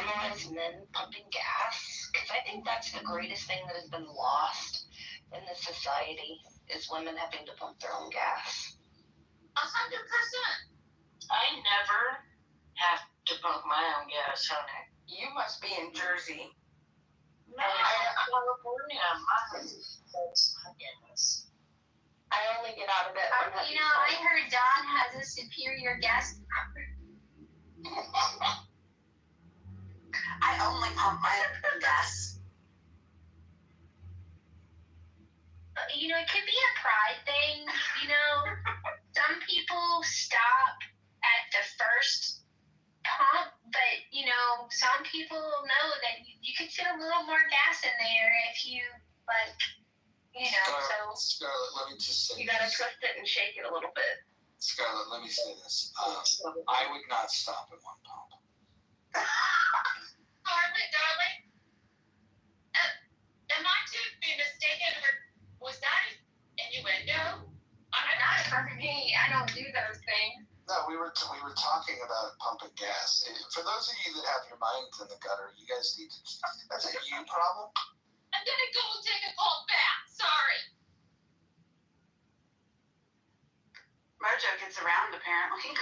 normalize men pumping gas, because I think that's the greatest thing that has been lost in this society is women having to pump their own gas. 100%. I never have to pump my own gas, honey. You must be in Jersey. No, I'm in California. My goodness. I only get out of it when I heard Don has a superior gas pumper. I only pump my own gas. It could be a pride thing. Some people stop at the first pump, but some people know that you could fit a little more gas in there if you Scarlett, let me just say you gotta twist it and shake it a little bit. Scarlett, let me say this. I would not stop at one pump. Scarlett, darling, am I to be mistaken, or was that an innuendo? Not for me. I don't do those things. No, we were talking about pumping gas. For those of you that have your minds in the gutter, you guys need to. That's a you problem. I'm gonna go take a cold bath. Sorry. Mojo gets around, apparently.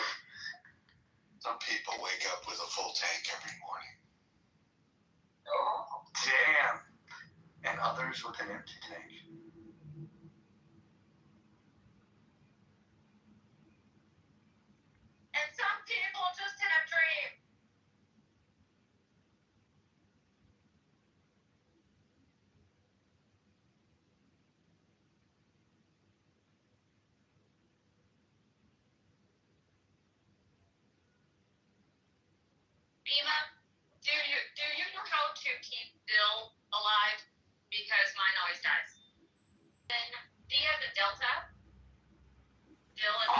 Some people wake up with a full tank every morning. Oh, damn. And others with an empty tank. And some people just have dreams. Bima, do you know how to keep Bill alive? Because mine always dies. Then do you have the Delta? Bill and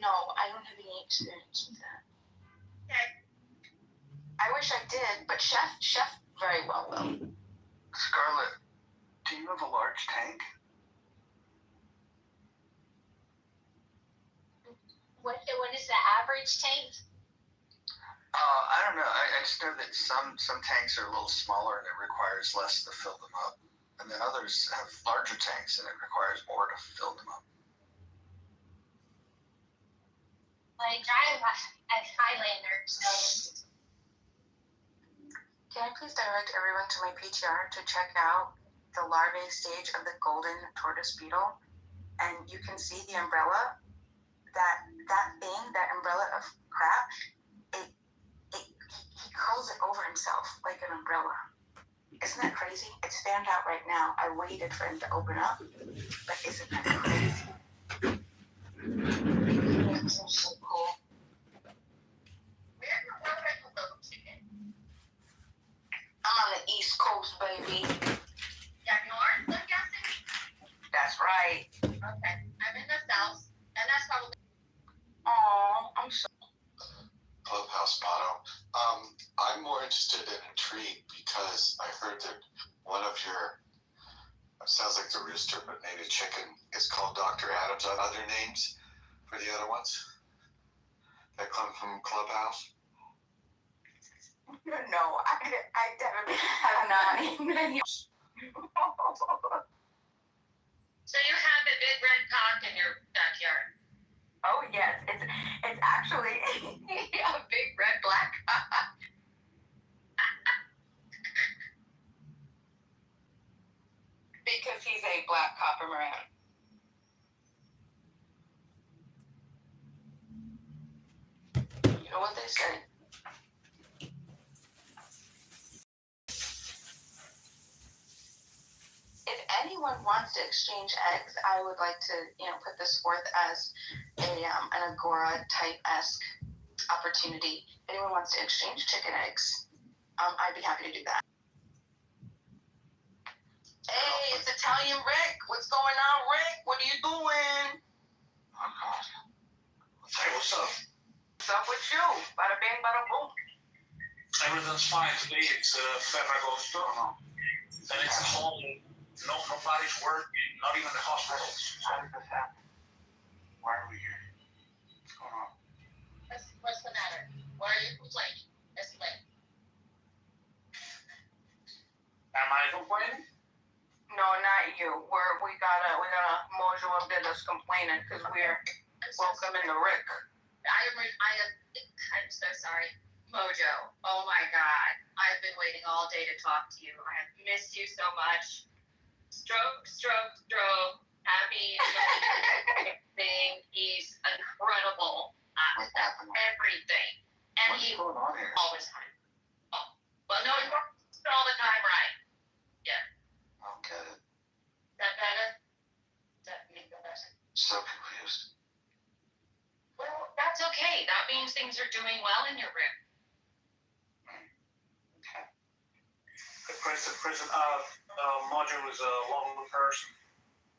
no, I don't have any experience with that. Okay. I wish I did, but Chef very well will. Scarlett, do you have a large tank? What is the average tank? I don't know. I just know that some tanks are a little smaller and it requires less to fill them up. And then others have larger tanks and it requires more to fill them up. I drive a Highlander, so. Can I please direct everyone to my PTR to check out the larvae stage of the golden tortoise beetle? And you can see the umbrella, that umbrella of crap, he curls it over himself like an umbrella. Isn't that crazy? It's fanned out right now. I waited for him to open up, but isn't that crazy? It's so cool. I'm on the East Coast, baby. Yeah, north, I'm guessing? That's right. Okay. I'm in the south, and that's probably. Oh, I'm so. Clubhouse motto. I'm more interested and intrigued because I heard that one of your, it sounds like the rooster, but maybe chicken, is called Dr. Adams on other names for the other ones that come from Clubhouse. No, I definitely have not even any. So you have a big red cock in your backyard? Oh yes, it's actually a big red black cock. Because he's a black copper maroon. You know what they say? If anyone wants to exchange eggs, I would like to, put this forth as an Agora type-esque opportunity. If anyone wants to exchange chicken eggs, I'd be happy to do that. Hey, it's Italian Rick. What's going on, Rick? What are you doing? Oh, God. Hey, what's up? What's up with you? Bada bing, bada boom. Everything's fine today. It's Ferragosto, no? And it's a home. Nobody's working, not even the hospitals. How did this happen? Why are we here? What's going on? What's the matter? Why are you complaining? Mojo up there that's complaining because we're welcoming the Rick. I'm so sorry. Mojo, oh my God. I've been waiting all day to talk to you. I have missed you so much. Stroke. Happy thing. He's incredible What's happening? everything. And What's he going on here? always fine. Oh, well, no, he works all the time, right? Okay. Is that better? Does that make it better? So confused. Well, that's okay. That means things are doing well in your room. Okay. President, Mojo is a lovely person.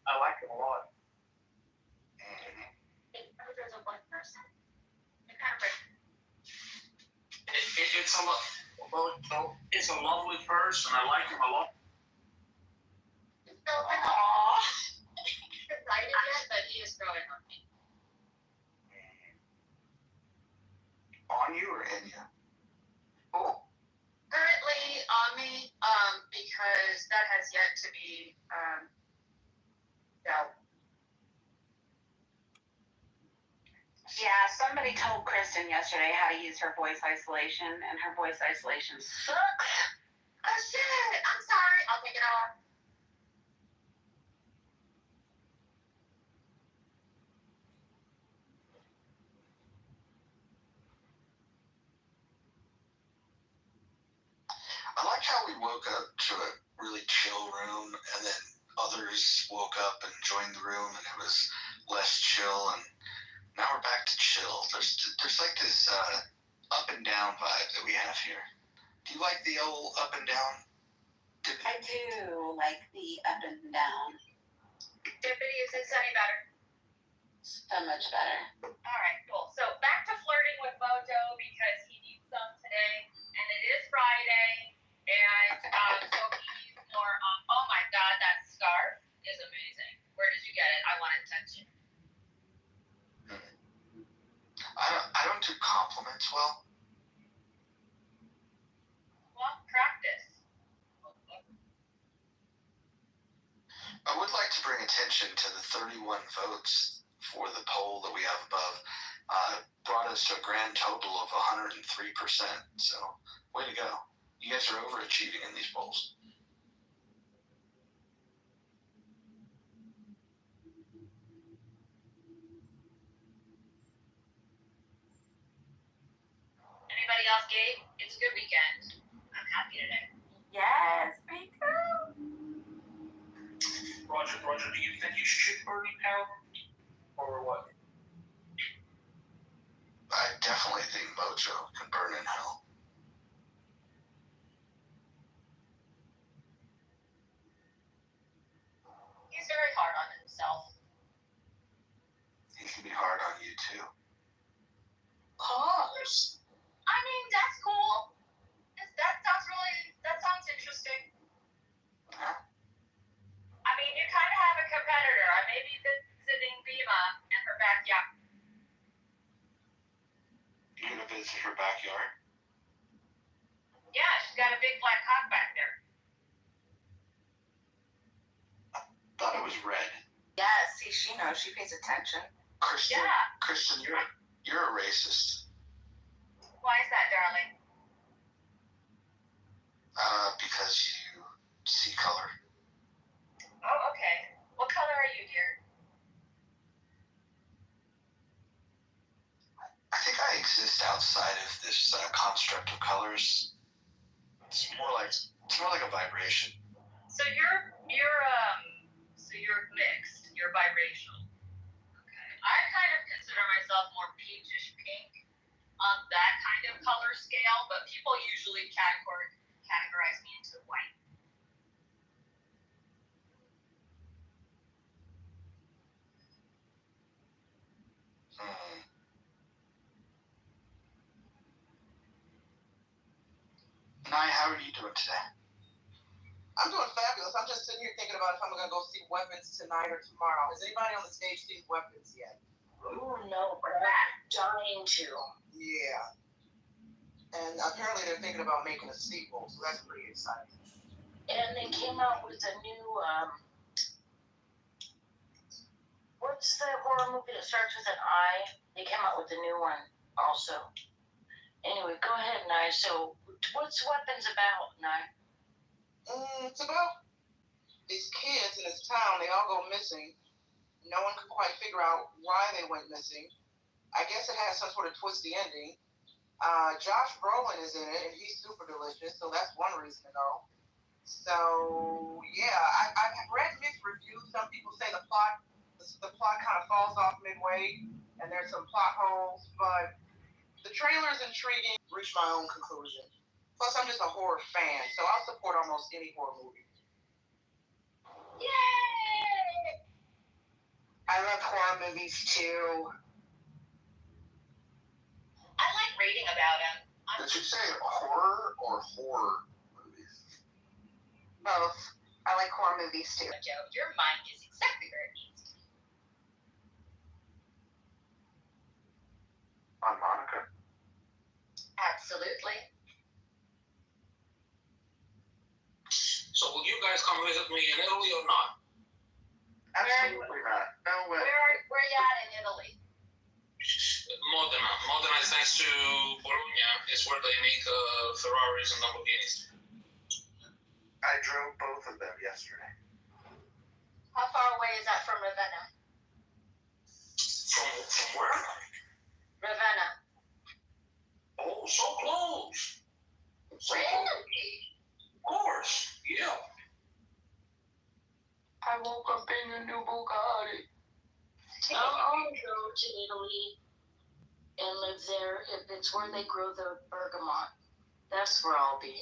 I like him a lot. Mojo's a one person. You're kind of It's a lovely person. I like him a lot. Aww. He's excited yet, but he is growing on me. On you or in you? Oh. Currently on me, because that has yet to be dealt. Yeah, somebody told Kristen yesterday how to use her voice isolation, and her voice isolation sucks. Oh shit! I'm sorry. I'll take it off. I like how we woke up to a really chill room, and then others woke up and joined the room, and it was less chill, and now we're back to chill. There's like this up and down vibe that we have here. Do you like the old up and down? I do like the up and down. Dippity, is this any better? So much better. All right, cool. So back to flirting with Mojo because he needs some today, and it is Friday, and so he needs more. Oh my God, that scarf is amazing. Where did you get it? I want to touch it. I don't do compliments well. Well, practice. I would like to bring attention to the 31 votes for the poll that we have above. Brought us to a grand total of 103%. So, way to go. You guys are overachieving in these polls. Anybody else, Gabe? It's a good weekend. I'm happy today. Yes, me too. Roger, do you think you should burn in hell? Or what? I definitely think Mojo can burn in hell. He's very hard on himself. He can be hard on you too. Gosh. I mean, that's cool. That sounds interesting. Yeah. I mean, you kind of have a competitor. I may be visiting Bima in her backyard. You're gonna visit her backyard? Yeah, she's got a big black cock back there. Thought it was red. Yes, see, she knows. She pays attention. Kristen, Yeah. Kristen, you're a racist. Why is that, darling? Because you see color. Oh, okay. What color are you, dear? I think I exist outside of this construct of colors. It's more like a vibration. So you're mixed. You're biracial. Okay. I kind of consider myself more peachish pink on that kind of color scale, but people usually categorize me into white. Nye, how are you doing today? I'm doing fabulous. I'm just sitting here thinking about if I'm gonna go see Weapons tonight or tomorrow. Has anybody on the stage seen Weapons yet? Oh no, but I'm dying to. Yeah. And apparently they're thinking about making a sequel, so that's pretty exciting. And they came out with a new What's the horror movie that starts with an I? They came out with a new one also. Anyway, go ahead, Nye. So, what's Weapons about, Nye? It's about these kids in this town. They all go missing. No one could quite figure out why they went missing. I guess it has some sort of twisty ending. Josh Brolin is in it, and he's super delicious, so that's one reason to go. So yeah, I've read mixed reviews. Some people say the plot kind of falls off midway, and there's some plot holes, but the trailer is intriguing. Reach my own conclusion. Plus, I'm just a horror fan, so I'll support almost any horror movie. Yay! I love horror movies too. I like reading about him. Did you say horror or horror movies? Both. I like horror movies too. Joe, your mind is exactly where it needs to be. On Monica? Absolutely. So will you guys come visit me in Italy or not? Absolutely not. No way. Where you at in Italy? Modena. Modena is next to Bologna. It's where they make Ferraris and Lamborghinis. I drove both of them yesterday. How far away is that from Ravenna? From where? Ravenna. Oh, so close. So close. Really? Of course. Yeah. I woke up in a new Bugatti. I want to go to Italy and live there if it's where they grow the bergamot. That's where I'll be.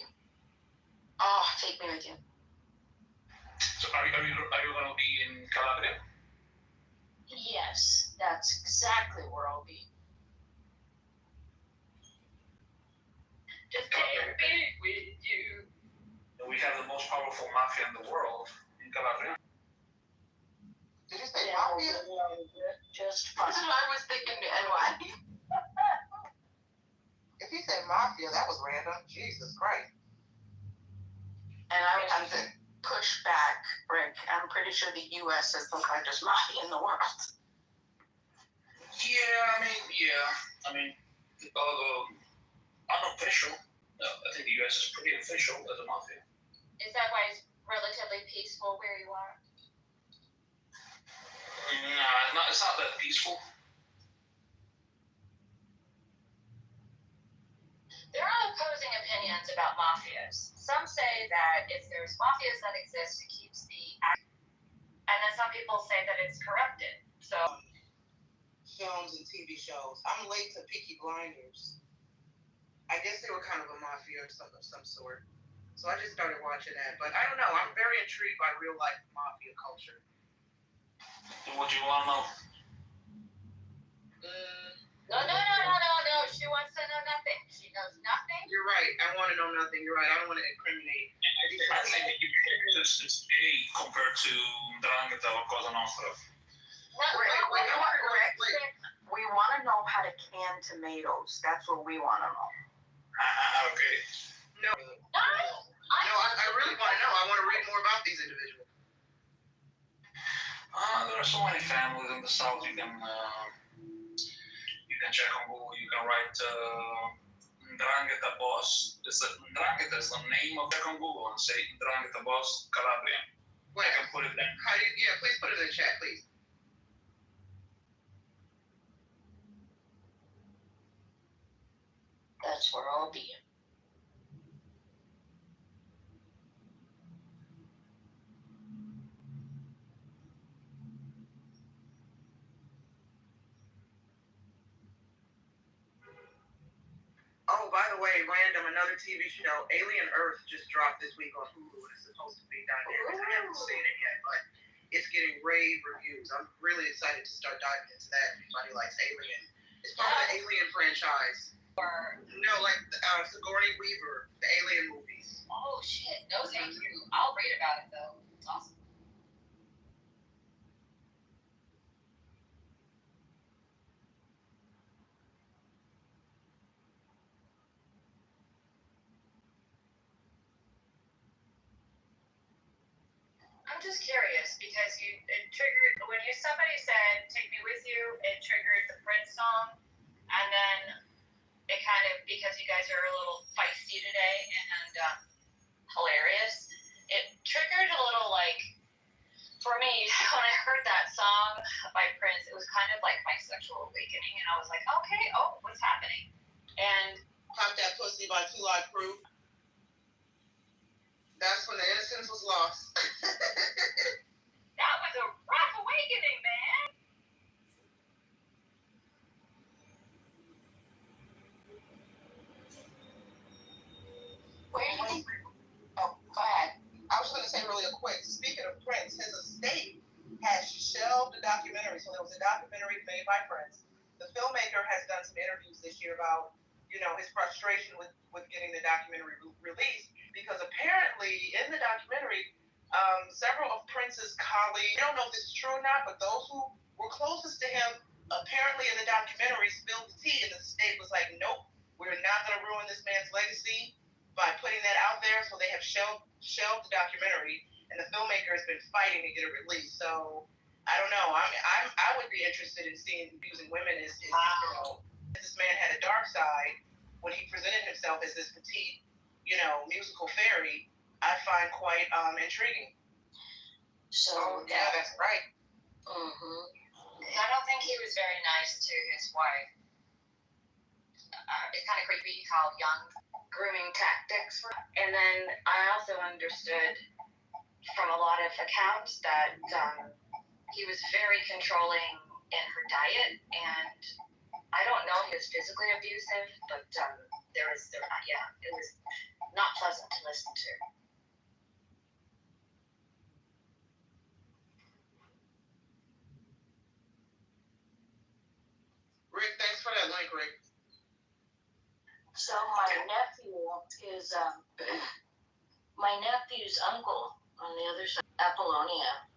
Oh, take me with you. So are you going to be in Calabria? Yes, that's exactly where I'll be. Just take me with you. We have the most powerful mafia in the world in Calabria. Did you say mafia? Just That's what I was thinking, NY. If you said mafia, that was random. Jesus Christ. And I would have to push back, Rick. I'm pretty sure the U.S. is the largest mafia in the world. Yeah, I mean, unofficial. No, I think the U.S. is pretty official as a mafia. Is that why it's relatively peaceful where you are? Nah, it's not that peaceful. There are opposing opinions about mafias. Some say that if there's mafias that exist, it keeps and then some people say that it's corrupted. So Films and TV shows. I'm late to Peaky Blinders. I guess they were kind of a mafia of some sort. So I just started watching that. But I don't know. I'm very intrigued by real life mafia culture. What do you want to know? No. She wants to know nothing. She knows nothing. You're right. I want to know nothing. You're right. I don't want to incriminate. I think it's A compared to Drangheta or Cosa Nostra. We want to know how to can tomatoes. That's what we want to know. Okay. No, I really want to know. I want to read more about these individuals. There are so many families in the south. You can check on Google. You can write Drangheta boss. Drangheta is the name of check on Google and say Drangheta boss Calabria. Wait, I can put it there. please put it in the chat, please. That's where I'll be. Oh, by the way, random, another TV show, Alien Earth, just dropped this week on Hulu. It's supposed to be dynamic. I haven't seen it yet, but it's getting rave reviews. I'm really excited to start diving into that. If anybody likes Alien. It's part of the Alien franchise. No, like Sigourney Weaver, the Alien movies. Oh shit! No, thank you. I'll read about it though. It's awesome. I'm just curious because it triggered when somebody said "Take Me With You," it triggered the Prince song, and then it kind of, because you guys are a little feisty today and hilarious, it triggered a little, like, for me, when I heard that song by Prince, it was kind of like my sexual awakening, and I was like, okay, what's happening? And Pop That Pussy by 2 Live Crew. That's when the innocence was lost. that was a rough awakening, man. Where do you think? Oh, go ahead. I was going to say really quick, speaking of Prince, his estate has shelved the documentary. So there was a documentary made by Prince. The filmmaker has done some interviews this year about, his frustration with getting the documentary released, because apparently in the documentary, several of Prince's colleagues, I don't know if this is true or not, but those who were closest to him apparently in the documentary spilled the tea, and the state was like, nope, we're not going to ruin this man's legacy by putting that out there. So they have shelved the documentary, and the filmmaker has been fighting to get it released. So I don't know. I would be interested in seeing using women as this man had a dark side when he presented himself as this petite, musical fairy. I find quite intriguing. So yeah, that's right. Mm-hmm. I don't think he was very nice to his wife. It's kind of creepy how young grooming tactics were. And then I also understood from a lot of accounts that he was very controlling in her diet, and I don't know if he was physically abusive, but it was not pleasant to listen to. Rick, thanks for that link, Rick. So my nephew is my nephew's uncle on the other side, Apollonia.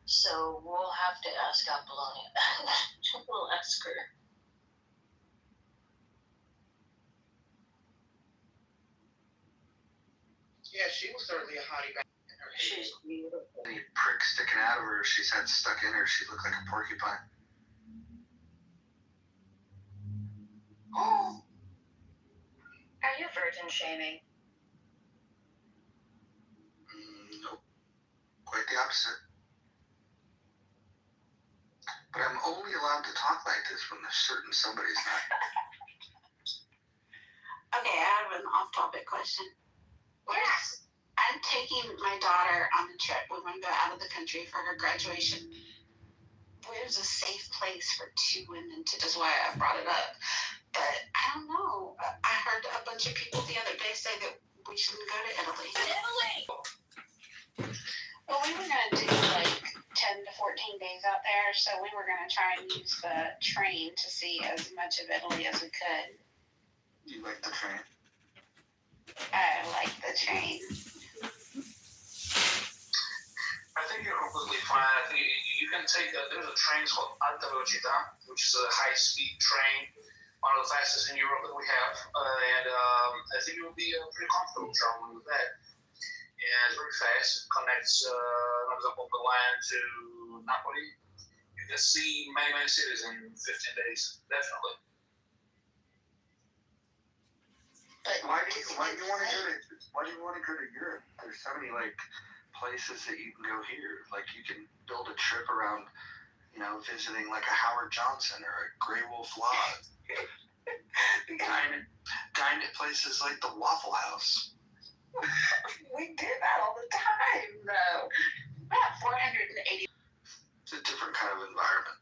So we'll have to ask Apollonia. We'll ask her. Yeah, she was certainly a hottie back in her head. She's beautiful. Any prick sticking out of her she's had stuck in her, she looked like a porcupine. Oh, are you virgin shaming? Nope. Quite the opposite. But I'm only allowed to talk like this when there's certain somebody's not. Okay, I have an off-topic question. Yes. I'm taking my daughter on a trip. We want to go out of the country for her graduation. Where's a safe place for 2 women to? That's why I brought it up. But I don't know. I heard a bunch of people the other day say that we shouldn't go to Italy. Well, we were going to do like 10 to 14 days out there, so we were going to try and use the train to see as much of Italy as we could. You like the train? I like the train. I think you're completely fine. I think you can take there's a train called Alta Velocità, which is a high-speed train, one of the fastest in Europe that we have, and I think it will be pretty comfortable traveling with that. And it's very fast. It connects, for example, Milan to Napoli. You can see many cities in 15 days, definitely. But Why do you want to go to Europe? There's so many places that you can go here. Like you can build a trip around, visiting like a Howard Johnson or a Grey Wolf Lodge. Dine at places like the Waffle House. we did that all the time, though. About 480. It's a different kind of environment.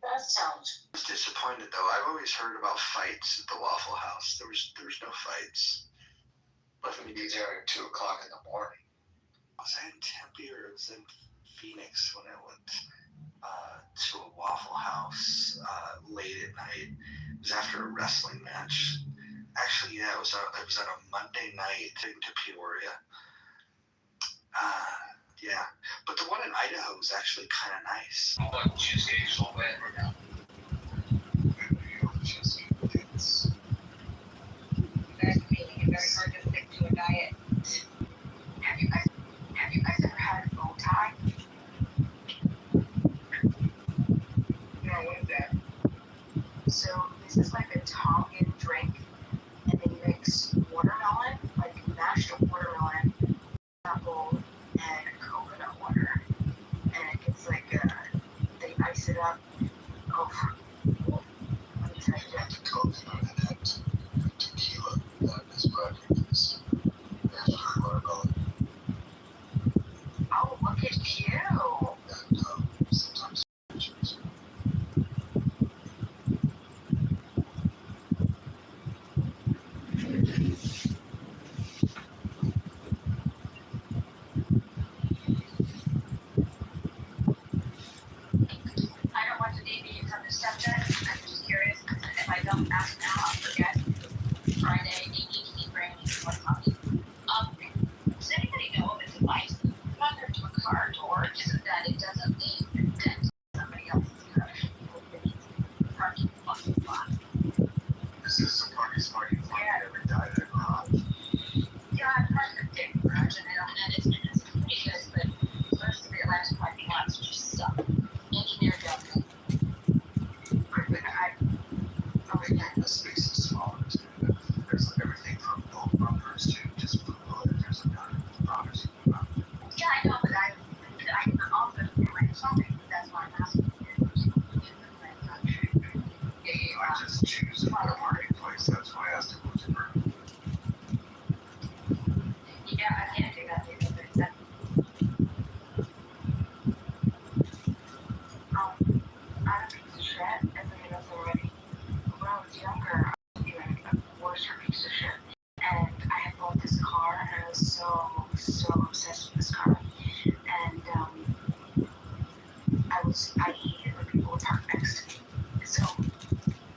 That sounds. I was disappointed though. I've always heard about fights at the Waffle House. There was no fights. Left me be there at 2 o'clock in the morning. Was I in Tempe or was I in Phoenix when I went to a Waffle House late at night? It was after a wrestling match. Actually, yeah, it was on a Monday night into Peoria. Yeah, but the one in Idaho was actually kind of nice. But cheesecake is all bad right now. You guys are making it very hard to stick to a diet. Have you guys Tongan drink, and they mix watermelon, like mashed watermelon, apple, and coconut water, and it gets like they ice it up. Oh, let me tell you. The coconut and that tequila, that is what I drink in December. That's watermelon. Oh, look at you. And sometimes pictures. I don't want to deviate from the subject. I'm just curious. If I don't ask now, I'll forget. Friday, ADHD brain, what coffee? Does anybody know of a device under to a car door so that it doesn't leave a dent in somebody else's car? Parking lot. This is a party smart. You find every died in a garage. Yeah, I've parked in a big garage and it's pretty good, but most of the Atlanta parking lots just suck. Engineer dump. The space is smaller too. There's everything from gold bumpers to just blue there's a ton of products you can buy. Yeah, I know, but I can also do my shopping. That's why I'm asking you. I just choose a marketplace. That's why I asked him what's your Yeah, I can't do that either, but that's I'm a piece of shit, everybody knows already. When I was younger, I was even a worse piece of shit. And I had bought this car, and I was so obsessed with this car. And I hated when people would park next to me. So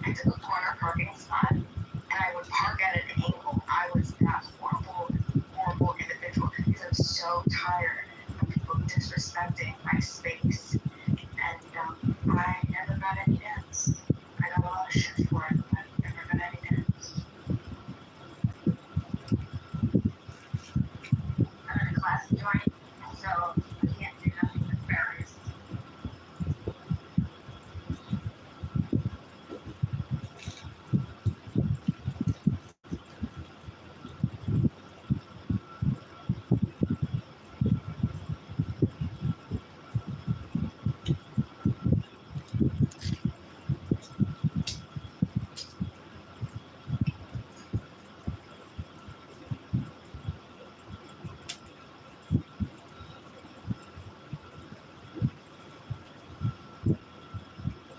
I took a corner parking spot, and I would park at an angle. I was that horrible individual because I was so tired of people disrespecting my space. And I never got any dents. I got a lot of shit for it, but I never got any dents. I'm in a class joint, so I can't do nothing with barriers.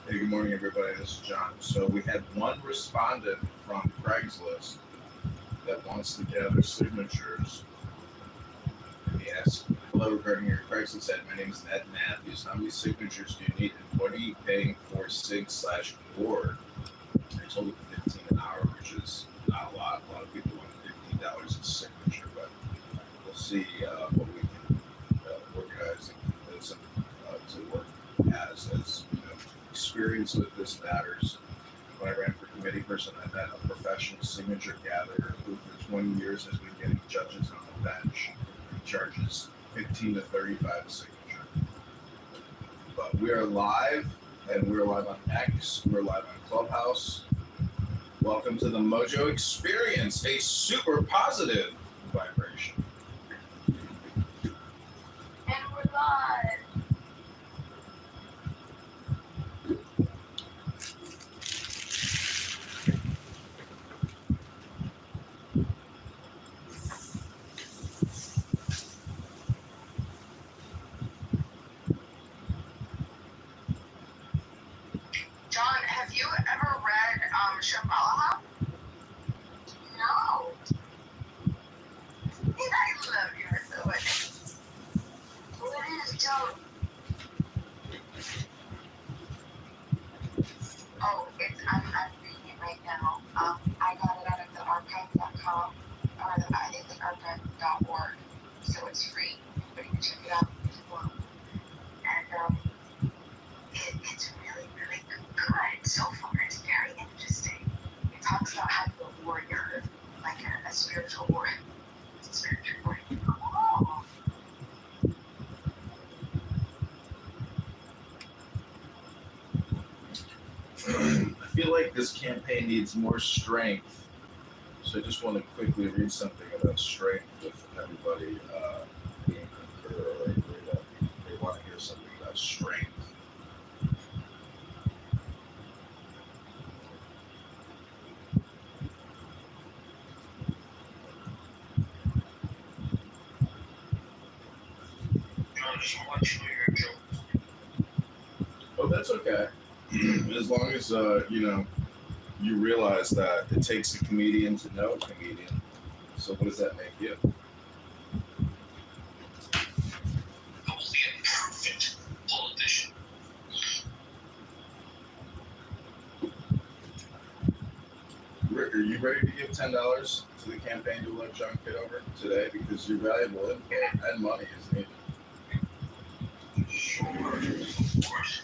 Hey, good morning, everybody. This is John. So we had one respondent from Craigslist that wants to gather signatures. And he asked, hello, regarding your Craigslist ad, my name is Ned Matthews. How many signatures do you need, and what are you paying for sig/board? I told him 15 an hour, which is not a lot. A lot of people want $15 a signature, but we'll see what we can organize and convince them to work as experience with this matters. When I ran for committee person, I met a professional signature gatherer who for 20 years has been getting judges on the bench. He charges $15 to $35 a signature. But we are live, and we're live on X, we're live on Clubhouse. Welcome to the Mojo Experience, a super positive vibration. And we're live. John, have you ever read Shambhala? No. I love you so much. What is John? Oh, I'm reading it right now. I got it out of the archive.com or I think the archive.org, so it's free. Everybody can check it out if you want. And it's really, really good so far. It's very interesting. It talks about how to be a warrior, like a spiritual warrior. It's a spiritual warrior. Oh. I feel like this campaign needs more strength. So I just want to quickly read something about strength with everybody being concur or agree that they want to hear something about strength. I just want you to hear jokes. Oh, that's okay. As long as you realize that it takes a comedian to know a comedian. So what does that make you? I will be a perfect politician. Rick, are you ready to give $10 to the campaign to elect John Kitover today? Because your valuable input and money is needed. Sure, of course.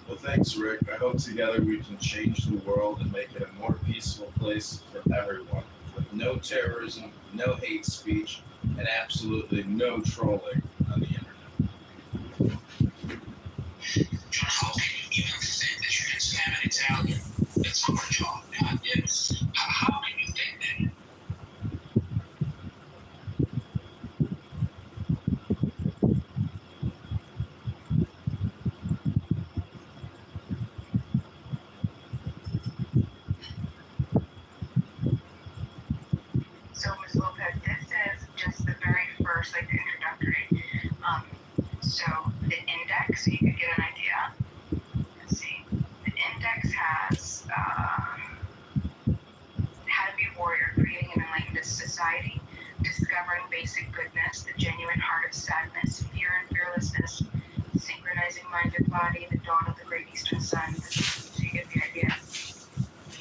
Well, thanks, Rick. I hope together we can change the world and make it a more peaceful place for everyone, with no terrorism, no hate speech, and absolutely no trolling on the internet. John, how can you even say that you can spam an Italian? That's our job. How can you think that? So, Ms. Lopez, this is just the very first, like, introductory. So the index, so you could get an idea. Let's see. The index has how to be a warrior, creating an enlightened society, discovering basic goodness, the genuine heart of sadness, fear and fearlessness, synchronizing mind and body, the dawn of the great eastern sun. So you get the idea.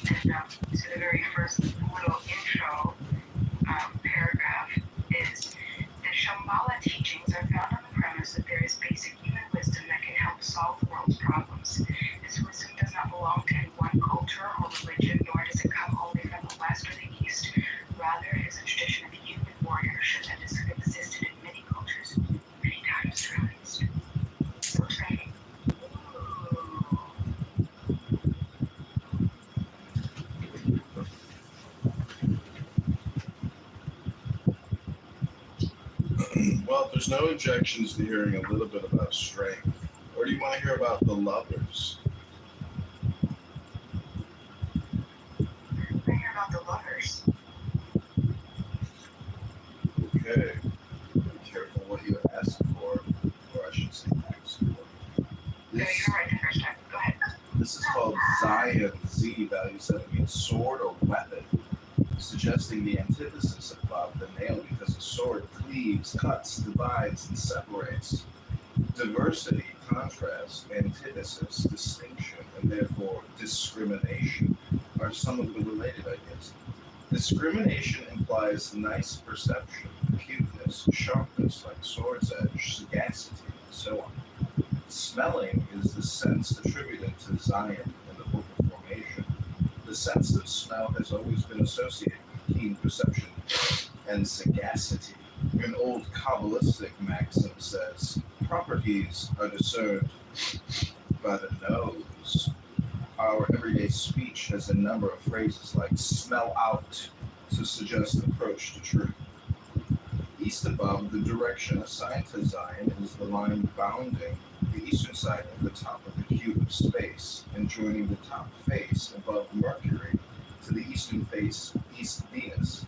And so the very first little intro paragraph is the Shambhala teachings are found on the premise that there is basic human wisdom that can help solve the world's problems. This wisdom does not belong to any one culture or religion, nor does it come only from the West or the East. Rather, it is a tradition of human warriorship that has existed in many cultures, many times throughout history. So it's kind of, Well, if there's no objections to hearing a little bit about strength, or do you want to hear about the lovers? I hear about the lovers. Okay. Be careful what you ask for, or I should say ask for. No, This, you're right the first time. Go ahead. this is called Zion, Z, value 7 means sword or weapon, suggesting the antithesis of the nail because a sword cleaves, cuts, divides, and separates. Diversity, contrast, antithesis, distinction, and therefore discrimination are some of the related ideas. Discrimination implies nice perception, cuteness, sharpness like sword's edge, sagacity, and so on. Smelling is the sense attributed to Zion in the Book of Formation. The sense of smell has always been associated with keen perception and sagacity. An old Kabbalistic maxim says, properties are discerned by the nose. Our everyday speech has a number of phrases like smell out to suggest approach to truth. East above, the direction assigned to Zion is the line bounding the eastern side of the top of the cube of space and joining the top face above Mercury to the eastern face, East Venus.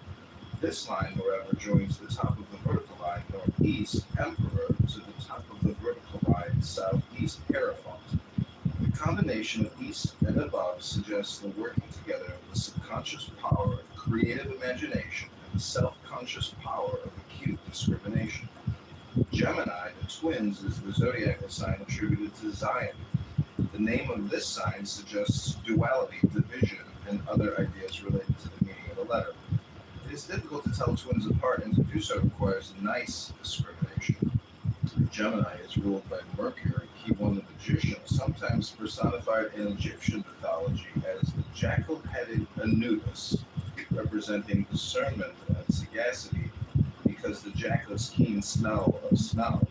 This line, however, joins the top of the vertical line northeast Emperor to the top of the vertical line southeast Hierophant. The combination of east and above suggests the working together of the subconscious power of creative imagination and the self-conscious power of acute discrimination. Gemini, the twins, is the zodiacal sign attributed to Zion. The name of this sign suggests duality, division, and other ideas related to the meaning of a letter. It is difficult to tell twins apart, and to do so requires nice discrimination. Gemini is ruled by Mercury, key one the magician, sometimes personified in Egyptian mythology as the jackal-headed Anubis, representing discernment and sagacity. The because the jackal's keen smell of smell.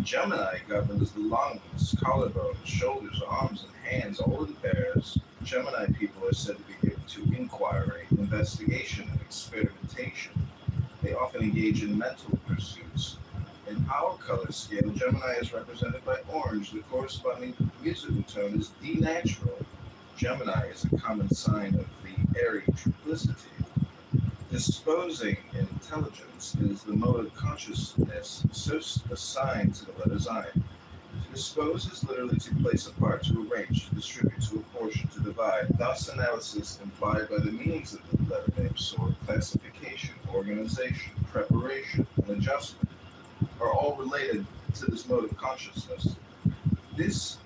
Gemini governs the lungs, collarbones, shoulders, arms, and hands, all of the bears. Gemini people are said to be given to inquiry, investigation, and experimentation. They often engage in mental pursuits. In our color scale, Gemini is represented by orange. The corresponding musical tone is D natural. Gemini is a common sign of the airy triplicity. Disposing in intelligence is the mode of consciousness assigned to the letter I. To dispose is literally to place apart, to arrange, to distribute, to apportion, to divide. Thus, analysis implied by the meanings of the letter name, sort, classification, organization, preparation, and adjustment are all related to this mode of consciousness. This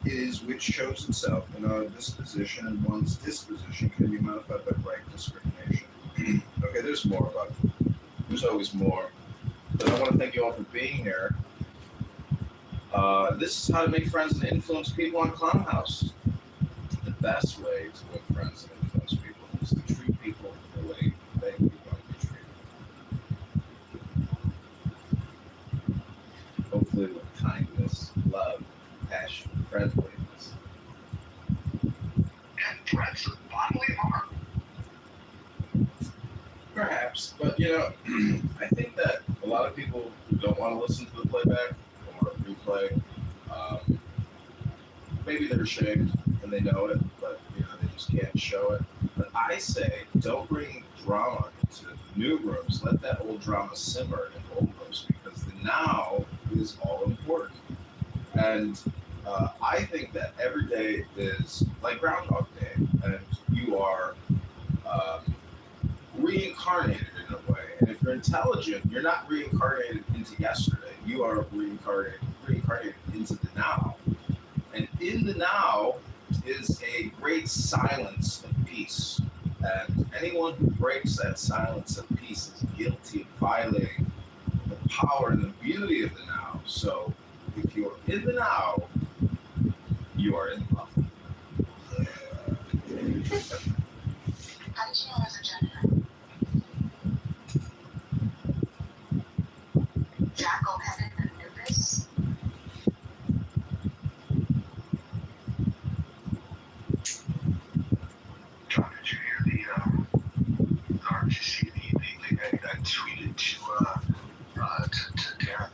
is which shows itself in our disposition, and one's disposition can be modified by right discrimination. Okay, there's more, but there's always more. But I want to thank you all for being here. This is how to make friends and influence people on Clown House. The best way to make friends and influence people is to treat people the way they want to be treated. Hopefully with kindness, love, passion, friendliness, And threats of bodily harm. perhaps. But I think that a lot of people who don't want to listen to the playback or replay, maybe they're ashamed and they know it, but they just can't show it. But I say, don't bring drama into new rooms. Let that old drama simmer in old rooms, because the now is all important. And I think that every day is like Groundhog Day, and you are reincarnated in a way. And if you're intelligent, you're not reincarnated into yesterday. You are reincarnated into the now. And in the now is a great silence of peace. And anyone who breaks that silence of peace is guilty of violating the power and the beauty of the now. So if you're in the now, you are in love. How did you know I was a Gemini? Jackal-headed Anubis? John, did you hear or did you see the thing I tweeted to Darren?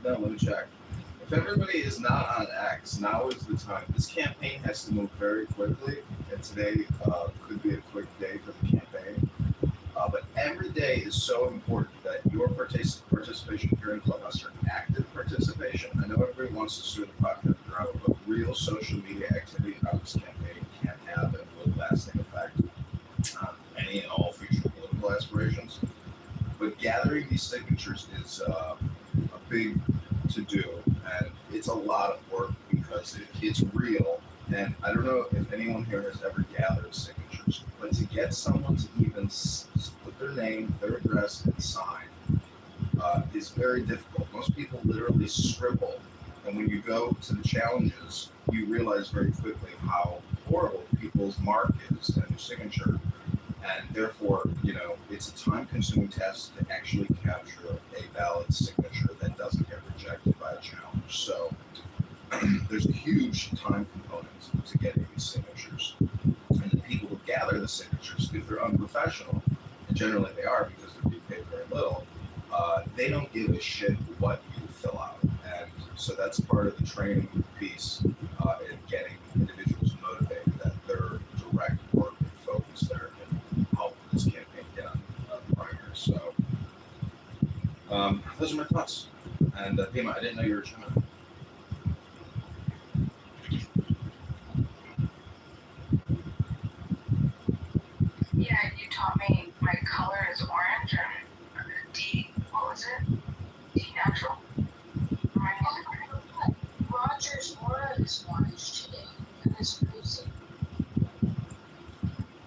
No, let me check. If everybody is not on X, now is the time. This campaign has to move very quickly, and today could be a quick day for the campaign. But every day is so important that your participation here in Clubhouse, your active participation. I know everybody wants to sue the podcast drama, but real social media activity on this campaign can have and will lasting effect on any and all future political aspirations. But gathering these signatures is a big to do, and it's a lot of work because it's real. And I don't know if anyone here has ever gathered signatures, but to get someone to even put their name, their address, and sign is very difficult. Most people literally scribble, and when you go to the challenges, you realize very quickly how horrible people's mark is and their signature. And therefore, it's a time-consuming task to actually capture a valid signature that doesn't get rejected by a challenge. So there's a huge time component to getting these signatures. And the people who gather the signatures, if they're unprofessional, and generally they are because they're being paid very little, they don't give a shit what you fill out. And so that's part of the training piece in getting individuals motivated, that their direct work and focus there can help this campaign get on the primary. So those are my thoughts. And Pima, I didn't know you were a Gemini. Yeah, you taught me my color is orange and D, what was it? D natural. Roger's aura is orange today. That is crazy.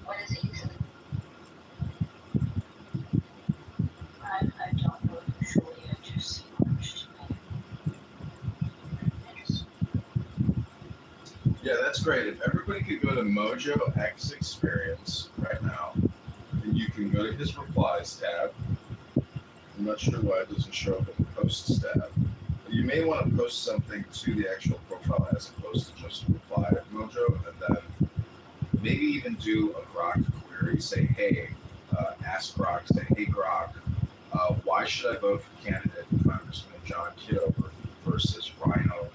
What is it usually? I don't know usually. I just see orange today. Yeah, that's great. If everybody could go to Mojo X Experience right now, and you can go to his replies tab. I'm not sure why it doesn't show up in the posts tab. But you may want to post something to the actual profile as opposed to just reply at Mojo, and then maybe even do a Grok query. Say, hey, ask Grok, say, hey Grok, why should I vote for candidate Congressman John Kitover versus Rhino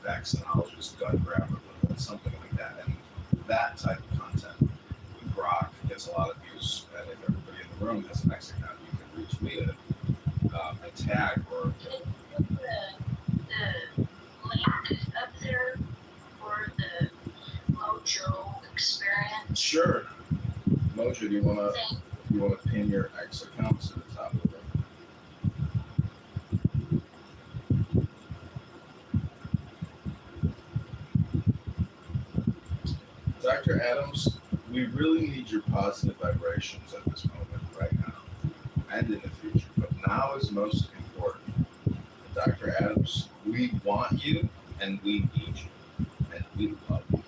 vaccinologist gun grabber, something like that. And that type of content with Grok gets a lot of views, and if everybody in the room has an X account, you can retweet it and tag or. The link up there for the Mojo experience. Sure. Mojo, do you wanna pin your X account to the top of it? Dr. Adams, we really need your positive vibrations at this moment right now and in the future, but now is most important. Dr. Adams, we want you and we need you and we love you.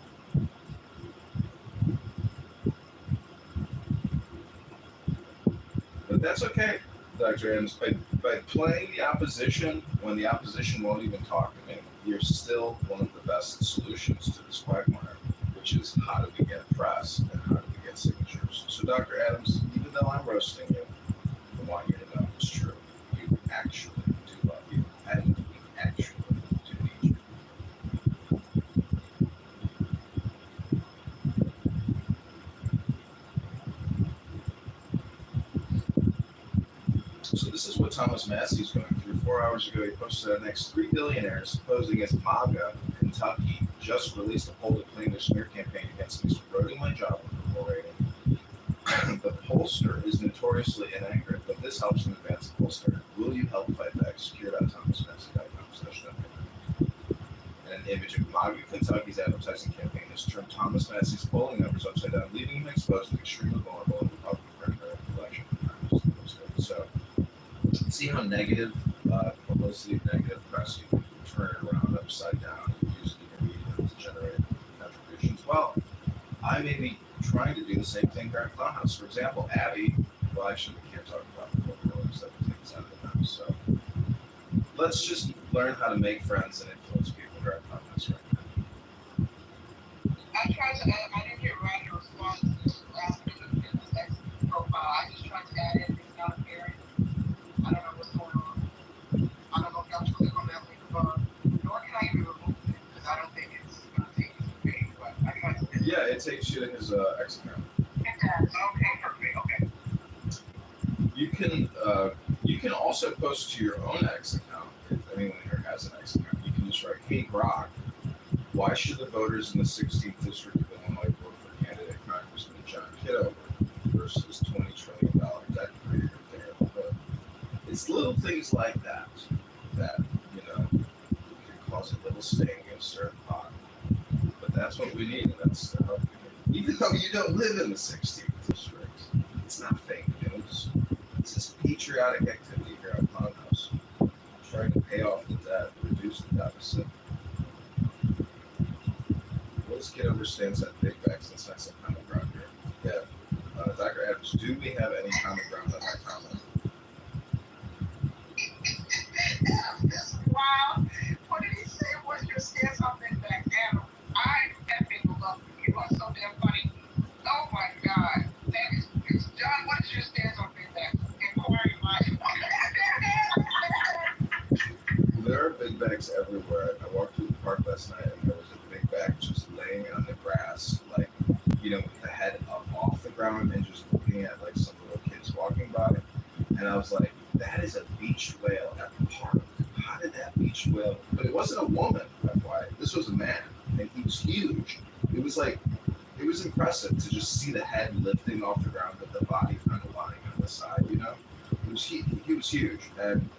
But that's okay, Dr. Adams. By playing the opposition when the opposition won't even talk to me, you're still one of the best solutions to this quagmire, which is how do we get press and how do we get signatures. So Dr. Adams, even though I'm roasting you, I want you to know it's true. You actually do love you, and we actually do need you. So this is what Thomas Massey's going through. 4 hours ago, he posted the next 3 billionaires posing as MAGA, Kentucky, just released a poll to claim their smear campaign against me, eroding my job approval rating. The pollster is notoriously inaccurate, but this helps in advance of pollster. Will you help fight back? Secure.thomasmassey.com/donate. And an image of MAGA Kentucky's advertising campaign has turned Thomas Massey's polling numbers upside down, leaving him exposed and extremely vulnerable in the Republican primary election. So, see how negative publicity, negative press, you can turn it around upside down and use it in your media to generate contributions. Well, I may be trying to do the same thing here at Clownhouse. For example, Abby, well, actually, we can't talk about the photos that we take out of the house. So let's just learn how to make friends and influence people here at Clownhouse right now. I tried to add, I didn't get right in response to asking the business X profile. I just tried to add it, it's not appearing. I don't know what's going on. I don't know if y'all should click on that link above, nor can I even remove it, because I don't think it's going to take you to the page, but I tried to. Yeah, it takes you to his X account. It does. Okay, perfect, okay. You can also post to your own X account if anyone here has an X account. You can just write, hey Grok, why should the voters in the 16th district of Illinois vote for candidate Congressman John Kitover versus $20 trillion debt creator there? But it's little things like that that, can cause a little sting in a certain pot. But that's what we need, and that's the help we need. Even though you don't live in the 16th district, it's not fake news. It's just patriotic activity here at Congress, trying to pay off the debt, reduce the deficit. Willis Kitover stands at big back since that's some common ground here. Yeah. Dr. Adams, do we have any common ground on that comment? Wow. What did he say? What's your stance on Big Back Adam? I effing love you. You are so damn funny. Oh my God. That is, John, what is your stance on Big Back? Inquiring mind. There are big bags everywhere. I walked through the park last night and there was a big bag just laying on the grass, like, with the head up off the ground and just looking at like some little kids walking by. And I was like, that is a beached whale at the park. How did that beached whale? But it wasn't a woman, FYI. This was a man, and he was huge. It was impressive to just see the head lifting off the ground with the body kind of lying on the side. He was huge. And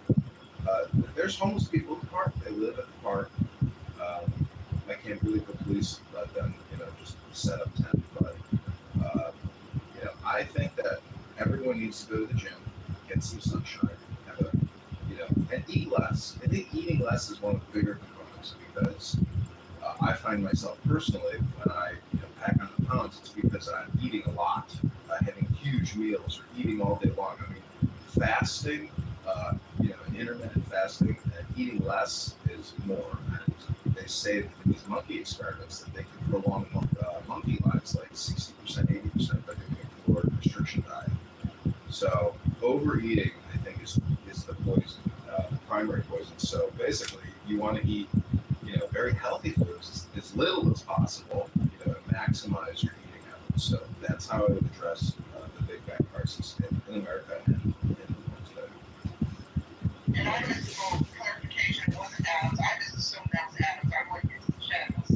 there's homeless people at the park. They live at the park. I can't believe the police let them, just set up tent. But I think that everyone needs to go to the gym, get some sunshine, and eat less. I think eating less is one of the bigger components because I find myself personally when I pack on the pounds, it's because I'm eating a lot, having huge meals or eating all day long. I mean, fasting, intermittent fasting and eating less is more. And they say that in these monkey experiments that they can prolong monkey lives like 60%, 80% by doing a caloric restriction diet. So overeating, I think, is the poison, the primary poison. So basically, you want to eat, very healthy foods as little as possible, and maximize your eating efforts. So that's how I would address the big fat crisis in America and in the world today. And I just for clarification, it wasn't Adams. I just assumed that was Adams. I went into the shadows.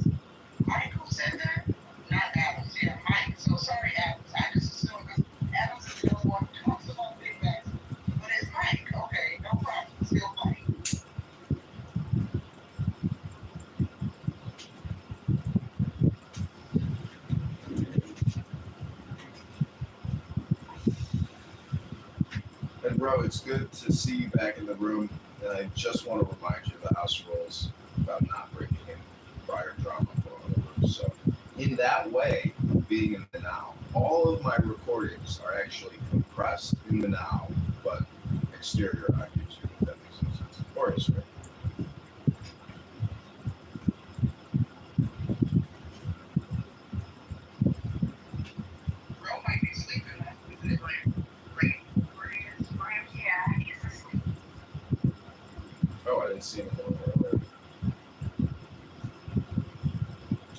Mike, who said that? Not Adams. Yeah, Mike. So sorry, Adams. I just assumed that Adams is the one who talks about big facts. But it's Mike. Okay, no problem. Still Mike. And bro, it's good to see you back in the room. And I just want to remind you of the house rules about not breaking in prior drama for other rooms. So in that way, being in the now, all of my recordings are actually compressed in the now, but exterior on YouTube, if that makes any sense. Or history. Bro might be sleeping. Is it like great? Yeah, he's asleep. Oh, I didn't see him earlier.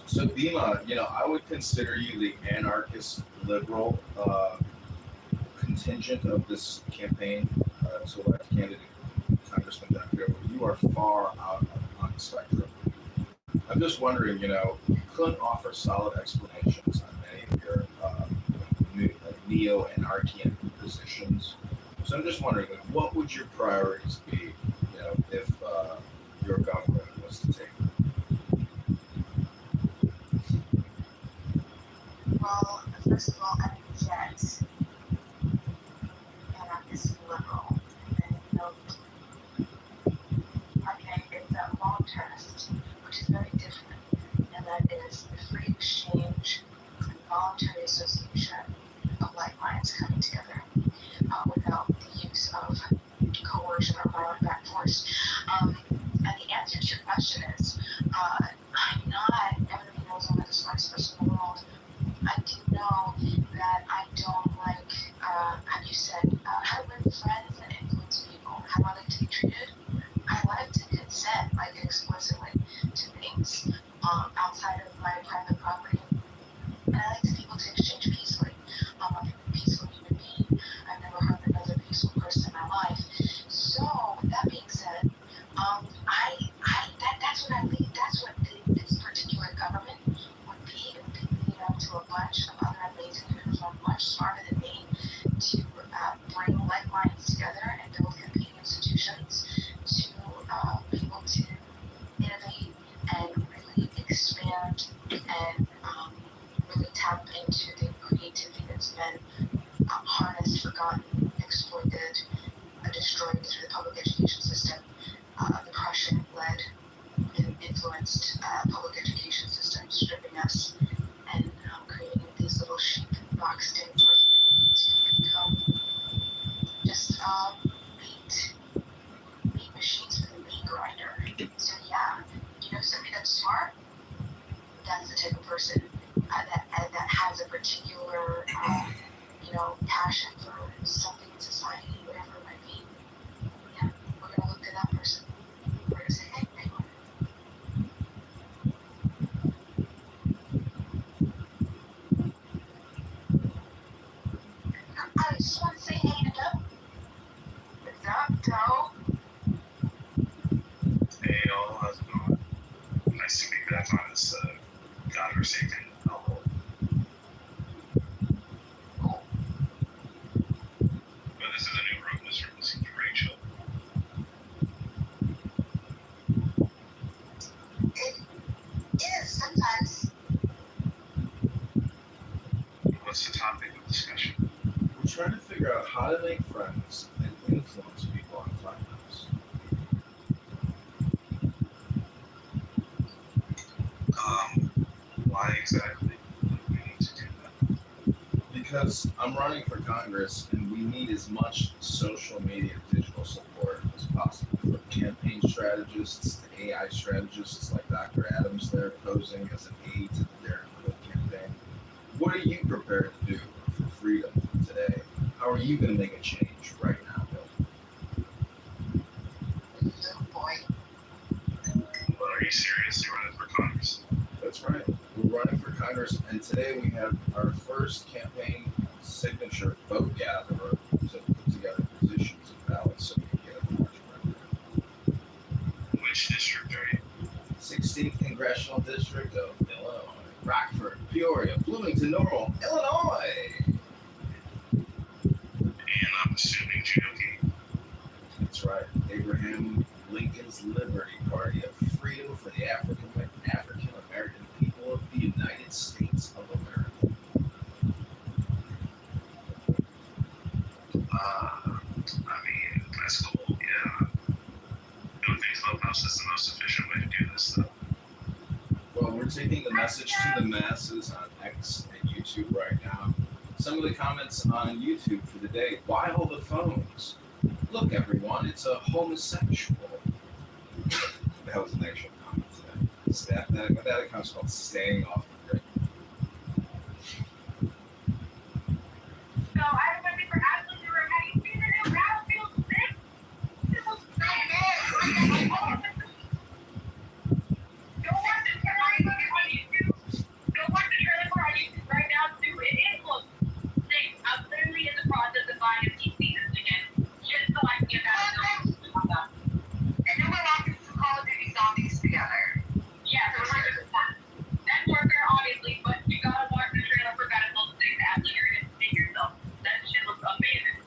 So Bima, I would consider you the anarchist liberal contingent of this campaign to elect candidate Congressman John Kitover. You are far out on the spectrum. I'm just wondering, you couldn't offer solid explanations on many of your neo-anarchian positions. So I'm just wondering, what would your priorities be, if your government was to take? Well, first of all, I reject anarchist liberal. And, okay, it's a long-termist, which is very different, and that is the free exchange and voluntary association of like minds coming together without the use of coercion or violent back force. And the answer to your question is, I'm not, everybody knows I'm not the smartest person in the world. I do know that I don't like, have you said, how to win friends and influence people? How do I like to be treated? I like to consent, like explicitly, to things outside of my private property. And I like people to exchange peacefully. I'm a peaceful human being. I've never harmed another peaceful person in my life. So, with that being said, that's what I believe. That's what this particular government would be. It would be leading up to a bunch of other amazing individuals who are much smarter than me to bring like minds together and build competing institutions to be able to innovate and really expand and really tap into the creativity that's been harnessed, forgotten, exploited, destroyed through the public education system, the Prussian-led and influenced public education system, stripping us and creating these little sheep boxed-in personalities to become just meat machines for the meat grinder. So yeah, somebody that's smart, that's the type of person that has a particular passion for something in society, whatever it might be. Yeah, we're gonna look to that person. We're gonna say, hey, I just want to say hey to Doe. What's up, Doe? Hey, y'all, how's it going? Nice to be back on this godforsaken hellhole. Cool. But this is a new room. This room seems very chill. It is sometimes. What's the topic of discussion? We're trying to figure out how to make friends and influence people on Clubhouse. Why exactly do we need to do that? because I'm running for Congress and we need as much social media digital support as possible for campaign strategists to AI strategists like Dr. Adams there posing as an aide to the Darren Cook campaign. What are you prepared to do for freedom today? How are you going to make a change right now, Bill? Oh boy. Well, are you serious? You're running for Congress? That's right. We're running for Congress, and today we have our first campaign signature vote gatherer to put together positions and ballots so we can get a marching record. Which district are you? 16th Congressional District of Illinois. Rockford, Peoria, Bloomington, Normal, Illinois. And I'm assuming GOP. That's right. Abraham Lincoln's Liberty Party of Freedom for the African American people of the United States of America. I mean, that's cool, yeah. I don't think Clubhouse is the most efficient way to do this, though. Well, we're taking the message to the masses on X and YouTube right now. Some of the comments on YouTube for the day. Why all the phones? Look, everyone, it's a homosexual. That was an actual comment today. That account's called Staying Off the Grid. So I remember for absolutely room. Have you seen the new Battlefield 6? It looks so good. Go watch the trailer on YouTube. Go watch the trailer on YouTube right now too. It looks sick. I'm literally in the process of buying a PC this weekend just so I can get Battlefield. And then we're watching some Call of Duty Zombies together. Yeah, 100%. That's warfare, obviously, but you gotta watch the trailer for Battlefield 6 after you're gonna see yourself. That shit looks amazing.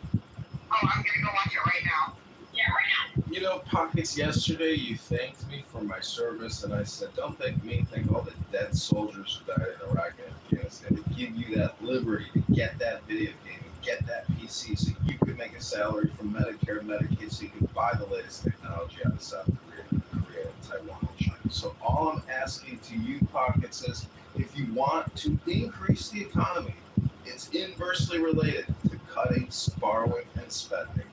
Oh, I'm gonna go watch it right now. Yeah, right now. You know, Pockets, yesterday you thanked me for my service, and I said, don't thank me, thank all the dead soldiers who died in Iraq and Afghanistan to give you that liberty to get that video game and get that PC so you could make a salary from Medicare, Medicaid, so you could buy the latest technology out of South Korea, Taiwan, and China. So all I'm asking to you, Pockets, is if you want to increase the economy, it's inversely related to cutting, borrowing, and spending.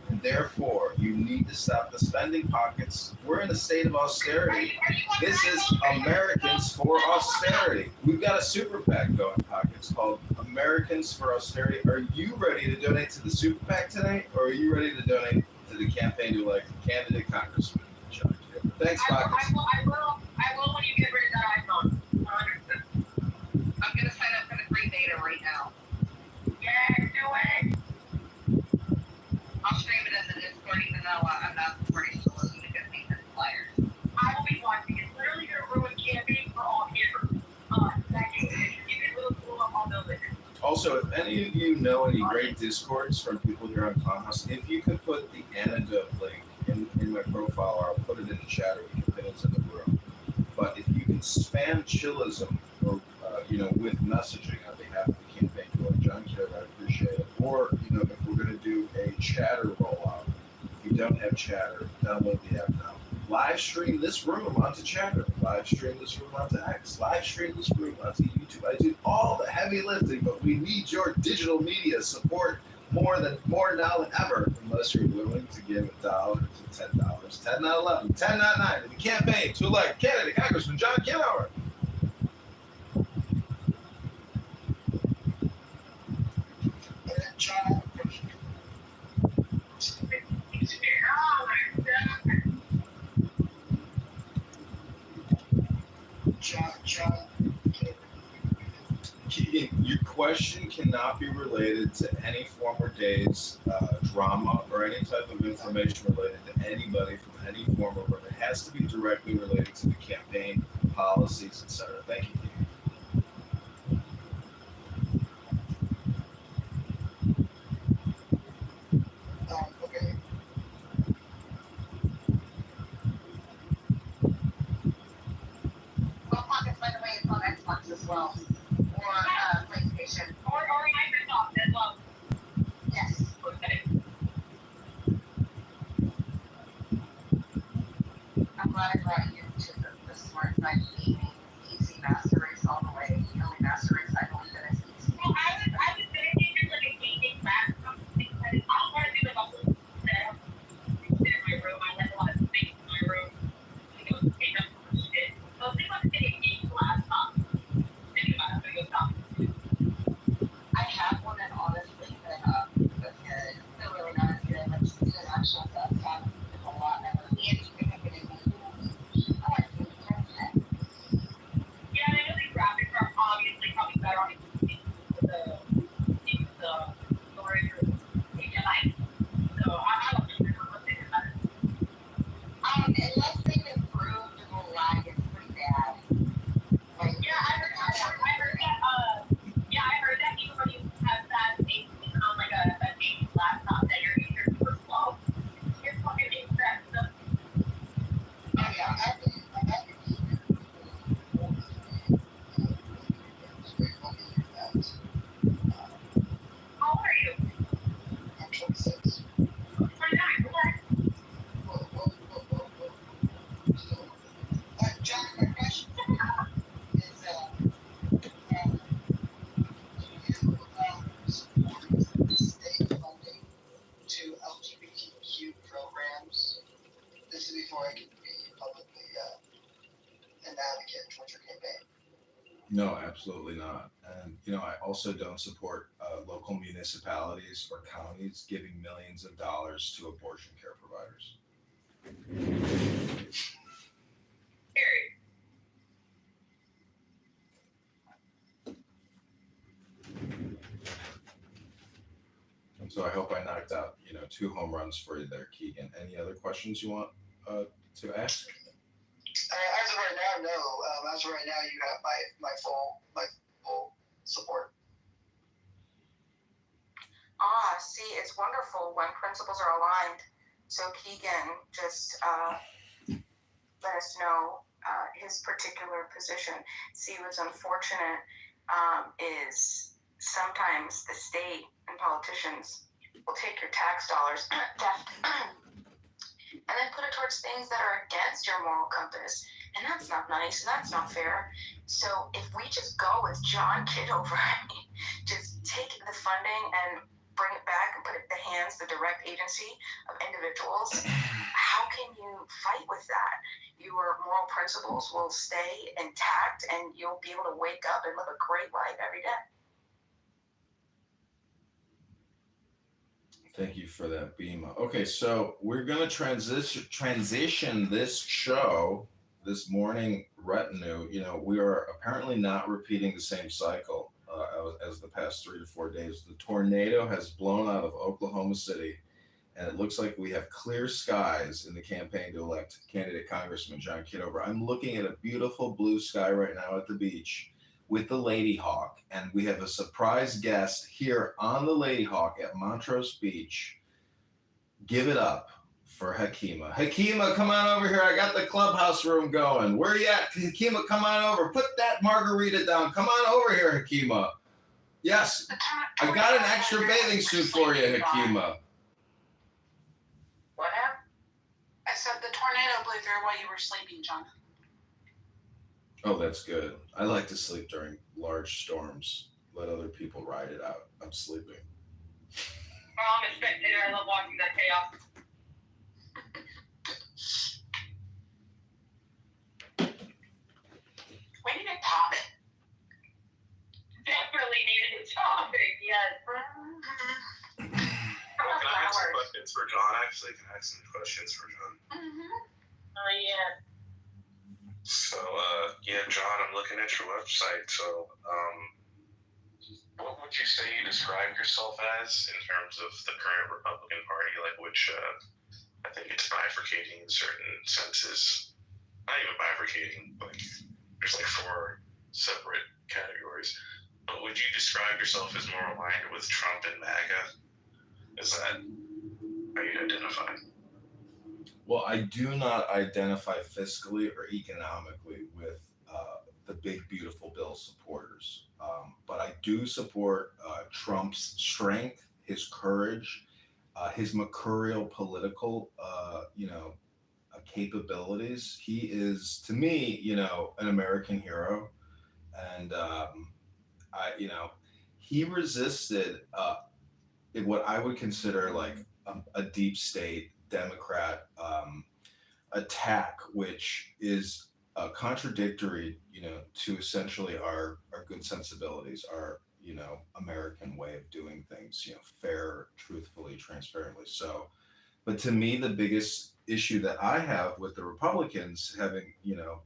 And therefore, you need to stop the spending, Pockets. We're in a state of austerity. This is Americans for Austerity. We've got a super PAC going, Pockets, called Americans for Austerity. Are you ready to donate to the super PAC today, or are you ready to donate to the campaign to elect candidate Congressman John Kitover? Thanks, Pockets. I will when you get rid of that iPhone. 100%. I'm gonna sign up for the free beta right now. Yeah, do it. I'll stream it as a Discord, even though I'm not pretty sure it's gonna get me as flyers. I will be watching. It's literally gonna ruin camping for all campers. That game, if you get little cool up on those videos. Also, if any of you know any great Discords from people here on Clubhouse, if you could put the antidote link in my profile, or I'll put it in the chat, or we can put it in the room. But if you can spam chillism, or with messaging on behalf of the campaign to John Kitover, I'd appreciate it. Or if we're going to do a chatter rollout, if you don't have chatter, download the app now. Live stream this room onto Chatter. Live stream this room onto X. Live stream this room onto YouTube. I do all the heavy lifting, but we need your digital media support more now than ever, unless you're willing to give $1 to $10, 10 not 11, 10 not 9, in the campaign to elect candidate Congressman John Kitover. John, Your question cannot be related to any former day's drama or any type of information related to anybody from any former room. It has to be directly related to the campaign, policies, etc. Thank you. okay. Well, Pockets, by the way, it's on Xbox as well. Or PlayStation. Or Microsoft as well. Yes. Okay. I'm glad I brought you to the smart side gaming, easy master race all the way. The only master race I believe in is easy. Well, I was mean, I'm happy to be here. It's very lucky to do that. How old are you? I'm 26. 29. What? Whoa. So, John, my question is, do you support state funding to LGBTQ programs? This is before I can be publicly an advocate towards your campaign. No, absolutely not. And I also don't support local municipalities or counties giving millions of dollars to abortion care providers. Period. So I hope I knocked out 2 home runs for you there, Keegan. Any other questions you want to ask? As of right now, no. As of right now, you have my full support. See, it's wonderful when principles are aligned. So Keegan just let us know his particular position. See, what's unfortunate is sometimes the state and politicians will take your tax dollars and then put it towards things that are against your moral compass. And that's not nice, and that's not fair. So if we just go with John Kitover, just take the funding and bring it back and put it in the hands, the direct agency of individuals, how can you fight with that? Your moral principles will stay intact, and you'll be able to wake up and live a great life every day. Thank you for that, Bima. Okay, so we're going to transition this show, this morning retinue. We are apparently not repeating the same cycle as the past 3 to 4 days. The tornado has blown out of Oklahoma City, and it looks like we have clear skies in the campaign to elect candidate Congressman John Kitover. I'm looking at a beautiful blue sky right now at the beach with the Lady Hawk, and we have a surprise guest here on the Lady Hawk at Montrose Beach. Give it up for Hakima. Hakima, come on over here. I got the clubhouse room going. Where you at? Hakima, come on over. Put that margarita down. Come on over here, Hakima. Yes, I got an extra bathing suit for you, Hakima. What happened? I said the tornado blew through while you were sleeping, John. Oh, that's good. I like to sleep during large storms. Let other people ride it out. I'm sleeping. I'm a spectator. I love watching that chaos. We need a topic. Definitely needed a topic. Yes. Can I ask some questions for John? Actually, can I ask some questions for John? Oh, yeah. So, John, I'm looking at your website. So, what would you say you describe yourself as in terms of the current Republican Party? Like, which, I think it's bifurcating in certain senses. Not even bifurcating, like, there's like 4 separate categories. But would you describe yourself as more aligned with Trump and MAGA? Is that how you identify? Well, I do not identify fiscally or economically with the big, beautiful bill supporters. But I do support Trump's strength, his courage, his mercurial political, capabilities. He is, to me, an American hero. And, he resisted what I would consider like a deep state Democrat attack, which is contradictory, to essentially our good sensibilities, our American way of doing things, fair, truthfully, transparently. So, but to me, the biggest issue that I have with the Republicans having,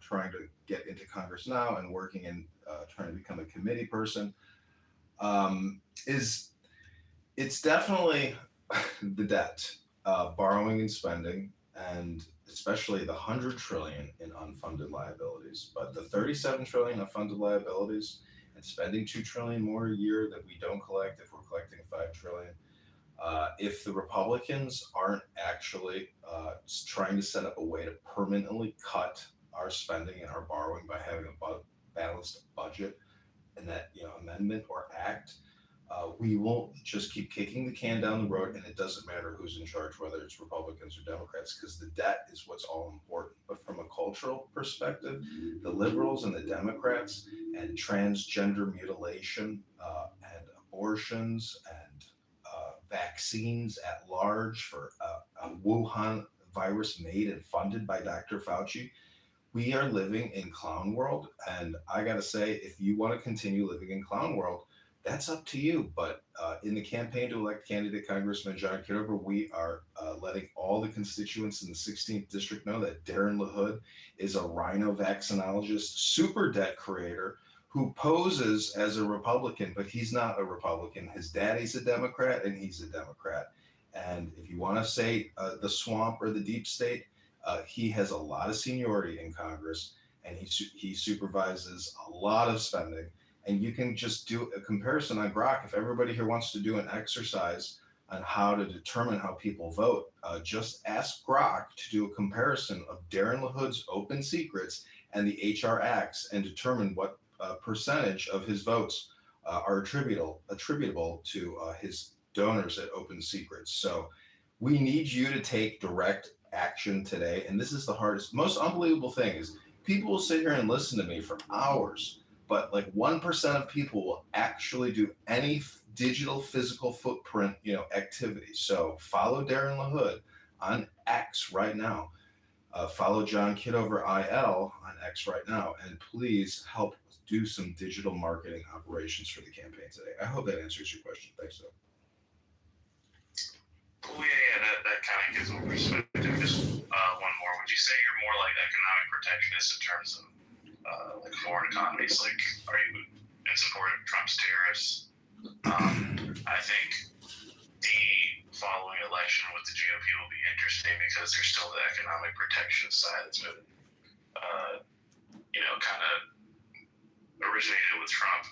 trying to get into Congress now and working in trying to become a committee person, is it's definitely the debt, borrowing and spending, and especially the 100 trillion in unfunded liabilities, but the 37 trillion of funded liabilities and spending 2 trillion more a year that we don't collect if we're collecting 5 trillion. If the Republicans aren't actually trying to set up a way to permanently cut our spending and our borrowing by having a balanced budget and that amendment or act, we won't just keep kicking the can down the road, and it doesn't matter who's in charge, whether it's Republicans or Democrats, because the debt is what's all important. But from a cultural perspective, the liberals and the Democrats and transgender mutilation and abortions and vaccines at large for a Wuhan virus made and funded by Dr. Fauci, we are living in clown world. And I got to say, if you want to continue living in clown world, that's up to you. But in the campaign to elect candidate Congressman John Kitover, we are letting all the constituents in the 16th district know that Darren LaHood is a rhino vaccinologist, super debt creator who poses as a Republican, but he's not a Republican. His daddy's a Democrat and he's a Democrat. And if you want to say the swamp or the deep state, he has a lot of seniority in Congress, and he supervises a lot of spending. And you can just do a comparison on Grok. If everybody here wants to do an exercise on how to determine how people vote, just ask Grok to do a comparison of Darren LaHood's open secrets and the HR acts and determine what percentage of his votes are attributable to his donors at Open Secrets. So we need you to take direct action today. And this is the hardest, most unbelievable thing is people will sit here and listen to me for hours, but like 1% of people will actually do any digital physical footprint, activity. So follow Darren LaHood on X right now. Follow John Kitover IL on X right now, and please help do some digital marketing operations for the campaign today. I hope that answers your question. Thanks, Doug. Well, yeah, that kind of gives a perspective. Just one more. Would you say you're more like economic protectionist in terms of like foreign economies? Like, are you in support of Trump's tariffs? I think the following election with the GOP will be interesting because there's still the economic protection side that's been, kind of originated with Trump.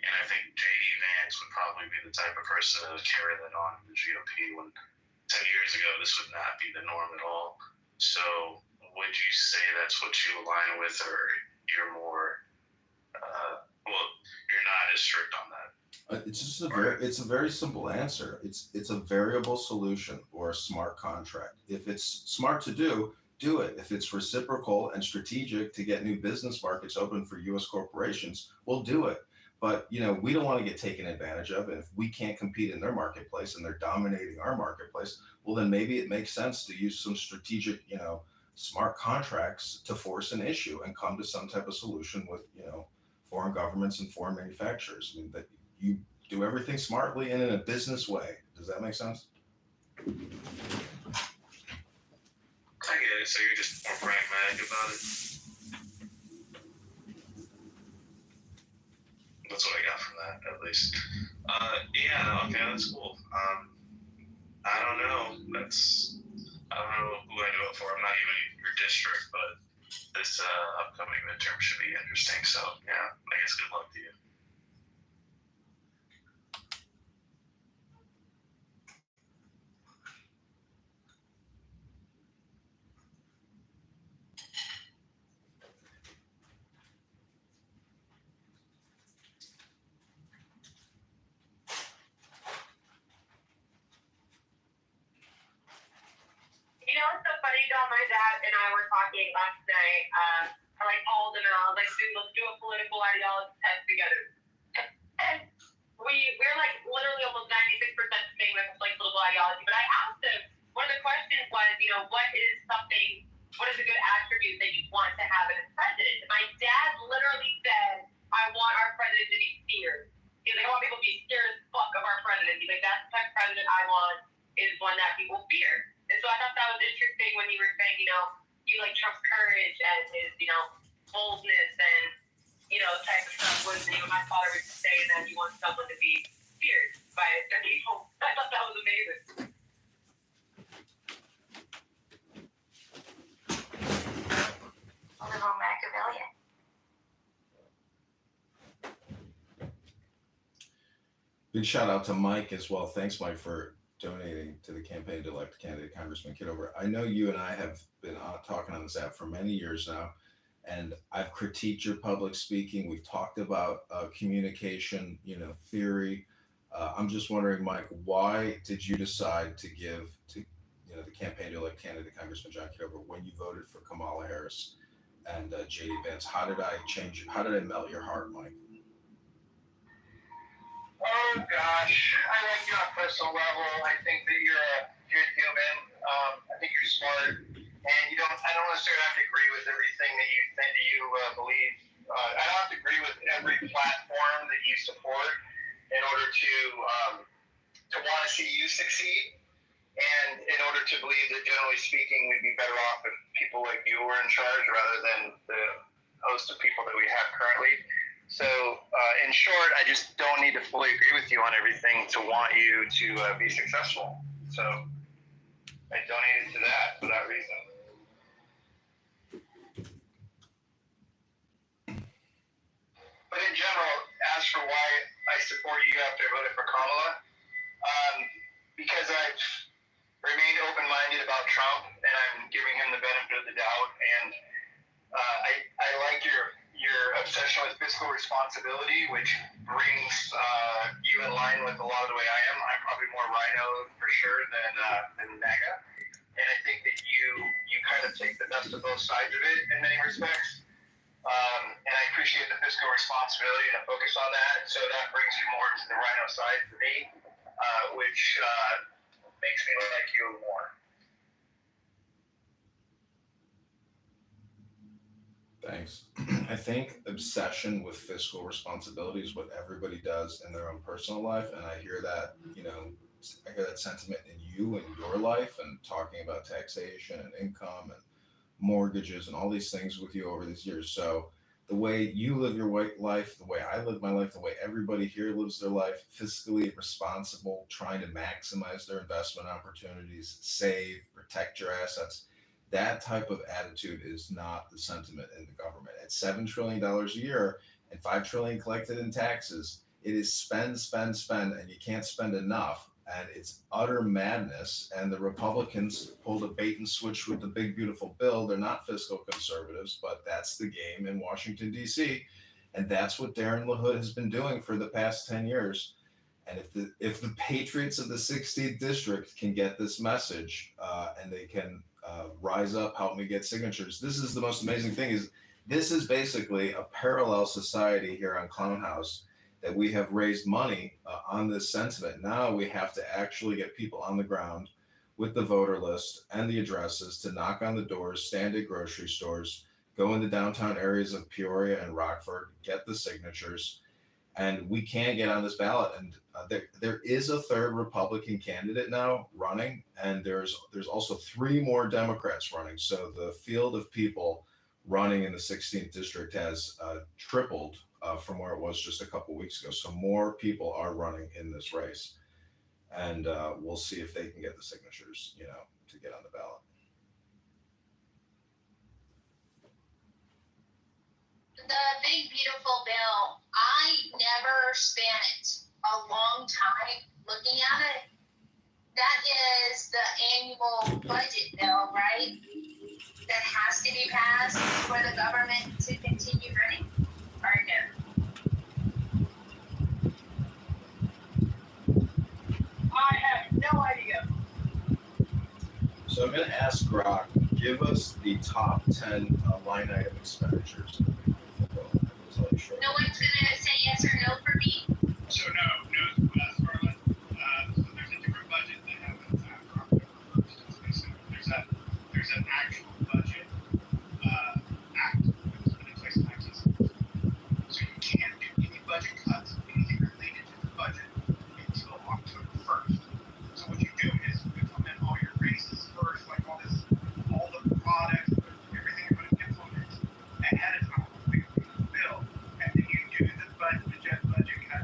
And I think J.D. Vance would probably be the type of person to carry that on in the GOP when 10 years ago this would not be the norm at all. So would you say that's what you align with, or you're more, you're not as strict on that? It's a very simple answer. It's a variable solution or a smart contract. If it's smart to do it. If it's reciprocal and strategic to get new business markets open for U.S. corporations, we'll do it. But we don't want to get taken advantage of. And if we can't compete in their marketplace and they're dominating our marketplace, well, then maybe it makes sense to use some strategic, smart contracts to force an issue and come to some type of solution with, foreign governments and foreign manufacturers. I mean, that you do everything smartly and in a business way. Does that make sense? I get it. So you're just more pragmatic about it. That's what I got from that, at least. Okay, that's cool. I don't know. I don't know who I do it for. I'm not even in your district, but this upcoming midterm should be interesting. So yeah, I guess good luck to you. It's so funny, John. My dad and I were talking last night. I called him and I was like, dude, let's do a political ideology test together. And we're literally almost 96% the same with political ideology. But I asked him, one of the questions was, what is a good attribute that you want to have in a president? And my dad literally said, I want our president to be feared. He's like, I want people to be scared as fuck of our president. He's like, that's the type of president I want, is one that people fear. And so I thought that was interesting when you were saying, you like Trump's courage and his, boldness and, type of stuff was, my father was saying that he wants someone to be feared by people. I thought that was amazing. A little Machiavellian. Big shout out to Mike as well. Thanks, Mike, for donating to the campaign to elect candidate Congressman Kitover. I know you and I have been talking on this app for many years now, and I've critiqued your public speaking. We've talked about communication, theory. I'm just wondering, Mike, why did you decide to give to the campaign to elect candidate Congressman John Kitover when you voted for Kamala Harris and J.D. Vance? How did I melt your heart, Mike? Oh gosh, I like you on a personal level. I think that you're a good human. I think you're smart, and I don't necessarily have to agree with everything that you believe. I don't have to agree with every platform that you support in order to want to see you succeed, and in order to believe that generally speaking, we'd be better off if people like you were in charge rather than the host of people that we have currently. So, in short, I just don't need to fully agree with you on everything to want you to be successful. So, I donated to that for that reason. But in general, as for why I support you after I voted for Kamala, because I've remained open-minded about Trump, and I'm giving him the benefit of the doubt, and I like your obsession with fiscal responsibility, which brings you in line with a lot of the way I am. I'm probably more rhino for sure than MAGA, and I think that you kind of take the best of both sides of it in many respects. And I appreciate the fiscal responsibility and a focus on that, so that brings you more to the rhino side for me, which makes me like you more. Thanks. I think obsession with fiscal responsibility is what everybody does in their own personal life. And I hear that, I hear that sentiment in you and your life, and talking about taxation and income and mortgages and all these things with you over these years. So the way you live your life, the way I live my life, the way everybody here lives their life, fiscally responsible, trying to maximize their investment opportunities, save, protect your assets. That type of attitude is not the sentiment in the government. At $7 trillion a year and $5 trillion collected in taxes, it is spend, spend, spend, and you can't spend enough. And it's utter madness. And the Republicans pulled a bait and switch with the big, beautiful bill. They're not fiscal conservatives, but that's the game in Washington, D.C. And that's what Darren LaHood has been doing for the past 10 years. And if the patriots of the 16th district can get this message and they can rise up, help me get signatures. This is the most amazing thing, is this is basically a parallel society here on Clown House, that we have raised money on this sentiment. Now we have to actually get people on the ground with the voter list and the addresses to knock on the doors, stand at grocery stores, go into downtown areas of Peoria and Rockford, get the signatures, and we can get on this ballot. And there is a third Republican candidate now running, and there's also 3 more Democrats running. So the field of people running in the 16th district has tripled from where it was just a couple weeks ago. So more people are running in this race, and we'll see if they can get the signatures, to get on the ballot. The big beautiful bill, I never spent a long time looking at it. That is the annual budget bill, right? That has to be passed for the government to continue running, or no? I have no idea. So I'm going to ask Grok, give us the top 10 line item expenditures. No one's going to say yes or no for me? So no, Scarlett. So there's a different budget that happens after October 1st. So there's an actual budget act that put in place in 1960. So you can't do any budget cuts, anything related to the budget until October 1st. So what you do is you implement all your raises first, like all the products, everything you're going to implement ahead of time. Bill, and then you do the budget cut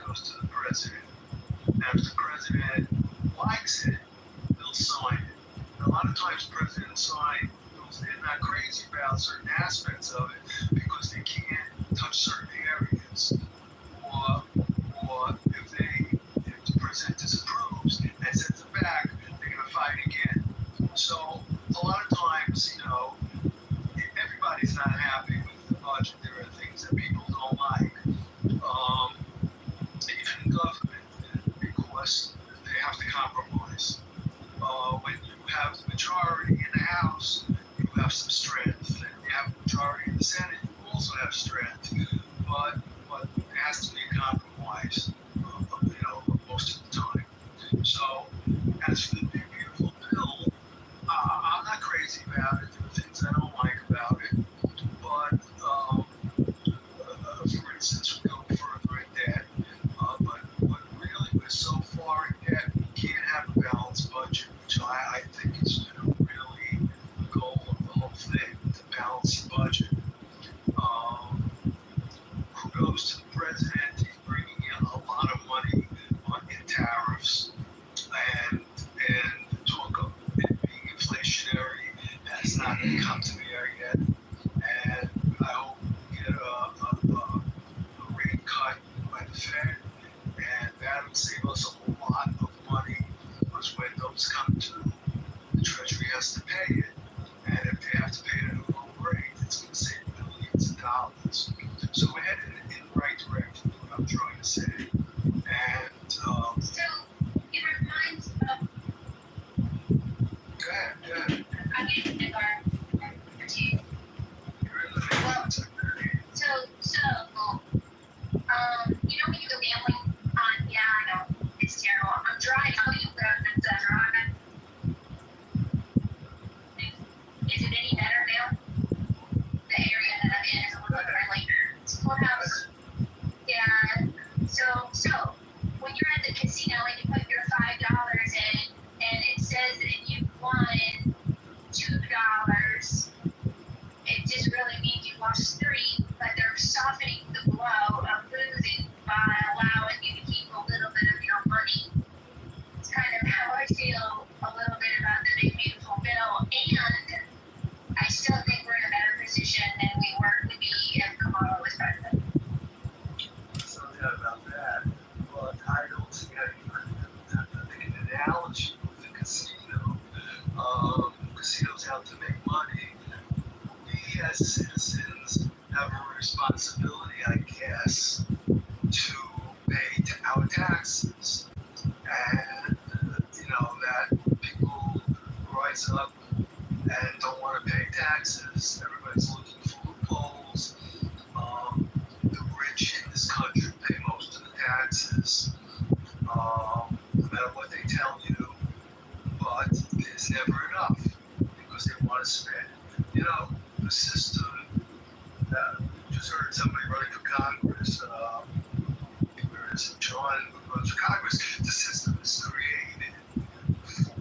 goes to the president. And if the president likes it, they'll sign it. And a lot of times presidents sign bills they're not crazy about certain aspects of it because they can't touch certain areas. Or if the president disapproves and sends it back, they're going to fight again. So a lot of times, everybody's not happy with the budget. There are things that people don't like, even in government, because they have to compromise. When you have the majority in the House, you have some strength, and you have the majority in the Senate, you also have strength. But there has to be a compromise, most of the time. So as for the big beautiful bill, I'm not crazy about it. There are things I don't like about it, but for instance, we go further in debt. But really, we're so far in debt, we can't have a balanced budget, which I think is really the goal of the whole thing, to balance the budget. Kudos to the president. He's bringing in a lot of money in tariffs, and talk of it being inflationary has not come to bear yet. And I hope we get a rate cut by the Fed, and that would save us a whole lot of money, because when those come due, the Treasury has to pay it, and if they have to pay it at a low rate, it's going to save billions of dollars. So we're headed in the right direction, is what I'm trying to say. And So it reminds of. go ahead. I mean, if our two. You're in the middle of it. So, when you go gambling on, yeah, I know, it's terrible. I'm driving. How do you go and driving? Is it any better now? The area that I'm in is a little bit friendly. Courthouse. Yeah. So when you're at the casino and you put your $5 in, and it says that you won $2, it just really means you lost 3, but they're softening the blow of losing by allowing you to keep a little bit of your money. It's kind of how I feel a little bit about the big beautiful bill, and I still think we're in a better position than we be if Kamala was president. So yeah, about that. But I don't see how you could make an analogy with the casino. Casinos have to make money. We as citizens have a responsibility, I guess, to pay our taxes. And, that people rise up and don't want to pay taxes. Everybody's looking for loopholes. The rich in this country pay most of the taxes, no matter what they tell you, but there's never enough because they want to spend. The system, just heard somebody running for Congress, where is it, John, who runs for Congress, the system is created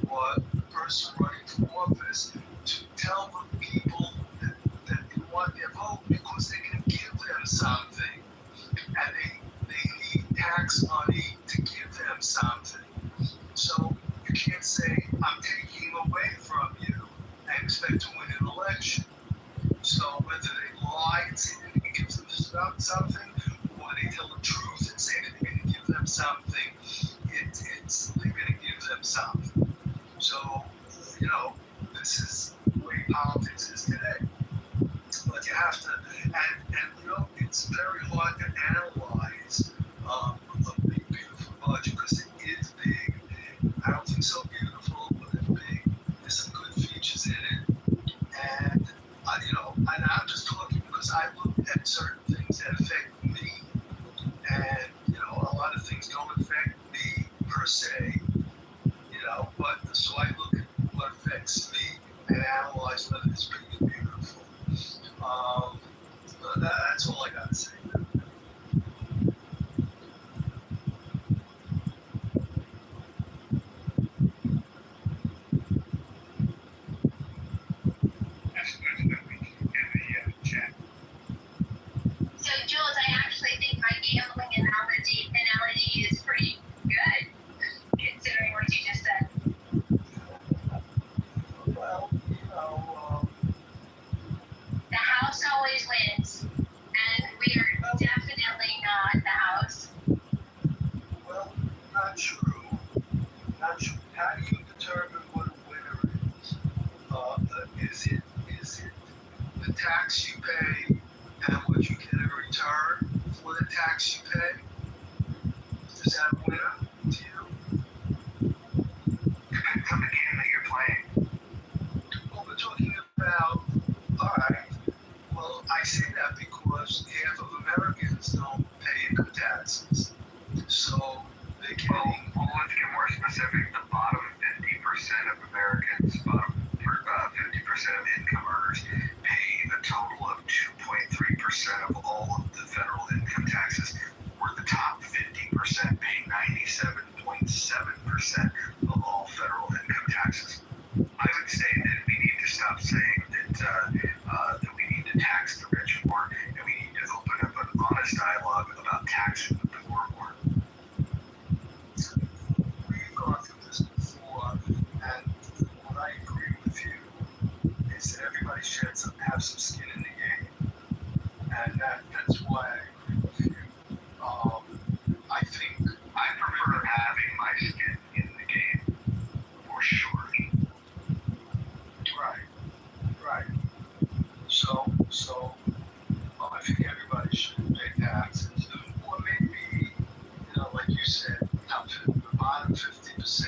for the person running for office to tell the people that they want their vote because they can give them something, and they need tax money to give them something. So you can't say, I'm taking away from you and expect to win an election. So whether they lie and say that they can give them something, or they tell the truth and say that they're going to give them something, they're going to give them something. So, this is the way politics is today. But you have to, and it's very hard to analyze a big, beautiful budget because it is big. I don't think so beautiful, but it's big. There's some good features in it. And, I'm just talking because I look at certain things that affect me. And, a lot of things don't affect me per se, but so I look at what affects me and analyze whether it's big and beautiful. That's all I got to say. That's good that we can get a chat. So, Jules, I actually think my gambling analogy Not true. Not true. How do you determine what a winner is? Is it the tax you pay and what you get in return for the tax you pay? Is that a winner to you? Depends on the game that you're playing. Well, we're talking about, all right, well, I say that because half of Americans don't pay income taxes. So they're getting. Well, let's get more specific. The bottom 50% of Americans, bottom 50% of income earners, pay a total of 2.3% of all of the federal income taxes. Where the top 50% pay 97.7% of all federal income taxes. I would say that we need to stop saying that we need to tax the rich more, and we need to open up an honest dialogue about taxing the poor more. We've gone through this before, and what I agree with you is that everybody should have some skin in the game, and that's why I agree with you. I think I prefer having my skin in the game, for sure. right. So I think everybody should pay taxes, or maybe like you said, not the bottom 50%,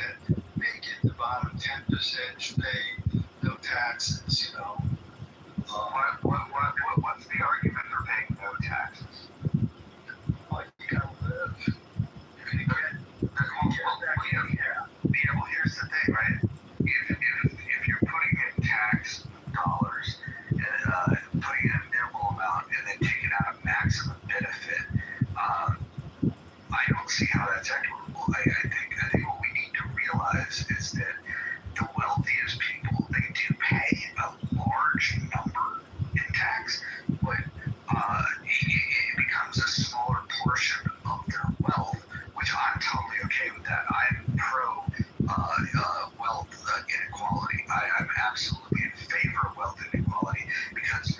make it the bottom 10% should pay no taxes. What's the argument for paying no taxes? Well, you gotta live. You're gonna get back in here. Well, here's the thing, right? If you're putting in tax dollars and putting in a minimal amount and then taking out a maximum benefit, I don't see how that's equitable. I think what we need to realize is that the wealthiest people, they do pay a large number in tax, but it becomes a smaller portion of their wealth, which I'm totally okay with that. I'm pro wealth inequality. I'm absolutely in favor of wealth inequality because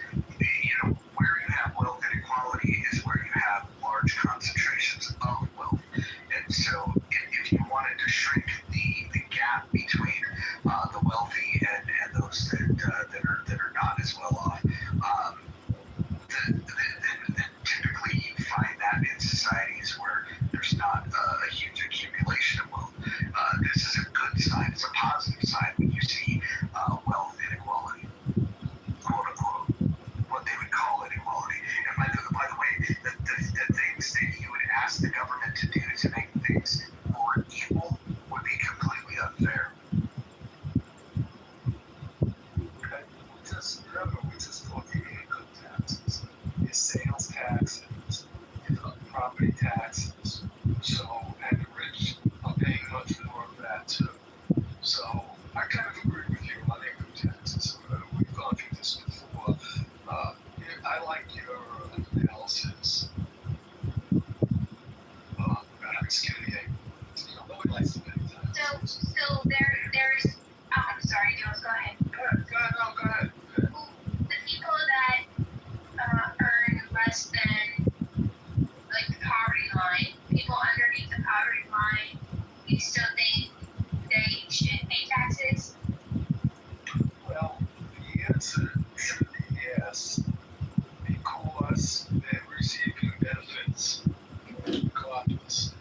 where you have wealth inequality is where you have large concentrations of wealth, and so if you wanted to shrink the gap between the wealthy and those that are not as well off, then typically you find that in societies where there's not a huge accumulation of wealth. This is a good sign. It's a positive sign when you see wealth inequality, quote unquote, what they would call inequality. And by the way, the things that you would ask the government to do to make things more equal would be completely unfair. Okay, we're just talking income taxes, it's sales taxes, property taxes. So, and the rich are paying much more of that too. So, I kind of agree with you on income taxes. We've gone through this before. I like your analysis. Having skin in the game. Nobody likes to pay taxes. So there's I'm sorry, Jules, go ahead. Go ahead. The people that earn less than like the poverty line, people underneath the poverty line, you still think they should pay taxes? Well, the answer should be yes, because they're receiving benefits regardless.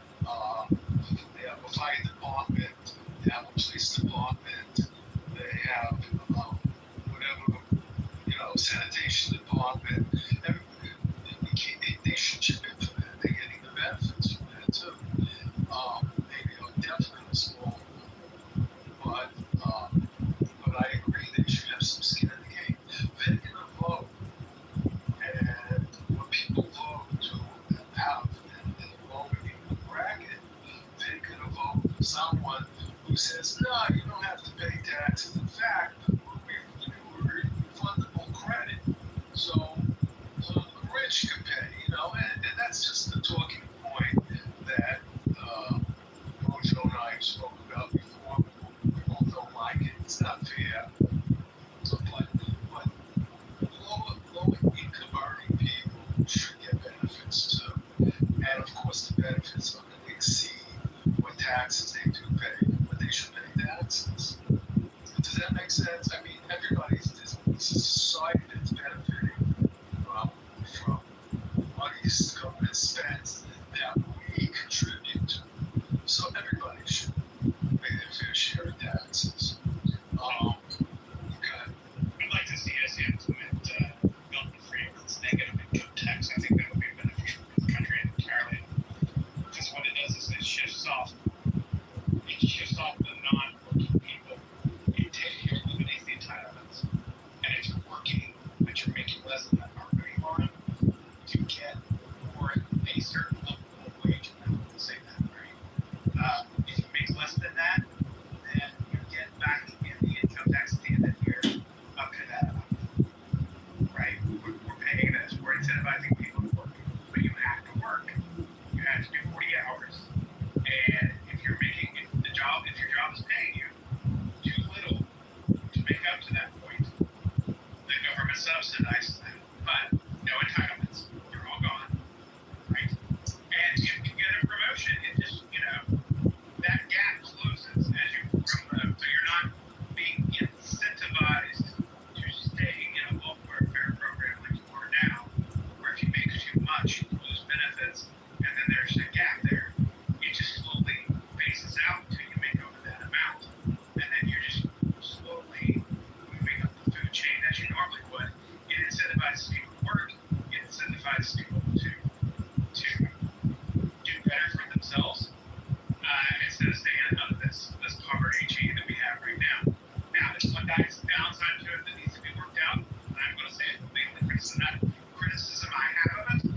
They have a fire department, they have a police department, they have whatever, sanitation department. They should chip in for that. They're getting the benefits from that too. Maybe definitely a small number, but I agree they should have some skin in the game. They're gonna vote, and when people vote to have in the lower bracket, they're gonna vote for someone who says, no, you don't have to pay taxes. In fact, we're refundable credit. So the rich can pay, and that's just the talking point that Mojo and I spoke about before. We both don't like it. It's not fair. But lower income earning people should get benefits too. And of course, the benefits are going to exceed what taxes they do pay, but they should pay taxes. Does that make sense? I mean, everybody's this society that's benefiting from money government spends that we contribute to. So everybody should pay their fair share of taxes. Okay. I'd like to see us implement guilt-free negative income tax. I think that would be beneficial for the country entirely. Because what it does is it shifts off the non-working people. You're eliminating the entitlements, and it's working, but you're making less than that marketing line to get more a certain level of wage. I will say that, right? If you make less than that, then you get back in the income tax at the end of the year up to that amount, right? We're paying this. We're incentivizing people to work, but you have to work. You have to do 40 hours, and if your job is paying you too little to make up to that point, the government subsidizes that, but no entitlements. They're all gone, right? And if you get a promotion, it just, that gap closes as you promote. So you're not being incentivized to stay in a welfare program like you are now, where if you make too much, you lose benefits, and then there's a gap there. It just slowly phases out until you make over that amount, and then you're just slowly moving up the food chain as you normally would. It incentivizes people to work. It incentivizes people to do better for themselves instead of staying under this poverty chain that we have right now. Now, there's one downside to it that needs to be worked out, and I'm going to say it. The only criticism I have of it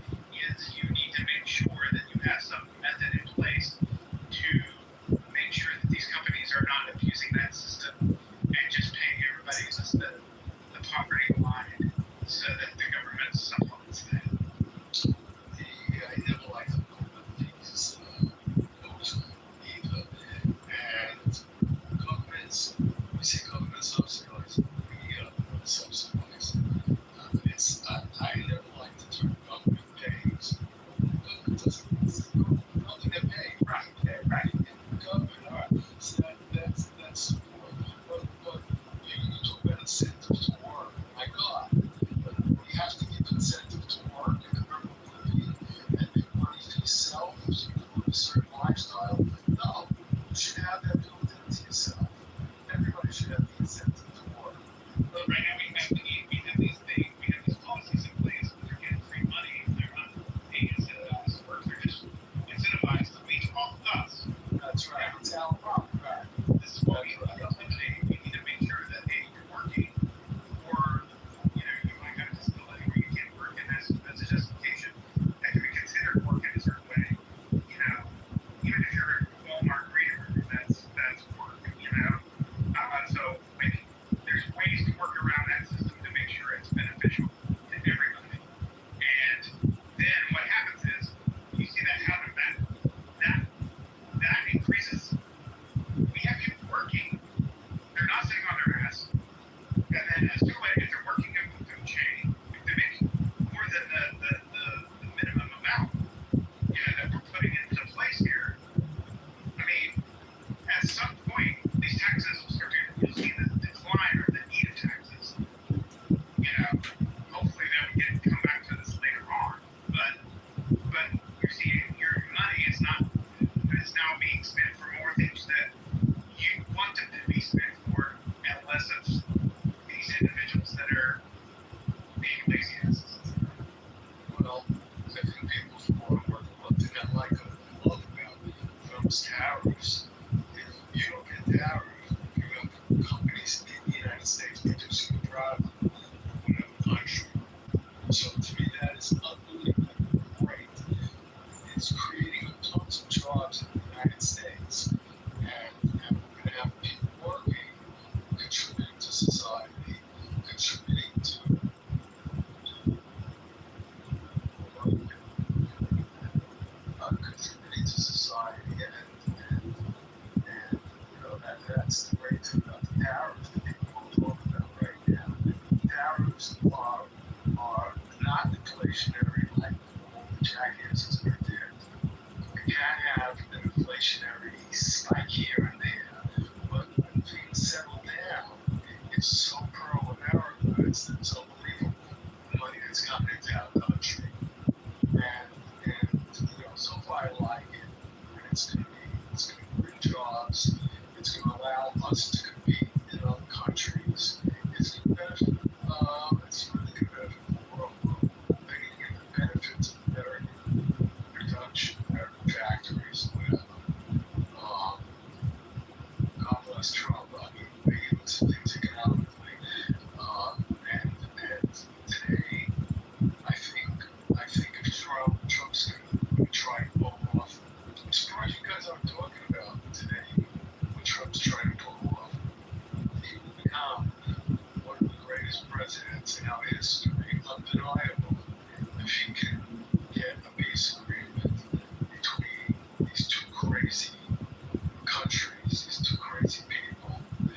is you need to make sure that you have some method in place to make sure that these companies are not abusing that system and just paying everybody just the poverty line so that the government supplements that. I never liked the piece either. And governments, we say government subsidize, we subsidize. I never liked the term government pays. Government doesn't, nothing to pay. Right. Yeah, right. Government, all right. So that's support. But you talk about incentives to work. My God, we have to give incentive to work and the government and make money for yourself so you can live a certain lifestyle. No, you should have that built into yourself. Everybody should have the incentive to work. But right now we have these policies in place where they're getting free money. They're not being incentivized to work. They're just incentivized to leech off of us. That's right. It's our problem. Right. This is what we eliminate. We need to make sure that you're working, or you might have a disability where you can't work, and that's a justification. That can be considered work in a certain way. Even if you're a Walmart greeter, that's work. So maybe there's ways to work around that system to make sure it's beneficial to everybody. And then what happens is you see that happen. That increases. We have people working. They're not sitting on their ass. And then as people, if they're working up the food chain, if they're making more than the minimum amount, that we're putting into place here, I mean, at some point, these taxes will start to, you'll see the decline or the need of taxes. Hopefully that we can come back to this later on. But you're seeing your money is now being spent for more things that you want them to be spent for, and less of these individuals that are being lazy asses. Well, I think people support work. One thing I like and love about those tariffs, if you don't get tariffs, you have companies in the United States producing a product in another country. So to me, that is unbelievably great. It's creating tons of jobs in the United States, and we're going to have people working, contributing to society, contributing to society, and that's the great thing about the tariffs that people talk about right now. Tariffs are not inflationary like all the jackasses predict. We can't have an inflationary jobs. It's going to allow us to compete in other countries. It's going to benefit. It's really going to benefit the world. They can get the benefits of American production, American factories, whatever. God bless Trump. I mean, he able to things economically. And today, I think if Trump's going to try to pull off, I'm surprised you guys aren't talking about today what Trump's trying to pull off. He will become one of the greatest presidents in our history, undeniable, if he can get a peace agreement between these two crazy countries, these two crazy people who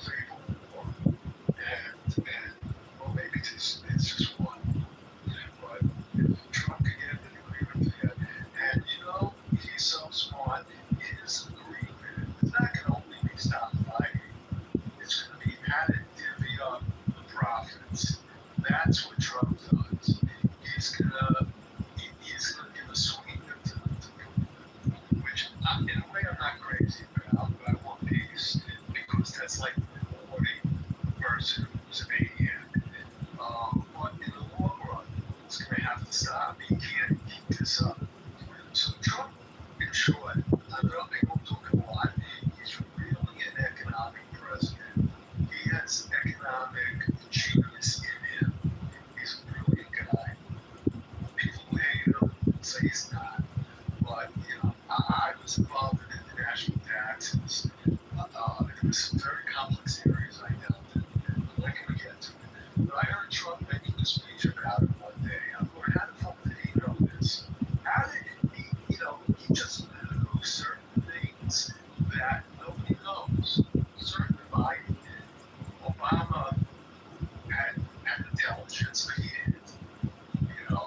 label war. And well, maybe it's just one. But if Trump can get an agreement there, and he's so smart, his agreement is not going to only be stop fighting, it's going to be how to divvy up the profits. That's what Trump does. He's going to give a sweetener to Putin, which in a way I'm not crazy about, but I want peace because that's like rewarding the person who's a maniac. But in the long run, it's going to have to stop. He can't keep this up. So Trump, in short, I won't talk a lot. He's really an economic president. He has economic genius in him. He's a brilliant guy. People hate him, say he's not. But, I was involved in international taxes. There was some very complex areas I dealt in. I'm not going to get to it. But I heard Trump making a speech about it one day. I thought, how the fuck did he know this? How did he, he just knew certain things that nobody knows. Certainly Biden did. Obama had intelligence, but he didn't. And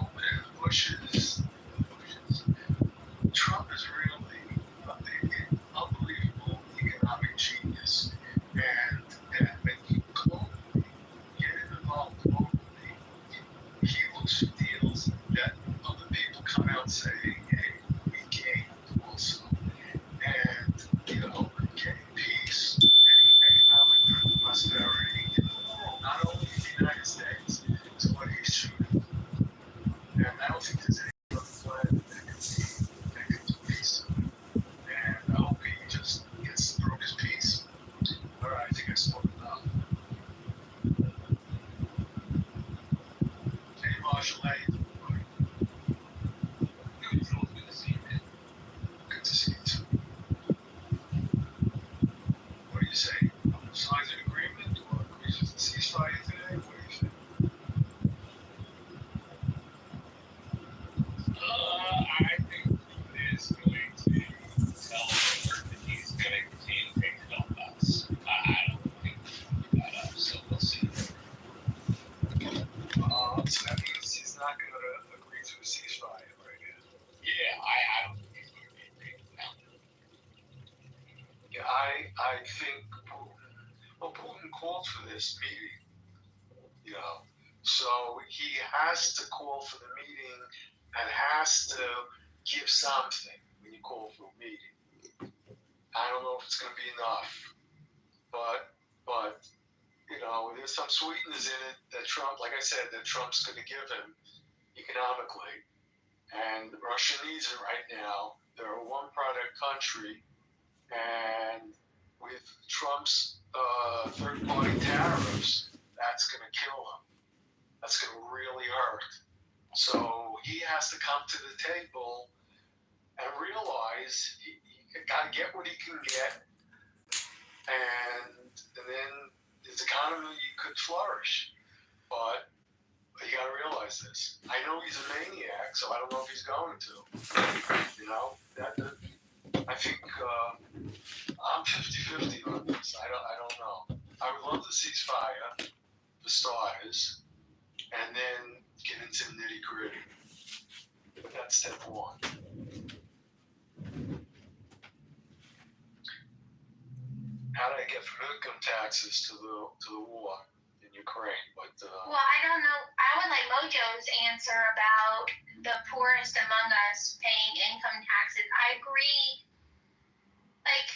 Bush's. Trump is really an unbelievable economic genius. And when you globally get involved globally, he looks for deals that other people come out saying, hey, we gained also. And, getting peace, getting economic prosperity in the world, not only in the United States, is what he's shooting. And I don't think there's any other planet that can do peace. And I hope he just gets through his peace. All right, I think I spoke enough. Hey, Marshall, how you doing, buddy? Good to see you, man. Good to see you, too. What do you say? Signs of agreement or agrees with the ceasefire today? What do you think? I think Putin is going to tell Hitler that he's going to continue to take the Donbass. I don't think he's going to give that up, so we'll see. So that means he's not going to agree to a ceasefire right now. Yeah, I don't think he's going to be agreeing with that. Yeah, I think Putin called for this meeting, so he has to call for the meeting and has to give something when you call for a meeting. I don't know if it's going to be enough, but there's some sweeteners in it that Trump, like I said, that Trump's going to give him economically, and Russia needs it right now. They're a one-product country, and with Trump's third-party tariffs, that's going to kill him. That's going to really hurt. So he has to come to the table and realize he got to get what he can get, and then his economy could flourish. But you got to realize this. I know he's a maniac, so I don't know if he's going to. I think I'm 50-50 on this. I don't know. I would love to ceasefire for starters, and then get into the nitty gritty. But that's step one. How did I get from income taxes to the war in Ukraine? But well, I don't know. I would like Mojo's answer about the poorest among us paying income taxes. I I agree. Like,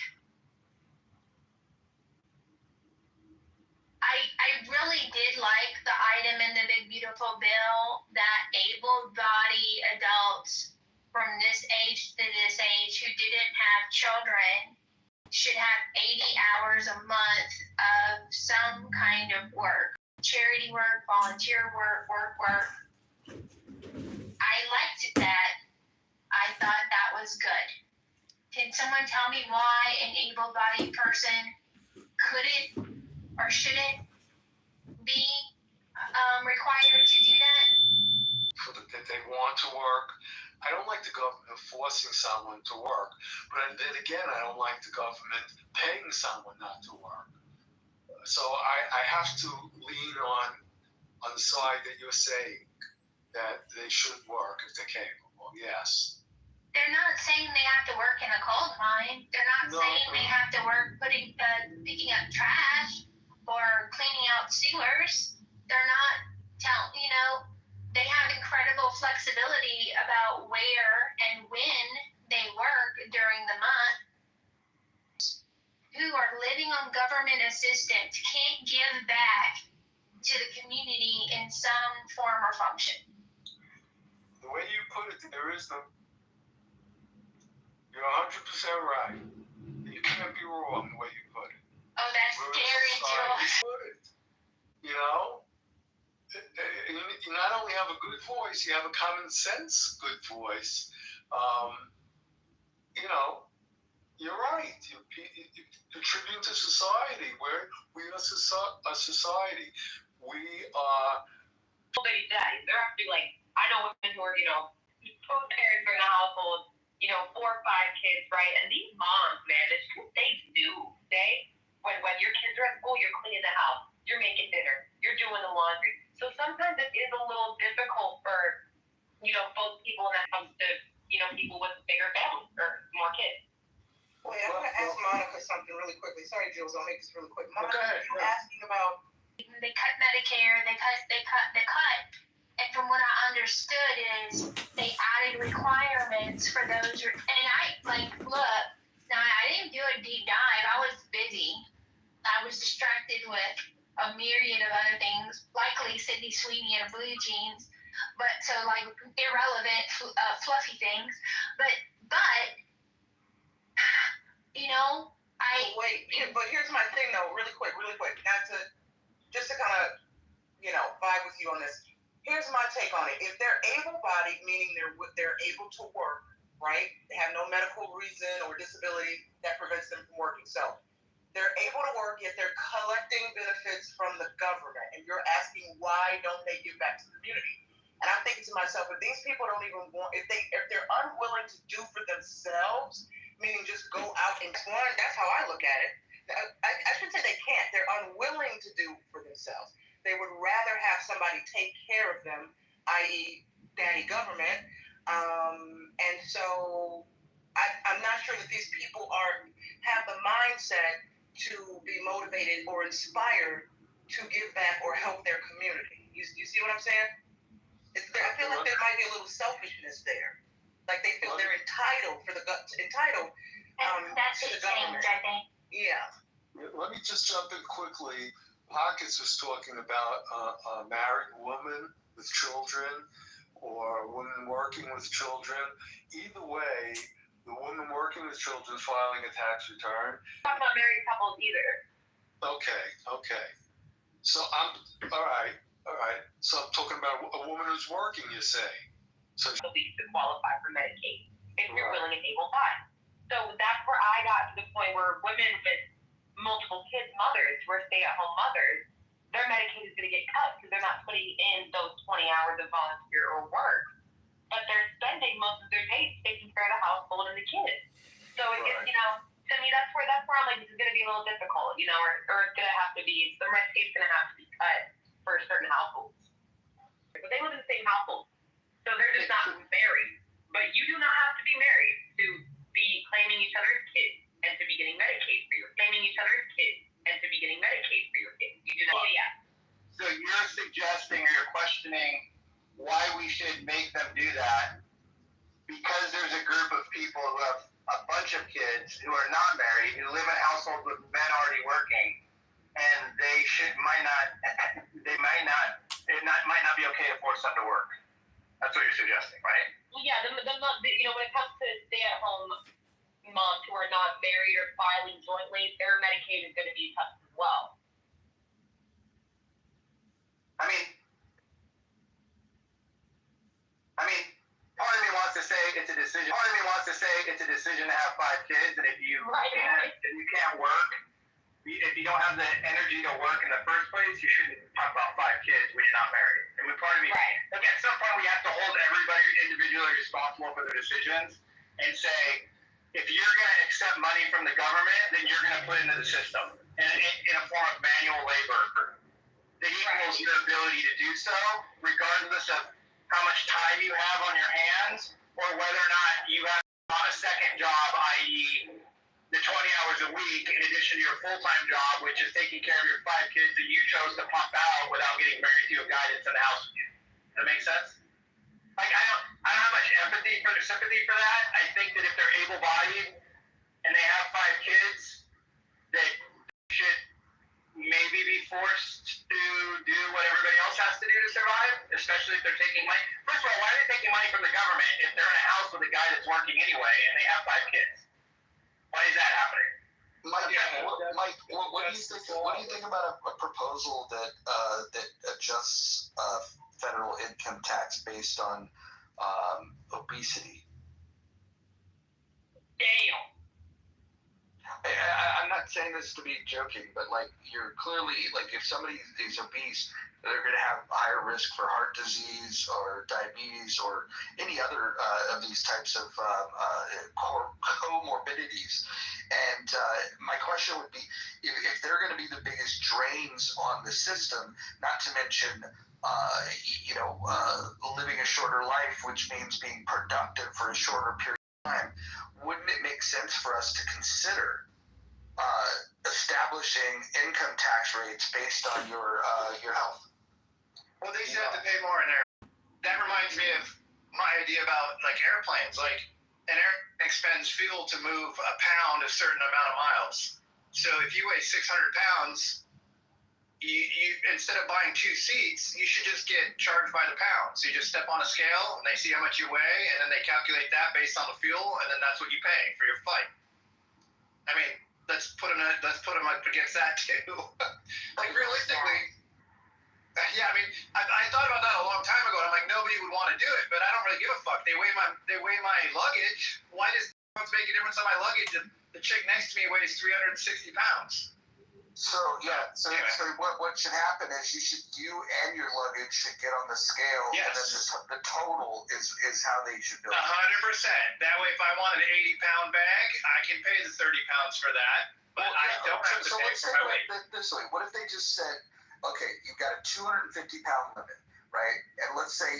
I really did like the item in the Big Beautiful Bill that able-bodied adults from this age to this age who didn't have children should have 80 hours a month of some kind of work. Charity work, volunteer work. I liked that. I thought that was good. Can someone tell me why an able-bodied person couldn't or shouldn't be required to do that? That they want to work. I don't like the government forcing someone to work, but then again, I don't like the government paying someone not to work. So I have to lean on the side that you're saying that they should work if they're capable. Yes. They're not saying they have to work in a coal mine. They're not saying they have to work picking up trash or cleaning out sewers. They're not they have incredible flexibility about where and when they work during the month. Who are living on government assistance can't give back to the community in some form or function. The way you put it, you're 100% right. You can't be wrong the way you put it. Oh, that's scary, Joe. You know? You not only have a good voice, you have a common sense good voice. You're right. You contribute to society. We are a society. We are. Nobody dies. They're actually like, I know women who are, both parents are in the household, 4 or 5 kids, right? And these moms, man, it's what they do. When your kids are at school, you're cleaning the house, you're making dinner, you're doing the laundry. So sometimes it is a little difficult for, both people when that comes to, people with bigger families or more kids. Wait, I'm going to ask Monica something really quickly. Sorry, Jules, I'll make this really quick. Monica, you're asking about... They cut Medicare, they cut. And from what I understood is they added requirements for those. And I didn't do a deep dive. I was busy. I was distracted with a myriad of other things, likely Sydney Sweeney and blue jeans, but so irrelevant, fluffy things. But but here's my thing though, really quick, just to kind of, vibe with you on this. Here's my take on it. If they're able-bodied, meaning they're able to work, right? They have no medical reason or disability that prevents them from working. So they're able to work, yet they're collecting benefits from the government. And you're asking, why don't they give back to the community? And I'm thinking to myself, if these people don't even want, if they're unwilling to do for themselves, meaning just go out and one, that's how I look at it. I shouldn't say they can't. They're unwilling to do for themselves. They would rather have somebody take care of them, i.e. daddy government. And so I'm not sure that these people have the mindset to be motivated or inspired to give back or help their community. You see what I'm saying? I feel like there might be a little selfishness there. Like they feel they're entitled to the government. I think. Yeah. Let me just jump in quickly. Pockets was talking about a married woman with children or a woman working with children. Either way, the woman working with children filing a tax return. I'm not married couples either. Okay. So all right. So I'm talking about a woman who's working, you say. So at least to qualify for Medicaid if you're willing and able-bodied. So that's where I got to the point where women with multiple kids, mothers, who are stay-at-home mothers, their Medicaid is going to get cut because they're not putting in those 20 hours of volunteer or work, but they're spending most of their days taking care of the household and the kids. So it gets, to me, that's where I'm like, this is going to be a little difficult, or it's going to have to be, the red tape's going to have to be cut for certain households. But they live in the same household, so they're just not married. But you do not have to be married to be claiming each other's kids and to be getting Medicaid for your claiming each other's kids and to be getting Medicaid for your kids. You do not. Yeah. So you're suggesting or you're questioning why we should make them do that because there's a group of people who have kids who are not married, who live in households with men already working, and it might not be okay to force them to work. That's what you're suggesting, right? Well, yeah, when it comes to stay-at-home moms who are not married or filing jointly, their Medicaid is going to be cut as well. I mean, part of me wants to say it's a decision. Part of me wants to say it's a decision to have 5 kids, and if you can't work, if you don't have the energy to work in the first place, you shouldn't talk about 5 kids when you're not married. I mean, part of me, like at some point, we have to hold everybody individually responsible for their decisions and say, if you're going to accept money from the government, then you're going to put it into the system in a form of manual labor that equals your ability to do so, regardless of how much time you have on your hands or whether or not you have on a second job, i.e., the 20 hours a week in addition to your full-time job, which is taking care of your 5 kids that you chose to pop out without getting married to a guy that's in the house with you. Does that make sense? Like, I don't have much sympathy for that. I think that if they're able-bodied and they have 5 kids, that they should maybe be forced to do what everybody else has to do to survive, especially if they're taking money. First of all, why are they taking money from the government if they're in a house with a guy that's working anyway and they have 5 kids? Why is that happening? Mike, what do you think about a proposal that adjusts federal income tax based on obesity? Damn. I'm not saying this to be joking, but like you're clearly like if somebody is obese, they're going to have higher risk for heart disease or diabetes or any other of these types of comorbidities. And my question would be, if they're going to be the biggest drains on the system, not to mention living a shorter life, which means being productive for a shorter period of time, wouldn't it make sense for us to consider establishing income tax rates based on your health? Well, they should have to pay more in there. That reminds me of my idea about like airplanes. Like an airplane expends fuel to move a pound a certain amount of miles. So if you weigh 600 pounds, you instead of buying 2 seats, you should just get charged by the pound. So you just step on a scale and they see how much you weigh, and then they calculate that based on the fuel, and then that's what you pay for your flight. I mean, let's put them up against that too. Like realistically, yeah. I mean, I thought about that a long time ago. And I'm like, nobody would want to do it, but I don't really give a fuck. They weigh my luggage. Why does it make a difference on my luggage? The chick next to me weighs 360 pounds. So what should happen is you and your luggage should get on the scale, yes. And then the total is how they should do it. 100%. That way, if I want an 80-pound bag, I can pay the 30 pounds for that, but I don't have to pay for my weight. This way, what if they just said, okay, you've got a 250-pound limit, right? And let's say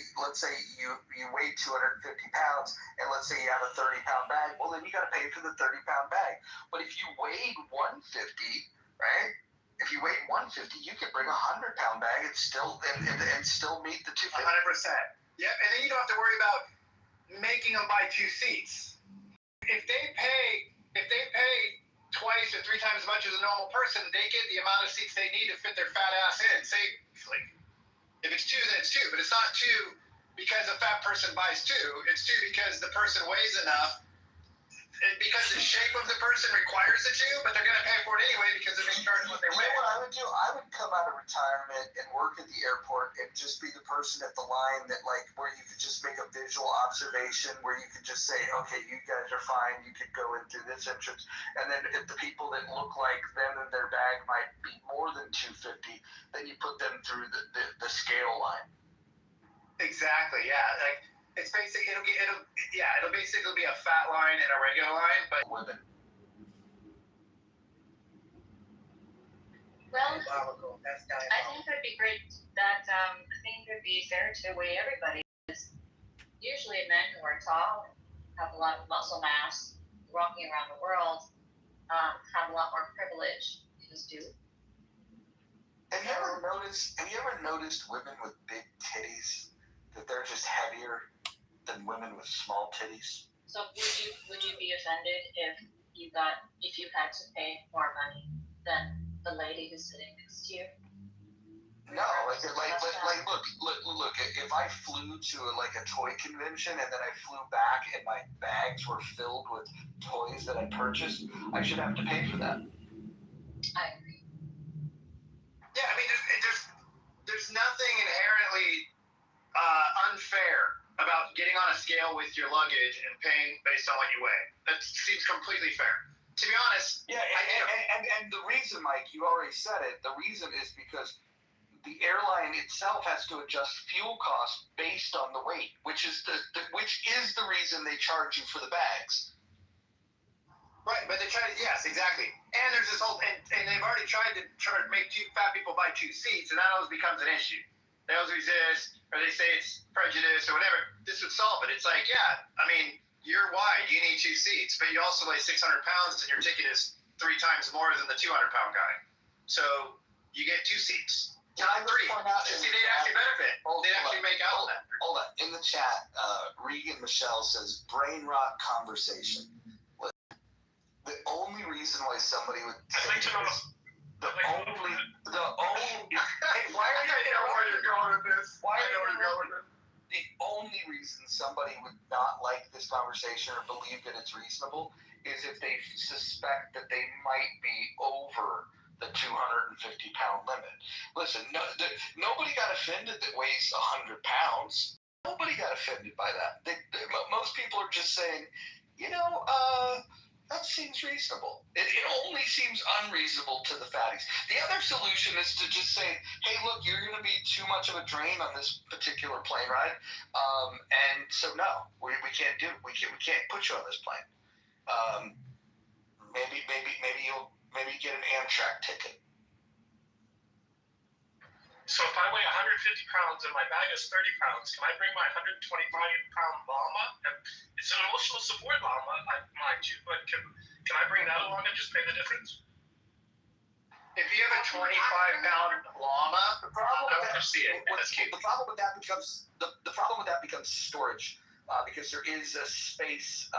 you weigh 250 pounds, and let's say you have a 30-pound bag. Well, then you got to pay for the 30-pound bag. But if you weighed 150, right? If you weighed 150, you could bring a 100-pound bag and still meet the 250. 100%. Yeah, and then you don't have to worry about making them buy 2 seats. If they pay twice or 3 times as much as a normal person, they get the amount of seats they need to fit their fat ass in safely. If it's 2, then it's 2, but it's not 2 because a fat person buys 2. It's 2 because the person weighs enough. Because the shape of the person requires the 2, but they're going to pay for it anyway because they're being charged what they weigh. You know what I would do? I would come out of retirement and work at the airport and just be the person at the line that, like, where you could just make a visual observation, where you could just say, okay, you guys are fine, you could go in through this entrance. And then if the people that look like them and their bag might be more than 250, then you put them through the scale line. Exactly, yeah. Like, it's basically it'll basically be a fat line and a regular line, but women. Well, I think it'd be great that I think it'd be fair to weigh everybody. Usually, men who are tall and have a lot of muscle mass, walking around the world, have a lot more privilege. They just do. Have you ever noticed women with big titties, that they're just heavier than women with small titties? So would you be offended if you got if you had to pay more money than the lady who's sitting next to you? No, look. If I flew to a toy convention and then I flew back and my bags were filled with toys that I purchased, I should have to pay for that. I agree. Yeah, I mean, there's nothing inherently unfair about getting on a scale with your luggage and paying based on what you weigh. That seems completely fair. To be honest, yeah, and the reason, Mike, you already said it. The reason is because the airline itself has to adjust fuel costs based on the weight, which is the reason they charge you for the bags. Right, but they try to, yes, exactly. And there's this whole, and they've already tried to make two fat people buy 2 seats, and that always becomes an issue. They always resist, or they say it's prejudice or whatever. This would solve it. It's like, yeah, I mean, you're wide, you need 2 seats, but you also weigh 600 pounds, and your ticket is 3 times more than the 200-pound guy. So you get 2 seats. Can I just point out they'd actually benefit. They'd actually make out on that. Hold on. In the chat, Regan Michelle says, brain rot conversation. The only reason why somebody would say this, hey, why are you know where you're going with this? The only reason somebody would not like this conversation or believe that it's reasonable is if they suspect that they might be over the 250-pound limit. Listen, nobody got offended that weighs 100 pounds. Nobody got offended by that. Most people are just saying, that seems reasonable. It only seems unreasonable to the fatties. The other solution is to just say, hey, look, you're going to be too much of a drain on this particular plane ride, and so no, we can't do it. We can't put you on this plane. Maybe you'll get an Amtrak ticket. So if I weigh 150 pounds and my bag is 30 pounds, can I bring my 125-pound llama? It's an emotional support llama, mind you, but can I bring that along and just pay the difference? If you have a 25-pound llama, the problem with that becomes storage, because there is a space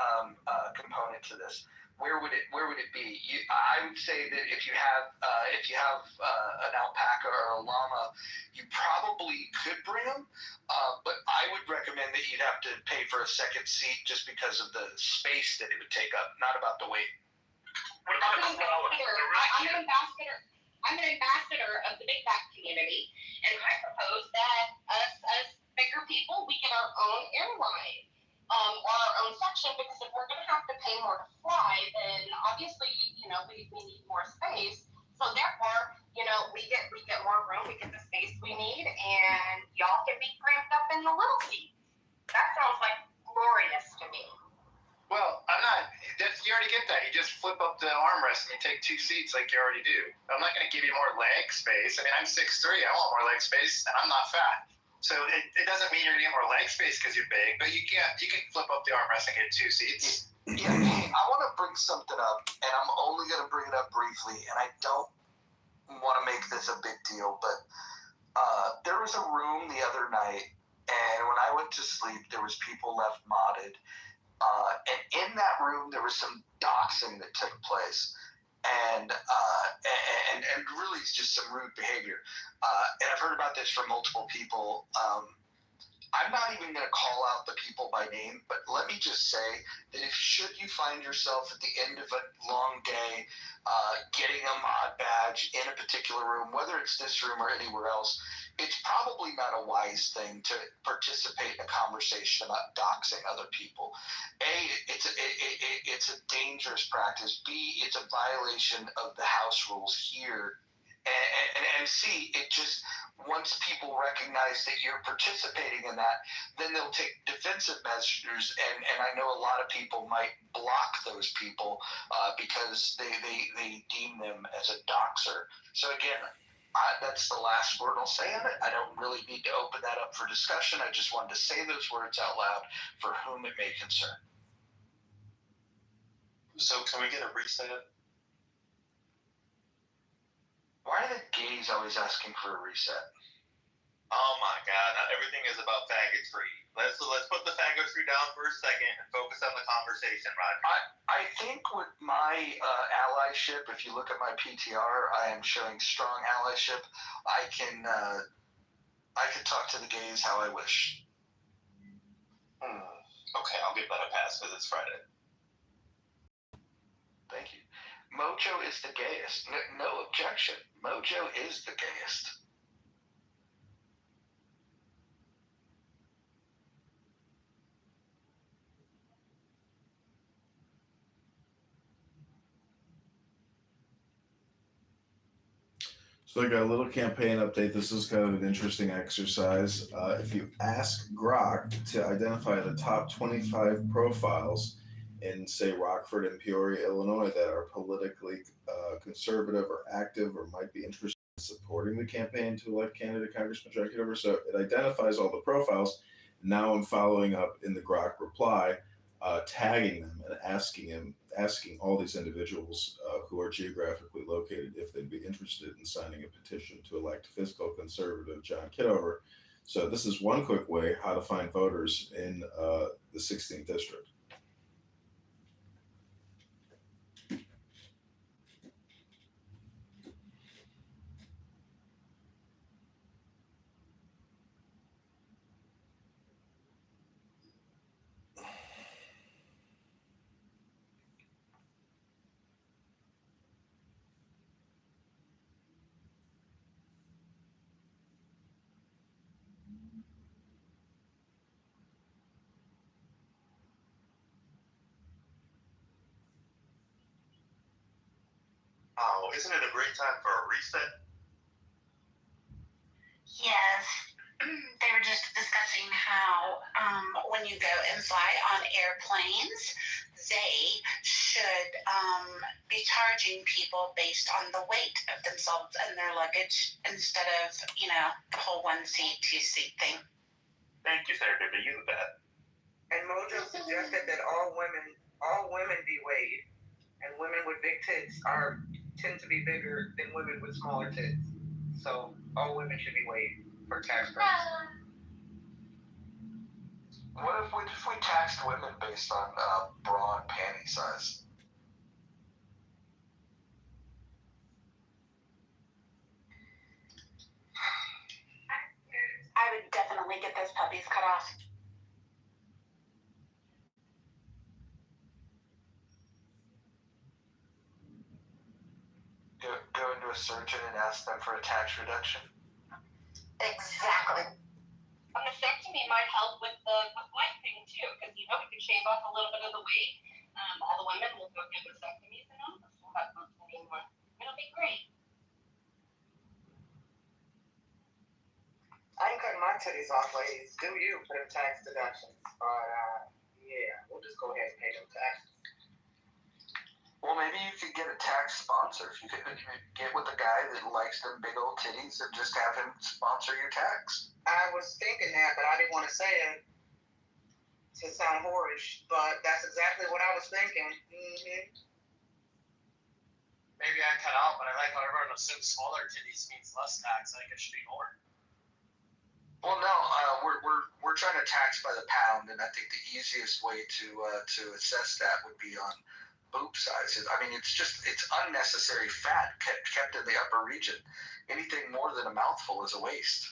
component to this. Where would it be? I would say that if you have an alpaca or a llama, you probably could bring them, but I would recommend that you'd have to pay for a second seat just because of the space that it would take up, not about the weight. What about a koala? I'm an ambassador of the big back community, and I propose that us as bigger people, we get our own airline. Or our own section, because if we're going to have to pay more to fly, then obviously, we need more space. So therefore, we get more room, we get the space we need, and y'all can be cramped up in the little seats. That sounds like glorious to me. Well, you already get that. You just flip up the armrest and you take 2 seats like you already do. I'm not going to give you more leg space. I mean, I'm 6'3", I want more leg space, and I'm not fat. So it doesn't mean you're going to get more leg space because you're big, but you can flip up the armrest and get 2 seats. Yeah, I want to bring something up, and I'm only going to bring it up briefly, and I don't want to make this a big deal, but there was a room the other night, and when I went to sleep, there was people left modded, and in that room, there was some doxing that took place. And really it's just some rude behavior. And I've heard about this from multiple people. I'm not even going to call out the people by name, but let me just say that should you find yourself at the end of a long day getting a mod badge in a particular room, whether it's this room or anywhere else, it's probably not a wise thing to participate in a conversation about doxing other people. A, it's a dangerous practice. B, it's a violation of the house rules here. And C, it just, once people recognize that you're participating in that, then they'll take defensive measures, and I know a lot of people might block those people because they deem them as a doxer. So again, that's the last word I'll say on it. I don't really need to open that up for discussion. I just wanted to say those words out loud for whom it may concern. So can we get a reset? Why are the gays always asking for a reset? Oh my God! Not everything is about faggotry. Let's put the faggotry down for a second and focus on the conversation, Roger. I think with my allyship, if you look at my PTR, I am showing strong allyship. I can talk to the gays how I wish. Okay, I'll give that a pass because it's Friday. Thank you. Mojo is the gayest. No objection. Mojo is the gayest. So I got a little campaign update. This is kind of an interesting exercise. If you ask Grok to identify the top 25 profiles in, say, Rockford and Peoria, Illinois, that are politically conservative or active or might be interested in supporting the campaign to elect candidate Congressman John Kitover, so it identifies all the profiles. Now I'm following up in the Grok reply, tagging them and asking all these individuals who are geographically located if they'd be interested in signing a petition to elect fiscal conservative John Kitover. So this is one quick way how to find voters in the 16th district. Oh, isn't it a great time for a reset? Yes. They were just discussing how when you go and fly on airplanes, they should be charging people based on the weight of themselves and their luggage instead of, the whole 1 seat, 2 seat thing. Thank you, Sarah. Did you that? And Mojo suggested that all women be weighed, and women with big tits tend to be bigger than women with smaller tits. So all women should be weighed for tax purposes. What if we taxed women based on bra and panty size? I would definitely get those puppies cut off. Go into a surgeon and ask them for a tax reduction? Exactly. A mastectomy might help with the flight thing too, because we could shave off a little bit of the weight. All the women will go get mastectomies and none of us will have boobs anymore. It'll be great. I ain't cutting my titties off, ladies. Do you for them tax deductions? But yeah, we'll just go ahead and pay them taxes. Well, maybe you could get a tax sponsor. If you could get with a guy that likes them big old titties and just have him sponsor your tax. I was thinking that, but I didn't want to say it to sound whorish, but that's exactly what I was thinking. Mm-hmm. Maybe I cut out, but I like how everyone assumes smaller titties means less tax. I think it should be more. Well, no, we're trying to tax by the pound, and I think the easiest way to assess that would be on boob size. I mean, it's unnecessary fat kept in the upper region. Anything more than a mouthful is a waste.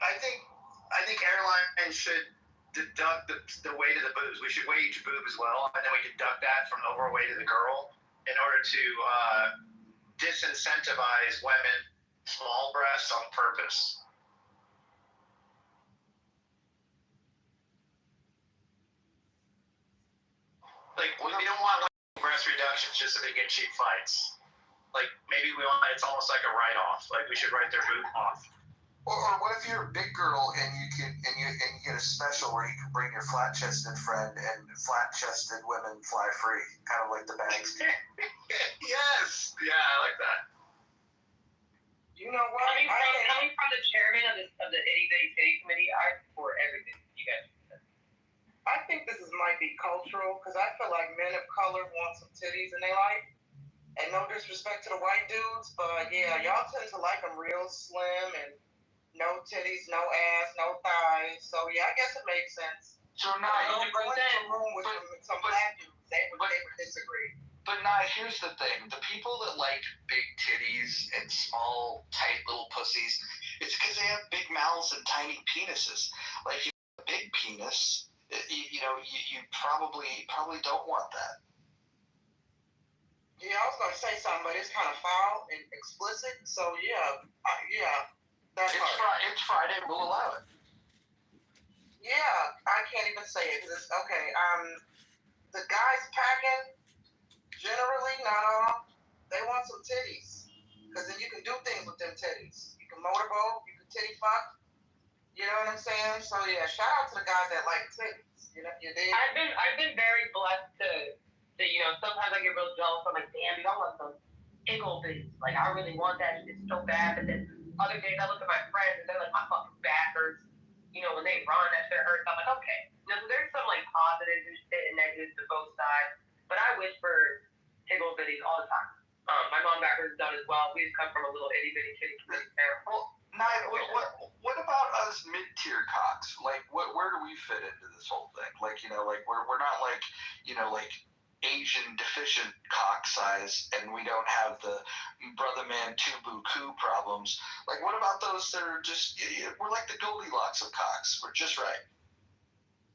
I think airlines should deduct the weight of the boobs. We should weigh each boob as well, and then we deduct that from the overweight of the girl in order to disincentivize women small breasts on purpose. Like, we don't want breast reductions just so they get cheap fights. Like, maybe it's almost like a write-off. Like, we should write their boob off. Or what if you're a big girl and you get a special where you can bring your flat-chested friend and flat-chested women fly free, kind of like the bags. Yes. Yeah, I like that. You know what? Coming from the chairman of the Itty Bitty Titty Committee, I support everything you guys said. I think this might be cultural because I feel like men of color want some titties in their life, And no disrespect to the white dudes, but yeah, y'all tend to like them real slim and no titties, no ass, no thighs. So yeah, I guess it makes sense. So now I'm going to a room with some black dudes. They would disagree. But now here's the thing: the people that like big titties and small, tight little pussies, it's because they have big mouths and tiny penises. Like you have a big penis, you probably don't want that. Yeah, I was gonna say something, but it's kind of foul and explicit. So yeah. It's Friday. We'll allow it. Yeah, I can't even say it because it's okay. The guys packing, generally not all, they want some titties because then you can do things with them titties. You can motorboat, you can titty fuck. You know what I'm saying? So yeah, shout out to the guys that like titties. You know, you dig? I've been very blessed to sometimes I get real jealous. I'm like, damn, you don't want some tickle bitties. Like I really want that shit so bad, but then other days I look at my friends and they're like, my fucking back hurts. When they run, that shit hurts. I'm like, okay. There's some like positives and shit and negatives to both sides, but I wish for tickle bitties all the time. My mom got hers done as well. We just come from a little itty bitty kitty community there. Well, what about us mid-tier cocks? Like, where do we fit into this whole thing? Like, we're not like, like Asian deficient cock size, and we don't have the brother man two buku problems. Like, what about those that are just, we're like the Goldilocks of cocks. We're just right.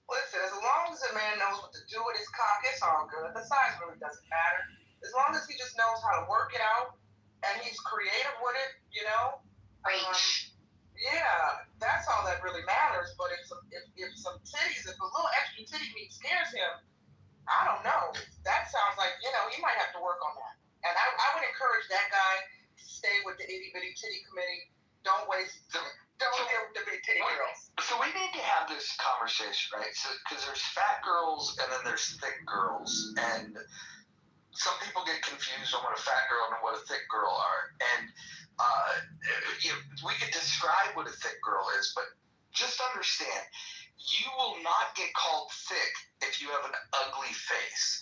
Listen, as long as a man knows what to do with his cock, it's all good. The size really doesn't matter. As long as he just knows how to work it out and he's creative with it, yeah, that's all that really matters. But if some titties, if a little extra titty meat scares him, I don't know. That sounds like, he might have to work on that. And I would encourage that guy to stay with the itty bitty titty committee. Don't deal with the big titty girls. So we need to have this conversation, right? So, because there's fat girls and then there's thick girls. And some people get confused on what a fat girl and what a thick girl are. And we could describe what a thick girl is, but just understand, you will not get called thick if you have an ugly face.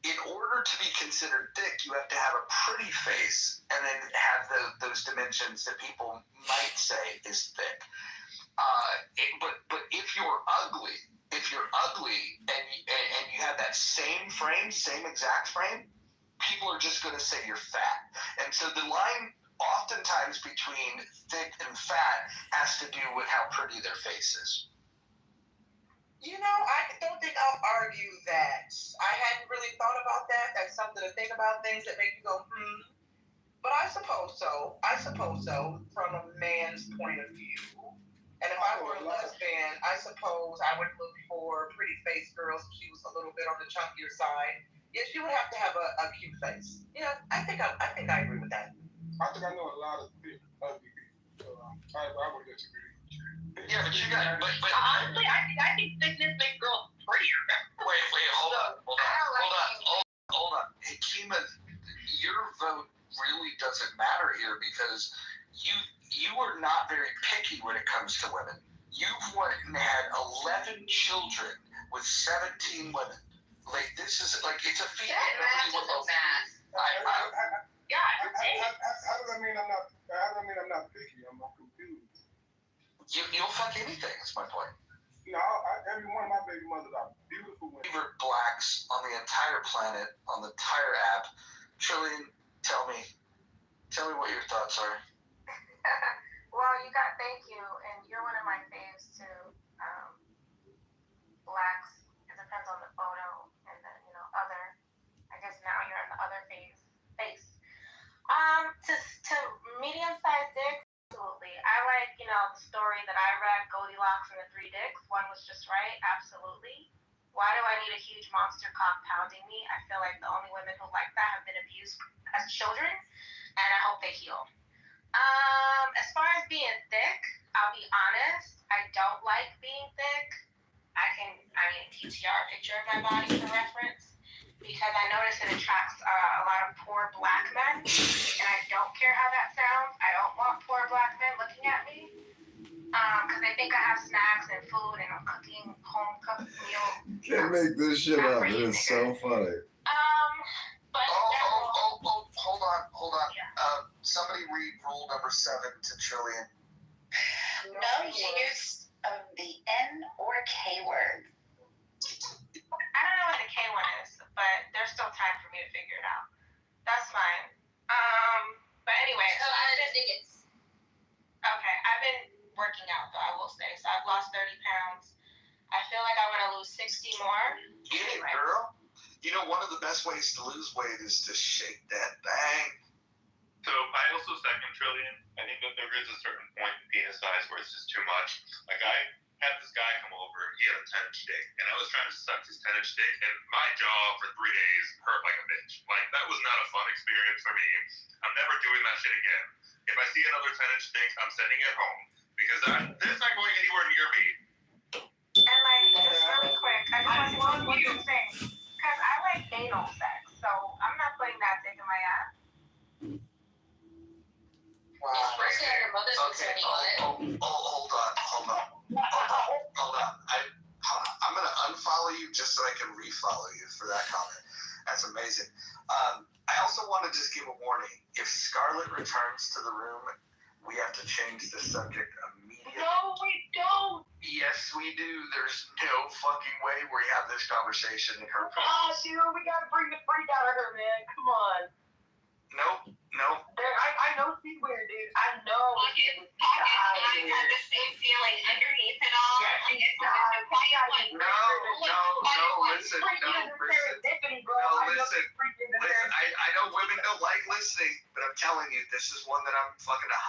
In order to be considered thick, you have to have a pretty face and then have those dimensions that people might say is thick. But if you're ugly and you have that same exact frame, people are just going to say you're fat. And so the line oftentimes between thick and fat has to do with how pretty their face is. I don't think I'll argue that. I hadn't really thought about that. That's something to think about, things that make you go, But I suppose so from a man's point of view. And if I were a lesbian, I suppose I would look for pretty face girls if she was a little bit on the chunkier side. Yeah, she would have to have a cute face. Yeah, I think I agree with that. I think I know a lot of ugly people. I would disagree. Yeah, but you got. But honestly, I think thickness makes girls prettier. Wait, hold on. Hey, Kima, your vote really doesn't matter here because you are not very picky when it comes to women. You've had 11 children with 17 women. Like, this is like, it's a feat. That math isn't math. How does that mean I'm not picky? I'm not confused. You'll fuck anything, is my point. No, every one of my baby mothers are beautiful women. Favorite blacks on the entire planet, on the entire app. Trillian, tell me what your thoughts are. Well, thank you, and you're one of my faves too. Blacks, it depends on the photo, and then other. I guess now you're in the other face. To medium-sized dicks, absolutely. I like the story that I read, Goldilocks and the Three Dicks. One was just right, absolutely. Why do I need a huge monster cock pounding me? I feel like the only women who like that have been abused as children, and I hope they heal. As far as being thick, I'll be honest, I don't like being thick. PTR picture of my body for reference, because I notice it attracts a lot of poor black men, and I don't care how that sounds. I don't want poor black men looking at me, because they think I have snacks and food and I'm cooking home-cooked meal. Can't make this shit up. It is so funny. But Somebody read rule number 7 to Trillian. No use of the N or K word. I don't know what the K one is, but there's still time for me to figure it out. That's fine. But anyway, okay, I've been working out though, I will say. So I've lost 30 pounds. I feel like I want to lose 60 more. Yeah, girl. You know, one of the best ways to lose weight is to shake that thing. So I also second Trillian. I think that there is a certain point in penis size where it's just too much. Like I had this guy come over, he had a 10-inch dick, and I was trying to suck his 10-inch dick, and my jaw for 3 days hurt like a bitch. Like that was not a fun experience for me. I'm never doing that shit again. If I see another 10-inch dick, I'm sending it home because this not going anywhere near me. And like, just really quick, I just want one more thing. Because I like anal sex, so I'm not putting that dick in my ass. Wow. Okay. Hold on. I'm gonna unfollow you just so I can refollow you for that comment. That's amazing. I also want to just give a warning. If Scarlett returns to the room, we have to change the subject immediately. No, we don't. Yes, we do. There's no fucking way we have this conversation in her presence. Oh, dude, we gotta bring the freak out of her, man. Come on. Nope. I know she's weird, dude. I know. Pockets had the same feeling underneath it all. Yeah, Like it's a quiet one. Listen. I know women don't like listening, but I'm telling you, this is one that I'm fucking 100%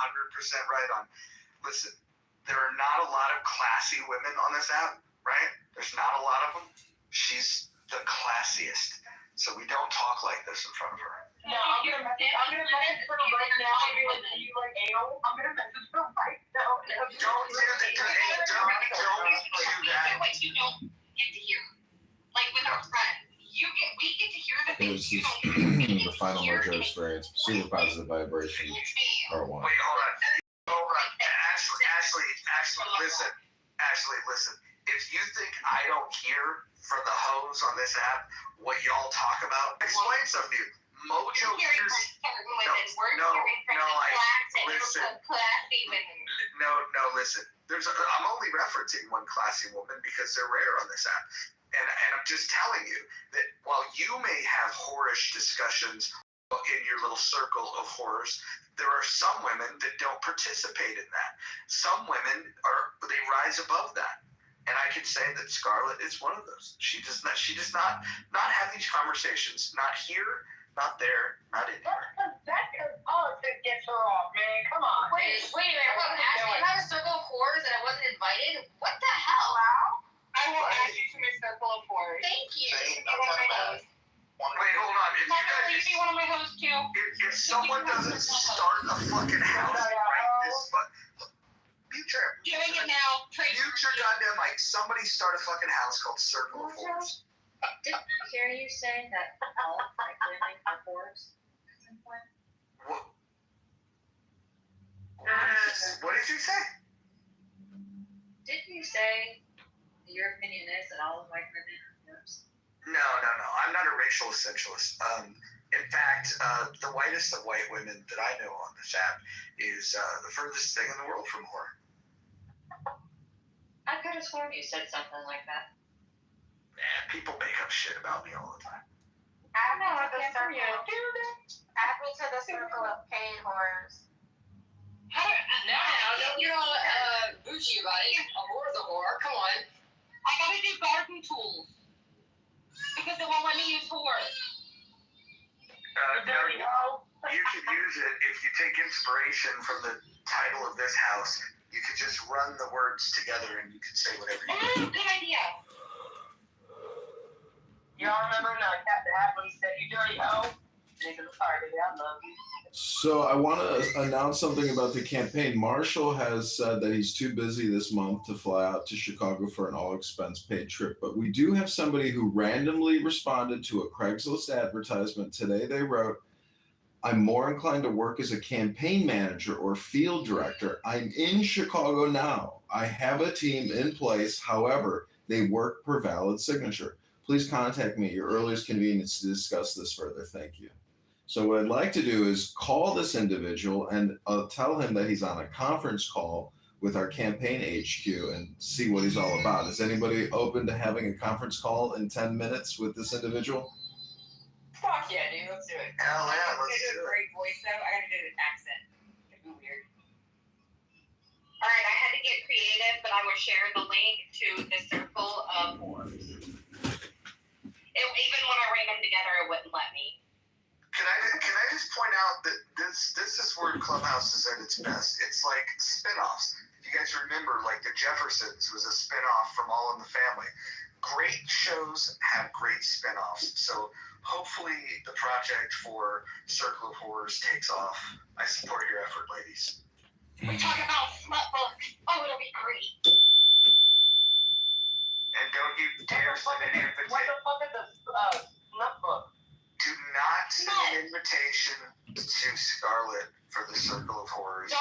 right on. Listen, there are not a lot of classy women on this app, right? There's not a lot of them. She's the classiest. So we don't talk like this in front of her. No, I'm gonna message her right now. Are you like anal? I'm gonna message her right now. Don't do that. What you don't get to hear, like with our friend, we get to hear the things you don't hear. The final mojo experience. Super positive vibration. Part 1. Wait, hold on. Ashley, listen. If you think I don't hear from the hoes on this app what y'all talk about, explain something to you. Mojo hears. Listen. I'm only referencing one classy woman because they're rare on this app, and I'm just telling you that while you may have whorish discussions in your little circle of whores, there are some women that don't participate in that. Some women they rise above that. And I can say that Scarlett is one of those. She does not have these conversations. Not here, not there, not anywhere. That's because politics gets her off, man. Come on. Wait a minute. What, Ashley, you have a circle of whores and I wasn't invited? What the hell? I will add you to my circle of whores. Thank you. Wait, hold on. Please be one of my hosts too. If someone doesn't start a fucking house right this Doing it now. Mute your goddamn mic. Somebody start a fucking house called Circle of Whores. Did I hear you say that all white women are whores? What did you say? Did you say your opinion is that all white women are whores? No. I'm not a racial essentialist. In fact, the whitest of white women that I know on this app is the furthest thing in the world from whore. I could have sworn you said something like that. People make up shit about me all the time. Add me to the circle of paid whores. You're all bougie about it. A whore's a whore. Come on. I gotta do garden tools. Because they won't let me use whores. You could use it if you take inspiration from the title of this house. You could just run the words together and you could say whatever you want. Good idea. Y'all remember Captain Hatley said, "You dirty hoe"? Niggas, sorry, baby, I love you. So I want to announce something about the campaign. Marshall has said that he's too busy this month to fly out to Chicago for an all-expense-paid trip. But we do have somebody who randomly responded to a Craigslist advertisement today. They wrote, "I'm more inclined to work as a campaign manager or field director. I'm in Chicago now. I have a team in place. However, they work per valid signature. Please contact me at your earliest convenience to discuss this further. Thank you." So what I'd like to do is call this individual and tell him that he's on a conference call with our campaign HQ and see what he's all about. Is anybody open to having a conference call in 10 minutes with this individual? Fuck yeah, dude. Let's do it. Hell yeah, I let's gotta do do a it. great voice though. I gotta do an accent. It'd be weird. All right, I had to get creative, but I will share the link to the circle of whores. Even when I ran them together, it wouldn't let me. Can I just point out that this is where Clubhouse is at its best. It's like spinoffs. If you guys remember, like The Jeffersons was a spinoff from All in the Family. Great shows have great spinoffs. So hopefully the project for Circle of Horrors takes off. I support your effort, ladies. We talk about slut books. Oh, it'll be great. And don't you dare send an invitation. What the fuck is a slut book? Do not send an invitation to Scarlett for the Circle of Horrors. No,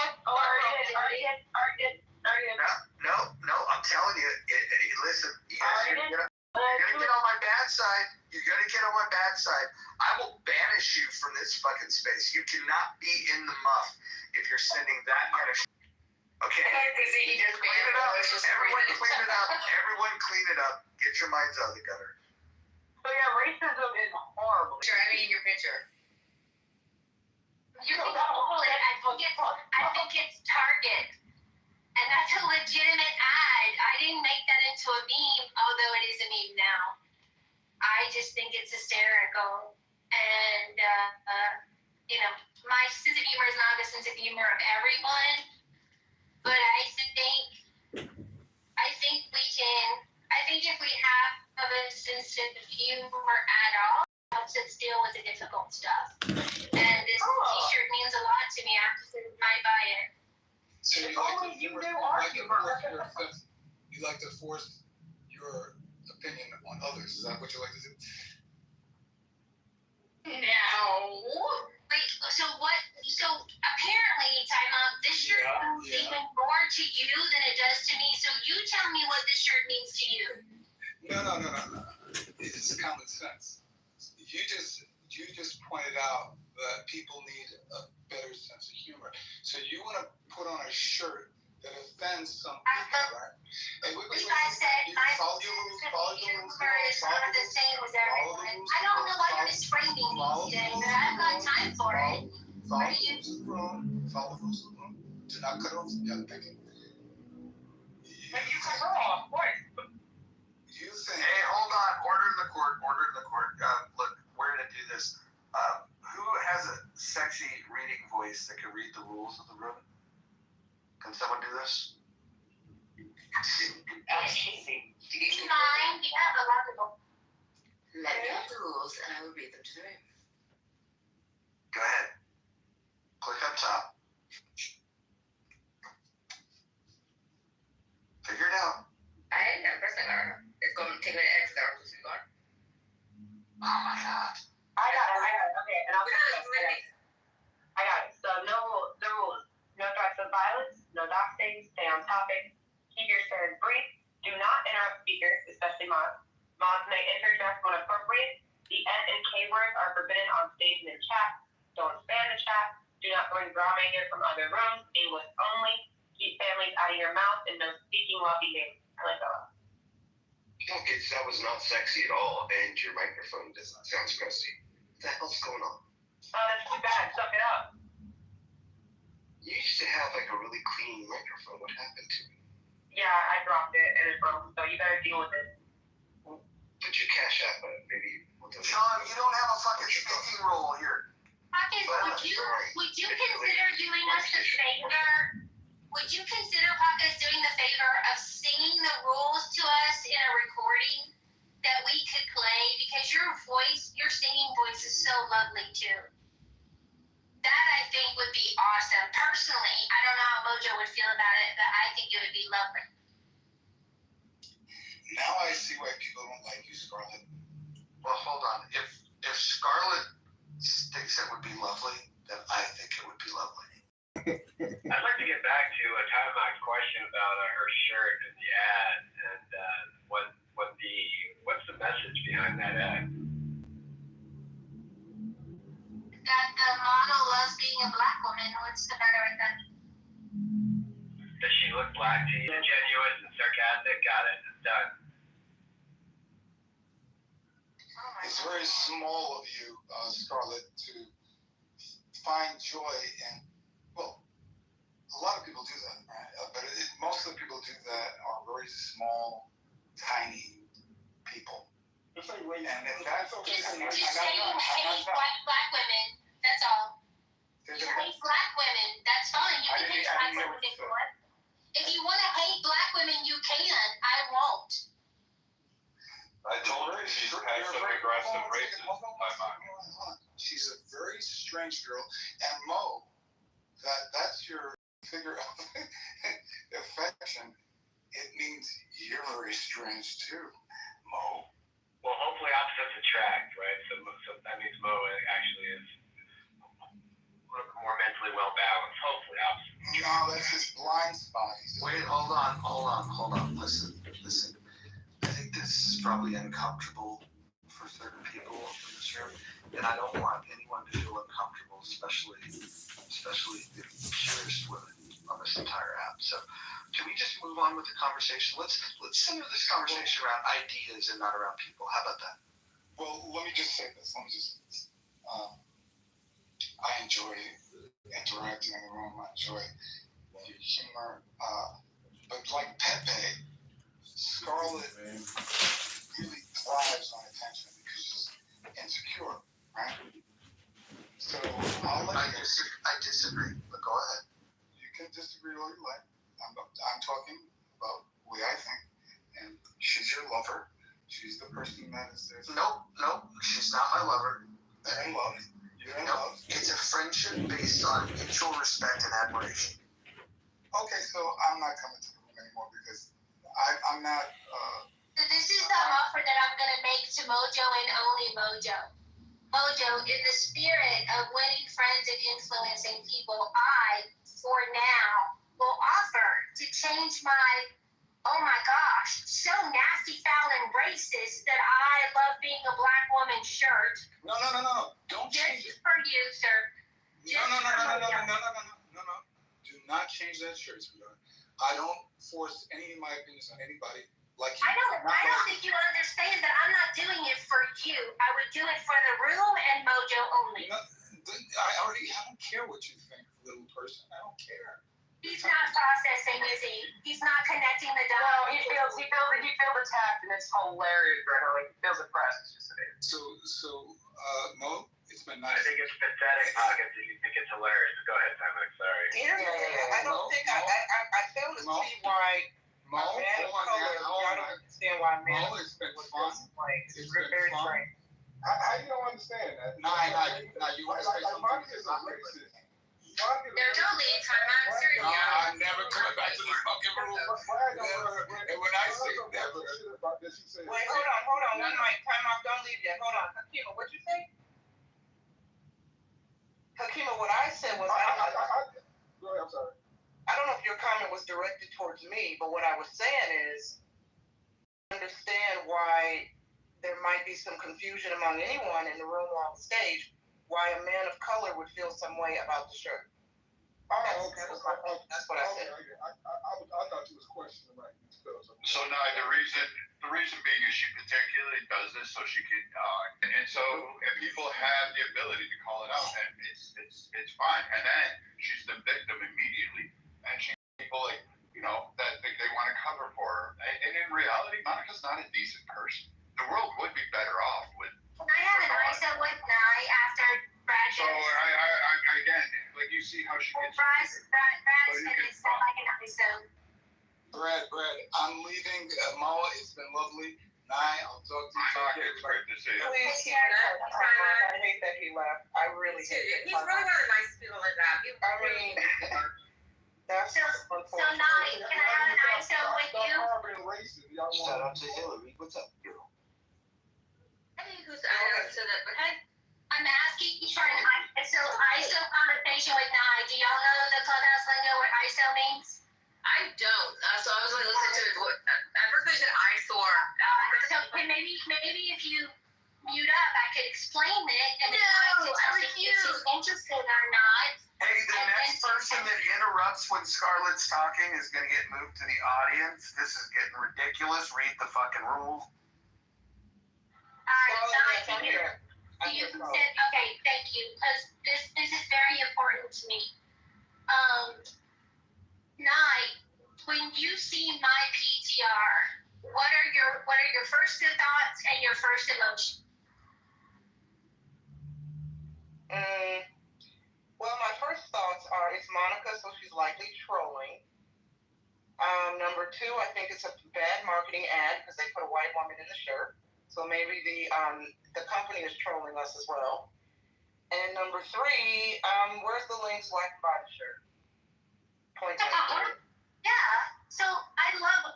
I'm telling you. Listen, you guys, you're gonna get on my bad side. You're gonna get on my bad side. I will banish you from this fucking space. You cannot be in the muff if you're sending that kind of shit. Okay? Clean it up. Everyone clean it up. Everyone clean it up. Get your minds out of the gutter. So yeah, racism is horrible. I mean, your picture. You can Google it. I think it's Target. And that's a legitimate ad. I didn't make that into a meme, although it is a meme now. I just think it's hysterical. And, my sense of humor is not the sense of humor of everyone. But I think if we have a sense of humor at all, it helps us deal with the difficult stuff. And this t-shirt means a lot to me. I might buy it. So you like to force your opinion on others. Is that what you like to do? No. Wait, so what? So apparently, time out, this shirt means even more to you than it does to me. So you tell me what this shirt means to you. No. It's common sense. You just pointed out that people need a better sense of humor. So you want to put on a shirt that offends some people, right? Hey, you guys said my sense of humor is not the same as everyone. I don't know why you're just framing me today, but I've got time for it. Follow the rules of the room. Do not cut off the other thinking. You cut her off, right? You think? Hey, hold on. Order in the court. Look, we're gonna do this. Who has a sexy reading voice that can read the rules of the room? Can someone do this? Casey. Do you mind? You have a lot of them. Let me have the rules and I will read them to the room. Go ahead. Click up top. Figure it out. I didn't know. First I got it. It's going to take me to X down. Oh my god. I got it. Okay, and I'll I got it. So the rules. No threats of violence, no doxing, stay on topic, keep your shares brief, do not interrupt speakers, especially mods. Mods may interject when appropriate. The N and K words are forbidden on stage and in chat. Don't spam the chat. Do not bring drama here from other rooms. English only. Keep families out of your mouth and no speaking while eating. I like that. Okay, so that was not sexy at all, and your microphone does not sound sexy. What the hell's going on? Oh, that's too bad. Suck it up. You used to have like a really clean microphone. What happened to it? Yeah, I dropped it and it broke, so you better deal with it. Put your cash app on it, maybe. Sean, you don't have a fucking speaking role here. Pockets, would you consider doing us the favor? Would you consider Pockets doing the favor of singing the rules to us in a recording that we could play? Because your singing voice is so lovely too. That I think would be awesome. Personally, I don't know how Mojo would feel about it, but I think it would be lovely. Now I see why people don't like you, Scarlett. Well, hold on. If Scarlett thinks it would be lovely, then I think it would be lovely. I'd like to get back to a time-out question about her shirt in the ad, and what's the message behind that ad? That The model loves being a black woman. What's the matter with that? Does she look black to you? Ingenuous and sarcastic? Got it. It's done. It's very small of you, Scarlett, to find joy in, well, a lot of people do that, right? But most of the people do that are very small, tiny people. And if that's okay, Just hate black women. That's all. You hate black women. That's fine. You can hate black women if you want. If you want to hate black women, you can. I won't. I told her she's passive aggressive racist. She's a very strange girl, and Mo, that's your figure of affection. It means you're very strange too, Mo. Well, hopefully opposites attract, right? So that means Mo actually is more mentally well balanced. Hopefully opposites. No, that's his blind spot. Wait, hold on. Listen. I think this is probably uncomfortable for certain people in this room, and I don't want anyone to feel uncomfortable, especially the purest women on this entire app. So, can we just move on with the conversation? Let's center this conversation around ideas and not around people. How about that? Well, let me just say this. I enjoy interacting in the room. I enjoy your humor. But like Pepe, Scarlett really thrives on attention because she's insecure, right? So I disagree, but go ahead. You can disagree all you like. I'm talking about the way I think. And she's your lover. She's the person that is there. Nope. She's not my lover. They're in love. You're in love. It's a friendship based on mutual respect and admiration. Okay, so I'm not coming to the room anymore because I'm not. This is the offer that I'm going to make to Mojo and only Mojo. Mojo, in the spirit of winning friends and influencing people, I, for now, will offer to change my, oh my gosh, so nasty, foul, and racist that I love being a black woman shirt. No. Don't change it. Just for you, sir. No. Do not change that shirt, sweetheart. I don't force any of my opinions on anybody like you. I don't think you understand that I'm not doing it for you. I would do it for the room and Mojo only. No, I don't care what you think, little person. I don't care. He's not processing, is he? He's not connecting the dots. No, he feels attacked, and it's hilarious right now. Like, he feels oppressed. So, Mo, it's been nice. I think it's pathetic, Pockets, if you think it's hilarious. Go ahead, Simon. Sorry. I don't think I fail to see why Mo, a man of color. I don't understand why a man Mo, it's been fun. It's very strange. How you don't understand that? No, you want to say something. Is a racist. There's no lead time. I'm serious. I'm never coming back to this fucking room. Never. And when I say never. Wait, hold on. One mic. Time out. Don't leave yet. Hold on. Hakima, what'd you say? Hakima, what I said was, Go ahead, I'm sorry. I don't know if your comment was directed towards me, but what I was saying is, understand why there might be some confusion among anyone in the room or on stage, why a man of color would feel some way about the shirt. That's what I said. I thought you was questioning right. So now the reason being is she particularly does this so she can, and so if people have the ability to call it out, and it's fine. And then she's the victim immediately, and people like that they want to cover for her. And in reality, Monica's not a decent person. The world would be better off with. I had an ISO with Nye after Brad. So I again, like you see how she gets. Brad said it's not like an ISO. Brad, I'm leaving. Mo, it's been lovely. Nye, I'll talk to you. It's great to see you. Please keep it up. I hate that he left. I really hate it. He's really one of the nice people like that. I mean, that's so Nye, can I have an ISO with you? Shout out to Hillary. What's up, girl? Hey, who's ISO to that? But hey, I'm asking for an ISO conversation with Nye. Do y'all know the clubhouse lingo what ISO means? I don't. So I was like listening to it. At first I said eyesore. So maybe if you mute up, I could explain it and then I could if she's interested or not. Hey, the next person that interrupts when Scarlett's talking is going to get moved to the audience. This is getting ridiculous. Read the fucking rules. Alright, you said, okay, thank you, because this is very important to me. Nye, when you see my PTR, what are your first thoughts and your first emotion? Well, my first thoughts are it's Monica, so she's likely trolling. Number two, I think it's a bad marketing ad because they put a white woman in the shirt. So maybe the company is trolling us as well. And number three, where's the link so I can buy the shirt? Point out. Yeah. So I love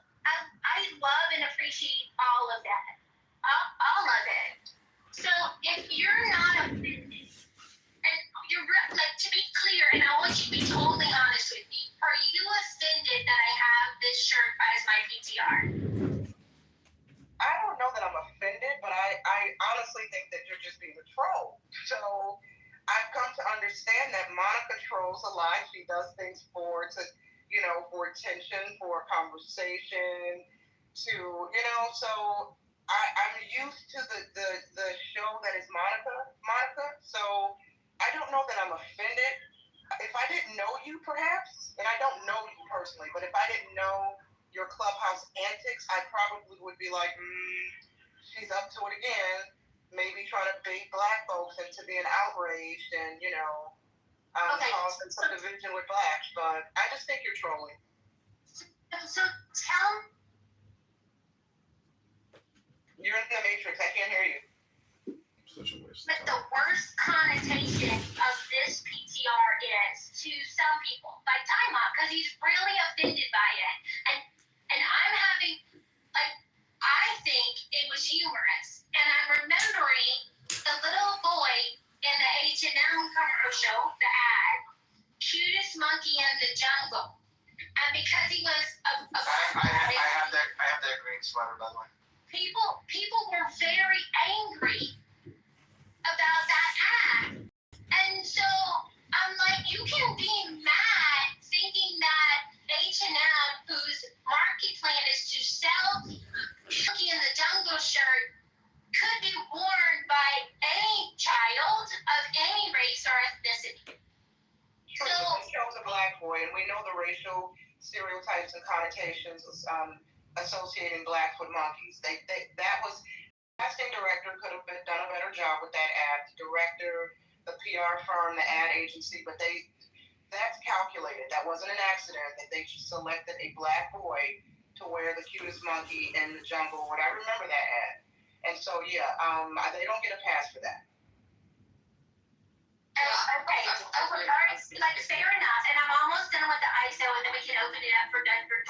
and appreciate all of that. All of it. So if you're not offended, and you're like, to be clear, and I want you to be totally honest with me, are you offended that I have this shirt as my PTR? I don't know that I'm offended, but I honestly think that you're just being a troll. So I've come to understand that Monica trolls a lot. She does things for attention, for conversation, so I'm used to the show that is Monica. So I don't know that I'm offended. If I didn't know you, perhaps, and I don't know you personally, but if I didn't know your clubhouse antics, I probably would be like, she's up to it again, maybe trying to bait black folks into being outraged and, causing some division with blacks. But I just think you're trolling. So tell me. You're in the Matrix. I can't hear you. Such a waste. But the worst connotation of this PTR is to some people, like Time Out, because he's really offended by it. And I'm having, I think it was humorous. And I'm remembering the little boy in the H&M commercial, the ad, cutest monkey in the jungle. And because he was I have that green sweater, by the way. People were very angry about that ad. And so I'm like, you can be mad thinking that H&M, whose market plan is to sell Monkey in the Jungle shirt, could be worn by any child of any race or ethnicity. So they chose a black boy, and we know the racial stereotypes and connotations associating blacks with monkeys. That was casting director could have done a better job with that ad. The director, the PR firm, the ad agency, but that's calculated. That wasn't an accident that they just selected a black boy to wear the cutest monkey in the jungle. What I remember that ad, and so they don't get a pass for that. Okay, fair enough. And I'm almost done with the ISO, and then we can open it up for discussion.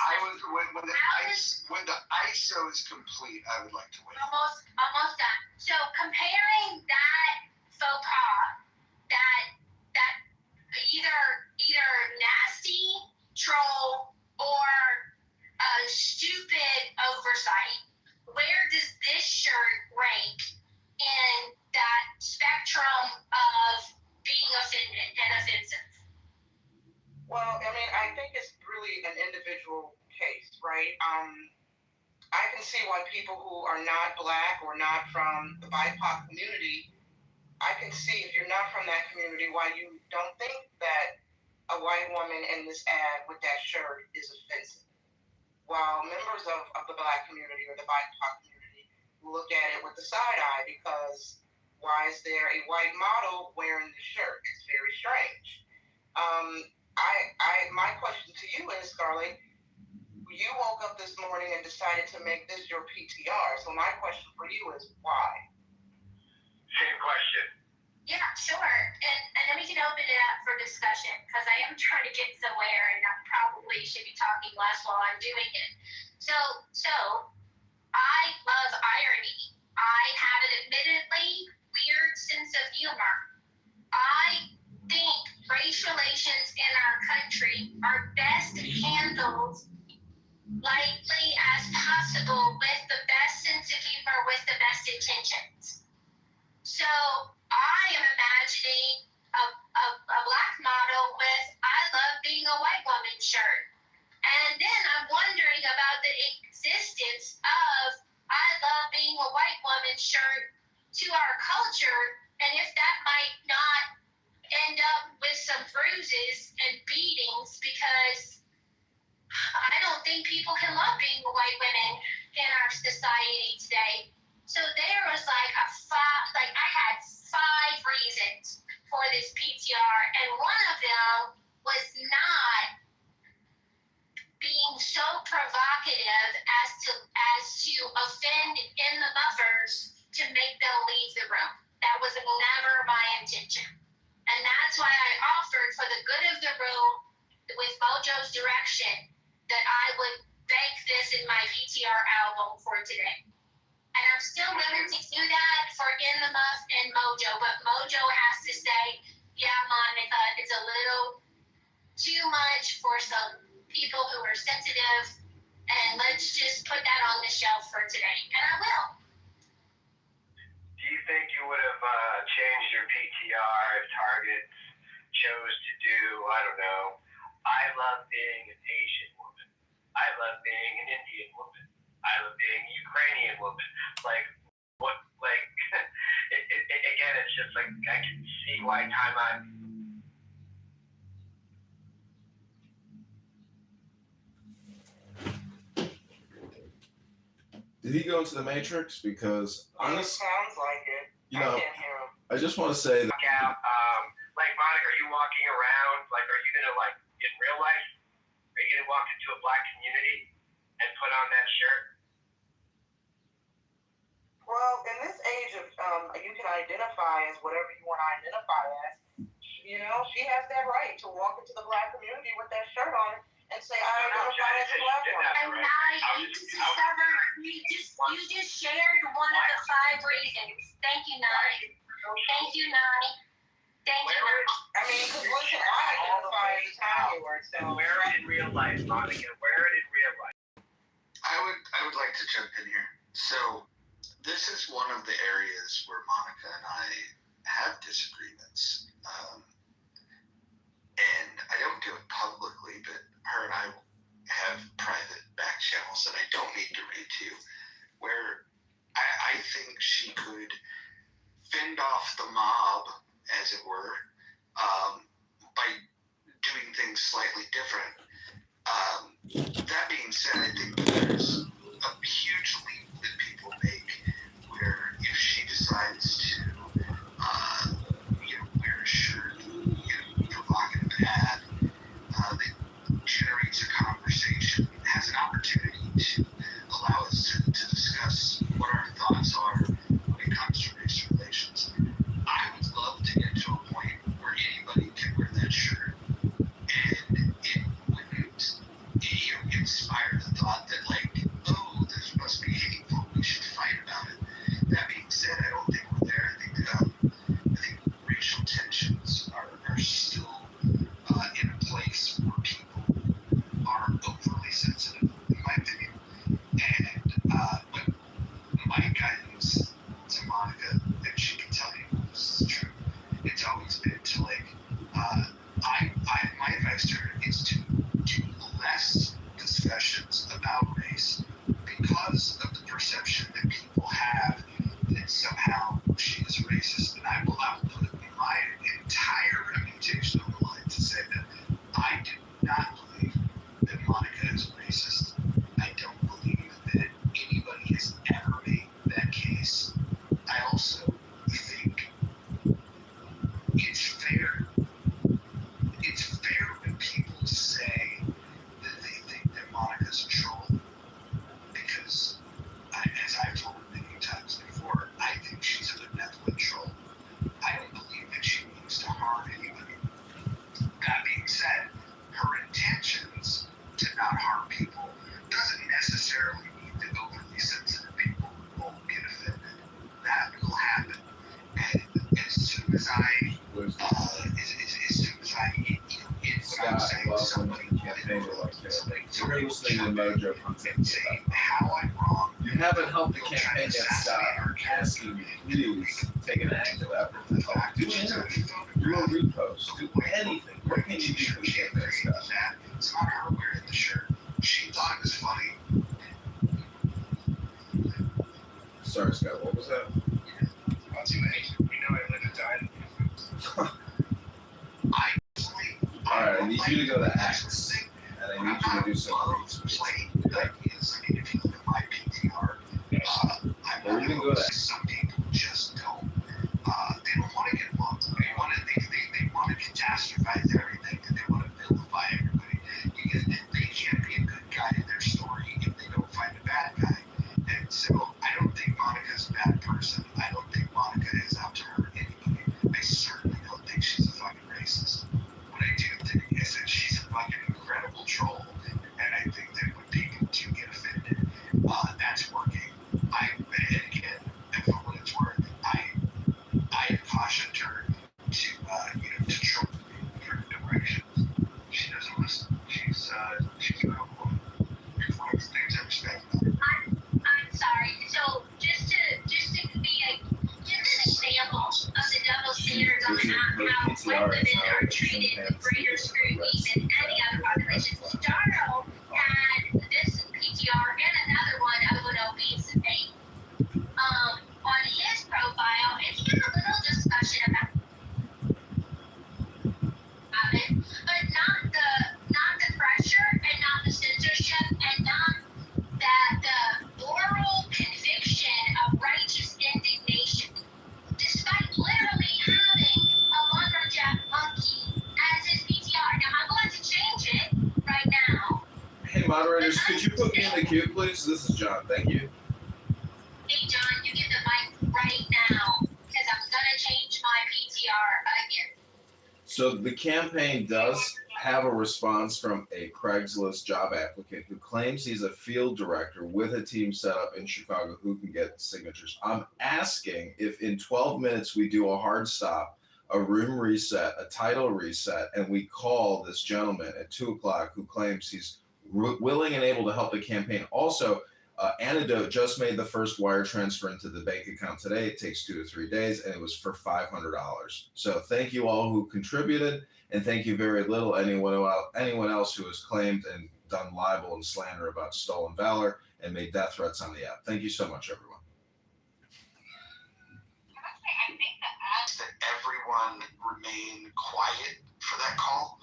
When the ISO is complete, I would like to wait. Almost done. So comparing that faux pas, that either nasty troll or a stupid oversight, where does this shirt rank in that spectrum of being offended and offensive? Well, I think it's really an individual case, right? I can see why people who are not black or not from the BIPOC community, I can see if you're not from that community why you don't think that a white woman in this ad with that shirt is offensive. While members of the black community or the BIPOC community look at it with the side eye because why is there a white model wearing the shirt? It's very strange. My question to you is, Scarlett, you woke up this morning and decided to make this your PTR. So my question for you is why? Same question. Yeah, sure. And then we can open it up for discussion because I am trying to get somewhere and I probably should be talking less while I'm doing it. So I love irony. I have an admittedly weird sense of humor. I think race relations in our country are best handled lightly as possible with the best sense of humor, with the best intentions. So I am imagining shirt to our culture, and if that might not end up with some bruises and beatings, because I don't think people can love being white women in our society today. So there was like I had 5 reasons for this PTR, and one of them was not being so provocative as to offend in the buffers to make them leave the room. That was never my intention. And that's why I offered, for the good of the room, with Mojo's direction, that I would bank this in my VTR album for today. And I'm still willing to do that for In the Muff and Mojo, but Mojo has to say, yeah, Monica, it's a little too much for some people who are sensitive, and let's just put that on the shelf for today. And I will. Do you think you would have changed your PTR if Target chose to do, I don't know, I love being an Asian woman, I love being an Indian woman, I love being a Ukrainian woman? Like, what, like, again, it's just like, I can see why Time Out. Did he go into the Matrix? Because honestly, sounds like it. You know, I can't hear him. I just want to say that. Like, Monica, are you walking around, like, are you going to, like, in real life, are you going to walk into a black community and put on that shirt? Well, in this age of, you can identify as whatever you want to identify as. You know, she has that right to walk into the black community with that shirt on and say, I identify as a black woman. And now you just shared one of the 5 reasons. Thank you, Nani. Thank you, Nani. Thank you, Nani. I mean, because listen, I identify as Italian word, so wear it in real life, Monica. Wear it in real life. I would like to jump in here. So this is one of the areas where Monica and I have disagreements. And I don't do it publicly, but her and I have private back channels that I don't need to read to you, where I think she could fend off the mob, as it were, by doing things slightly different. That being said, I think there's a huge leap that people make where if she decides to, wear a shirt, provocative ad, that generates a conversation, has an opportunity to allow us to discuss what our thoughts are when it comes to race relations. I would love to get to a point where anybody can wear that shirt, and it wouldn't, inspire the thought that, like, oh, this must be hateful, we should fight about it. That being said, I don't think we're there. I think racial tensions are still in a place where people are overly sensitive, in my opinion. And but my guidance to Monica, and she can tell you this is true, it's always been to, like, my advice to her is to do less discussions about race because of the perception that people have that somehow she is racist, and I will put my entire reputation on the line to say that I do not believe that Monica is racist. I don't believe that anybody has ever made that case. I also think it's fair. It's fair when people say that they think that Monica's a troll, because, as I've told her many times before, I think she's a benevolent troll. I don't believe that she means to harm anybody. That being said, her intentions to not harm people doesn't necessarily mean that overly sensitive people won't get offended. That will happen. And as soon as I You're listening to Mojo content. You haven't helped the campaign yet. Stop asking me, please take an active effort to help. Do anything. Do a repost. Do anything. What can you do for the campaign stuff? It's not her wearing the shirt. She thought it was funny. sorry, Scott. What was that? Once you age, we know I live and die. All right, I need you to go to X, and I need you to do some reads. If you look at my PTR, Or you can go to some people just don't. They don't want to get along. They want to catastrophize everything, and they want to vilify everybody. They can't be a good guy in their story if they don't find a bad guy. And so I don't think Monica's a bad person. I don't think Monica is out to hurt anybody. I certainly don't think she's a fucking racist. What I do think is that she's a fucking incredible troll, and I think that when people do get offended, that's working. And again, and for what it's worth, I cautioned her to troll in certain directions. She doesn't listen. She's a real woman. It's one of the things I respect about her. I'm sorry. So just to be give an example of the double standards on how white women are treated with greater scrutiny than any other population. Darrow had this PTR and another one of an obese baby on his profile, and he had a little discussion about it, but not the pressure and not the censorship and not the moral conviction of righteous indignation, despite literally having a lumberjack monkey as his PTR. Now I'm going to change it right now. Hey, moderators, could you put me in the queue, please? This is John. Thank you. Hey John, you get the mic right now because I'm gonna change my PTR again. So the campaign does have a response from a Craigslist job applicant who claims he's a field director with a team set up in Chicago who can get signatures. I'm asking if in 12 minutes we do a hard stop, a room reset, a title reset, and we call this gentleman at 2:00 who claims he's willing and able to help the campaign. Also, Antidote just made the first wire transfer into the bank account today. It takes 2 to 3 days, and it was for $500. So thank you all who contributed, and thank you very little anyone else who has claimed and done libel and slander about stolen valor and made death threats on the app. Thank you so much, everyone. I think that everyone remain quiet for that call.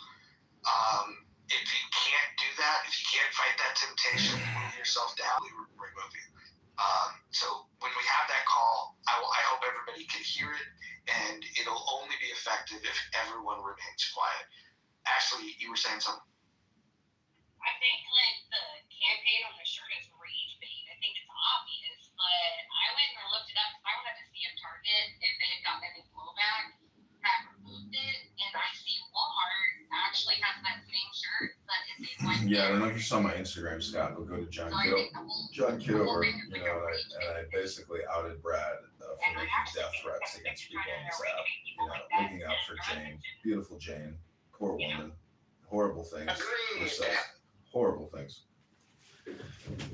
If you can't do that, if you can't fight that temptation, move yourself down, we remove you. So when we have that call, I hope everybody can hear it, and it'll only be effective if everyone remains quiet. Ashley, you were saying something? I think like the campaign on the shirt is rage bait. I think it's obvious, but I went and looked it up because I wanted to see if Target, if they had gotten any blowback, had removed it, and I see Walmart actually has that same shirt, but it's a white. Yeah, I don't know if you saw my Instagram, Scott, but go to John Kitover, and I basically outed Brad for making death threats against people on this app. Looking out for Jane, beautiful Jane, poor woman, horrible things. Horrible things.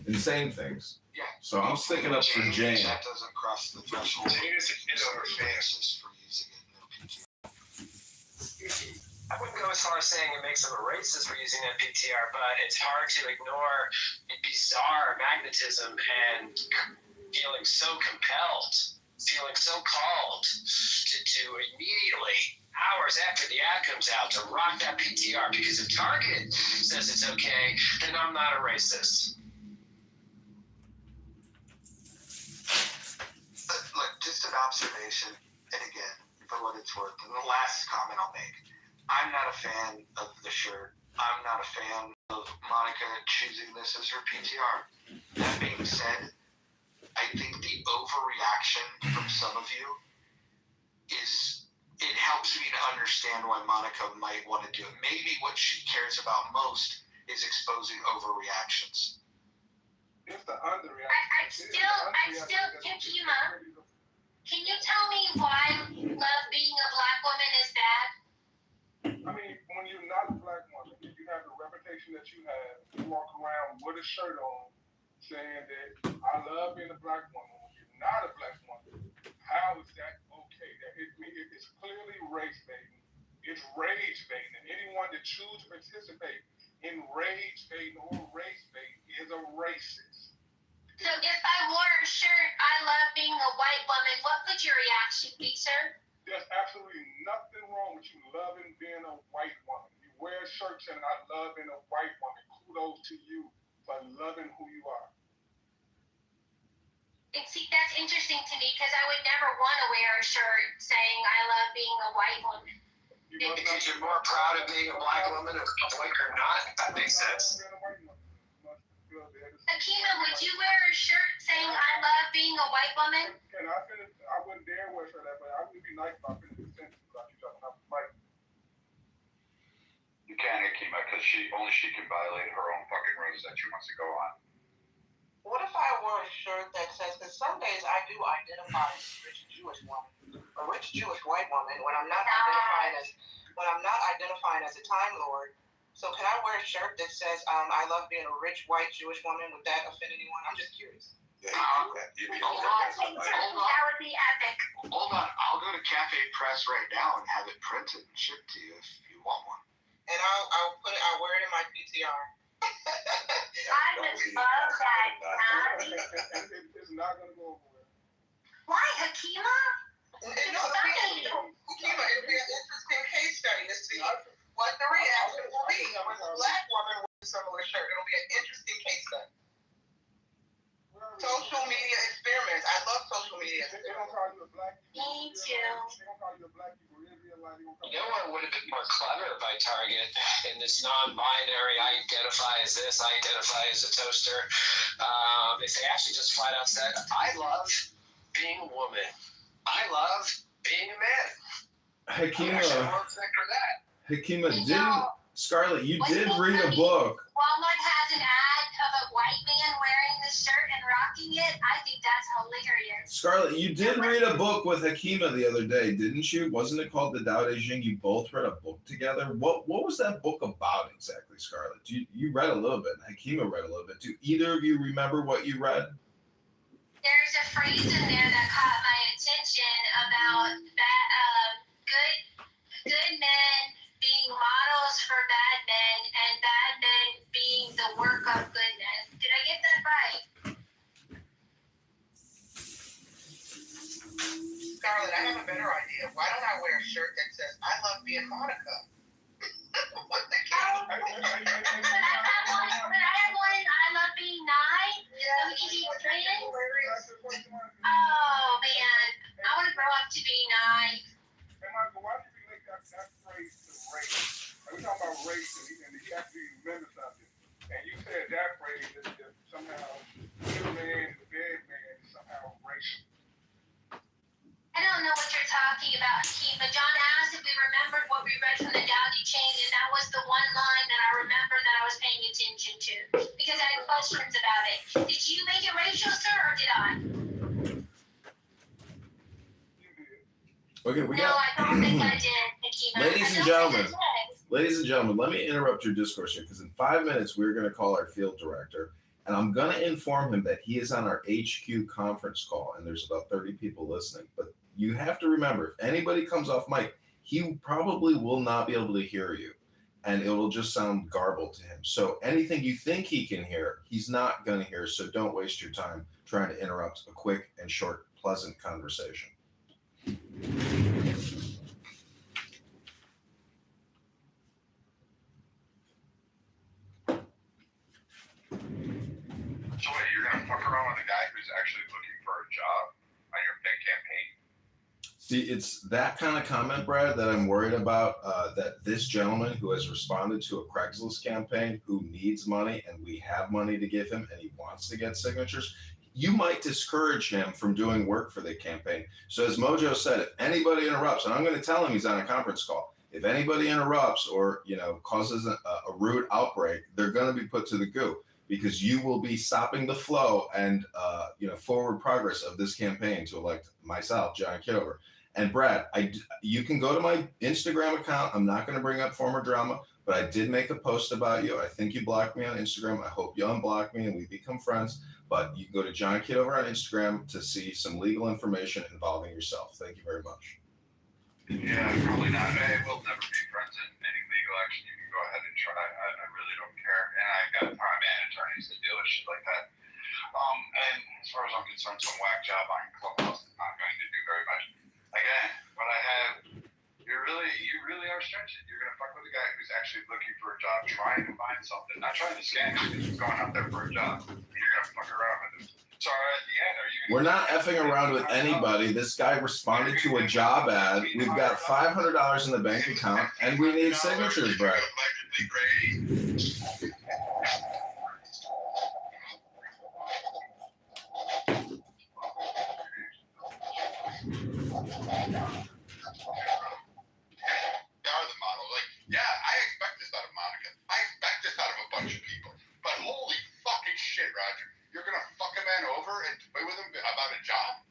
Insane things. Yeah. So I'm sticking up for Jane. That doesn't cross the threshold. Jane is a Kitover fan. For using it in their PTR. I wouldn't go as far as saying it makes them a racist for using that PTR, but it's hard to ignore the bizarre magnetism and feeling so compelled, feeling so called to immediately, hours after the ad comes out, to rock that PTR, because if Target says it's okay, then I'm not a racist. Look, just an observation, and again, for what it's worth, and the last comment I'll make. I'm not a fan of the shirt. I'm not a fan of Monica choosing this as her PTR. That being said, I think the overreaction from some of you it helps me to understand why Monica might want to do it. Maybe what she cares about most is exposing overreactions. I still, Kima, can you tell me why love being a black woman is bad? I mean, when you're not a black woman, if you have the reputation that you have, you walk around with a shirt on saying that I love being a black woman. When you're not a black woman, how is that okay? It's clearly race baiting. It's rage baiting. And anyone that chooses to participate in rage baiting or race baiting is a racist. So if I wore a shirt, I love being a white woman, what would your reaction be, sir? There's absolutely nothing wrong with you loving being a white woman. You wear shirts and I love being a white woman. Kudos to you for loving who you are. And see, that's interesting to me because I would never want to wear a shirt saying I love being a white woman. Because you're more proud of being a black woman, white or not. That makes sense. Akima, would you wear a shirt saying I love being a white woman? And I wouldn't dare wear a shirt like that, but I would be nice if I finished the sentence without you talking about Mike. You can't, Akima, because she can violate her own fucking rules that she wants to go on. What if I wore a shirt that says, because some days I do identify as a rich Jewish woman, a rich Jewish white woman, when I'm not identifying as a Time Lord. So can I wear a shirt that says, I love being a rich white Jewish woman? Would that offend anyone? I'm just curious. Yeah, That would be epic. Hold on, I'll go to Cafe Press right now and have it printed and shipped to you if you want one. And I'll wear it in my PTR. I would love that. It's not going to go over well. Why, Hakima? Hakima, it'd be an interesting case study to see what the reaction will be when a black woman wears a similar shirt. It'll be an interesting case study. Social media experiments. I love social media experiments. They're going to call you a black. Me too. They're going to call you a black people. You know what would have been more clever by Target in this non-binary, I identify as this, I identify as a toaster. If they actually just flat out said, I love being a woman. I love being a man. Hakima, Scarlett, you did read a book. Walmart has an ad of a white man wearing this shirt and rocking it. I think that's hilarious. Scarlett, you did read a book with Hakima the other day, didn't you? Wasn't it called The Tao Te Ching? You both read a book together. What was that book about exactly, Scarlett? You read a little bit, and Hakima read a little bit. Do either of you remember what you read? There's a phrase in there that caught my attention about that good men being models for bad men and bad men being the work of good men. Did I get that right? Scarlett, I have a better idea. Why don't I wear a shirt that says, I love being Monica? What the hell? But I have one, I love being nice. Oh, man. I want to grow up to be nice. Hey, Michael, why did you make that phrase to race? We're talking about race, and you actually remember something. And you said that phrase that somehow good man and bad man is somehow racial. I don't know what you're talking about, Akima. John asked if we remembered what we read from the Tao Te Ching, and that was the one line that I remembered that I was paying attention to because I had questions about it. Did you make it racial, sir, or did I? Okay, No, I don't think I did, Akima. Ladies and gentlemen, let me interrupt your discourse here because in 5 minutes we're going to call our field director, and I'm going to inform him that he is on our HQ conference call, and there's about 30 people listening. But you have to remember, if anybody comes off mic, he probably will not be able to hear you, and it will just sound garbled to him. So anything you think he can hear, he's not going to hear. So don't waste your time trying to interrupt a quick and short, pleasant conversation. So wait, you're gonna fuck around with a guy who's actually looking for a job on your big campaign? See, it's that kind of comment, Brad, that I'm worried about, that this gentleman who has responded to a Craigslist campaign, who needs money, and we have money to give him, and he wants to get signatures, you might discourage him from doing work for the campaign. So as Mojo said, if anybody interrupts, and I'm going to tell him he's on a conference call, if anybody interrupts or, causes a rude outbreak, they're going to be put to the goo, because you will be stopping the flow and, forward progress of this campaign to elect myself, John Kitover. And Brad, you can go to my Instagram account. I'm not going to bring up former drama, but I did make a post about you. I think you blocked me on Instagram. I hope you unblock me and we become friends. But you can go to John Kitover on Instagram to see some legal information involving yourself. Thank you very much. Yeah, probably not. We'll never be friends in any legal action. You can go ahead and try. I really don't care. And I got time and attorneys that deal with shit like that. And as far as I'm concerned, some whack job on Clubhouse is not going to do very much. Again, what I have, you really are stretching. You're going to fuck with a guy who's actually looking for a job, trying to find something, not trying to scam you. He's going out there for a job. And you're going to fuck around with him. So at the end, are you? We're not effing around with anybody. This guy responded to a job ad. We've got $500 in the bank account, and we need signatures, Brad. Yeah, I expect this out of Monica. I expect this out of a bunch of people. But holy fucking shit, Roger. You're gonna fuck a man over and toy with him about a job?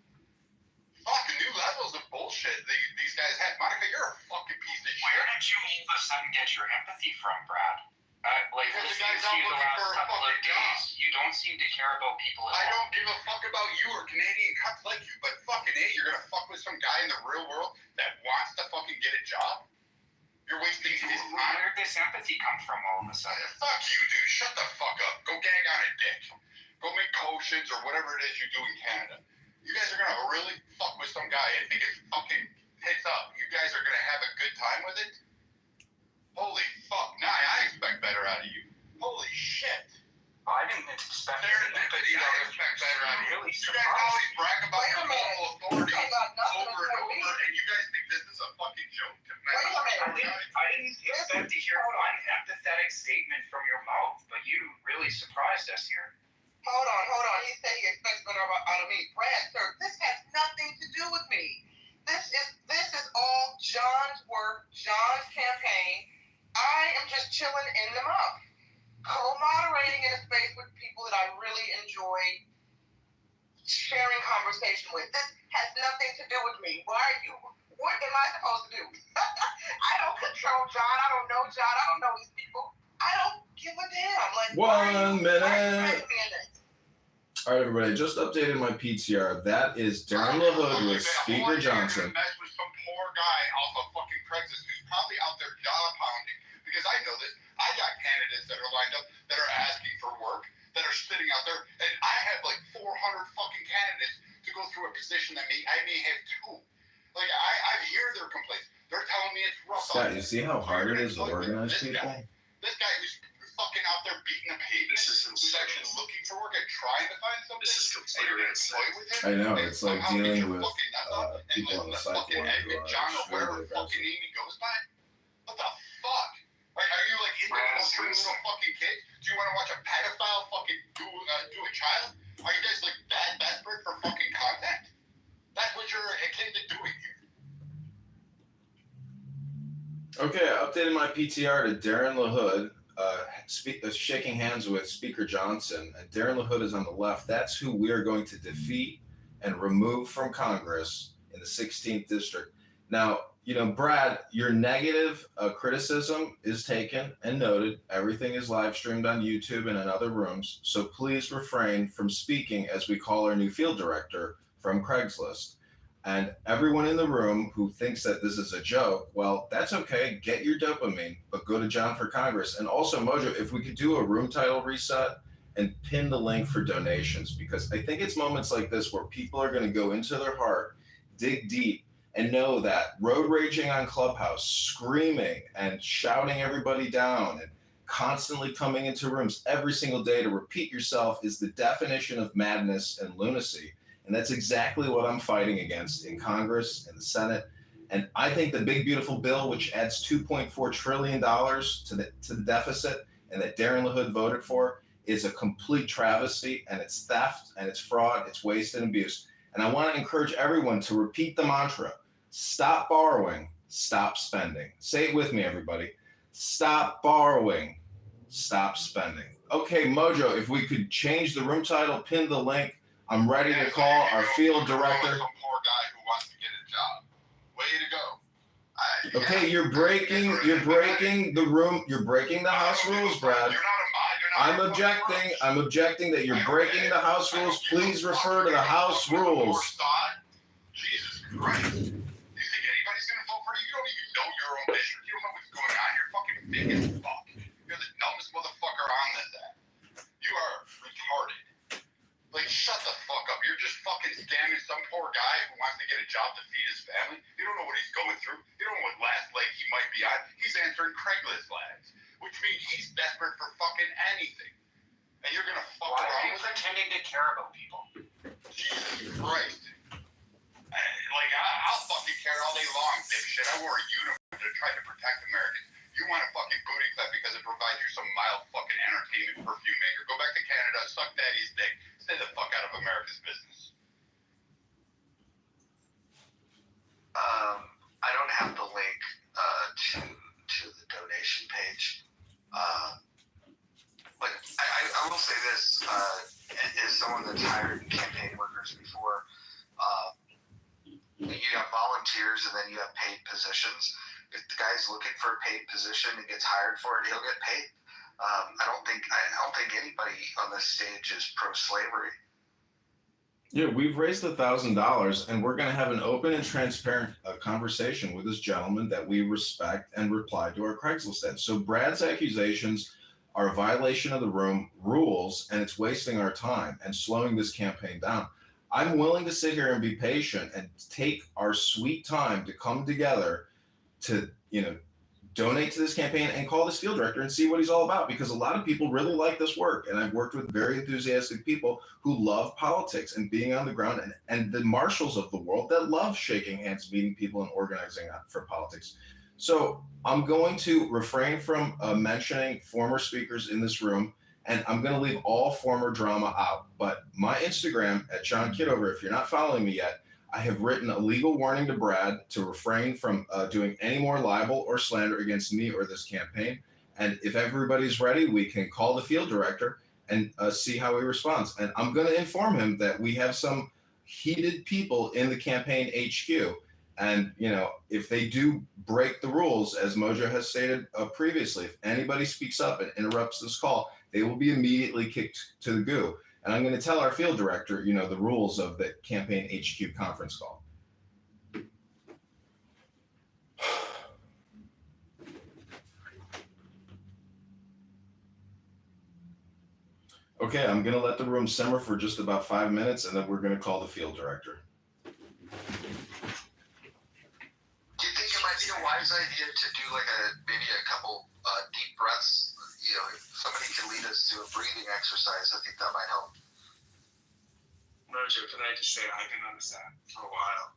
Fucking new levels of bullshit these guys had. Monica, you're a fucking piece of shit. Where did you all of a sudden get your empathy from, Brad? Like, because listening to you the last couple of days, you don't seem to care about people at all. I don't give a fuck about you or Canadian cunts like you, but fucking A, you're gonna fuck with some guy in the real world that wants to fucking get a job? You're wasting his time. Where did this empathy come from all of a sudden? Fuck you, dude. Shut the fuck up. Go gag on a dick. Go make potions or whatever it is you do in Canada. You guys are gonna really fuck with some guy and think it fucking hits up. You guys are gonna have a good time with it? Holy fuck. Nah, I expect better out of you. Holy shit. Well, I didn't expect empathy. I expect better out of you. You guys always brag about your moral authority over and over, and you guys think this is a fucking joke. I didn't expect to hear one empathetic statement from your mouth, but you really surprised us here. Hold on. He said he expects better out of me. Brad, sir, this has nothing to do with me. This is all John's work, John's campaign. I am just chilling in the mouth, co-moderating in a space with people that I really enjoy sharing conversation with. This has nothing to do with me. What am I supposed to do? I don't control John. I don't know John. I don't know these people. I don't give a damn. Like, 1 minute. All right, everybody, just updated my PTR. That is Darren LaHood with Speaker Johnson. Mess with some poor guy off of fucking Craigslist who's probably out there job pounding. Because I know this. I got candidates that are lined up that are asking for work, that are sitting out there, and I have like 400 fucking candidates to go through a position that I may have two. Like, I hear their complaints. They're telling me it's rough. Scott, you see how hard it is to organize people? This guy who's fucking out there beating a pavement, who's actually looking for work and trying to find something. This is completely insane with him. I know, it's like dealing with people on the cycle who are John or whatever fucking name he goes by. What the fuck? Are you like into little fucking kids? Do you want to watch a pedophile fucking do a child? Are you guys like that desperate for fucking contact? That's what you're akin to doing here. Okay, I updated my PTR to Darren LaHood, shaking hands with Speaker Johnson, and Darren LaHood is on the left. That's who we are going to defeat and remove from Congress in the 16th district. Now, you know, Brad, your negative criticism is taken and noted. Everything is live streamed on YouTube and in other rooms. So please refrain from speaking as we call our new field director from Craigslist. And everyone in the room who thinks that this is a joke, well, that's okay. Get your dopamine, but go to John for Congress. And also, Mojo, if we could do a room title reset and pin the link for donations, because I think it's moments like this where people are going to go into their heart, dig deep, and know that road raging on Clubhouse, screaming and shouting everybody down and constantly coming into rooms every single day to repeat yourself is the definition of madness and lunacy. And that's exactly what I'm fighting against in Congress and the Senate. And I think the big, beautiful bill, which adds $2.4 trillion to the deficit and that Darren LaHood voted for, is a complete travesty, and it's theft and it's fraud, it's waste and abuse. And I want to encourage everyone to repeat the mantra: stop borrowing, stop spending. Say it with me, everybody. Stop borrowing, stop spending. Okay, Mojo, if we could change the room title, pin the link. I'm ready to call our field director. Some poor guy who wants to get a job. Way to go. Okay, you're breaking the room. You're breaking the House rules, Brad. I'm objecting that you're breaking the House rules. Please refer to the House rules. Jesus Christ. You think anybody's going to vote for you? You don't even know your own district. You don't know what's going on. You're fucking big as fuck. You're the dumbest motherfucker on this app. You are retarded. Like, shut the fuck up. You're just fucking scamming some poor guy who wants to get a job to feed his family. You don't know what he's going through. You don't know what last leg he might be on. He's answering Craigslist ads, which means he's desperate for fucking anything. And you're gonna fuck Why are around you with him? pretending to care about people? Jesus Christ. Like, I'll fucking care all day long, dipshit. I wore a uniform to try to protect Americans. You want a fucking booty clap because it provides you some mild fucking entertainment perfume maker. Go back to Canada, suck daddy's dick. Stay the fuck out of America's business. I don't have the link to the donation page. But I will say this, as someone that's hired campaign workers before, you have volunteers and then you have paid positions. If the guy's looking for a paid position and gets hired for it, he'll get paid. I don't think anybody on this stage is pro-slavery. Yeah, we've raised $1,000, and we're going to have an open and transparent conversation with this gentleman that we respect and reply to our Craigslist ads. So Brad's accusations are a violation of the room rules, and it's wasting our time and slowing this campaign down. I'm willing to sit here and be patient and take our sweet time to come together to, donate to this campaign and call this field director and see what he's all about, because a lot of people really like this work. And I've worked with very enthusiastic people who love politics and being on the ground, and the marshals of the world that love shaking hands, meeting people, and organizing for politics. So I'm going to refrain from mentioning former speakers in this room, and I'm going to leave all former drama out. But my Instagram at John Kitover, if you're not following me yet, I have written a legal warning to Brad to refrain from doing any more libel or slander against me or this campaign. And if everybody's ready, we can call the field director and see how he responds. And I'm going to inform him that we have some heated people in the campaign HQ. And, if they do break the rules, as Mojo has stated previously, if anybody speaks up and interrupts this call, they will be immediately kicked to the goo. And I'm going to tell our field director, the rules of the campaign HQ conference call. Okay, I'm going to let the room simmer for just about 5 minutes, and then we're going to call the field director. Do you think it might be a wise idea to do maybe a couple deep breaths? If somebody can lead us to a breathing exercise, I think that might help. Mojo, can I just say I've been on this app for a while.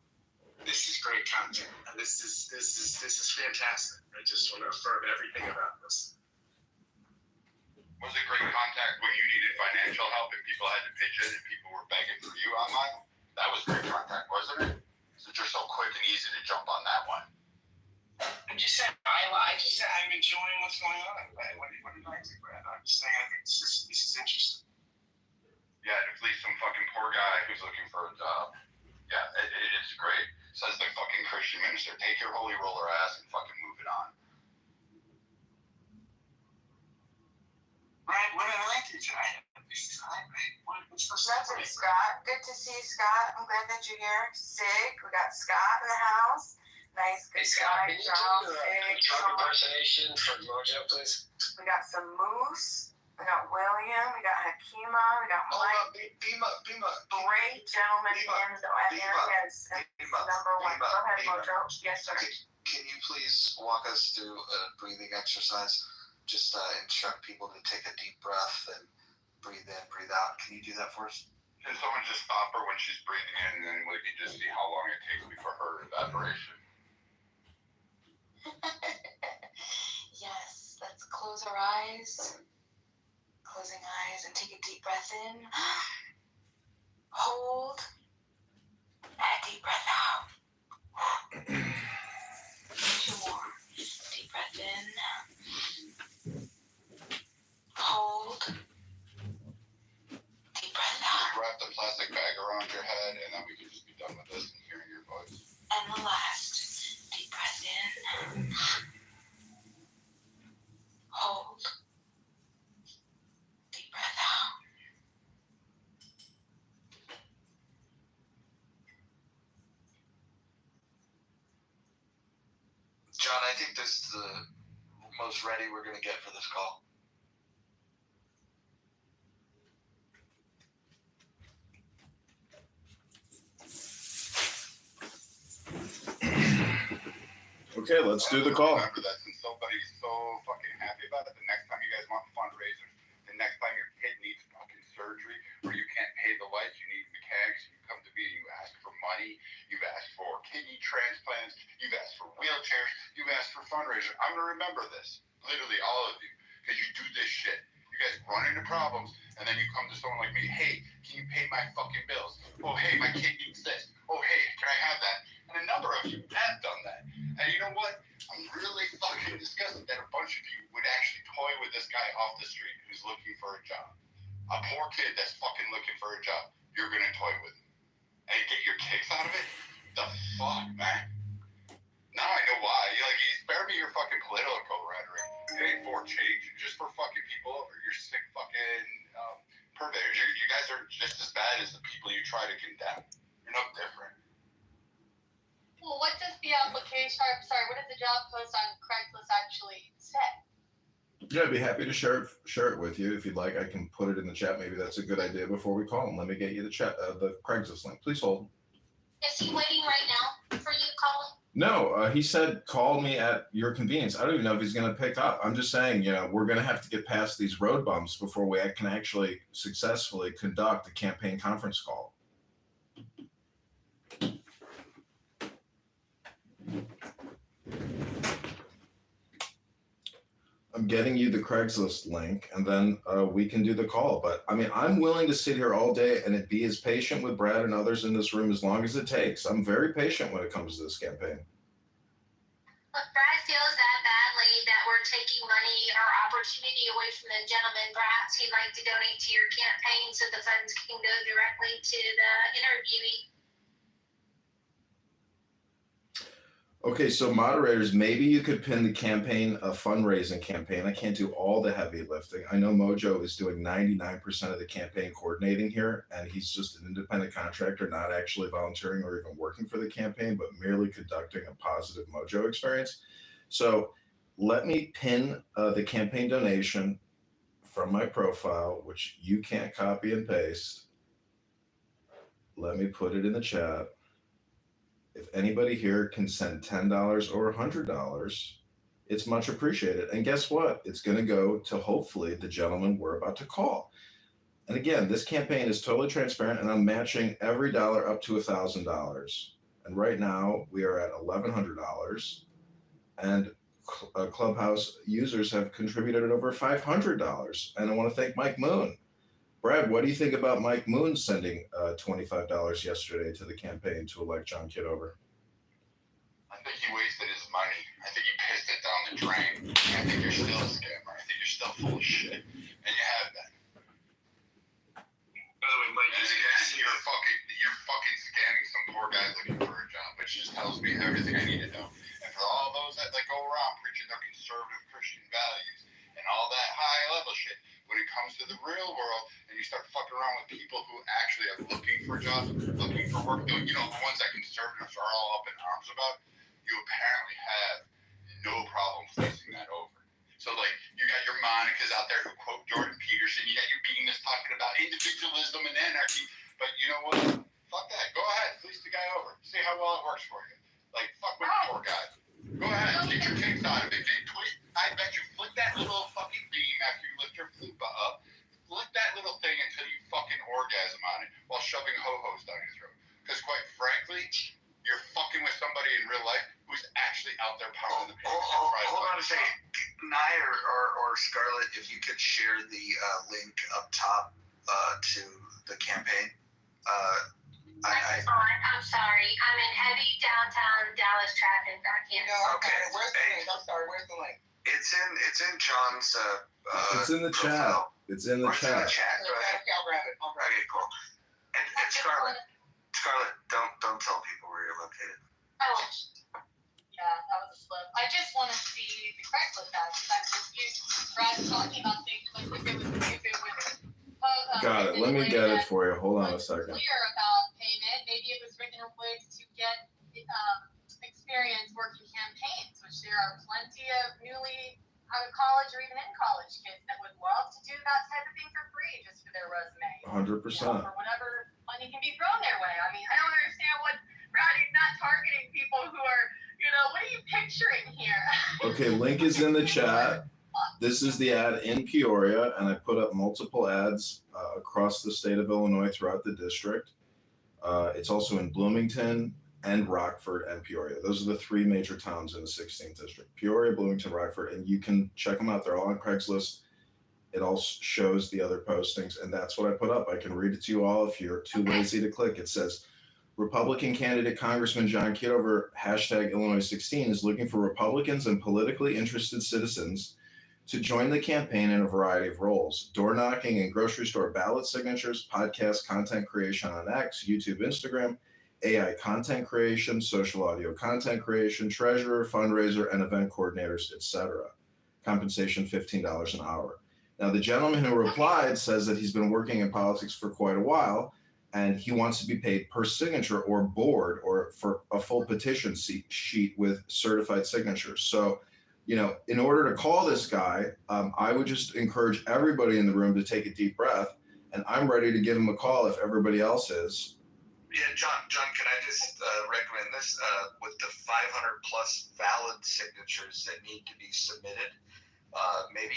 This is great content. This is fantastic. I just want to affirm everything about this. Was it great contact when you needed financial help and people had to pitch in and people were begging for you online? That was great contact, wasn't it? So you're so quick and easy to jump on that one. I'm just saying, I'm enjoying what's going on. What did I do, Brad? I'm just saying, I think this is interesting. Yeah, at least some fucking poor guy who's looking for a job. Yeah, it's great. Says the fucking Christian minister, take your holy roller ass and fucking move it on. Brad, what did I do tonight? What's the Nothing, Scott. Good to see you, Scott. I'm glad that you're here. Sick. We got Scott in the house. Nice, good Scott, guy. can you do a Trump impersonation for Mojo, please? We got some Moose. We got William. We got Hakima. We got Mike. Bima. Great gentleman in the area as number one. Go ahead, Mojo. Yes, sir. Can you please walk us through a breathing exercise? Just instruct people to take a deep breath and breathe in, breathe out. Can you do that for us? Can someone just stop her when she's breathing in, and then we can just see how long it takes before her evaporation? Yes, let's close our eyes. Closing eyes and take a deep breath in. Hold. And a deep breath out. 2 more. Deep breath in. Hold. Deep breath out. Just wrap the plastic bag around your head, and then we can just be done with this and hearing your voice. And the last. Deep breath in. Hold. Deep breath out. John, I think this is the most ready we're going to get for this call. Okay, let's do the call. Remember that since somebody's so fucking happy about it, the next time you guys want fundraisers, the next time your kid needs fucking surgery, or you can't pay the lights, you need mechanics, you come to me and you ask for money, you've asked for kidney transplants, you've asked for wheelchairs, you've asked for fundraisers. I'm gonna remember this, literally all of you, because you do this shit. You guys run into problems, and then you come to someone like me, hey, can you pay my fucking bills? Oh, hey, my kid needs this. Oh, hey, can I have that? And a number of you have done that. And you know what? I'm really fucking disgusted that a bunch of you would actually toy with this guy off the street who's looking for a job. A poor kid that's fucking looking for a job. You're gonna toy with him. And get your kicks out of it? The fuck, man? Now I know why. You spare me your fucking political rhetoric. It ain't for change. It's just for fucking people over. You're sick fucking purveyors. You guys are just as bad as the people you try to condemn. You're no different. Well, what does the application, what does the job post on Craigslist actually say? Yeah, I'd be happy to share it with you if you'd like. I can put it in the chat. Maybe that's a good idea before we call him. Let me get you the Craigslist link. Please hold. Is he waiting right now for you to call him? No, he said call me at your convenience. I don't even know if he's going to pick up. I'm just saying, we're going to have to get past these road bumps before we can actually successfully conduct a campaign conference call. I'm getting you the Craigslist link, and then we can do the call. But I mean, I'm willing to sit here all day and be as patient with Brad and others in this room as long as it takes. I'm very patient when it comes to this campaign. Look, Brad feels that badly that we're taking money or opportunity away from the gentleman. Perhaps he'd like to donate to your campaign so the funds can go directly to the interviewee. Okay, so moderators, maybe you could pin the campaign, a fundraising campaign. I can't do all the heavy lifting. I know Mojo is doing 99% of the campaign coordinating here, and he's just an independent contractor, not actually volunteering or even working for the campaign, but merely conducting a positive Mojo experience. So let me pin the campaign donation from my profile, which you can't copy and paste. Let me put it in the chat. If anybody here can send $10 or $100, it's much appreciated. And guess what? It's going to go to hopefully the gentleman we're about to call. And again, this campaign is totally transparent, and I'm matching every dollar up to $1,000. And right now we are at $1,100, and Clubhouse users have contributed over $500. And I want to thank Mike Moon. Brad, what do you think about Mike Moon sending $25 yesterday to the campaign to elect John Kitover? I think he wasted his money. I think he pissed it down the drain. I think you're still a scammer. I think you're still full of shit. And you have that. By the way, Mike, you're fucking scamming some poor guy looking for a job, which just tells me everything I need to know. And for all those that go around preaching their conservative Christian values and all that high level shit, when it comes to the real world and you start fucking around with people who actually are looking for jobs, looking for work, the ones that conservatives are all up in arms about, you apparently have no problem facing that over. So, you got your Monicas out there who quote Jordan Peterson, you got your Bemis talking about individualism and anarchy, but you know what? Fuck that. Go ahead. Fleece the guy over. See how well it works for you. Fuck with the poor guy. Go ahead. Get your kicks out of it. I bet you flick that little fucking beam after you lift your fupa up. Flick that little thing until you fucking orgasm on it while shoving ho-hos down your throat. Because quite frankly, you're fucking with somebody in real life who's actually out there pounding the pavement. Hold on a second. Nye or Scarlett, if you could share the link up top to the campaign. I'm sorry. I'm in heavy downtown Dallas traffic. I can't. Okay. Where's the link? I'm sorry. Where's the link? It's in John's. It's in the chat. It's in the chat. Go ahead. I'll grab it. Okay, cool. And Scarlett, don't tell people where you're located. Oh, yeah, that was a slip. I just want to see the Craigslist ad because I'm confused. Brad was talking about things like if it was. Got it. Let me get it for you. Hold on a second. Clear about payment. Maybe it was written in ways to get experience working campaigns, which there are plenty of newly out of college or even in college kids that would love to do that type of thing for free just for their resume. 100%. For whatever money can be thrown their way. I mean, I don't understand what Brad is not targeting people who are, what are you picturing? Okay, link is in the chat. This is the ad in Peoria, and I put up multiple ads across the state of Illinois throughout the district. It's also in Bloomington and Rockford and Peoria. Those are the three major towns in the 16th district. Peoria, Bloomington, Rockford, and you can check them out. They're all on Craigslist. It all shows the other postings, and that's what I put up. I can read it to you all if you're too lazy to click. It says, Republican candidate Congressman John Kitover, hashtag Illinois 16, is looking for Republicans and politically interested citizens to join the campaign in a variety of roles: door knocking and grocery store ballot signatures, podcast content creation on X, YouTube, Instagram, AI content creation, social audio content creation, treasurer, fundraiser, and event coordinators, etc. Compensation $15 an hour. Now, the gentleman who replied says that he's been working in politics for quite a while, and he wants to be paid per signature or board or for a full petition sheet with certified signatures. So, you know, in order to call this guy, I would just encourage everybody in the room to take a deep breath, and I'm ready to give him a call if everybody else is. Yeah, John, can I just recommend this with the 500 plus valid signatures that need to be submitted? Maybe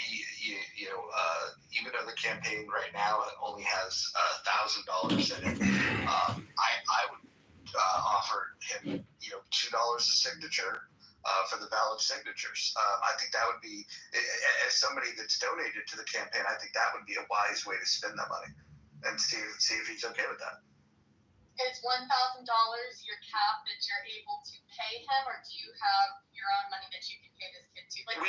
even though the campaign right now only has $1,000 in it, I would offer him $2 a signature for the valid signatures. I think that would be, as somebody that's donated to the campaign, I think that would be a wise way to spend that money, and see if he's okay with that. Is $1,000 your cap that you're able to pay him, or do you have your own money that you can pay this kid to? Like,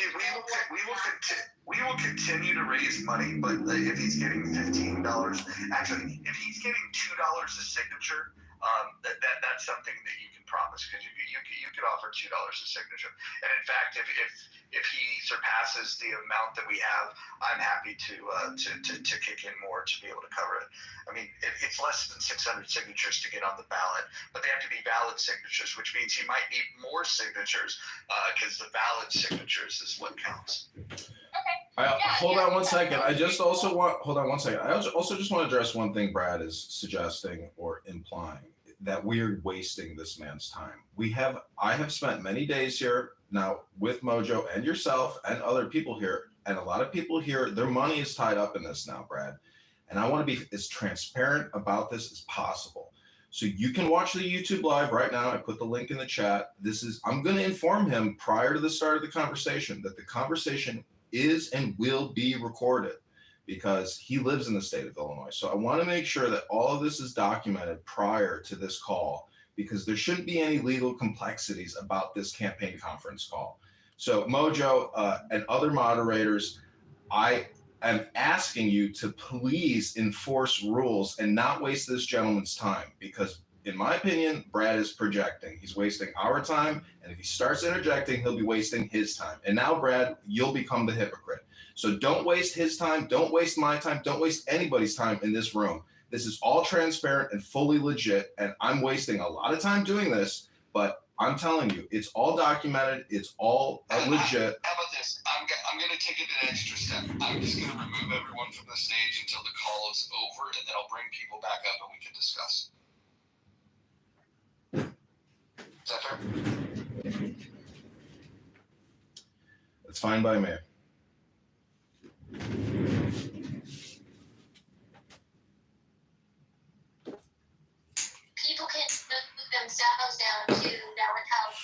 we will continue to raise money, but if he's getting $15, actually, if he's getting $2 a signature, that's something that you can promise, because you could offer $2 a signature. And in fact, if he surpasses the amount that we have, I'm happy to kick in more to be able to cover it. I mean, it's less than 600 signatures to get on the ballot, but they have to be valid signatures, which means he might need more signatures because the valid signatures is what counts. Hold on one second. I just also want to address one thing Brad is suggesting or implying, that we're wasting this man's time. I have spent many days here now with Mojo and yourself and other people here, and a lot of people here, their money is tied up in this now, Brad. And I want to be as transparent about this as possible. So you can watch the YouTube live right now. I put the link in the chat. I'm going to inform him prior to the start of the conversation that the conversation is and will be recorded, because he lives in the state of Illinois. So I want to make sure that all of this is documented prior to this call, because there shouldn't be any legal complexities about this campaign conference call. So Mojo and other moderators, I am asking you to please enforce rules and not waste this gentleman's time, because in my opinion, Brad is projecting. He's wasting our time, and if he starts interjecting, he'll be wasting his time. And now, Brad, you'll become the hypocrite. So don't waste his time, don't waste my time, don't waste anybody's time in this room. This is all transparent and fully legit, and I'm wasting a lot of time doing this, but I'm telling you, it's all documented, it's all legit. How about this? I'm going to take it an extra step. I'm just going to remove everyone from the stage until the call is over, and then I'll bring people back up and we can discuss. Is that fair? It's fine by me. People can move themselves down too. That would help.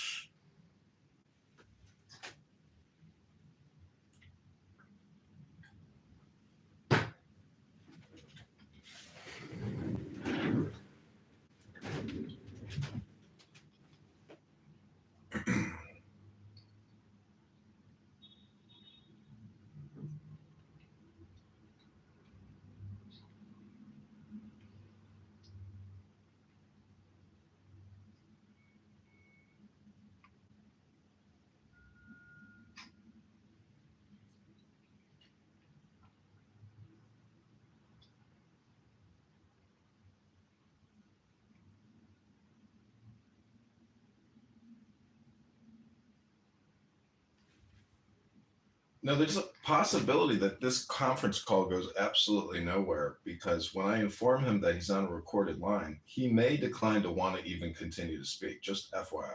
No, there's a possibility that this conference call goes absolutely nowhere, because when I inform him that he's on a recorded line, he may decline to want to even continue to speak. Just FYI.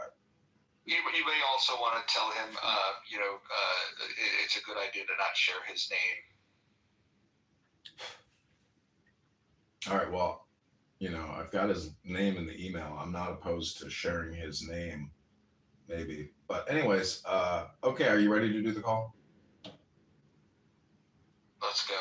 You may also want to tell him, it's a good idea to not share his name. All right, well, I've got his name in the email. I'm not opposed to sharing his name, maybe. But anyways, okay, are you ready to do the call? Let's go.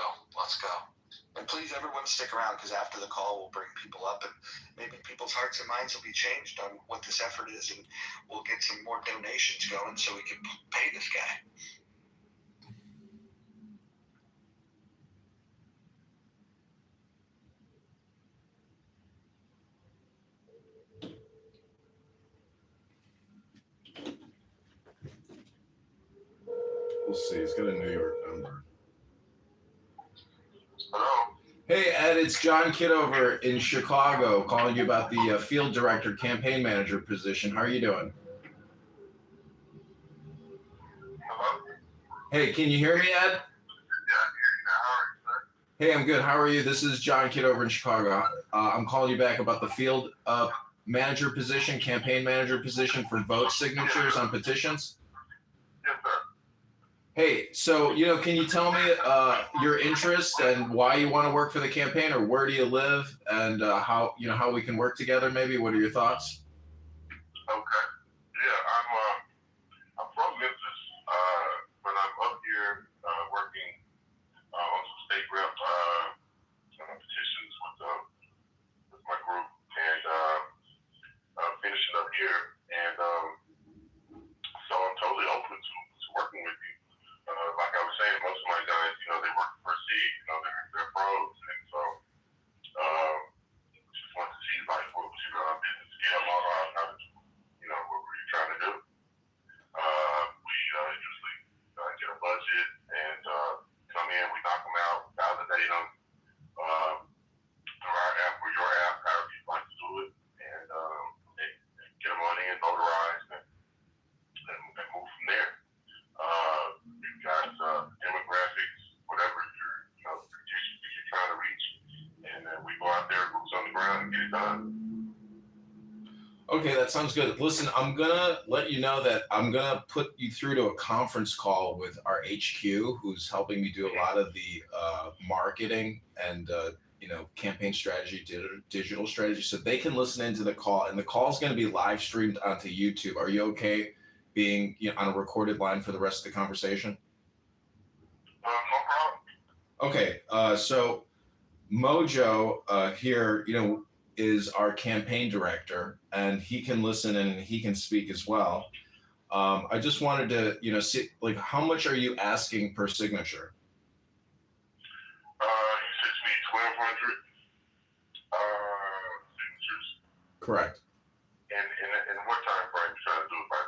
And please, everyone, stick around, because after the call, we'll bring people up, and maybe people's hearts and minds will be changed on what this effort is, and we'll get some more donations going so we can pay this guy. We'll see. He's got a New York number. Hello. Hey, Ed, it's John Kitover in Chicago calling you about the field director, campaign manager position. How are you doing? Hello. Hey, can you hear me, Ed? Yeah, I hear you now. How are you, sir? Hey, I'm good. How are you? This is John Kitover in Chicago. I'm calling you back about the field manager position, campaign manager position for vote signatures on petitions. Yes, sir. Hey, so, can you tell me your interest and why you want to work for the campaign, or where do you live, and how we can work together maybe? What are your thoughts? Okay. Yeah, I'm from Memphis, but I'm up here working on some state rep petitions with my group, and finishing up here. And so I'm totally open to working with you. Like I was saying, most of my guys, they work for Seed, they're pros, and so just want to see like what was your business scale model, how did you, what were you trying to do? We usually get a budget and come in, we knock them out, validate them through our app or your app, however you'd like to do it, and get them on in, notarized, and move from there. We've got demographics, whatever you're trying to reach, and then we go out there, boots on the ground, and get it done. Okay, that sounds good. Listen, I'm gonna let you know that I'm gonna put you through to a conference call with our HQ, who's helping me do a lot of the marketing and campaign strategy, digital strategy, so they can listen into the call. And the call is going to be live streamed onto YouTube. Are you okay being on a recorded line for the rest of the conversation? No problem. Okay, so Mojo here, is our campaign director, and he can listen and he can speak as well. I just wanted to, see, like, how much are you asking per signature? You said to me 1,200 signatures. Correct. And what time frame you trying to do it by?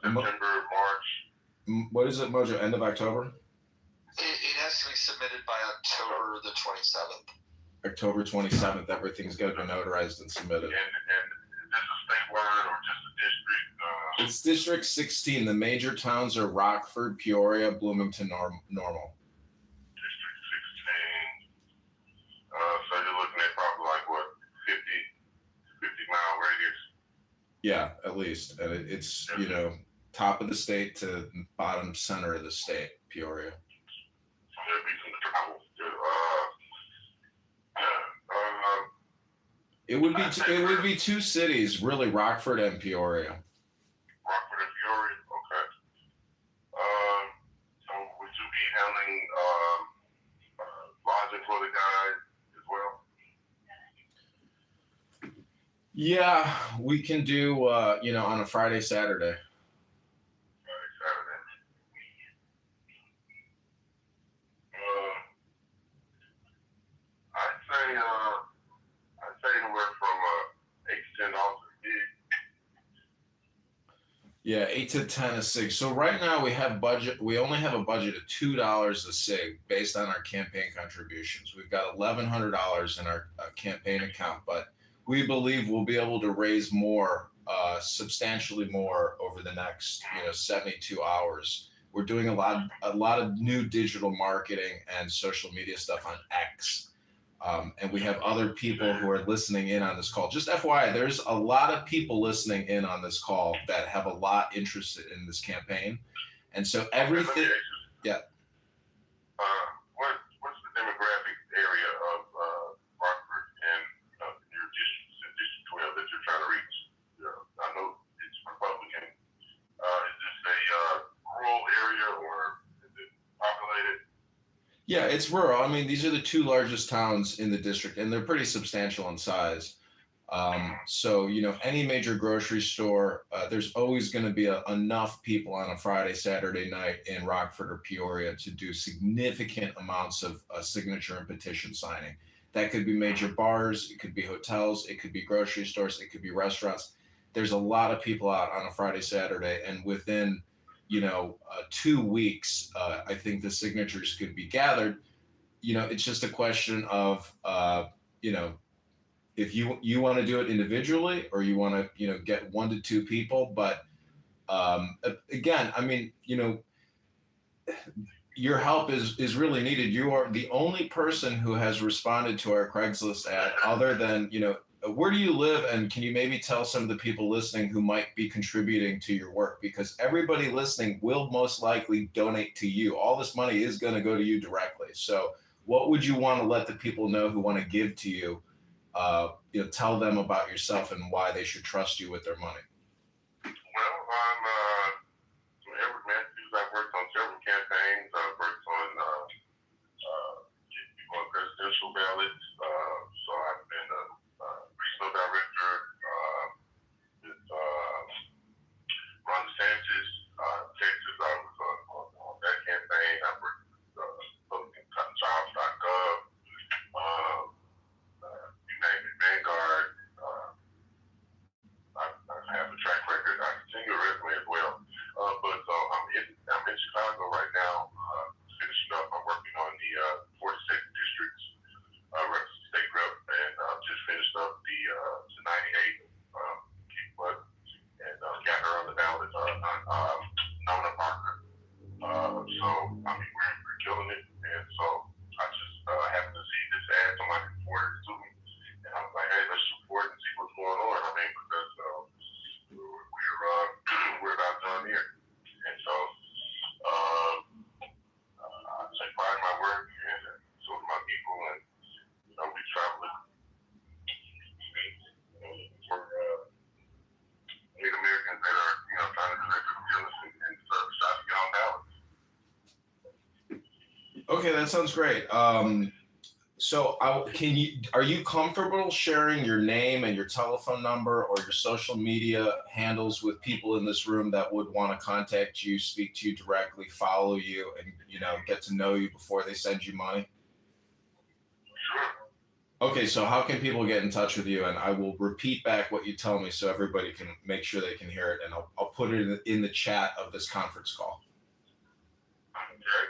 September, March? What is it, Mojo? End of October? It has to be submitted by October the 27th. October 27th, everything's going to be notarized and submitted. And is this a statewide or just a district? It's District 16. The major towns are Rockford, Peoria, Bloomington, Normal. District 16. So you're looking at probably like what, 50-mile radius? Yeah, at least. And it's, top of the state to bottom center of the state, Peoria. So there'd be some travel. It would be two cities, really, Rockford and Peoria. Rockford and Peoria, okay. So would you be handling lodging for the guys as well? Yeah, we can do, on a Friday, Saturday. I'd say anywhere from $8 to $10 a gig. Yeah, 8 to 10 a sig. So right now we only have a budget of $2 a sig based on our campaign contributions. We've got $1,100 in our campaign account, but we believe we'll be able to raise more, substantially more over the next 72 hours. We're doing a lot of new digital marketing and social media stuff on X. And we have other people who are listening in on this call. Just FYI, there's a lot of people listening in on this call that have a lot interested in this campaign. And so everything, yeah. What's the demographic area of Rockford and your district 12 that you're trying to reach? I know it's Republican. Is this a rural area or is it populated? Yeah, it's rural. I mean, these are the two largest towns in the district, and they're pretty substantial in size. So, any major grocery store, there's always going to be enough people on a Friday, Saturday night in Rockford or Peoria to do significant amounts of signature and petition signing. That could be major bars, it could be hotels, it could be grocery stores, it could be restaurants. There's a lot of people out on a Friday, Saturday, and within 2 weeks, I think the signatures could be gathered. It's just a question of, if you want to do it individually or you want to, get 1 to 2 people. But again, I mean, your help is really needed. You are the only person who has responded to our Craigslist ad other than, where do you live? And can you maybe tell some of the people listening who might be contributing to your work? Because everybody listening will most likely donate to you. All this money is going to go to you directly. So what would you want to let the people know who want to give to you? Tell them about yourself and why they should trust you with their money. Well, I'm Edward Matthews. I've worked on several campaigns. I've worked on presidential ballots. So I've been a regional director with Ron DeSantis, Texas. I was on that campaign. I've worked with jobs.gov. You name it, Vanguard. I have a track record. I continue a resume as well. But I'm in Chicago right now, finishing up. I'm working on the 42nd district state rep, and just finished up the 98 but and got her on the ballot, Nona Parker. So I mean, we're killing it, and so I just happened to see this ad, somebody forwarded it to me, and I was like, hey, let's support and see what's going on. I mean, because we're about done here, and so I take pride in my work, and so do my people, and we travel for Native Americans that are trying to do their due diligence and try to get on ballots. Okay, that sounds great. So are you comfortable sharing your name and your telephone number or your social media handles with people in this room that would want to contact you, speak to you directly, follow you, and get to know you before they send you money? Sure. Okay, so how can people get in touch with you? And I will repeat back what you tell me so everybody can make sure they can hear it, and I'll put it in the chat of this conference call. Okay.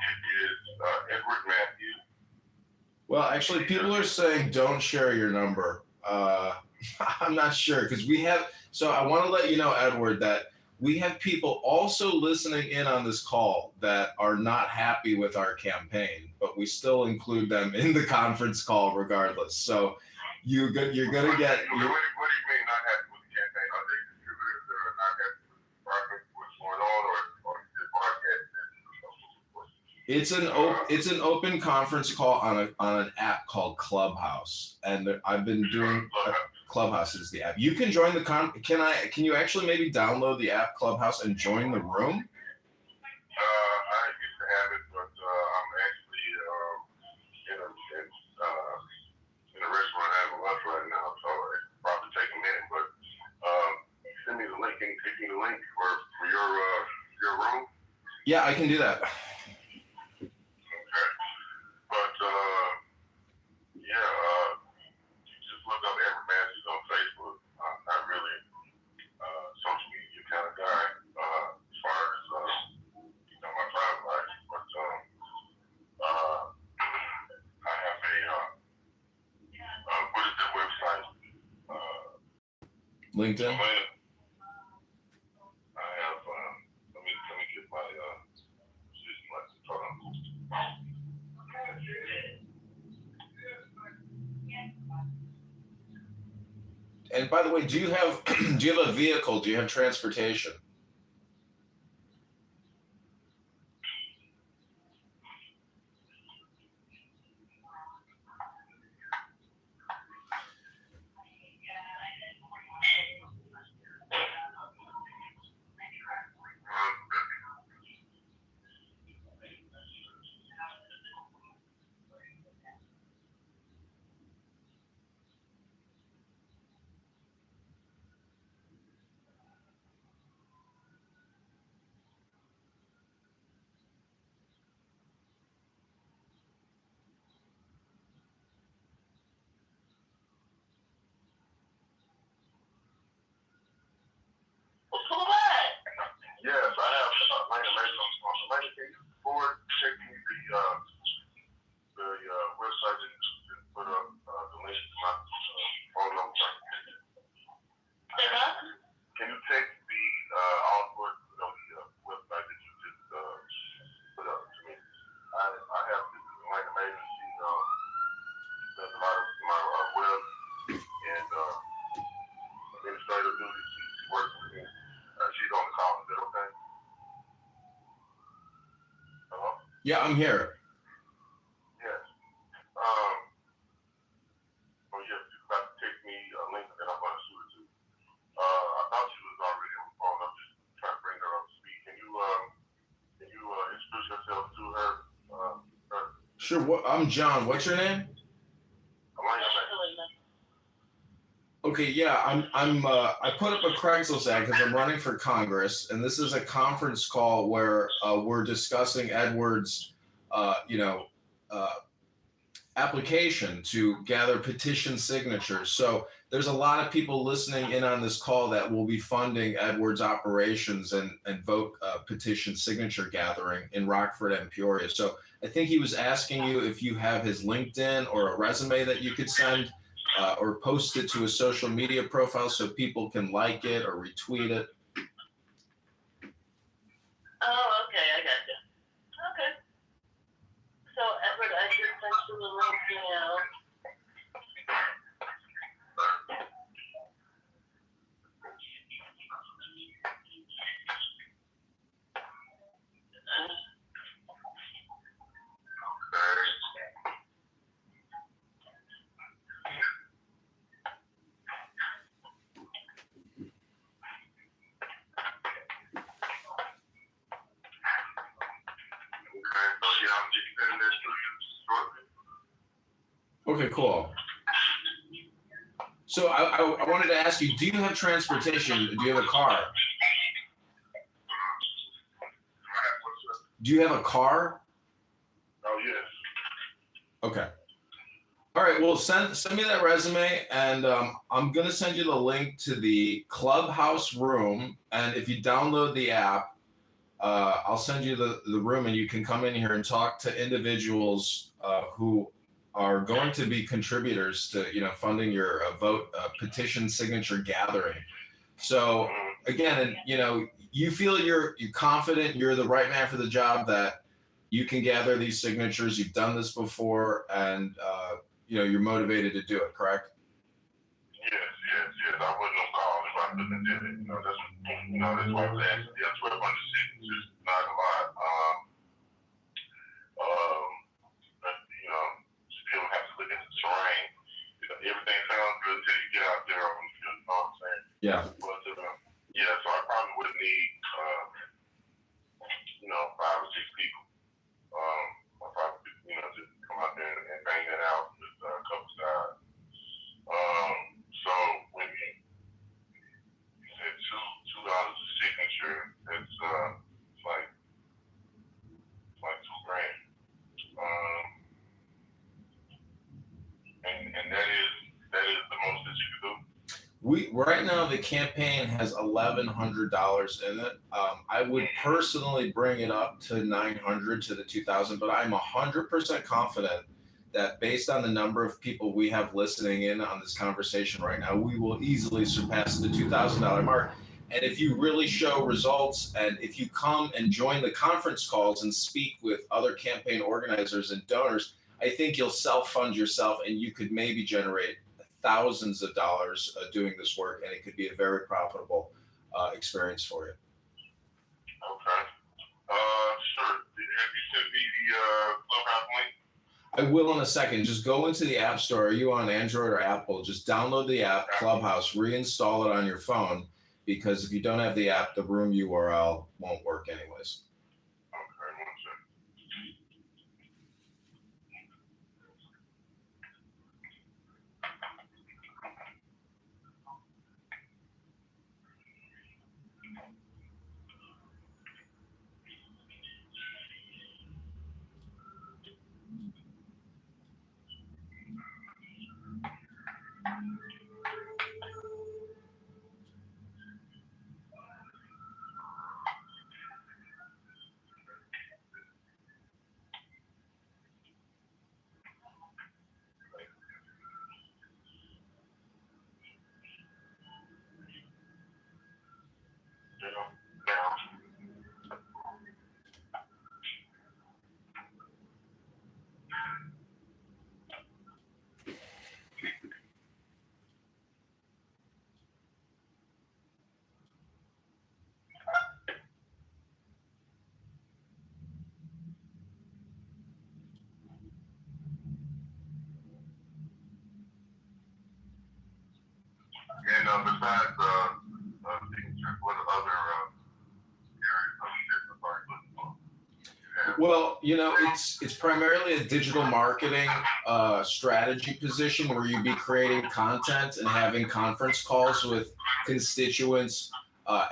It is Edward Matthews. Well, actually, people are saying don't share your number. I'm not sure because so I want to let you know, Edward, that we have people also listening in on this call that are not happy with our campaign, but we still include them in the conference call regardless. So you're going to get... What do you mean not happy with the campaign? Are they distributors that are not happy with what's going on, or is it broadcast? It's an open conference call on an app called Clubhouse, and I've been doing Clubhouse is the app. You can join the can you actually maybe download the app Clubhouse and join the room? I used to have it, but I'm actually in a restaurant having lunch right now, so it probably take a minute. But send me the link. Can you take me the link for your room? Yeah, I can do that. But just look up Edward Matthews on Facebook. I'm not really social media kind of guy as far as my private life, but I have what is that website? LinkedIn. I have. Let me get my system license. Hold on. by the way, do you have a vehicle? Do you have transportation? Yes, I have Lane Mason on sponsor. Lane, can you forward check me the website that you put up the link to my phone number? Can you text the website that you just put up to me? I have Lane Mason. She does a lot of my web and administrative duties. She works with me. She's on the call. Is that okay? Hello? Yeah, I'm here. Yes. Yes, you got to take me a link that I'm going to shoot it to. I thought she was already on the phone. I'm just trying to bring her up to speed. Can you introduce yourself to her? Sure. I'm John. What's your name? Okay, yeah, I put up a Craigslist ad because I'm running for Congress, and this is a conference call where we're discussing Edward's, application to gather petition signatures. So there's a lot of people listening in on this call that will be funding Edward's operations and vote petition signature gathering in Rockford and Peoria. So I think he was asking you if you have his LinkedIn or a resume that you could send. Or post it to a social media profile so people can like it or retweet it. Oh, okay, I got you. Okay. So, Edward, I just sent you the link now. Okay, cool. So I wanted to ask you, do you have transportation? Do you have a car? Do you have a car? Oh, yes. Okay. All right, well, send me that resume, and I'm going to send you the link to the Clubhouse room, and if you download the app, I'll send you the room, and you can come in here and talk to individuals who are going to be contributors to, funding your vote petition signature gathering. So again, you feel you're confident, you're the right man for the job, that you can gather these signatures. You've done this before, and you're motivated to do it, correct? Yes. I wouldn't have called if I couldn't have did it. That's why I was asking. Yeah, 1,200 signatures, not a lot. Still have to look at the terrain. Everything sounds good until you get out there on the field. You know what I'm saying? Yeah. But so I probably would need 5 or 6 people. I probably just come out there and bang that out with a couple sides. So when you said $2 a signature, that's it's like $2,000. And that is the most that you can do. Right now the campaign has $1,100 in it. I would personally bring it up to $900 to the $2,000, but I'm 100% confident that based on the number of people we have listening in on this conversation right now, we will easily surpass the $2,000 mark. And if you really show results, and if you come and join the conference calls and speak with other campaign organizers and donors, I think you'll self-fund yourself, and you could maybe generate thousands of dollars doing this work, and it could be a very profitable experience for you. Okay. Sure. Have you sent me the Clubhouse link? I will in a second. Just go into the App Store. Are you on Android or Apple? Just download the app, Clubhouse, reinstall it on your phone, because if you don't have the app, the room URL won't work anyways. Okay, one second. And besides what other areas of business are you looking for? Well, it's primarily a digital marketing strategy position where you'd be creating content and having conference calls with constituents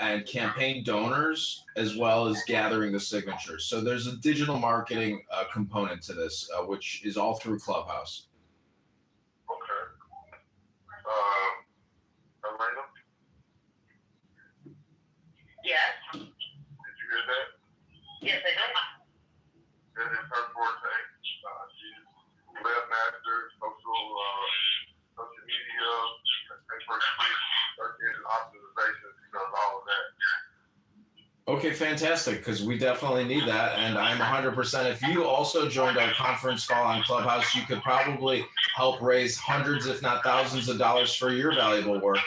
and campaign donors, as well as gathering the signatures. So there's a digital marketing component to this, which is all through Clubhouse. Okay. Elena? Yes. Did you hear that? Yes, I did. That is her forte. She's webmaster, social media, paper, search engine optimization. She does all of that. Okay, fantastic, because we definitely need that, and I'm 100%. If you also joined our conference call on Clubhouse, you could probably help raise hundreds, if not thousands of dollars for your valuable work.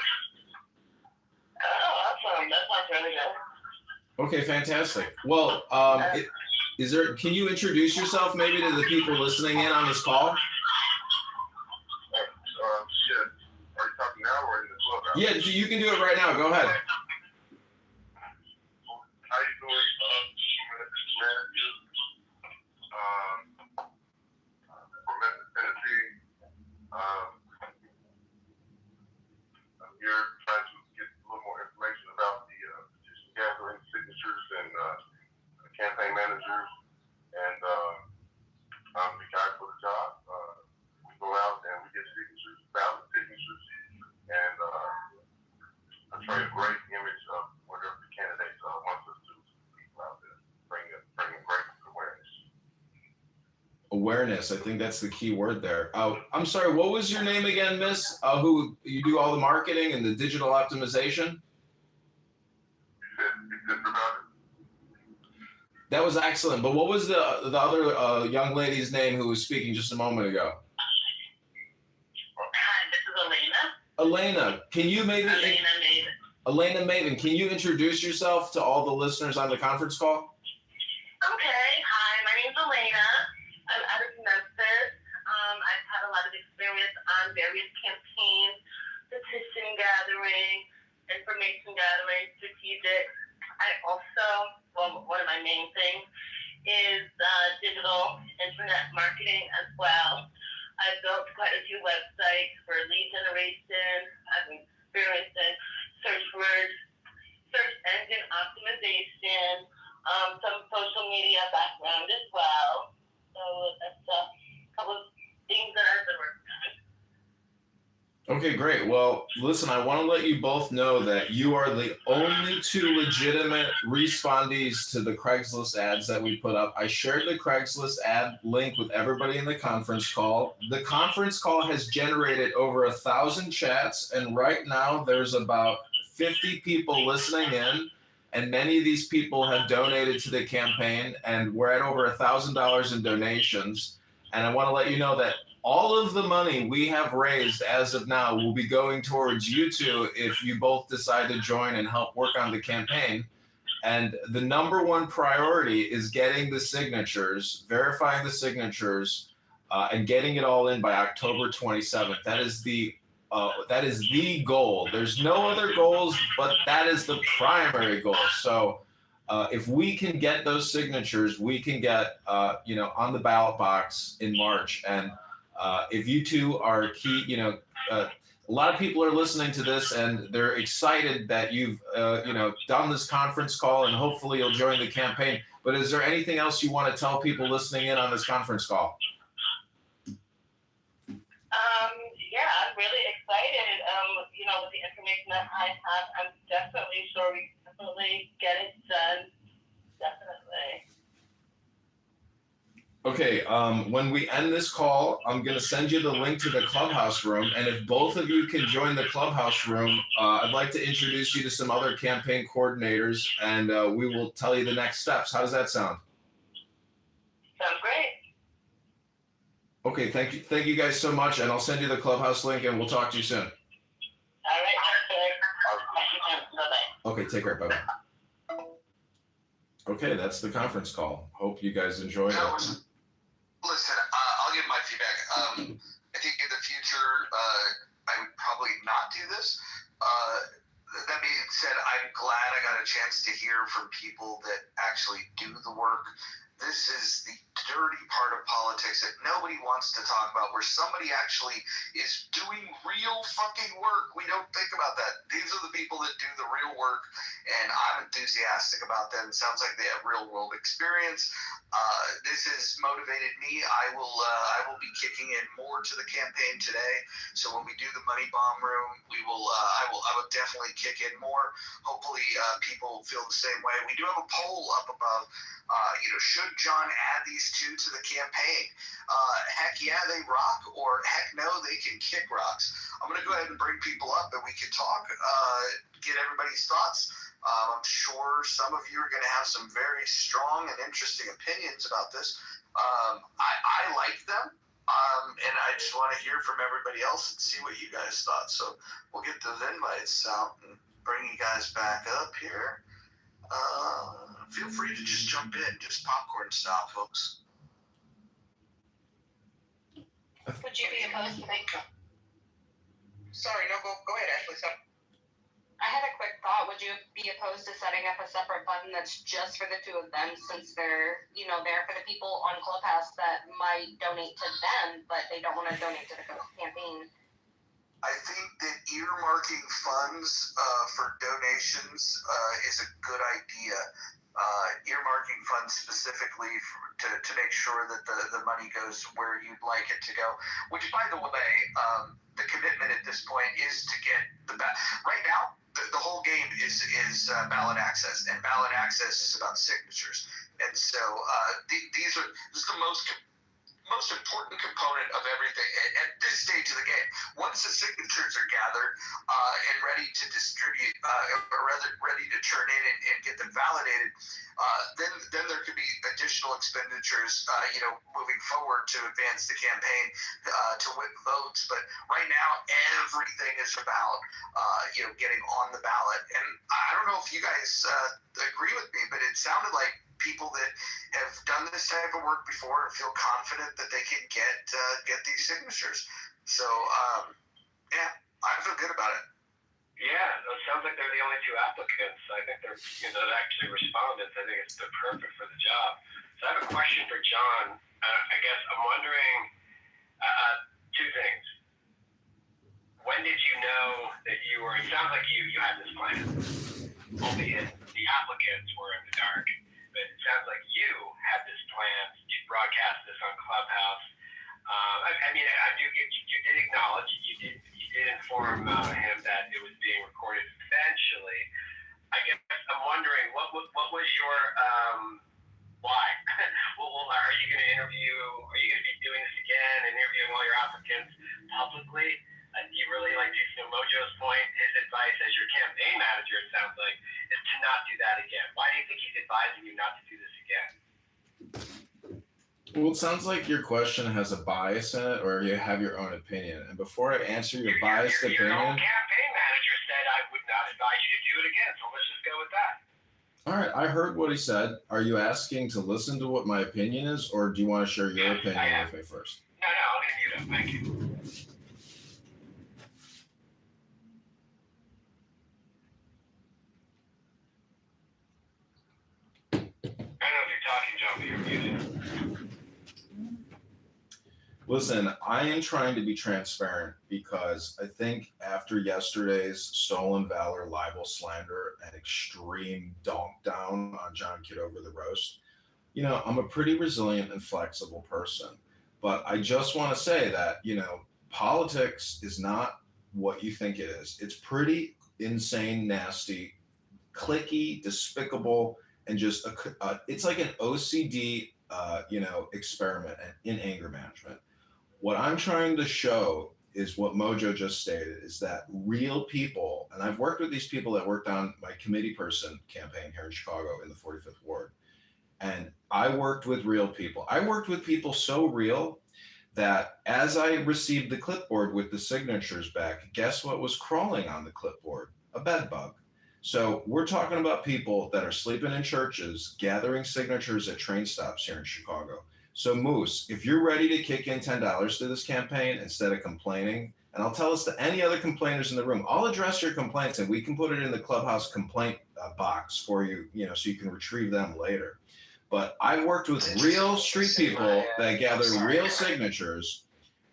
Oh, awesome. That sounds really good. Okay, fantastic. Well, can you introduce yourself maybe to the people listening in on this call? Yeah. Are you talking now or in the Clubhouse? Yeah, you can do it right now. Go ahead. How you doing? From Memphis, Tennessee. I'm here trying to get a little more information about the petition gathering signatures and campaign managers. And I'm the guy for the job. We go out and we get signatures, ballot signatures, and portray a great image of whatever the candidate wants us to people out there, bringing great awareness. Awareness, I think that's the key word there. I'm sorry, what was your name again, miss? Who you do all the marketing and the digital optimization? That was excellent. But what was the other young lady's name who was speaking just a moment ago? Hi, this is Elena. Elena, can you maybe... Elena Maven, can you introduce yourself to all the listeners on the conference call? Okay. Hi, my name's Elena. I'm out of Memphis. I've had a lot of experience on various campaigns, petition gathering, information gathering, strategic. I also, one of my main things is digital internet marketing as well. I've built quite a few websites for lead generation. I've experienced in search engine optimization, some social media background as well. So that's a couple of things that I've been working on. Okay, great. Well, listen, I want to let you both know that you are the only two legitimate respondees to the Craigslist ads that we put up. I shared the Craigslist ad link with everybody in the conference call. The conference call has generated over 1,000 chats, and right now there's about 50 people listening in, and many of these people have donated to the campaign, and we're at over $1,000 in donations. And I want to let you know that all of the money we have raised as of now will be going towards you two if you both decide to join and help work on the campaign. And the number one priority is getting the signatures, verifying the signatures, and getting it all in by October 27th. That is the goal. There's no other goals, but that is the primary goal. So if we can get those signatures, we can get on the ballot box in March. And if you two are key, a lot of people are listening to this and they're excited that you've done this conference call, and hopefully you'll join the campaign. But is there anything else you want to tell people listening in on this conference call? Yeah, I'm really excited. With the information that I have, I'm definitely sure we can definitely get it done. Definitely. Okay, when we end this call, I'm going to send you the link to the clubhouse room. And if both of you can join the clubhouse room, I'd like to introduce you to some other campaign coordinators, and we will tell you the next steps. How does that sound? Sounds great. Okay, thank you guys so much, and I'll send you the clubhouse link, and we'll talk to you soon. All right, bye-bye. Okay, take care, bye-bye. Okay, that's the conference call. Hope you guys enjoyed it. Listen, I'll give my feedback. I think in the future, I would probably not do this. That being said, I'm glad I got a chance to hear from people that actually do the work. This is the dirty part of politics that nobody wants to talk about, where somebody actually is doing real fucking work. We don't think about that. These are the people that do the real work, and I'm enthusiastic about them. It sounds like they have real world experience. This has motivated me. I will be kicking in more to the campaign today. So when we do the money bomb room, I will definitely kick in more. Hopefully people feel the same way. We do have a poll up above. Should John add these two to the campaign? Heck yeah, they rock, or heck no, they can kick rocks. I'm going to go ahead and bring people up and we can talk, get everybody's thoughts. I'm sure some of you are going to have some very strong and interesting opinions about this. I like them, and I just want to hear from everybody else and see what you guys thought. So we'll get those invites out and bring you guys back up here. Feel free to just jump in, just popcorn style, folks. Would you be opposed to Sorry, no, go ahead, Ashley. I had a quick thought. Would you be opposed to setting up a separate button that's just for the two of them, since they're, there for the people on Clubhouse that might donate to them, but they don't want to donate to the campaign? I think that earmarking funds for donations is a good idea. Earmarking funds specifically to make sure that the money goes where you'd like it to go. Which, by the way, the commitment at this point is to get right now. The whole game is ballot access, and ballot access is about signatures. And so this is the most important component of everything at this stage of the game. Once the signatures are gathered and ready to distribute, or rather ready to turn in and get them validated, then there could be additional expenditures, moving forward to advance the campaign, to win votes. But right now, everything is about, getting on the ballot. And I don't know if you guys agree with me, but it sounded like people that have done this type of work before and feel confident that they can get these signatures. So, I feel good about it. Yeah, it sounds like they're the only two applicants. I think they're, that actually respondents. I think it's perfect for the job. So I have a question for John. I guess I'm wondering two things. When did you know that you were? It sounds like you had this plan, albeit the applicants were in the dark. But it sounds like you had this plan to broadcast this on Clubhouse. You did acknowledge, you did inform him that it was being recorded eventually. I guess I'm wondering, what was your why? Are you going to interview? Are you going to be doing this again, interviewing all your applicants publicly? Do you really like to Mojo's point? His advice as your campaign manager, it sounds like, is to not do that again. Why do you think he's advising you not to do this again? Well, it sounds like your question has a bias in it, or you have your own opinion. And before I answer your biased Your own opinion, campaign manager said I would not advise you to do it again, so let's just go with that. all right, I heard what he said. Are you asking to listen to what my opinion is, or do you want to share your opinion with me first? No, I'm going to mute up. Thank you. I don't know if you're talking, John, but you're muted. Listen, I am trying to be transparent because I think after yesterday's stolen valor, libel, slander, and extreme donk down on John Kitover the roast, I'm a pretty resilient and flexible person. But I just want to say that, politics is not what you think it is. It's pretty insane, nasty, clicky, despicable, and just it's like an OCD, experiment in anger management. What I'm trying to show is what Mojo just stated is that real people, and I've worked with these people that worked on my committee person campaign here in Chicago in the 45th Ward. And I worked with real people. I worked with people so real that as I received the clipboard with the signatures back, guess what was crawling on the clipboard? A bed bug. So we're talking about people that are sleeping in churches, gathering signatures at train stops here in Chicago. So Moose, if you're ready to kick in $10 to this campaign instead of complaining, and I'll tell this to any other complainers in the room, I'll address your complaints and we can put it in the clubhouse complaint box for you, so you can retrieve them later. But I've worked with real street people that gather real signatures,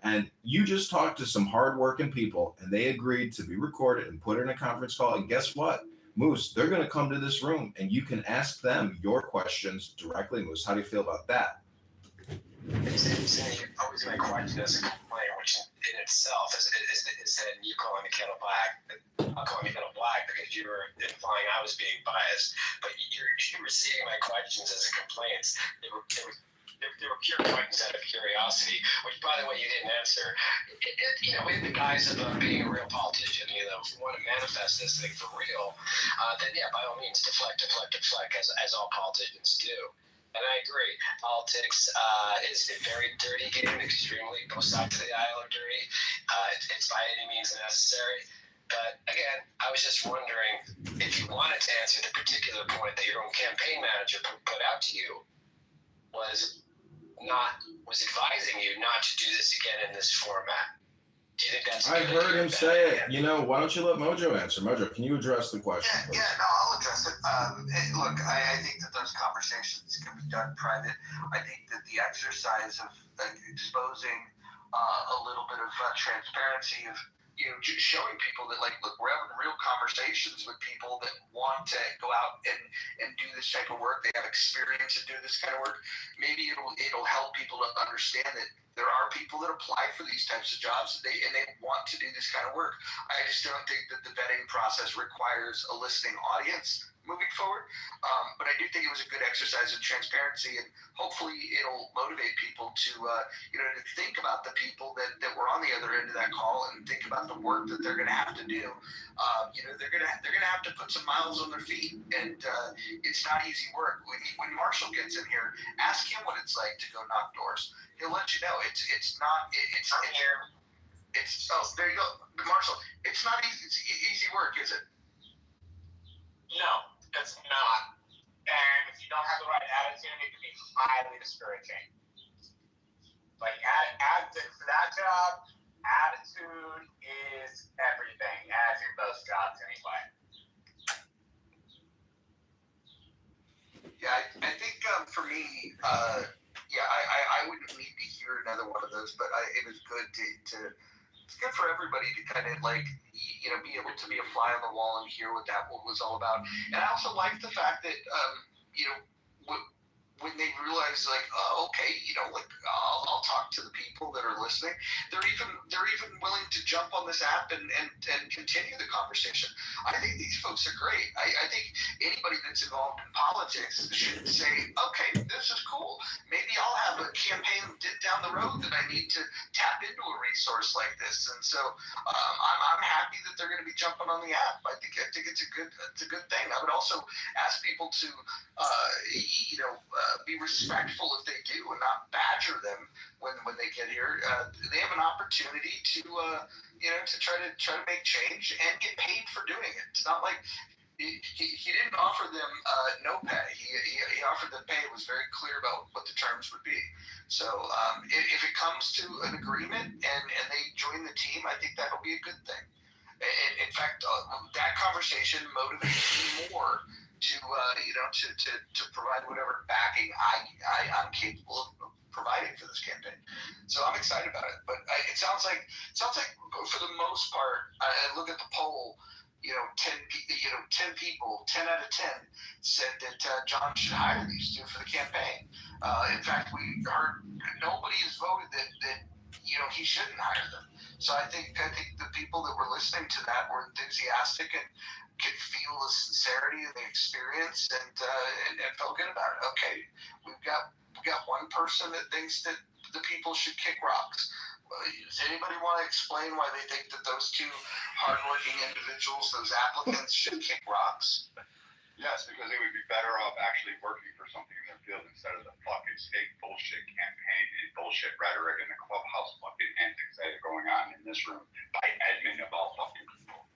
and you just talked to some hardworking people, and they agreed to be recorded and put in a conference call. And guess what, Moose? They're going to come to this room, and you can ask them your questions directly. Moose, how do you feel about that? You always make question as a complaint, which in itself is that you calling the kettle black. I'm calling the kettle black because you were implying I was being biased. But you're receiving my questions as a complaint. They were pure questions out of curiosity, which, by the way, you didn't answer. In the guise of being a real politician, if you want to manifest this thing for real, then yeah, by all means, deflect, as all politicians do. And I agree. Politics is a very dirty game, extremely. Both sides of the aisle are dirty. It's by any means necessary. But again, I was just wondering if you wanted to answer the particular point that your own campaign manager put out to you was advising you not to do this again in this format. Do you think that's? I heard him say it. Why don't you let Mojo answer? Mojo, can you address the question? Yeah, no, I'll address it. Look, I think that those conversations can be done private. I think that the exercise of exposing a little bit of transparency of just showing people that, look, we're having real conversations with people that want to go out and do this type of work. They have experience in doing this kind of work. Maybe it'll help people to understand that there are people that apply for these types of jobs and they want to do this kind of work. I just don't think that the vetting process requires a listening audience moving forward. But I do think it was a good exercise in transparency, and hopefully it'll motivate people to to think about the people that were on the other end of that call and think about the work that they're going to have to do. They're going to have to put some miles on their feet, and it's not easy work. When Marshall gets in here, ask him what it's like to go knock doors. He'll let you know it's there you go, Marshall. It's not easy. It's easy work, is it? No, it's not. And if you don't have the right attitude, it can be highly discouraging. For that job, attitude is everything, as in most jobs anyway. Yeah, I think for me, I wouldn't need to hear another one of those, but it was good to it's good for everybody to kind of be able to be a fly on the wall and hear what that was all about. And I also like the fact that when they realize okay, I'll talk to the people that are listening. They're even willing to jump on this app and continue the conversation. I think these folks are great. I think anybody that's involved in politics should say, okay, this is cool. Maybe I'll have a campaign down the road that I need to tap into a resource like this. And so I'm happy that they're going to be jumping on the app. I think it's a good thing. I would also ask people to be respectful if they do and not badger them when they get here. They have an opportunity to to try to make change and get paid for doing it. It's not like he didn't offer them no pay. He offered them pay. It was very clear about what the terms would be. So if it comes to an agreement and they join the team, I think that'll be a good thing. And in fact, that conversation motivates me more to provide whatever backing I'm capable of providing for this campaign. So I'm excited about it. But it sounds like for the most part, I look at the poll. 10 people, 10 out of 10 said that John should hire these two for the campaign. In fact, we heard nobody has voted that he shouldn't hire them. So I think the people that were listening to that were enthusiastic and could feel the sincerity of the experience and felt good about it. Okay, we've got one person that thinks that the people should kick rocks. Does anybody want to explain why they think that those two hardworking individuals, those applicants, should kick rocks? Yes, because they would be better off actually working for something in their field instead of the fucking state bullshit campaign and bullshit rhetoric and the clubhouse fucking antics that are going on in this room by admin of all fucking people.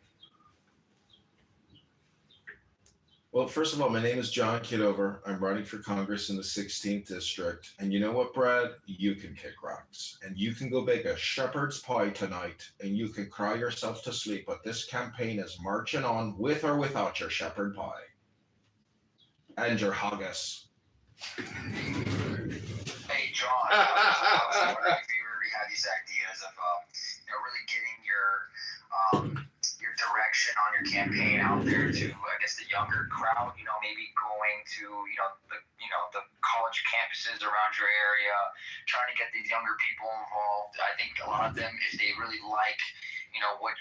Well, first of all, my name is John Kitover. I'm running for Congress in the 16th district. And you know what, Brad? You can kick rocks. And you can go bake a shepherd's pie tonight, and you can cry yourself to sleep. But this campaign is marching on with or without your shepherd pie. And your haggis. Hey, John. I was wondering if you already had these ideas of really getting your direction on your campaign out there to, I guess, the younger crowd. Maybe going to the college campuses around your area, trying to get these younger people involved. I think a lot of them, if they really like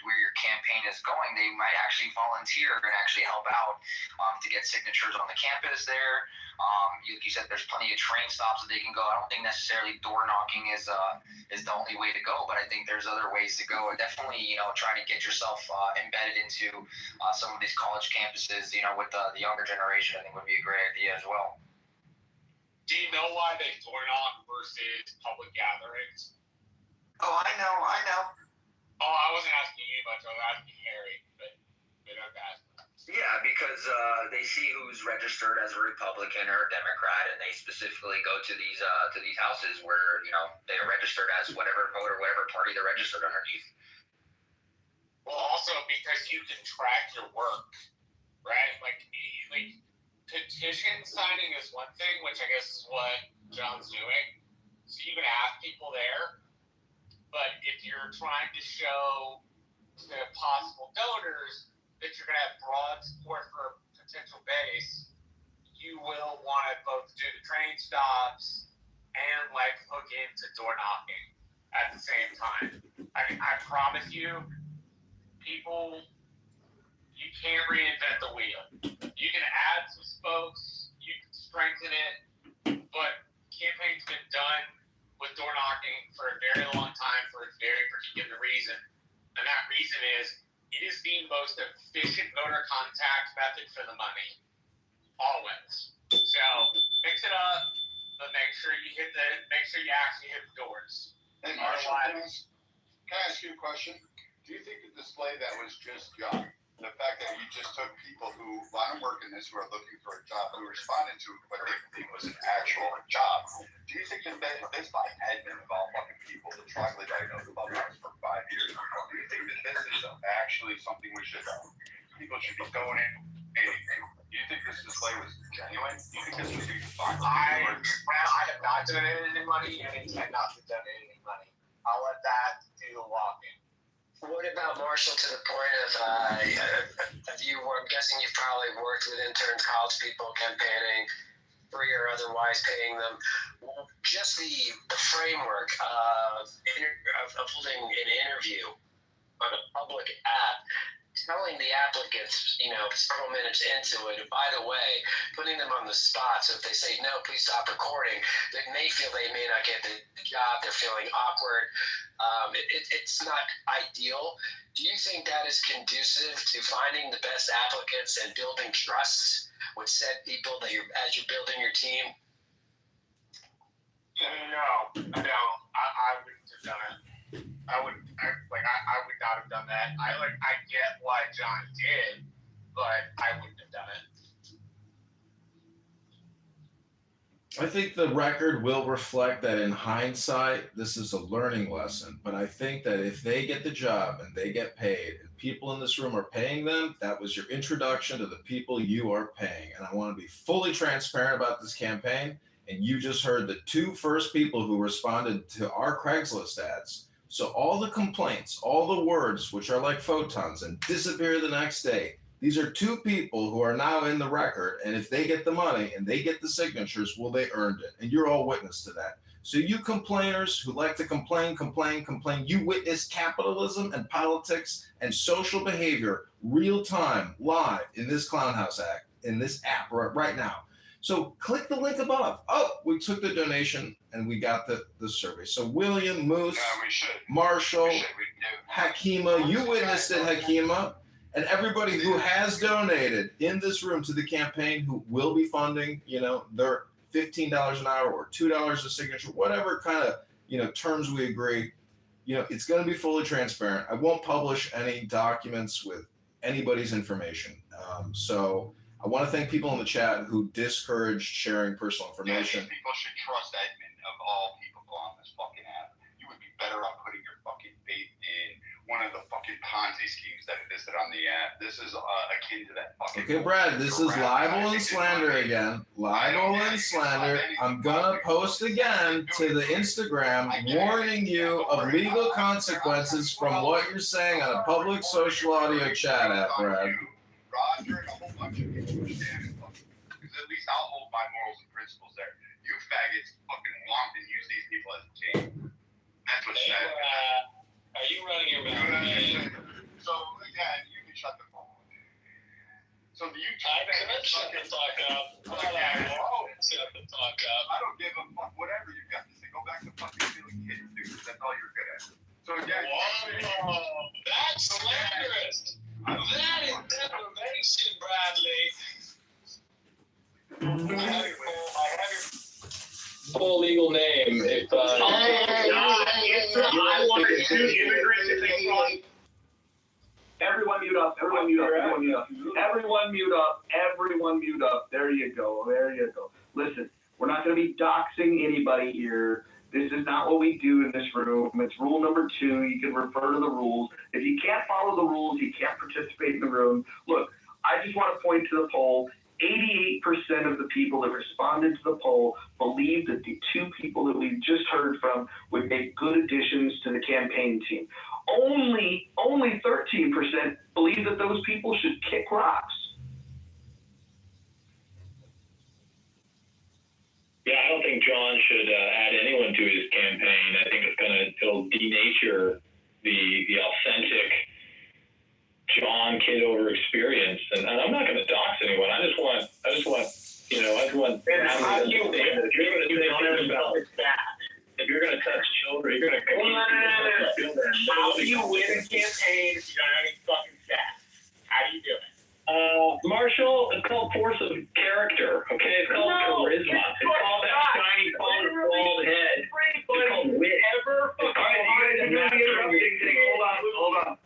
where your campaign is going, they might actually volunteer and actually help out to get signatures on the campus there. You said there's plenty of train stops that they can go. I don't think necessarily door knocking is the only way to go, but I think there's other ways to go. And definitely, trying to get yourself embedded into some of these college campuses, with the younger generation, I think would be a great idea as well. Do you know why they door knock versus public gatherings? Oh, I know. Oh, I wasn't asking you much. I was asking Harry, but okay. Yeah, because they see who's registered as a Republican or a Democrat, and they specifically go to these houses where they are registered as whatever vote or whatever party they're registered underneath. Well, also because you can track your work, right? Like petition signing is one thing, which I guess is what John's doing. So you can ask people there. But if you're trying to show to possible donors that you're going to have broad support for a potential base, you will want to both do the train stops and hook into door knocking at the same time. I promise you, people, you can't reinvent the wheel. You can add some spokes, you can strengthen it, but campaign's been done with door knocking for a very long time for a very particular reason. And that reason is it is the most efficient voter contact method for the money. Always. So mix it up, but make sure you actually hit the doors. Hey Marshall, can I ask you a question? Do you think the display that was just John, the fact that you just took people who want to work in this, who are looking for a job, who responded to what they think was an actual job, do you think that this by admin of all fucking people, the troglodyte of Clubhouse for 5 years, do you think that this is actually something people should be donating? Do you think this display was genuine? Do you think this was fun? I have not donated any money and intend not to donate any money. I'll let that do the walking. What about, Marshall, to the point of I'm guessing you've probably worked with interns, college people campaigning, free or otherwise paying them. Just the framework of holding an interview on a public app, telling the applicants, several minutes into it, and by the way, putting them on the spot. So if they say, no, please stop recording, they may feel they may not get the job. They're feeling awkward. It's not ideal. Do you think that is conducive to finding the best applicants and building trust with said people as you're building your team? No, I wouldn't have done it. I would not have done that. I get why John did, but I wouldn't have done it. I think the record will reflect that in hindsight, this is a learning lesson. But I think that if they get the job and they get paid and people in this room are paying them, that was your introduction to the people you are paying. And I want to be fully transparent about this campaign. And you just heard the two first people who responded to our Craigslist ads. So all the complaints, all the words, which are like photons and disappear the next day, these are two people who are now in the record, and if they get the money and they get the signatures, well, they earned it. And you're all witness to that. So you complainers who like to complain, you witnessed capitalism and politics and social behavior real time, live in this Clownhouse Act, in this app right now. So click the link above. Oh, we took the donation and we got the survey. So William, Moose, Marshall, Hakima, you witnessed it, Hakima. And everybody who has donated in this room to the campaign, who will be funding, their $15 an hour or $2 a signature, whatever kind of, terms we agree, it's going to be fully transparent. I won't publish any documents with anybody's information. So I want to thank people in the chat who discouraged sharing personal information. Yeah, people should trust Edmund of all people on this fucking app. You would be better off putting your fucking faith in one of the fucking Ponzi schemes that existed on the app. This is akin to that fucking. Okay, Brad, this is libel and slander again. Libel and slander. I'm gonna post again to the Instagram warning you of legal consequences from what you're saying on a public social audio chat app, Brad. Roger and a whole bunch of people who stand in fucking. Because at least I'll hold my morals and principles there. You faggots fucking want and use these people as a team. That's what's sad. Are you running your mouth? So again, you can shut the phone. So the YouTube. I could shut the talk up. Shut the talk up. I don't give a fuck. Whatever you got to say, go back to fucking stealing kids, dude. That's all you're good at. So again. Whoa, that's slanderous. That is defamation, Bradley. I have your full legal name. If I want to shoot immigrants if they cross. Everyone mute up. Everyone mute up. Everyone mute up. Everyone mute up. Everyone mute up. There you go. There you go. Listen, we're not going to be doxing anybody here. This is not what we do in this room. It's rule number 2. You can refer to the rules. If you can't follow the rules, you can't participate in the room. Look, I just want to point to the poll. 88% of the people that responded to the poll believe that the two people that we've just heard from would make good additions to the campaign team. Only 13% believe that those people should kick rocks. Yeah, I don't think John should add anyone to his campaign. I think it'll denature the authentic John Kitover experience, and I'm not going to dox anyone. I just want. And how do you win? If you're going to touch children, you're going to. How do you win a campaign if you don't have any fucking stats? How do you do it? Marshall, it's called force of character. Okay, it's called charisma. It's called that shiny, bald head. It's called wit.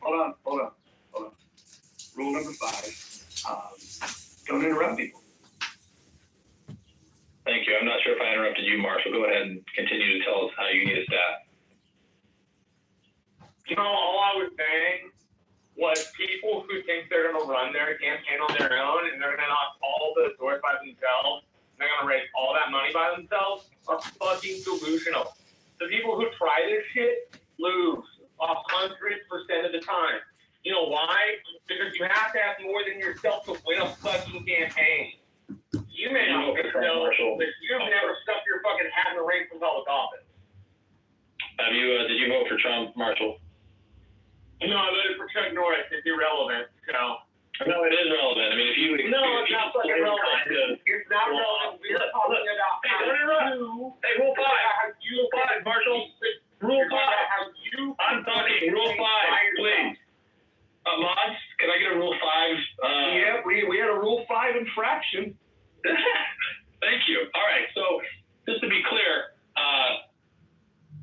Hold on. Rule number 5. Don't interrupt people. Thank you. I'm not sure if I interrupted you, Marshall. Go ahead and continue to tell us how you need a staff. All I was saying was people who think they're going to run their campaign on their own and they're going to knock all the doors by themselves and they're going to raise all that money by themselves are fucking delusional. The people who try this shit lose 100% of the time. You know why? Because you have to have more than yourself to win a fucking campaign. You may not know, but you've never stuck your fucking hat in the ring for public office. Have you? Did you vote for Trump, Marshall? No, I voted for Chuck Norris. It's irrelevant. So. No, it is relevant. I mean, if you. No, it's not fucking relevant. It's not relevant. We're talking about how you. Hey, Rule 5. Rule 5, Marshall. Rule 5. I'm talking. Rule 5, please. Mods, can I get a Rule 5? Yeah, we had a Rule 5 infraction. Thank you. All right. So, just to be clear,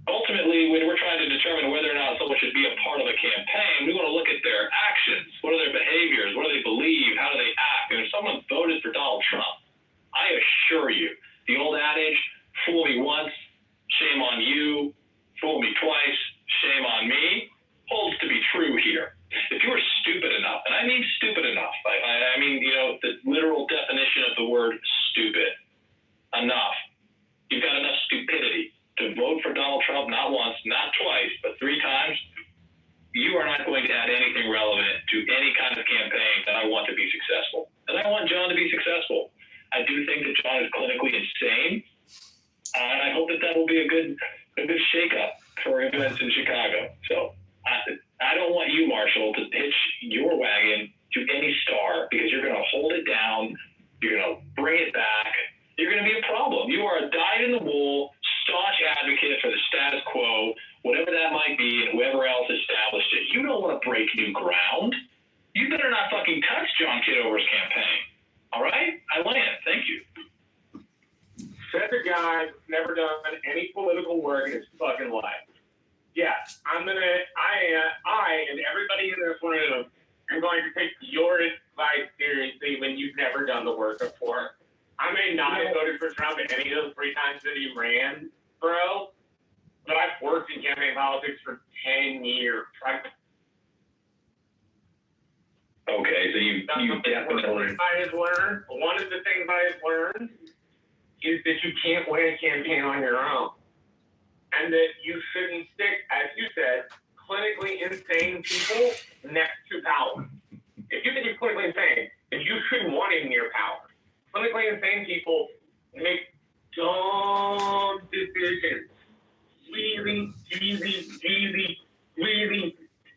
ultimately, when we're trying to determine whether or not someone should be a part of a campaign, we want to look at their actions. What are their behaviors? What do they believe? How do they act? And if someone voted for Donald Trump, I assure you, the old adage, fool me once, shame on you, fool me twice, shame on me, holds to be true here. If you were stupid enough, and I mean stupid enough, I mean, the literal definition of the word stupid, enough. You've got enough stupidity to vote for Donald Trump not once, not twice, but 3 times. You are not going to add anything relevant to any kind of campaign that I want to be successful. And I want John to be successful. I do think that John is clinically insane, and I hope that will be a good shakeup for events in Chicago. So I don't want you, Marshall, to hitch your wagon to any star because you're going to hold it down. You're going to bring it back. You're going to be a problem. You are a dyed-in-the-wool, staunch advocate for the status quo, whatever that might be, and whoever else established it. You don't want to break new ground. You better not fucking touch John Kitover's campaign. All right? I land. Thank you. Says a guy who's never done any political work in his fucking life. Yeah, I and everybody in this room are going to take your advice seriously when you've never done the work before. I may not have voted for Trump any of those 3 times that he ran, bro, but I've worked in campaign politics for 10 years. Okay, so you definitely... One of the things I have learned is that you can't win a campaign on your own. And that you shouldn't stick, as you said, clinically insane people next to power. If you think you're clinically insane, then you shouldn't want him near power. Clinically insane people make dumb decisions. Really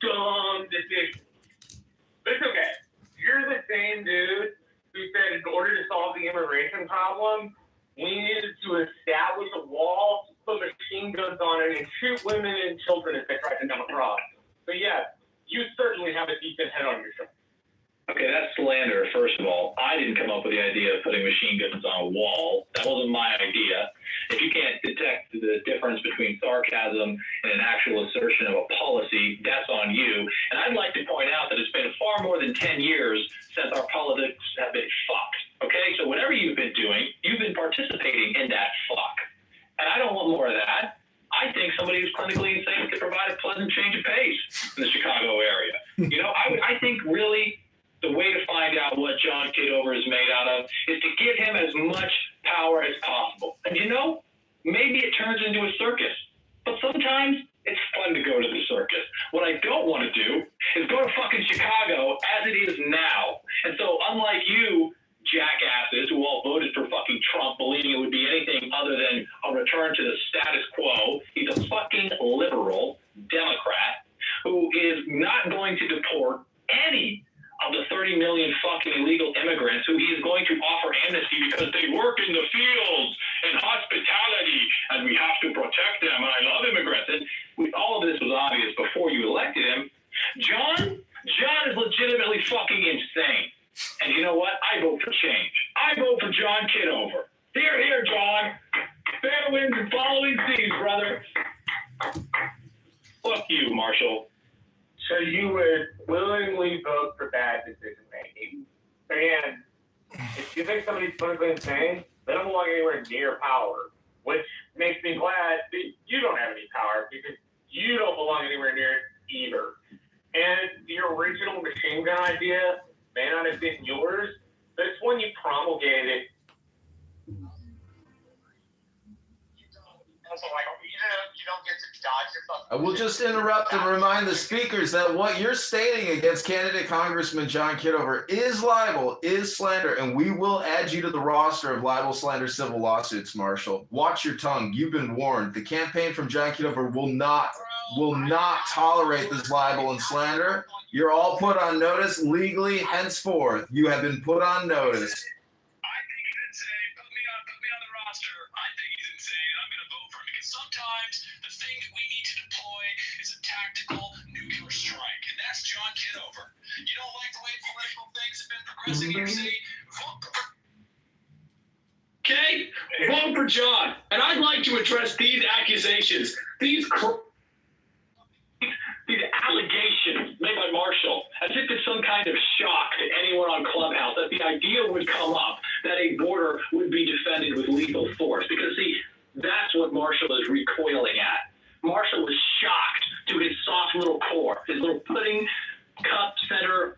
dumb decisions. But it's okay. You're the same dude who said in order to solve the immigration problem, we needed to establish a wall, put machine guns on it, and shoot women and children as they tried to come across. So yeah, you certainly have a decent head on your shoulders. Okay, that's slander, first of all. I didn't come up with the idea of putting machine guns on a wall. That wasn't my idea. If you can't detect the difference between sarcasm and an actual assertion of a policy, that's on you. And I'd like to point out that it's been far more than 10 years since our politics have been fucked. Okay, so whatever you've been doing, you've been participating in that fuck. And I don't want more of that. I think somebody who's clinically insane could provide a pleasant change of pace in the Chicago area. I think really the way to find out what John Kitover is made out of is to give him as much power as possible. And maybe it turns into a circus, but sometimes it's fun to go to the circus. What I don't want to do is go to fucking Chicago as it is now. And so unlike you, jackasses who all voted for fucking Trump believing it would be anything other than a return to the status quo, he's a fucking liberal Democrat who is not going to deport any of the 30 million fucking illegal immigrants who he is going to offer amnesty because they work in the fields and hospitality and we have to protect them and I love immigrants. And all of this was obvious before you elected him. John is legitimately fucking insane. And you know what? I vote for change. I vote for John Kitover. Here, John. Fair winds and following seas, brother. Fuck you, Marshall. So you would willingly vote for bad decision making. And if you think somebody's clinically insane, they don't belong anywhere near power, which makes me glad that you don't have any power because you don't belong anywhere near it either. And your original machine gun idea may not have been yours, but it's when you promulgated. You don't get to dodge your fucking... I will just interrupt and remind the speakers that what you're stating against candidate Congressman John Kitover is libel, is slander, and we will add you to the roster of libel, slander, civil lawsuits, Marshall. Watch your tongue. You've been warned. The campaign from John Kitover will not tolerate this libel and slander. You're all put on notice legally henceforth. You have been put on notice. Sometimes the thing that we need to deploy is a tactical nuclear strike, and that's John Kitover. You don't like the way political things have been progressing in your city? Okay, Vote for John. And I'd like to address these accusations, these allegations made by Marshall, as if it's some kind of shock to anyone on Clubhouse that the idea would come up that a border would be defended with lethal force. Because, see, that's what Marshall is recoiling at. Marshall was shocked to his soft little core, his little pudding cup center,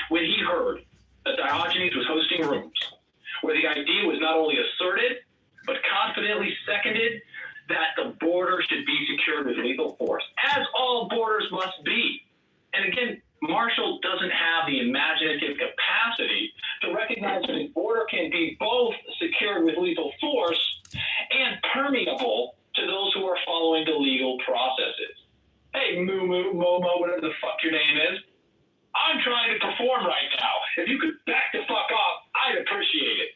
when he heard that Diogenes was hosting rooms where the idea was not only asserted, but confidently seconded that the border should be secured with lethal force, as all borders must be. And again, Marshall doesn't have the imaginative capacity to recognize that a border can be both secured with lethal force and permeable to those who are following the legal processes. Hey, Moo Moo, Momo, whatever the fuck your name is, I'm trying to perform right now. If you could back the fuck off, I'd appreciate it.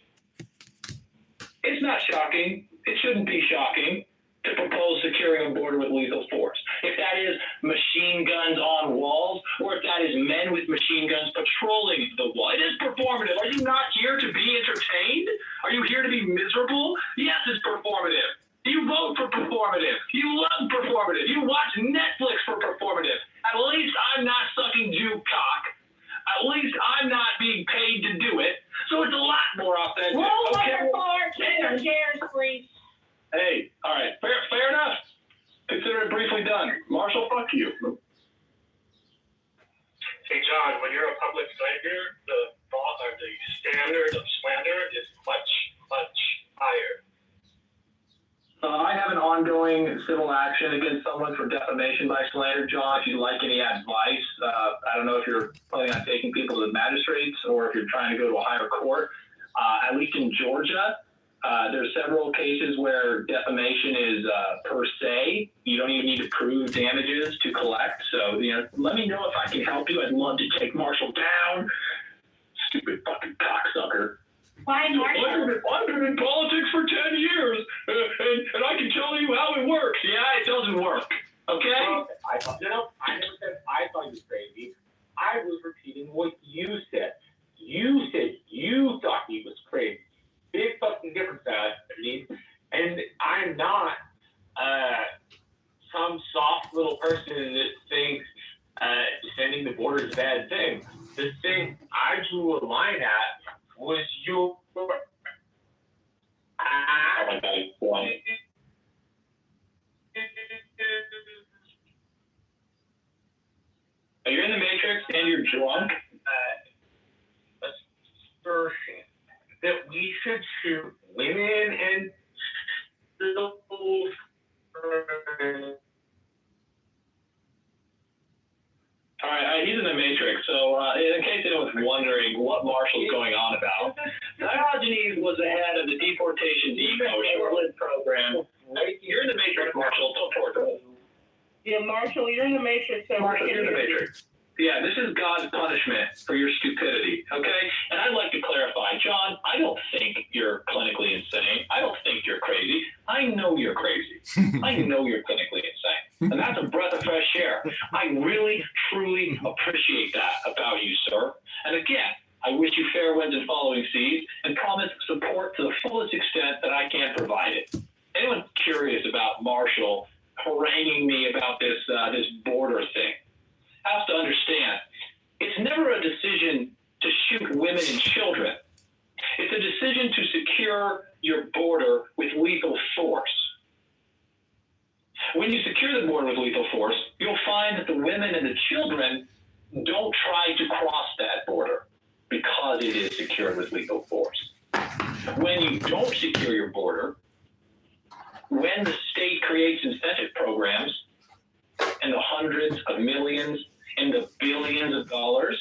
It's not shocking. It shouldn't be shocking to propose securing a border with lethal force. If that is machine guns on walls, or if that is men with machine guns patrolling the wall. It is performative. Are you not here to be entertained? Are you here to be miserable? Yes, it's performative. You vote for performative. You love performative. You watch Netflix for performative. At least I'm not sucking Jew cock. At least I'm not being paid to do it. So it's a lot more authentic. Roll okay? number 4, keep your chairs, please. Hey, all right, fair enough. Consider it briefly done. Marshall, fuck you. Hey, John, when you're a public figure, the standard of slander is much, much higher. I have an ongoing civil action against someone for defamation by slander. John, if you'd like any advice, I don't know if you're planning on taking people to the magistrates or if you're trying to go to a higher court. At least in Georgia, there's several cases where defamation is per se. You don't even need to prove damages to collect. So, let me know if I can help you. I'd love to take Marshall down. Stupid fucking cocksucker. Why, Marshall? I've been in politics for 10 years, and I can tell you how it works. Yeah, it doesn't work. Okay? Well, I never said I thought you was crazy. I was repeating what you said. You said you thought he was crazy. Big fucking difference, and I'm not some soft little person that thinks defending the border is a bad thing. The thing I drew a line at was your. You're in the Matrix and you're drunk. Assertion that we should shoot women and All right, he's in the Matrix. So, in case anyone's wondering what Marshall's going on about, Diogenes was the head of the deportation depot program. You're in the Matrix, Marshall. Don't torture us. Yeah, Marshall, you're in the Matrix. So Marshall, you're in the Matrix. Yeah, this is God's punishment for your stupidity, okay? And I'd like to clarify, John, I don't think you're clinically insane. I don't think you're crazy. I know you're crazy. I know you're clinically insane. And that's a breath of fresh air. I really, truly appreciate that about you, sir. And again, I wish you fair winds and following seas and promise support to the fullest extent that I can provide it. Anyone curious about Marshall haranguing me about this border thing has to understand, it's never a decision to shoot women and children. It's a decision to secure your border with lethal force. When you secure the border with lethal force, you'll find that the women and the children don't try to cross that border because it is secured with lethal force. When you don't secure your border, when the state creates incentive programs in the hundreds of millions and the billions of dollars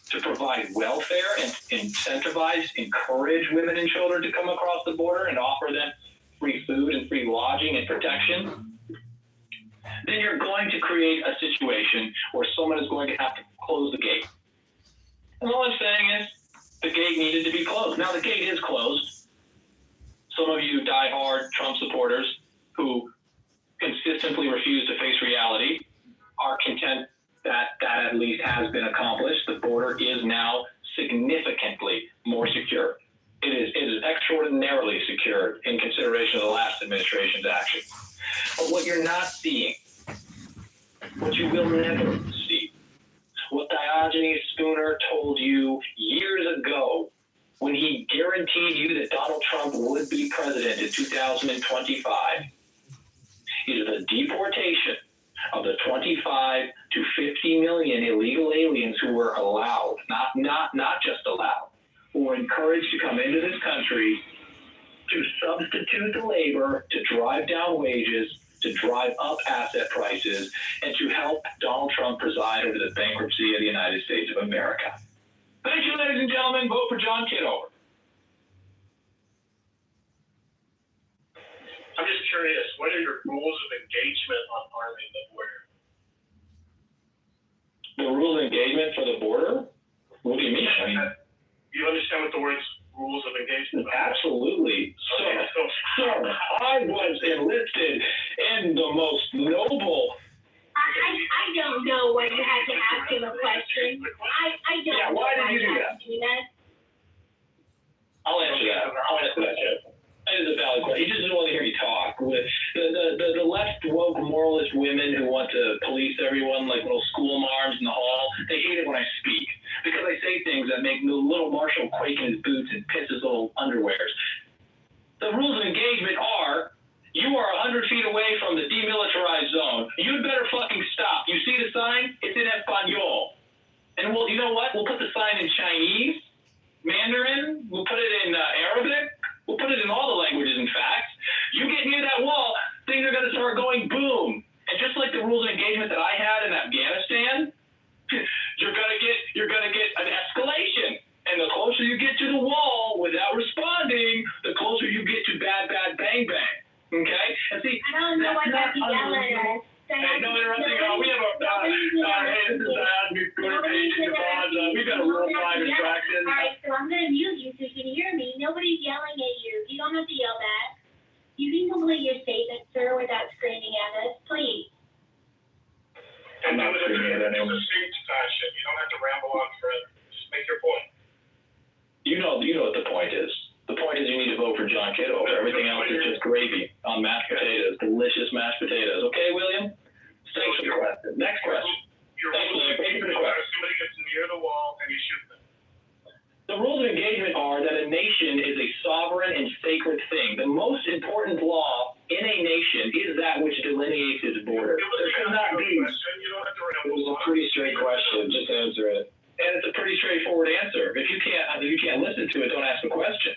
to provide welfare and incentivize, encourage women and children to come across the border and offer them free food and free lodging and protection, then you're going to create a situation where someone is going to have to close the gate. And all I'm saying is the gate needed to be closed. Now the gate is closed. Some of you diehard Trump supporters who consistently refuse to face reality are content that at least has been accomplished. The border is now significantly more secure. It is extraordinarily extraordinarily secured in consideration of the last administration's action. But what you're not seeing, what you will never see, what Diogenes Spooner told you years ago when he guaranteed you that Donald Trump would be president in 2025, is the deportation of the 25 to 50 million illegal aliens who were allowed, not just allowed, who were encouraged to come into this country to substitute the labor, to drive down wages, to drive up asset prices, and to help Donald Trump preside over the bankruptcy of the United States of America. Thank you, ladies and gentlemen. Vote for John Kitover. I'm just curious, what are your rules of engagement on arming the border? The rules of engagement for the border? What do you mean? I mean, you understand what the words rules of engagement are? Absolutely. Okay, So I was enlisted in the most noble. I don't know when you had to ask him a question. I don't Yeah, know why did you do that? I'll answer that. Jeff. That is a valid question. He just doesn't want to hear me talk. With the left woke moralist women who want to police everyone like little school marms in the hall, they hate it when I speak because I say things that make the little Marshall quake in his boots and piss his little underwears. The rules of engagement are: you are 100 feet away from the demilitarized zone. You'd better fucking stop. You see the sign? It's in Espanol. And you know what? We'll put the sign in Chinese, Mandarin. We'll put it in Arabic. We'll put it in all the languages, in fact. You get near that wall, things are going to start going boom. And just like the rules of engagement that I had in Afghanistan, you're going to get an escalation. And the closer you get to the wall without responding, the closer you get to bad, bang, bang. Okay? And see, I don't know why that's yelling at us. Hey, no interrupting. We have a, hey, this is we've got a Rule 5 infraction. All right, so I'm going to mute you so you can hear me. Nobody's yelling at you. You don't have to yell back. You can complete your statement, sir, without screaming at us, please. I'm not screaming at anyone. It's a speech fashion. You don't have to ramble on forever. Just make your point. You know what the point is. The point is you need to vote for John Kitover. Everything else is just gravy on mashed potatoes, delicious mashed potatoes. Okay, William? Thanks for the question. Next question. Thank you for the question. Somebody gets near the wall and you shoot them. The rules of engagement are that a nation is a sovereign and sacred thing. The most important law in a nation is that which delineates its border. There could not be. It was a pretty straight question. Just answer it. And it's a pretty straightforward answer. If you can't listen to it, don't ask the question.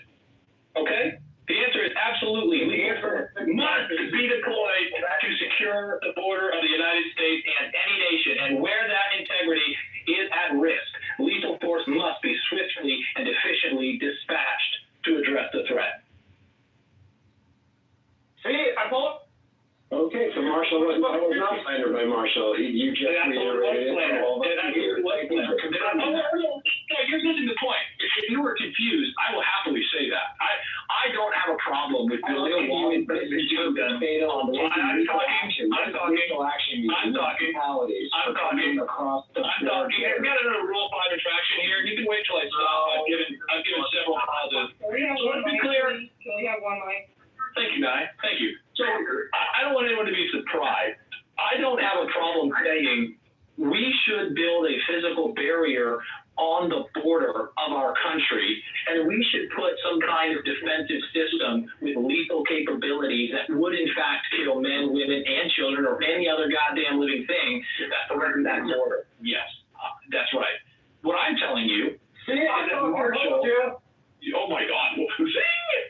Okay? The answer is absolutely. The answer must be deployed to secure the border of the United States and any nation. And where that integrity is at risk, lethal force must be swiftly and efficiently dispatched to address the threat. See, I vote. Okay, so Marshall was not slandered by Marshall. You just reiterated You're missing the point. If you were confused, I will happily say that. I don't have a problem with building a wall. I'm talking. You got another Rule 5 infraction here. You can wait till I stop. I've given several causes. So to be clear, Can we have one mic? thank you, Nye. Thank you. So I don't want anyone to be surprised. I don't have a problem saying we should build a physical barrier on the border of our country, and we should put some kind of defensive system with lethal capabilities that would in fact kill men, women, and children, or any other goddamn living thing that threatens that border. Yes, that's right. What I'm telling you is that Marshall... Oh my God!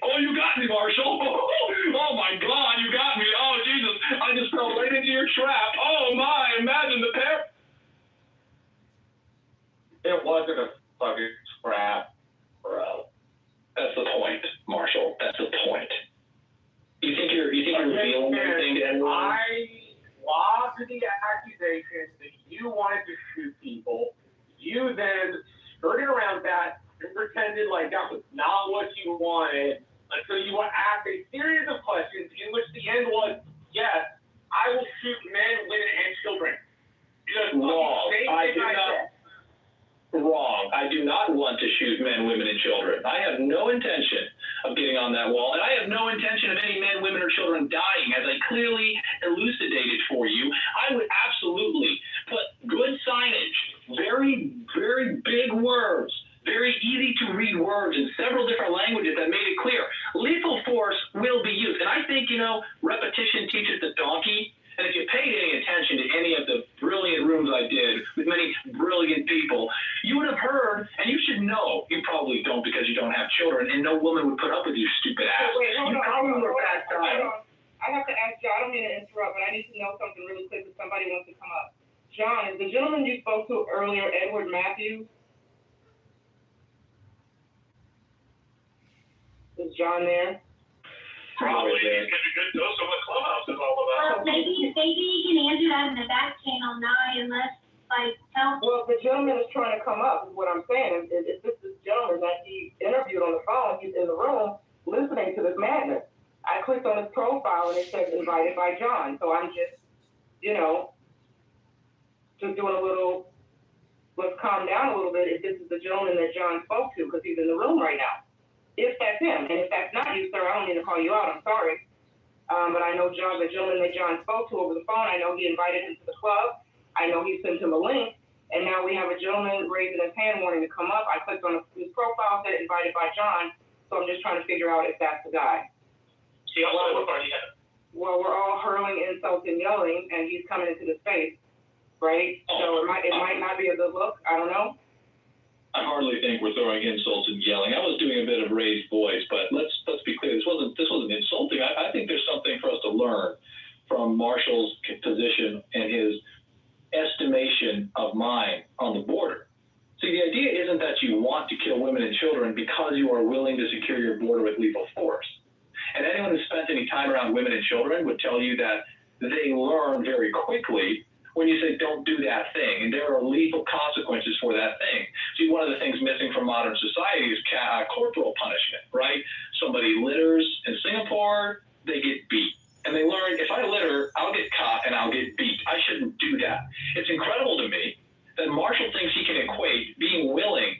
Oh, you got me, Marshall! Oh my God, you got me! Oh Jesus! I just fell right into your trap. Oh my! Imagine the pair. It wasn't a fucking trap, bro. That's the point, Marshall. That's the point. You think you're revealing everything to everyone? I lobbed the accusation that you wanted to shoot people. You then skirted around that and pretended like that was not what you wanted until you were asked a series of questions in which the end was, yes, I will shoot men, women, and children. Wrong. I do not want to shoot men, women, and children. I have no intention of getting living on that wall. And I have no intention of any men, women, or children dying, as I clearly elucidated for you. I would absolutely put good signage, very, very big words, very easy to read words in several different languages that made it clear. Lethal force will be used. And I think, repetition teaches the donkey. And if you paid any attention to any of the brilliant rooms I did with many brilliant people, you would have heard, and you should know, you probably don't because you don't have children, and no woman would put up with your stupid ass. Wait, hold on. I have to ask you, I don't mean to interrupt, but I need to know something really quick if somebody wants to come up. John, is the gentleman you spoke to earlier, Edward Matthews? Is John there? Probably. He's getting a good dose of what Clubhouse is all about. Well, maybe he can answer that in the back channel, unless help. Well, the gentleman is trying to come up, is what I'm saying. If this is the gentleman that he interviewed on the phone, he's in the room listening to this madness. I clicked on his profile and it says invited by John. So I'm just, just doing a little, let's calm down a little bit if this is the gentleman that John spoke to, because he's in the room right now. If that's him, and if that's not you, sir, I don't mean to call you out, I'm sorry. But I know John, the gentleman that John spoke to over the phone, I know he invited him to the club. I know he sent him a link, and now we have a gentleman raising his hand wanting to come up. I clicked on his profile, said invited by John, so I'm just trying to figure out if that's the guy. Well, we're all hurling insults and yelling, and he's coming into the space, right? So it might not be a good look. I don't know. I hardly think we're throwing insults and yelling. I was doing a bit of raised voice, but let's be clear. This wasn't insulting. I think there's something for us to learn from Marshall's position and his estimation of mine on the border. See, the idea isn't that you want to kill women and children because you are willing to secure your border with lethal force. And anyone who spent any time around women and children would tell you that they learn very quickly when you say don't do that thing, and there are lethal consequences for that thing. See, one of the things missing from modern society is corporal punishment, right? Somebody litters in Singapore, they get beat. And they learn, if I litter, I'll get caught and I'll get beat. I shouldn't do that. It's incredible to me that Marshall thinks he can equate being willing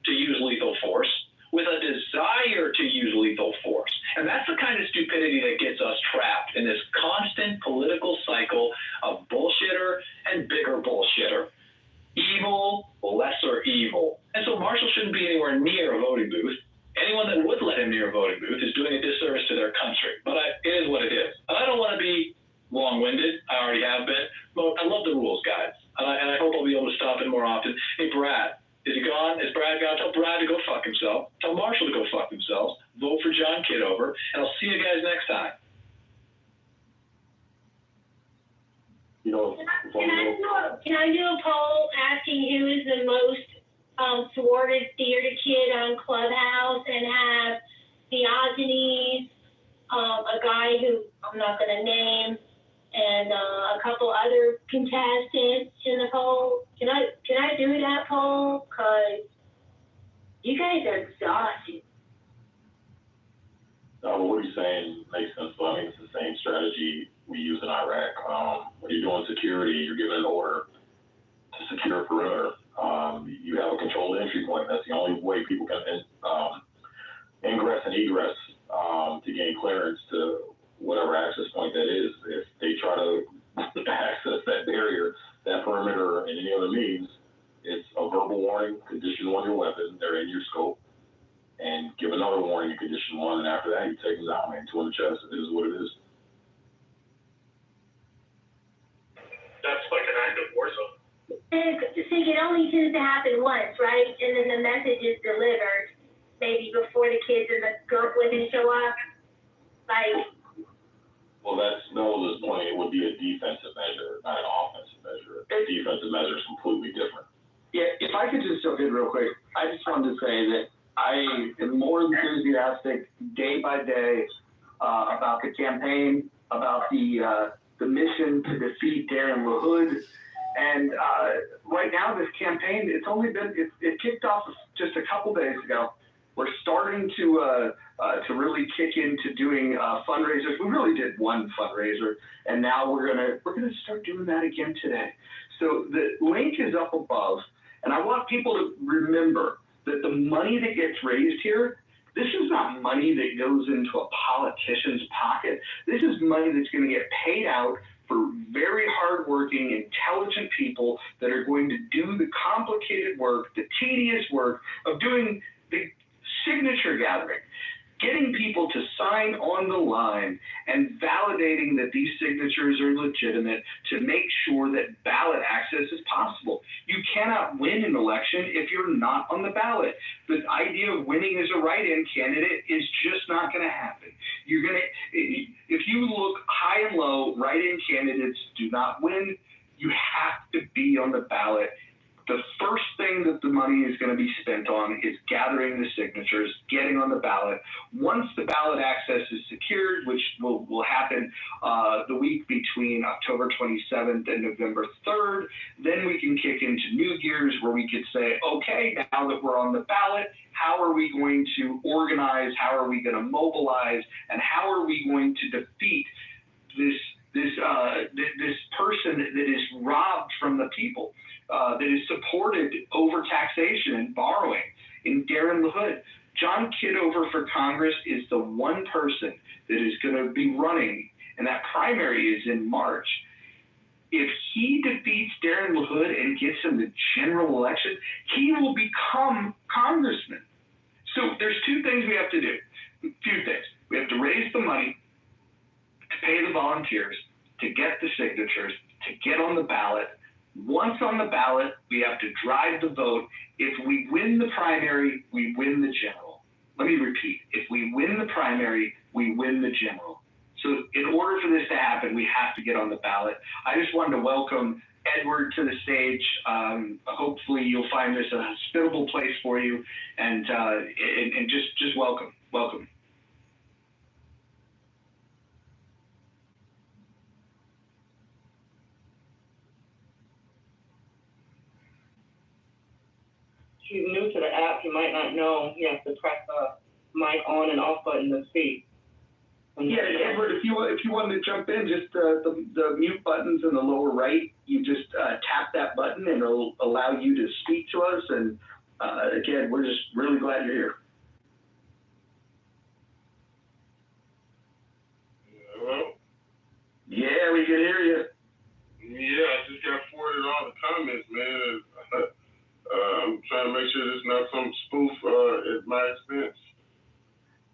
to use lethal force with a desire to use lethal force. And that's the kind of stupidity that gets us trapped in this constant political cycle of bullshitter and bigger bullshitter. Evil, lesser evil. And so Marshall shouldn't be anywhere near a voting booth. Anyone that would let him near a voting booth is doing a disservice to their country. But it is what it is. And I don't want to be long-winded. I already have been. But I love the rules, guys. And I hope I'll be able to stop it more often. Hey, Brad. Is he gone? Is Brad gone? Tell Brad to go fuck himself. Tell Marshall to go fuck themselves. Vote for John Kitover. And I'll see you guys next time. Can I do a poll asking who is the most thwarted theater kid on Clubhouse and have Diogenes, a guy who I'm not going to name, and a couple other contestants in the poll? Can I do that poll? Because you guys are exhausted. What he's saying makes sense. I mean, it's the same strategy we use in Iraq. When you're doing security, you're given an order to secure a perimeter. You have a controlled entry point. That's the only way people can ingress and egress to gain clearance to whatever access point that is. If they try to access that barrier, that perimeter, and any other means, it's a verbal warning, condition 1 your weapon, they're in your scope, and give another warning in condition 1, and after that, you take them down, man, 2 in the chest. It is what it is. That's like an act of war zone. See, it only tends to happen once, right? And then the message is delivered maybe before the kids and the women show up. Well, that's Noah's point. It would be a defensive measure, not an offensive measure. A defensive measure is completely different. Yeah, if I could just jump in real quick, I just wanted to say that I am more enthusiastic day by day about the campaign, about the mission to defeat Darren LaHood. And right now, this campaign, it kicked off just a couple days ago. We're starting to really kick into doing fundraisers. We really did one fundraiser, and now we're gonna start doing that again today. So the link is up above, and I want people to remember that the money that gets raised here, this is not not money that goes into a politician's pocket. This is money that's going to get paid out for very hardworking, intelligent people that are going to do the complicated work, the tedious work of doing the signature gathering, getting people to sign on the line and validating that these signatures are legitimate to make sure that ballot access is possible. You cannot win an election if you're not on the ballot. The idea of winning as a write-in candidate is just not going to happen. If you look high and low, write-in candidates do not win. You have to be on the ballot. The first thing that the money is going to be spent on is gathering the signatures, getting on the ballot. Once the ballot access is secured, which will happen the week between October 27th and November 3rd, then we can kick into new gears where we could say, okay, now that we're on the ballot, how are we going to organize, how are we going to mobilize, and how are we going to defeat this person that is robbed from the people? That is supported over taxation and borrowing in Darren LaHood. John Kitover for Congress is the one person that is going to be running, and that primary is in March. If he defeats Darren LaHood and gets in the general election, he will become congressman. So there's two things we have to do. A few things. We have to raise the money to pay the volunteers, to get the signatures, to get on the ballot. Once on the ballot, we have to drive the vote. If we win the primary, we win the general. Let me repeat. If we win the primary, we win the general. So in order for this to happen, we have to get on the ballot. I just wanted to welcome Edward to the stage. Hopefully you'll find this a hospitable place for you, and just welcome. He's new to the app. He might not know he has to press the mic on and off button to speak. Yeah, Edward, if you wanted to jump in, just the mute buttons in the lower right, you just tap that button and it'll allow you to speak to us. And again, we're just really glad you're here. Hello? Yeah, we can hear you. Yeah, I just got forwarded all the comments, man. I'm trying to make sure there's not some spoof at my expense.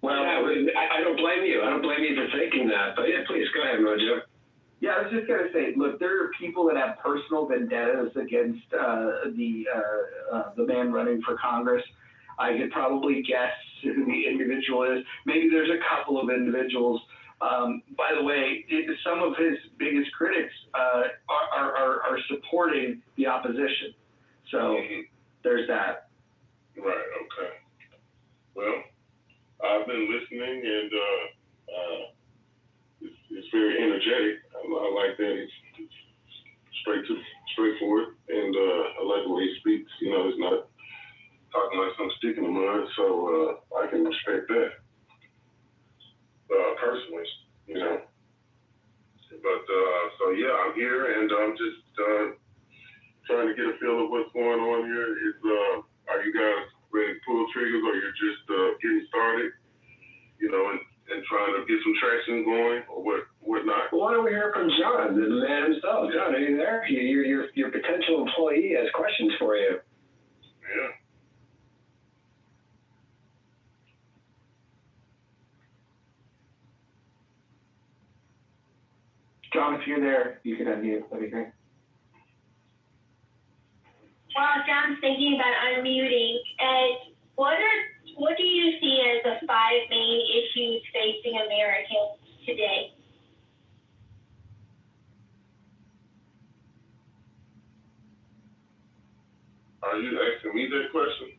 Well, I don't blame you. I don't blame you for thinking that. But yeah, please go ahead, Mojo. Yeah, I was just going to say, look, there are people that have personal vendettas against the man running for Congress. I could probably guess who the individual is. Maybe there's a couple of individuals. By the way, some of his biggest critics are supporting the opposition. So there's that. Right, okay. Well, I've been listening, and it's very energetic. I like that. It's straightforward, and I like the way he speaks. You know, it's not talking like some stick in the mud, so I can respect that personally, you know. But, so yeah, I'm here, and I'm just trying to get a feel of what's going on here. Are you guys ready to pull triggers, or you're just getting started, you know, and trying to get some traction going, or whatnot? Well, why don't we hear from John, the man himself? John, are you there? Your potential employee has questions for you. Yeah. John, if you're there, you can unmute. That'd be great. While John's thinking about unmuting, Ed, what do you see as the 5 main issues facing Americans today? Are you asking me that question?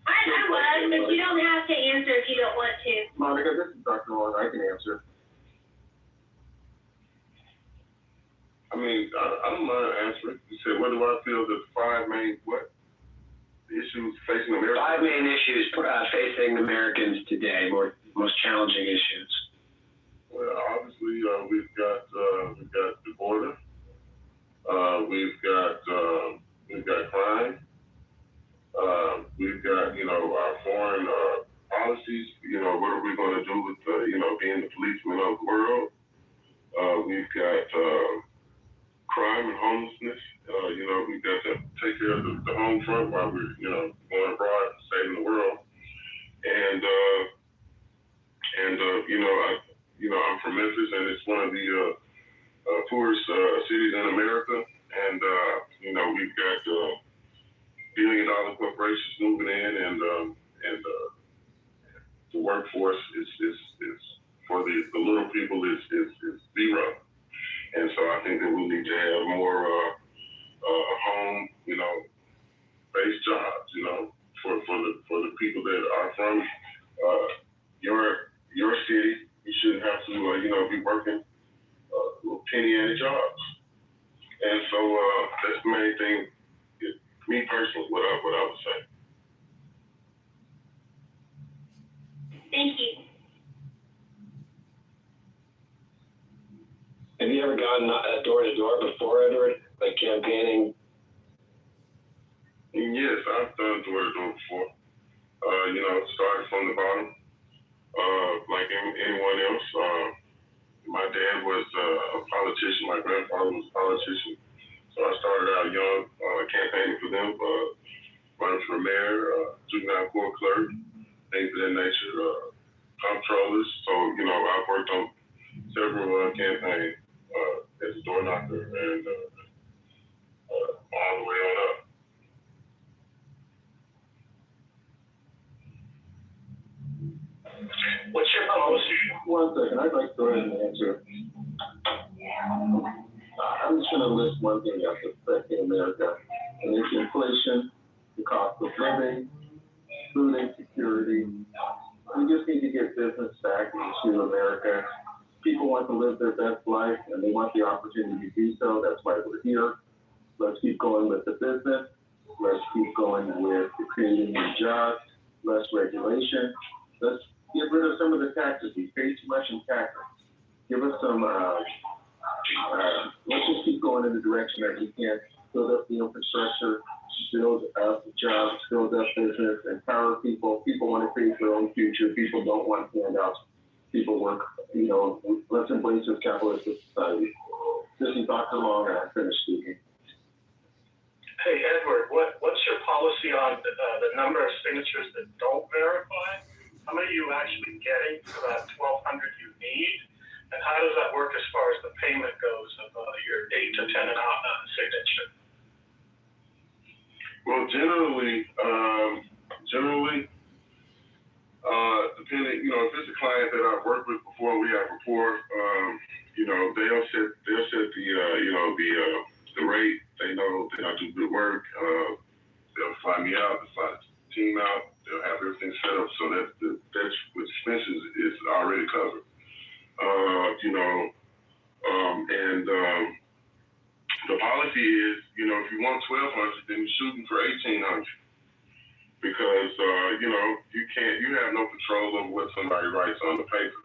I was, but you don't have to answer if you don't want to. Monica, this is Dr. Long. I can answer. I mean, I don't mind answering. You said, what do I feel the 5 main issues facing Americans? 5 main issues facing Americans today, most challenging issues. Well, obviously, we've got the border. We've got crime. We've got, you know, our foreign policy. policies. You know, what are we going to do with, being the policeman of the world? We've got crime and homelessness. We've got to take care of the home front while we're, going abroad and saving the world. And I'm from Memphis, and it's one of the poorest cities in America. And, we've got billion-dollar corporations moving in, and the workforce is for the little people is zero. And so I think that we need to have more home, based jobs, for the people that are from your city. You shouldn't have to, be working penny ante jobs. And so that's the main thing, me personally, what I would say. Thank you. Have you ever gone door to door before, Edward, like campaigning? Yes, I've done door to door before. Started from the bottom, like anyone else. My dad was a politician. My grandfather was a politician. So I started out young, campaigning for them, running for mayor, juvenile court clerk, things of that nature, comptrollers. So, I've worked on several campaigns as a door knocker and all the way on up. What's your policy? One second, I'd like to go ahead and answer. I'm just going to list one thing that's affecting America, and it's inflation, the cost of living, food insecurity. We just need to get business back into America. People want to live their best life, and they want the opportunity to do so. That's why we're here. Let's keep going with the business. Let's keep going with creating new jobs, less regulation. Let's get rid of some of the taxes. We pay too much in taxes. Give us some, let's just keep going in the direction that we can. Build up the infrastructure, build up jobs, build up business, empower people. People want to create their own future. People don't want handouts. People work, let's embrace this capitalist society. This is Dr. Long, and I'm finished speaking. Hey, Edward, what's your policy on the number of signatures that don't verify? How many are you actually getting for that 1,200 you need? And how does that work as far as the payment goes of your 8 to 10 and out signature? Well, generally, depending, if it's a client that I've worked with before, we have rapport, they'll set the rate. They know that I do good work. They'll fly me out, they'll fly the team out. They'll have everything set up so that's with expenses is already covered. The policy is, if you want 1,200, then you're shooting for 1,800 because you have no control over what somebody writes on the paper.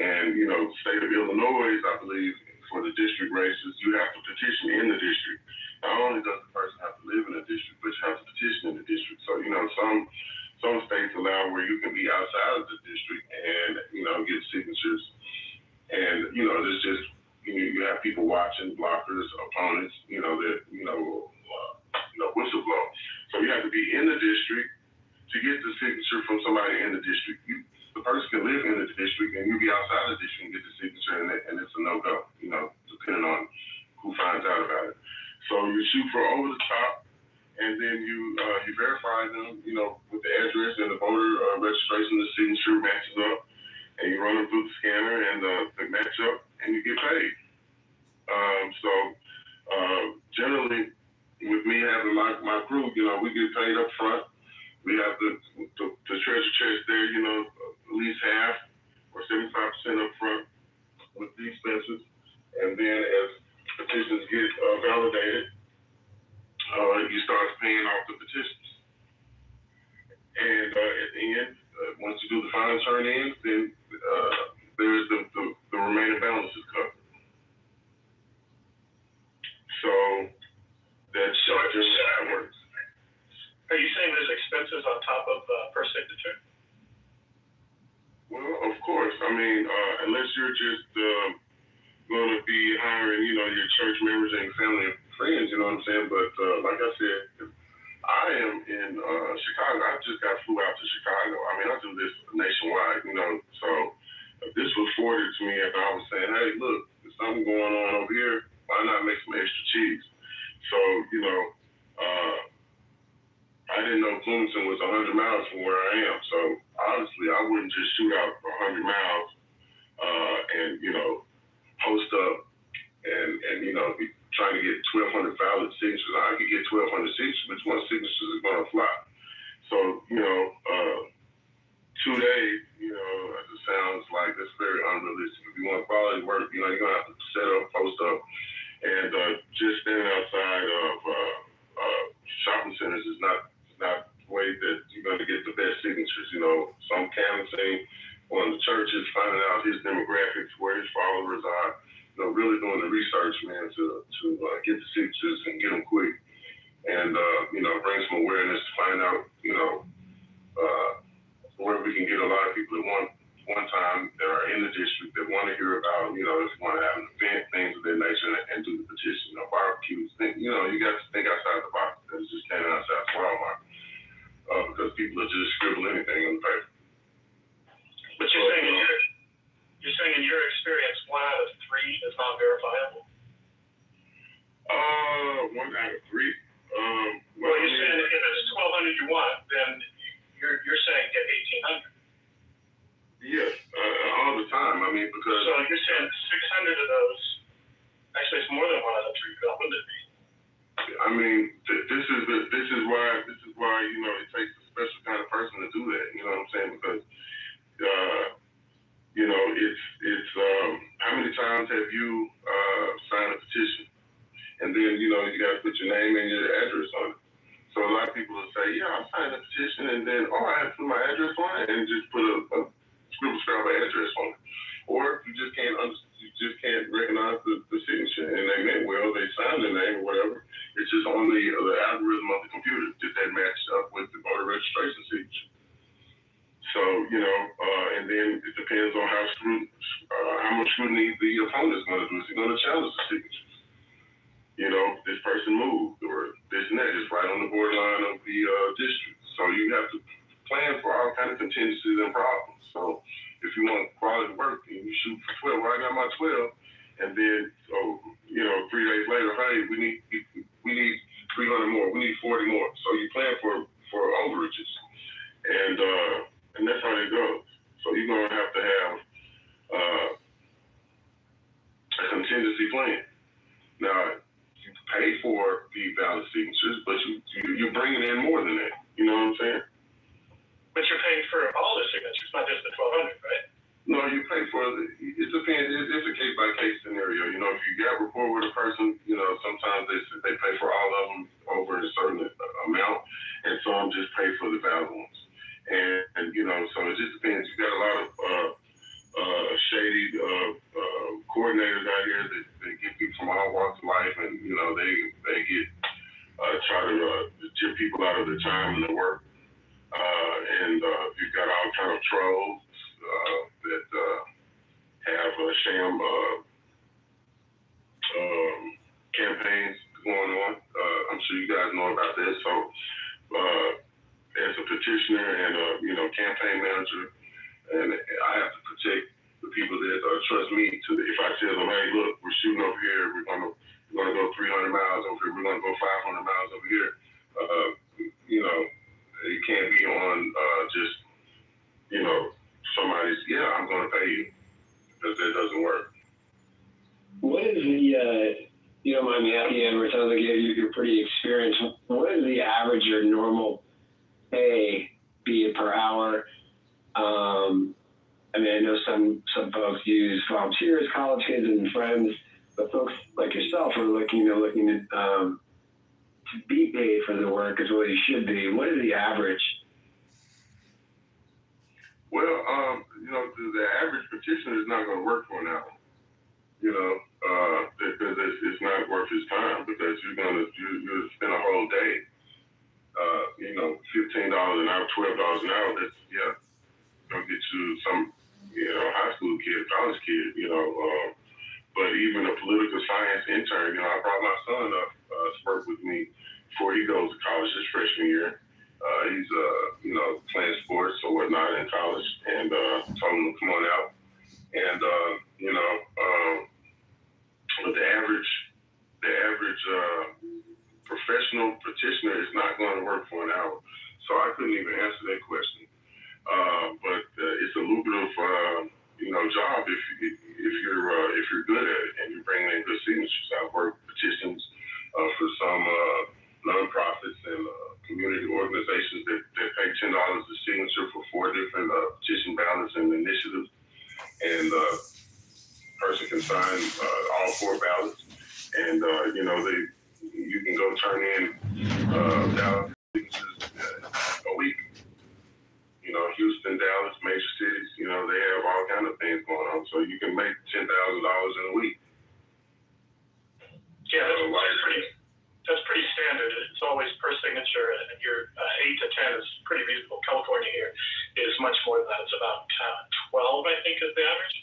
And the state of Illinois, I believe, for the district races, you have to petition in the district. Not only does the person have to live in the district, but you have to petition in the district. So some states allow where you can be outside of the district and get signatures. And there's just you have people watching, blockers, opponents, that whistleblow. So you have to be in the district to get the signature from somebody in the district. The person can live in the district and you be outside the district and get the signature, and it's a no-go. Depending on who finds out about it. So you shoot for over the top, and then you verify them, with the address and the voter registration, the signature matches up, and you run them through the scanner, and they match up, and you get paid. Generally, with me having my crew, we get paid up front. We have the treasure chest there, at least half or 75% up front with the expenses, and then as petitions get validated, you start paying off the petitions. And at the end, once you do the final turn in, then there's the remaining balance is covered. So that's just how it works. Are you saying there's expenses on top of per signature? I mean, unless you're just going to be hiring, you know, your church members and family and friends, you know what I'm saying? But like I said, I am in Chicago. I just got flew out to Chicago. I mean, I do this nationwide, you know. So this was forwarded to me after I was saying, hey, look, there's something going on over here. Why not make some extra cheese? So, you know, I didn't know Bloomington was 100 miles from where I am. So obviously, I wouldn't just shoot out 100 miles and, you know, post up and you know, be trying to get 1,200 valid signatures. I could get 1,200 signatures, but 1 signature is going to fly. So, you know, 2 days, you know, it sounds like that's very unrealistic. If you want quality work, you know, you're going to have to set up, post up, and just standing outside of shopping centers is not the way that you're going to get the best signatures. You know, some canvassing on the churches, finding out his demographics, where his followers are, you know, really doing the research, man, to get the signatures and get them quick, and you know, bring some awareness to find out, you know, where we can get a lot of people at one time that are in the district that want to hear about, you know, if you want to have an event, things of that nature, and do the petition, you know, barbecues, you know, you got to think outside the box. It's just standing outside Walmart because people are just scribble anything on the paper. But you're saying in your experience, 1 out of 3 is not verifiable? 1 out of 3. Well, you're saying if it's 1,200 you want, then you're saying get 1,800. Yes, all the time. I mean, because so you're saying 600 of those. Actually, it's more than 1 out of 3. Wouldn't it be? I mean, this is why you know it takes a special kind of person to do that. You know what I'm saying? Because you know, it's how many times have you signed a petition, and then you know you got to put your name and your address on it. So a lot of people will say, yeah, I signed a petition, and then I have to put my address on it, and just put a scribble address on it. Or you just can't recognize the signature, and they meant well, they signed their name or whatever. It's just on the algorithm of the computer. Did that match up with the voter registration signature? So, you know, and then it depends on how much scrutiny the opponent is going to do. Is he going to challenge the signatures? You know, this person moved, or this and that is right on the borderline of the district. So you have to plan for all kind of contingencies and problems. So if you want quality work and you shoot for 12, well, I got my 12, and then, so, you know, 3 days later, hey, we need 300 more, we need 40 more. So you plan for overages, and that's how it goes. So you're going to have a contingency plan. Now, you pay for the valid signatures, but you're bringing in more than that. You know what I'm saying? But you're paying for all the signatures, not just the 1,200, right? No, you pay for it depends. It's a case by case scenario. You know, if you got rapport with a person, you know, sometimes they pay for all of them over a certain amount, and some just pay for the valid ones. And you know, so it just depends. You got a lot of shady coordinators out here that get people from all walks of life, and you know, they get try to tip people out of their time and their work. And you've got all kind of trolls that have sham campaigns going on. I'm sure you guys know about this. So as a petitioner and a campaign manager, and I have to protect the people that trust me to. If I tell them, hey, look, we're shooting over here, we're gonna go 300 miles over here, we're gonna go 500 miles over here. You know, it can't be on just somebody's. Yeah, I'm gonna pay you, because that doesn't work. What is the you don't mind me asking, Edward? Sounds like you're pretty experienced. What is the average or normal pay, be it per hour? I mean, I know some folks use volunteers, college kids, and friends, but folks like yourself are looking to be paid for the work is what you should be. What is the average? Well, the average petitioner is not going to work for an hour. You know, because it's not worth his time, because you're you spend a whole day. $15 an hour, $12 an hour. That's gonna get you some high school kid, college kid, but even a political science intern, I brought my son up to work with me before he goes to college his freshman year. He's, playing sports or whatnot in college, and told him to come on out. And, but the average professional petitioner is not going to work for an hour. So I couldn't even answer that question. But it's a lucrative, job if you're good at it and you're bringing in good signatures. I've worked petitions for some nonprofits and community organizations that pay $10 a signature for 4 different petition ballots and initiatives, and person can sign all 4 ballots, and you can go turn in ballot signatures a week. Houston, Dallas, major cities, they have all kind of things going on. So you can make $10,000 in a week. Yeah, that's pretty standard. It's always per signature, and your 8 to 10 is pretty reasonable. California here is much more than that. It's about 12, I think, is the average.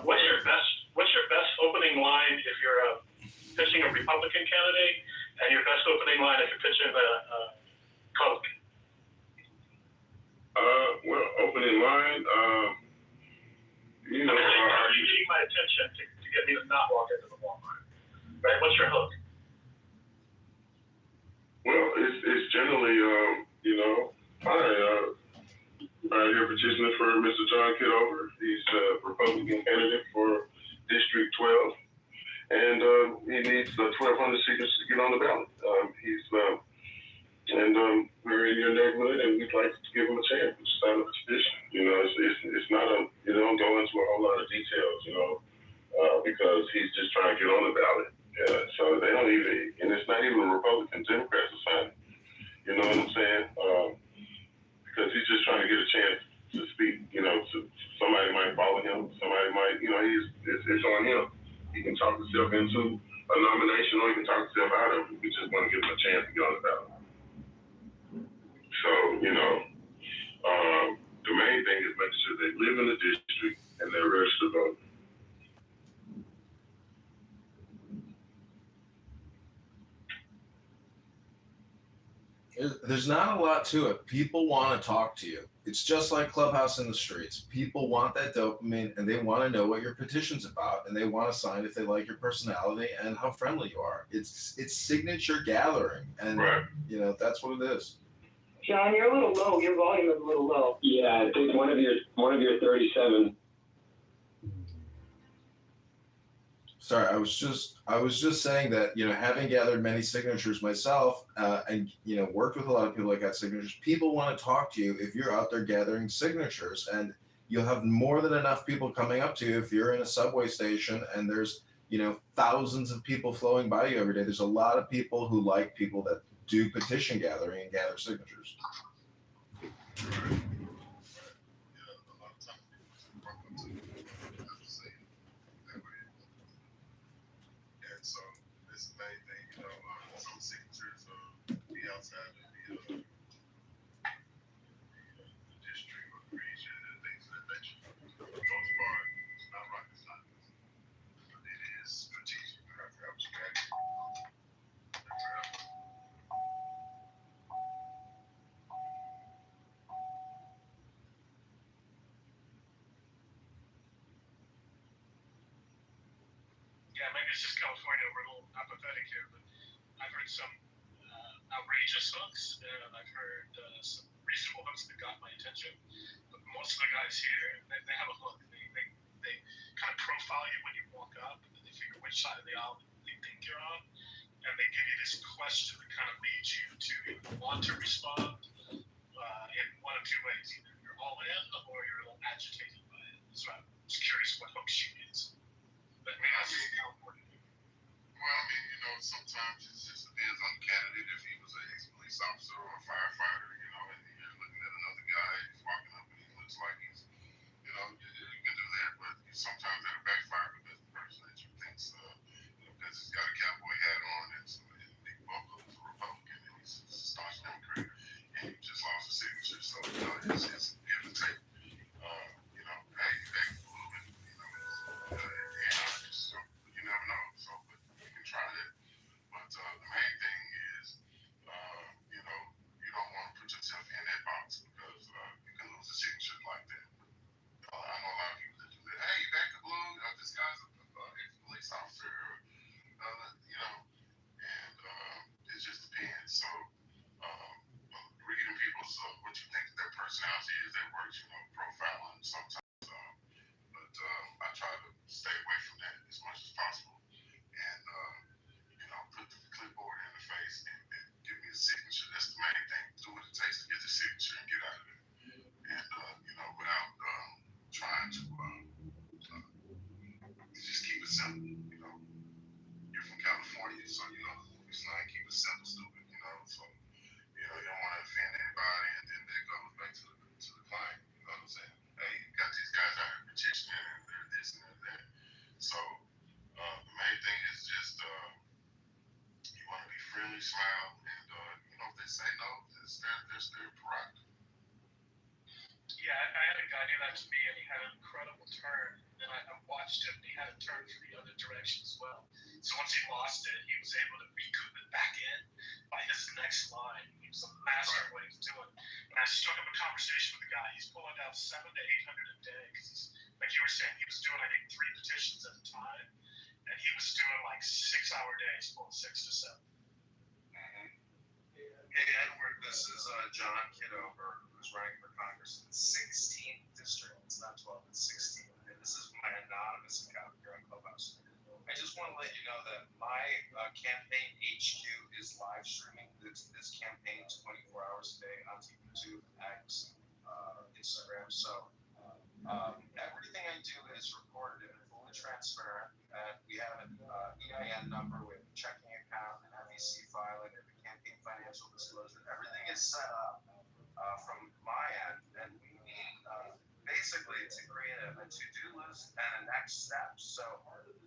What's your best opening line if you're pitching a Republican candidate, and your best opening line if you're pitching a Coke? Opening line, are you getting my attention to get me to not walk into the Walmart? Right? What's your hook? Well, it's generally, hi, you're petitioning for Mr. John Kitover. He's a Republican candidate for District 12, and he needs 1,200 signatures to get on the ballot. We're in your neighborhood, and we'd like to give him a chance to sign a petition. It's not you don't go into a whole lot of details, because he's just trying to get on the ballot. So they don't even, and it's not even Republican, Democrats are signing. You know what I'm saying? Because he's just trying to get a chance to speak. Somebody might follow him, somebody might, it's on him. He can talk himself into a nomination, or he can talk himself out of it. We just want to give him a chance to get on the ballot. So, the main thing is making sure they live in the district and they're registered to vote. There's not a lot to it. People want to talk to you. It's just like Clubhouse in the streets. People want that dopamine, and they want to know what your petition's about, and they want to sign if they like your personality and how friendly you are. It's signature gathering, and right. That's what it is. John, you're a little low. Your volume is a little low. Yeah, I think one of your 37. Sorry, I was just saying that, having gathered many signatures myself, and worked with a lot of people that got signatures, people want to talk to you if you're out there gathering signatures, and you'll have more than enough people coming up to you if you're in a subway station and there's thousands of people flowing by you every day. There's a lot of people who like people that do petition gathering and gather signatures. So this is the main thing, some signatures be outside of the district or the region and things of that nature. For the most part, it's not rocket science, but it is strategic. You have to have a strategy. Yeah, maybe it's just California. We're a little apathetic here, but I've heard some outrageous hooks, and I've heard some reasonable hooks that got my attention. But most of the guys here, they have a hook. They kind of profile you when you walk up, and then they figure which side of the aisle they think you're on, and they give you this question that kind of leads you to either want to respond in one of 2 ways. Either you're all in, or you're a little agitated by it. So I'm just curious what hooks you use. Let me ask you California. Well, sometimes it just depends on the candidate. If he was an ex-police officer or a firefighter, and you're looking at another guy, he's walking up and he looks like he's, you can do that, but sometimes that'll backfire because the person that you think's, because he's got a cowboy hat on and somebody big buckle is a Republican and he's a staunch Democrat, and he just lost a signature, so it's give and take. Hey, that it simple stupid, you know. So you know, you don't want to offend anybody, and then that goes back to the client. You know what I'm saying? Hey, you got these guys out here petitioning, and they're this and they're that. So the main thing is just you want to be friendly, smile, and you know if they say no, it's their prerogative. Yeah, I had a guy do that to me, and he had an incredible turn. And I watched him, and he had a turn for the other direction as well. So once he lost it, he was able to recoup it back in by his next line. He was a master at what he was doing. And I struck up a conversation with the guy. He's pulling down 700 to 800 a day because he's, like you were saying, he was doing, I think, 3 petitions at a time. And he was doing like 6-hour days, pulling 6 to 7. Hey, Edward, this is John Kitover, who's running for Congress in the 16th district. It's not 12, it's 16. And this is my anonymous account here on Clubhouse. I just want to let you know that my campaign HQ is live streaming this campaign 24 hours a day on YouTube, X, Instagram. So everything I do is recorded and fully transparent. And we have an EIN number, we have a checking account, an FEC filing, and a campaign financial disclosure. Everything is set up from my end, and we need basically to create a to-do list and a next step. So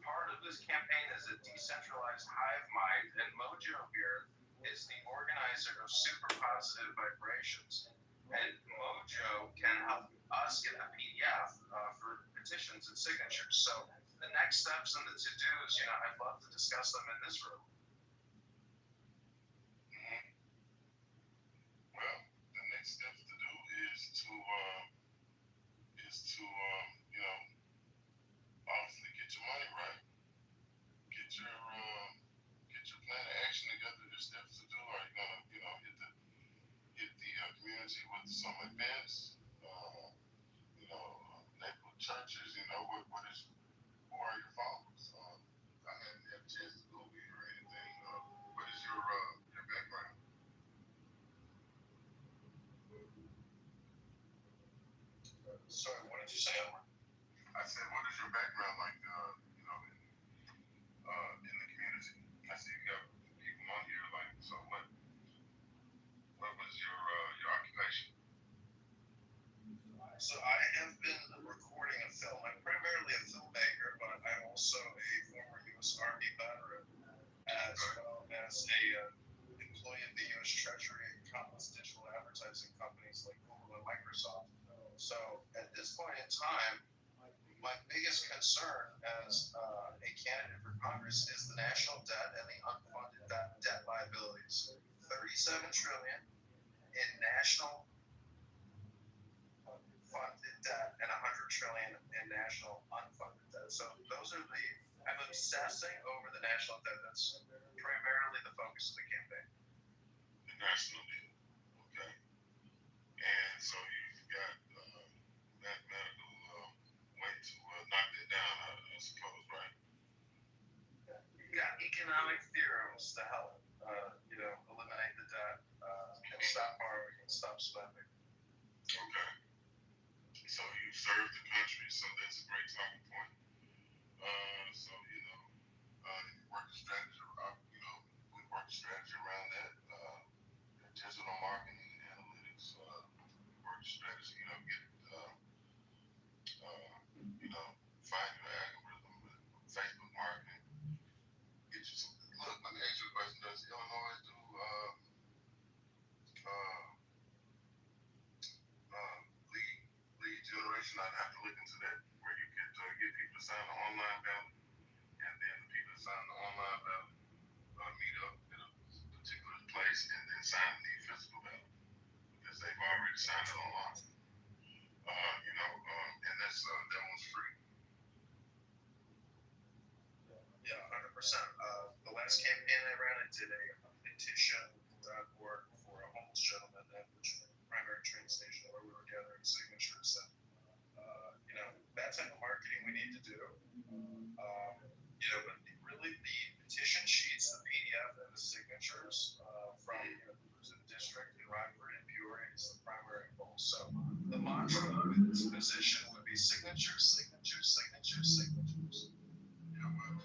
part of this campaign is a decentralized hive mind, and Mojo here is the organizer of Super Positive Vibrations. And Mojo can help us get a PDF for petitions and signatures. So the next steps and the to-dos, you know, I'd love to discuss them in this room. Well, the next steps to do is to you know, obviously get your money right, get your plan of action together. The steps to do. Are you gonna, you know, hit the community with some events? You know, neighborhood churches. You know, who are your followers? I haven't had a chance to go there or anything. What is your background? Sorry, what did you say, Edward? I said, what is your background like? You know, in the community. I see you got people on here. Like, so what was your occupation? So I have been recording a film. I'm primarily a filmmaker, but I'm also a former U.S. Army veteran, as well as a employee of the U.S. Treasury and countless digital advertising companies like Google and Microsoft. So at this point in time, my biggest concern as a candidate for Congress is the national debt and the unfunded debt liabilities. $37 trillion in national funded debt and $100 trillion in national unfunded debt. So those are I'm obsessing over the national debt. That's primarily the focus of the campaign. The national debt. Okay. And so you've got mathematical way to knock that down, I suppose, right? You got economic theorems to help, you know, eliminate the debt and stop borrowing and stop spending. Okay. So you serve the country, so that's a great talking point. So you know, you work a strategy. You know, we work a strategy around that. Digital marketing, analytics. Work a strategy. You know, get you know, find your algorithm with Facebook marketing. Get you some. Look, let me ask you a question. Does Illinois do lead generation? I'd have to look into that, where you could get people to sign the online ballot, and then the people that sign the online ballot meet up at a particular place and then sign the physical ballot because they've already signed it online. You know, and that one's free. Yeah, 100%. The last campaign I ran, I did a petition.org for a homeless gentleman at the primary train station where we were gathering signatures. And, you know, that type of marketing we need to do. You know, but really the petition sheets, the PDF, and the signatures from the district in Rockford and Peoria is the primary goal. So the mantra of this position would be signatures, signatures, signatures, signatures. Yeah, well,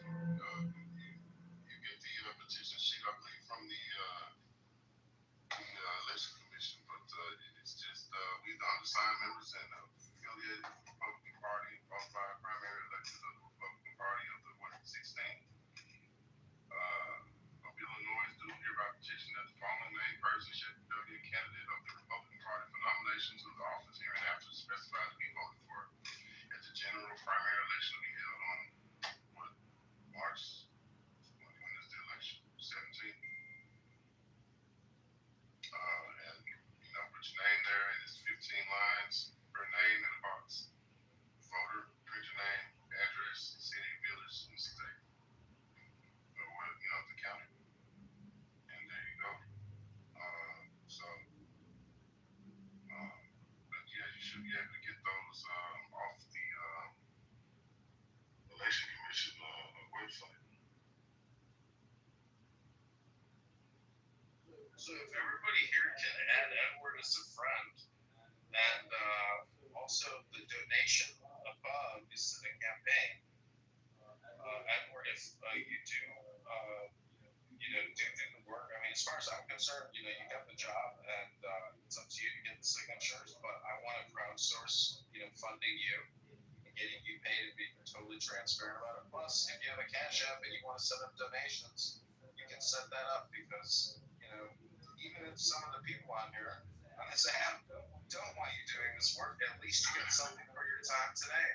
you get the petition sheet, I believe, from the So if everybody here can add Edward as a friend, and also the donation above is to the campaign. Edward, if you do, do the work. I mean, as far as I'm concerned, you got the job, and it's up to you to get the signatures. But I want to crowdsource, funding you and getting you paid and being totally transparent about it. Plus, if you have a Cash App and you want to set up donations, you can set that up because, even if some of the people on here on this app don't want you doing this work, at least you get something for your time today.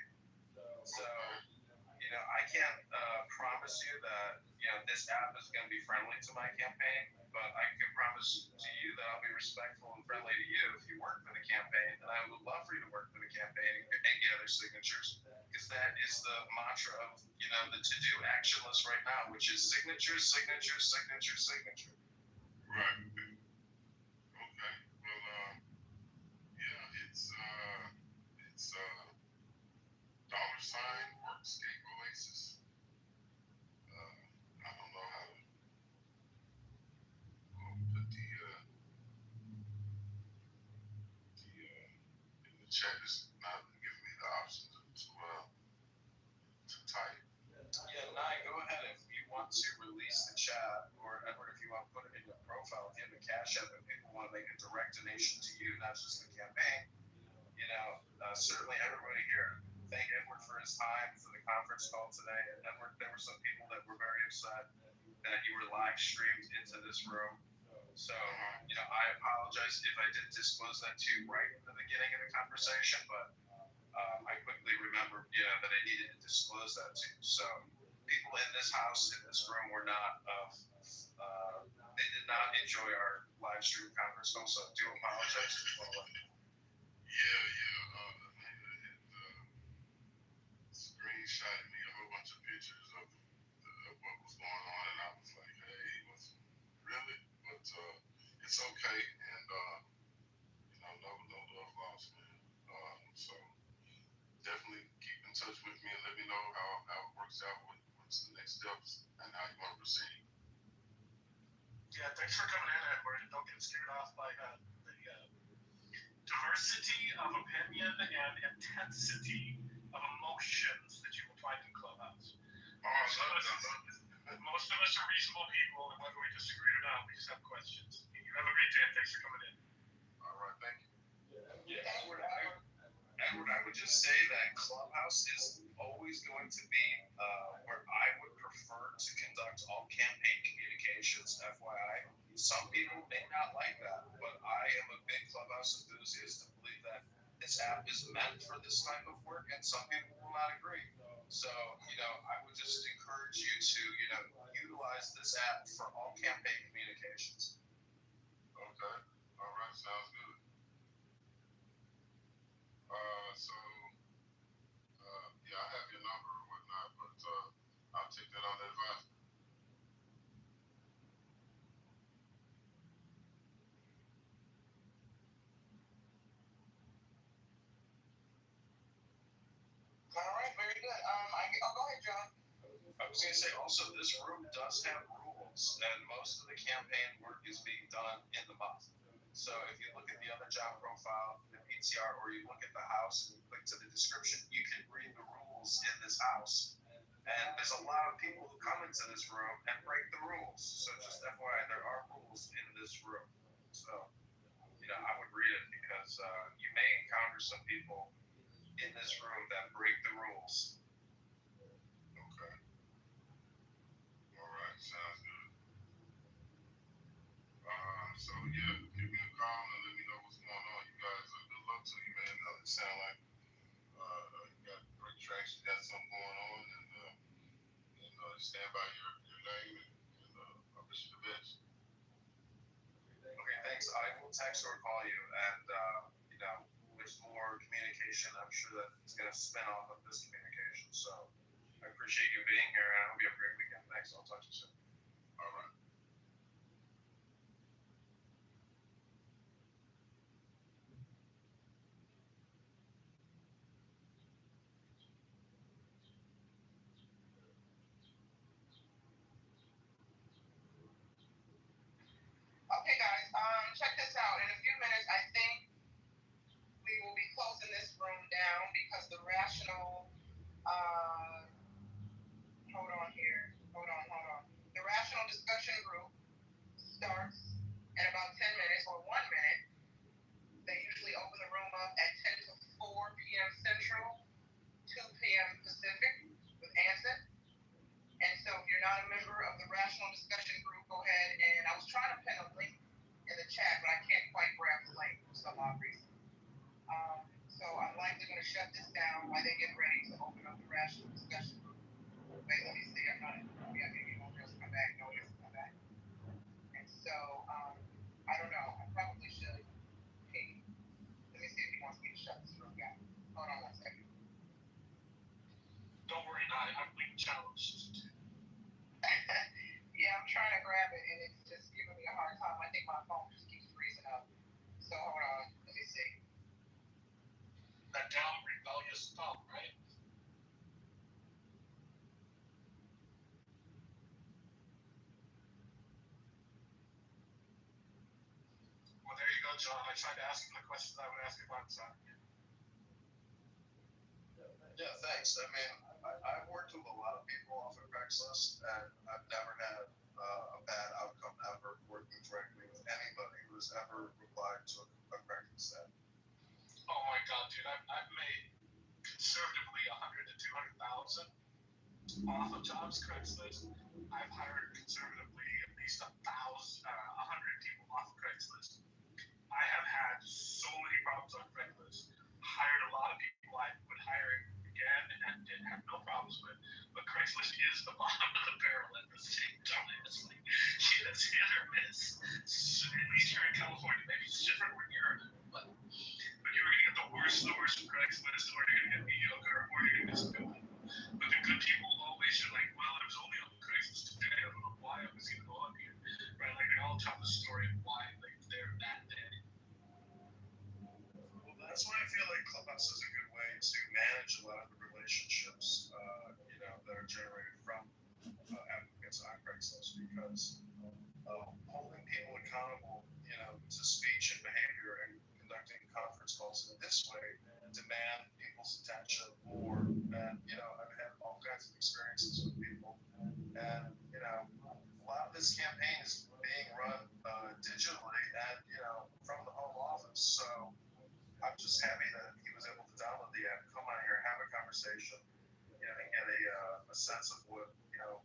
So, I can't promise you that, this app is going to be friendly to my campaign, but I can promise to you that I'll be respectful and friendly to you if you work for the campaign, and I would love for you to work for the campaign and gather signatures, because that is the mantra of, the to-do action list right now, which is signature, signature, signature, signature. Right. Okay. Well, yeah, it's $sign Workscape Oasis. I don't know how to put the in the chat. It's not giving me the option to type. Yeah, Nye, go ahead if you want to release the chat, or Edward, if you want to put it in your profile, if you have a Cash App and people want to make a direct donation to you, not just the campaign, certainly everybody here, thank Edward for his time for the conference call today. And Edward, there were some people that were very upset that you were live streamed into this room. So, I apologize if I didn't disclose that to you right in the beginning of the conversation, but I quickly remembered, that I needed to disclose that to you. So, people in this house, in this room, were not, they did not enjoy our live stream conference call, so I do apologize. Yeah. Screenshot me a whole bunch of pictures of what was going on, and I was like, hey, really? But it's okay, and no love lost, man. So definitely keep in touch with me and let me know how it works out. What's the next steps and how you want to proceed. Yeah, thanks for coming in, Edward. Don't get scared off by the diversity of opinion and intensity of emotions that you will find in Clubhouse. Most of us are reasonable people, and whether we disagree or not, we just have questions. You have a great day, and thanks for coming in. All right, thank you. Yeah, Edward, I would just say that Clubhouse is always going to be where I would prefer to conduct all campaign communications, FYI. Some people may not like that, but I am a big Clubhouse enthusiast and believe that this app is meant for this type of work, and some people will not agree. So, I would just encourage you to, utilize this app for all campaign communications. Okay. All right. Sounds good. Yeah, I have your number or whatnot, but I'll take that on advice. All right, very good. Go ahead, John. I was going to say also, this room does have rules, and most of the campaign work is being done in the month. So if you look at the other job profile, the PTR, or you look at the house and you click to the description, you can read the rules in this house. And there's a lot of people who come into this room and break the rules. So just FYI, there are rules in this room. So, I would read it because you may encounter some people in this room that break the rules. Okay. All right. Sounds good. So yeah, give me a call and let me know what's going on. You guys, good luck to you, man. It sounds like you got great traction, got something going on, and stand by your name, and I wish you the best. Okay, thanks. I will text or call you, and with more communication, I'm sure that it's going to spin off of this communication. So I appreciate you being here, and I hope you have a great weekend. Thanks. I'll talk to you soon. All right. Okay, guys. Check this out. In a few minutes, I think we will be closing this room down because the rational, hold on here. Hold on. The rational discussion group starts in about 10 minutes or 1 minute. They usually open the room up at 10 to 4 p.m. Central, 2 p.m. Pacific with Anson. And so if you're not a member of the rational discussion group, go ahead and I was trying to pin a link in the chat, but I can't quite grab the link for some odd reason. So I'm likely going to shut this down while they get ready to open up the rational discussion group. Wait, let me see. I'm not. Yeah, maybe won't just come back. No, it's come back. And so I don't know. I probably should. Hey, let me see if he wants me to shut this room down. Hold on 1 second. Don't worry, I'm being challenged. Yeah, I'm trying to grab it and it's just giving me a hard time. I think my phone just keeps freezing up. So hold on. Let me see. That down rebellious thumb, right? Well, there you go, John. I tried to ask him the questions I would ask if I was on. Yeah, thanks. I mean, I've worked with a lot of people off of Craigslist, and I've never had a bad outcome ever working directly with anybody who's ever replied to a Craigslist ad. Oh my God, dude! I've made conservatively 100 to 200,000 off of jobs Craigslist. I've hired conservatively at least 100 people off of Craigslist. I have had so many problems on Craigslist. Hired a lot of people I would hire again and did have no problems with. But Craigslist is the bottom of the barrel at the same time. It's like it's hit or miss. So at least here in California, maybe it's different where you're at, but you're gonna get the worst from Craigslist, or you're gonna get mediocre, or you're gonna get some good people. But the good people always are like, well, I was only on Craigslist today. I don't know why I was even on here, right? Like they all tell the story of why like they're that day. Well, that's why I feel like Clubhouse is a good way to manage a lot of the relationships, that are generated from applicants on Craigslist, because holding people accountable, to speech and behavior and conducting conference calls in this way demand people's attention more. And I've had all kinds of experiences with people, and a lot of this campaign is being run digitally and from the home office. So I'm just happy that he was able to download the app, come on here, have a conversation, and get a sense of what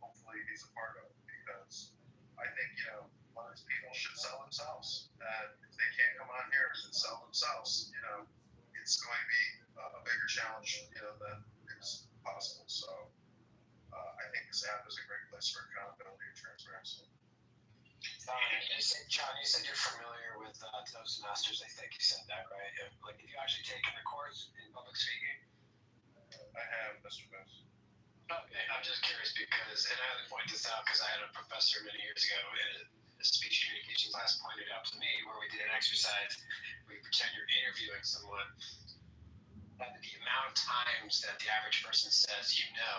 hopefully he's a part of. Because I think a lot of these people should sell themselves, and if they can't come on here and sell themselves, it's going to be a bigger challenge than is possible. So I think this app is a great place for accountability and transparency. John, you said you're familiar with Toastmasters. I think you said that, right? Like, have you actually taken the course in public speaking? I have, Mr. Bess. Okay, I'm just curious because, and I only point this out because I had a professor many years ago in a speech communication class pointed out to me where we did an exercise where you pretend you're interviewing someone. And the amount of times that the average person says,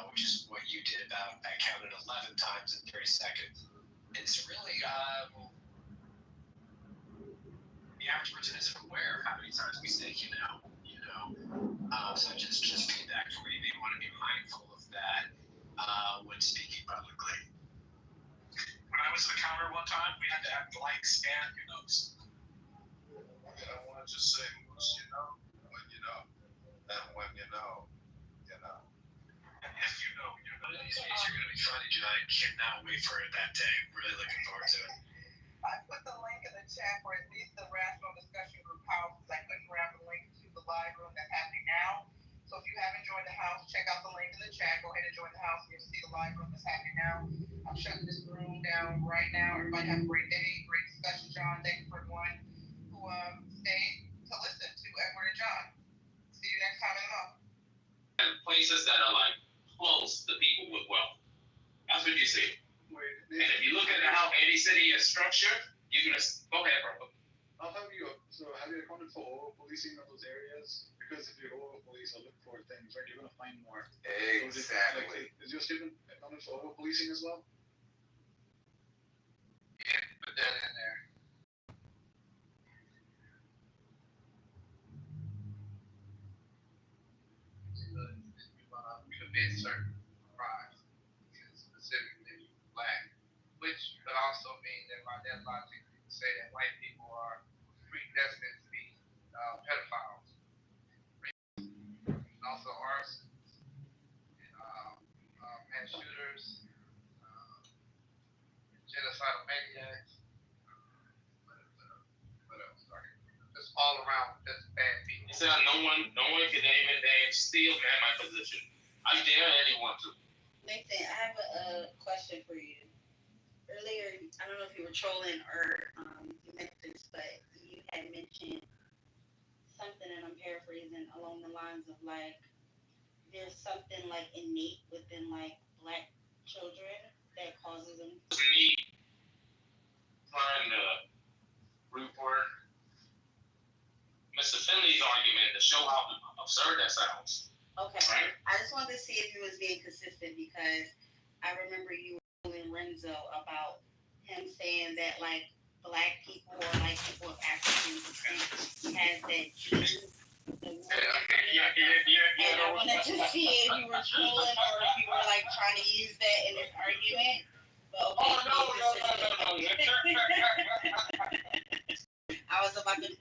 which is what you did about, I counted 11 times in 30 seconds. It's really, the average person isn't aware of how many times we say, so just feedback for you. You want to be mindful of that when speaking publicly. When I was at the counter one time, we had to have blanks and notes. I want to just say, when you know, and when you know, you know. And if you know, you know. These meetings are going to be funny, John. I cannot wait for it that day. Really looking forward to it. I put the link in the chat for at least the rational discussion group house because I couldn't grab the link to the live room that's happening now. So if you haven't joined the house, check out the link in the chat. Go ahead and join the house and you'll see the live room that's happening now. I'm shutting this room down right now. Everybody have a great day, great discussion, John. Thank you for everyone who stayed to listen to Edward and John. See you next time in the month. Places that are like close to people with wealth. That's what you see. And if you look at how any city is structured, you're gonna go ahead, bro. I'll have you. So have you accounted for over policing of those areas? Because if you over police or look for things, right, you're gonna find more. Exactly. Is your statement accounted for over policing as well? Yeah, put that in there. commit certain crimes, specifically black, which could also mean that by that logic, you could say that white people are predestined to be pedophiles, and also arsonists, and mass shooters, genocidal maniacs. What else? Sorry. Just all around, just bad people. He said no one can name steal man my position. I dare anyone to. Nathan, I have a question for you. Earlier, I don't know if you were trolling or you meant this, but you had mentioned something, and I'm paraphrasing, along the lines of like, there's something like innate within like black children that causes them. Me trying to root for Mr. Finley's argument to show how absurd that sounds. Okay. Right? I just wanted to see if you was being consistent because I remember you telling Renzo about him saying that like black people or like people of African descent has that gene. And I wanted to see if you were trolling or if you were like trying to use that in this argument. But okay, no. I was about to.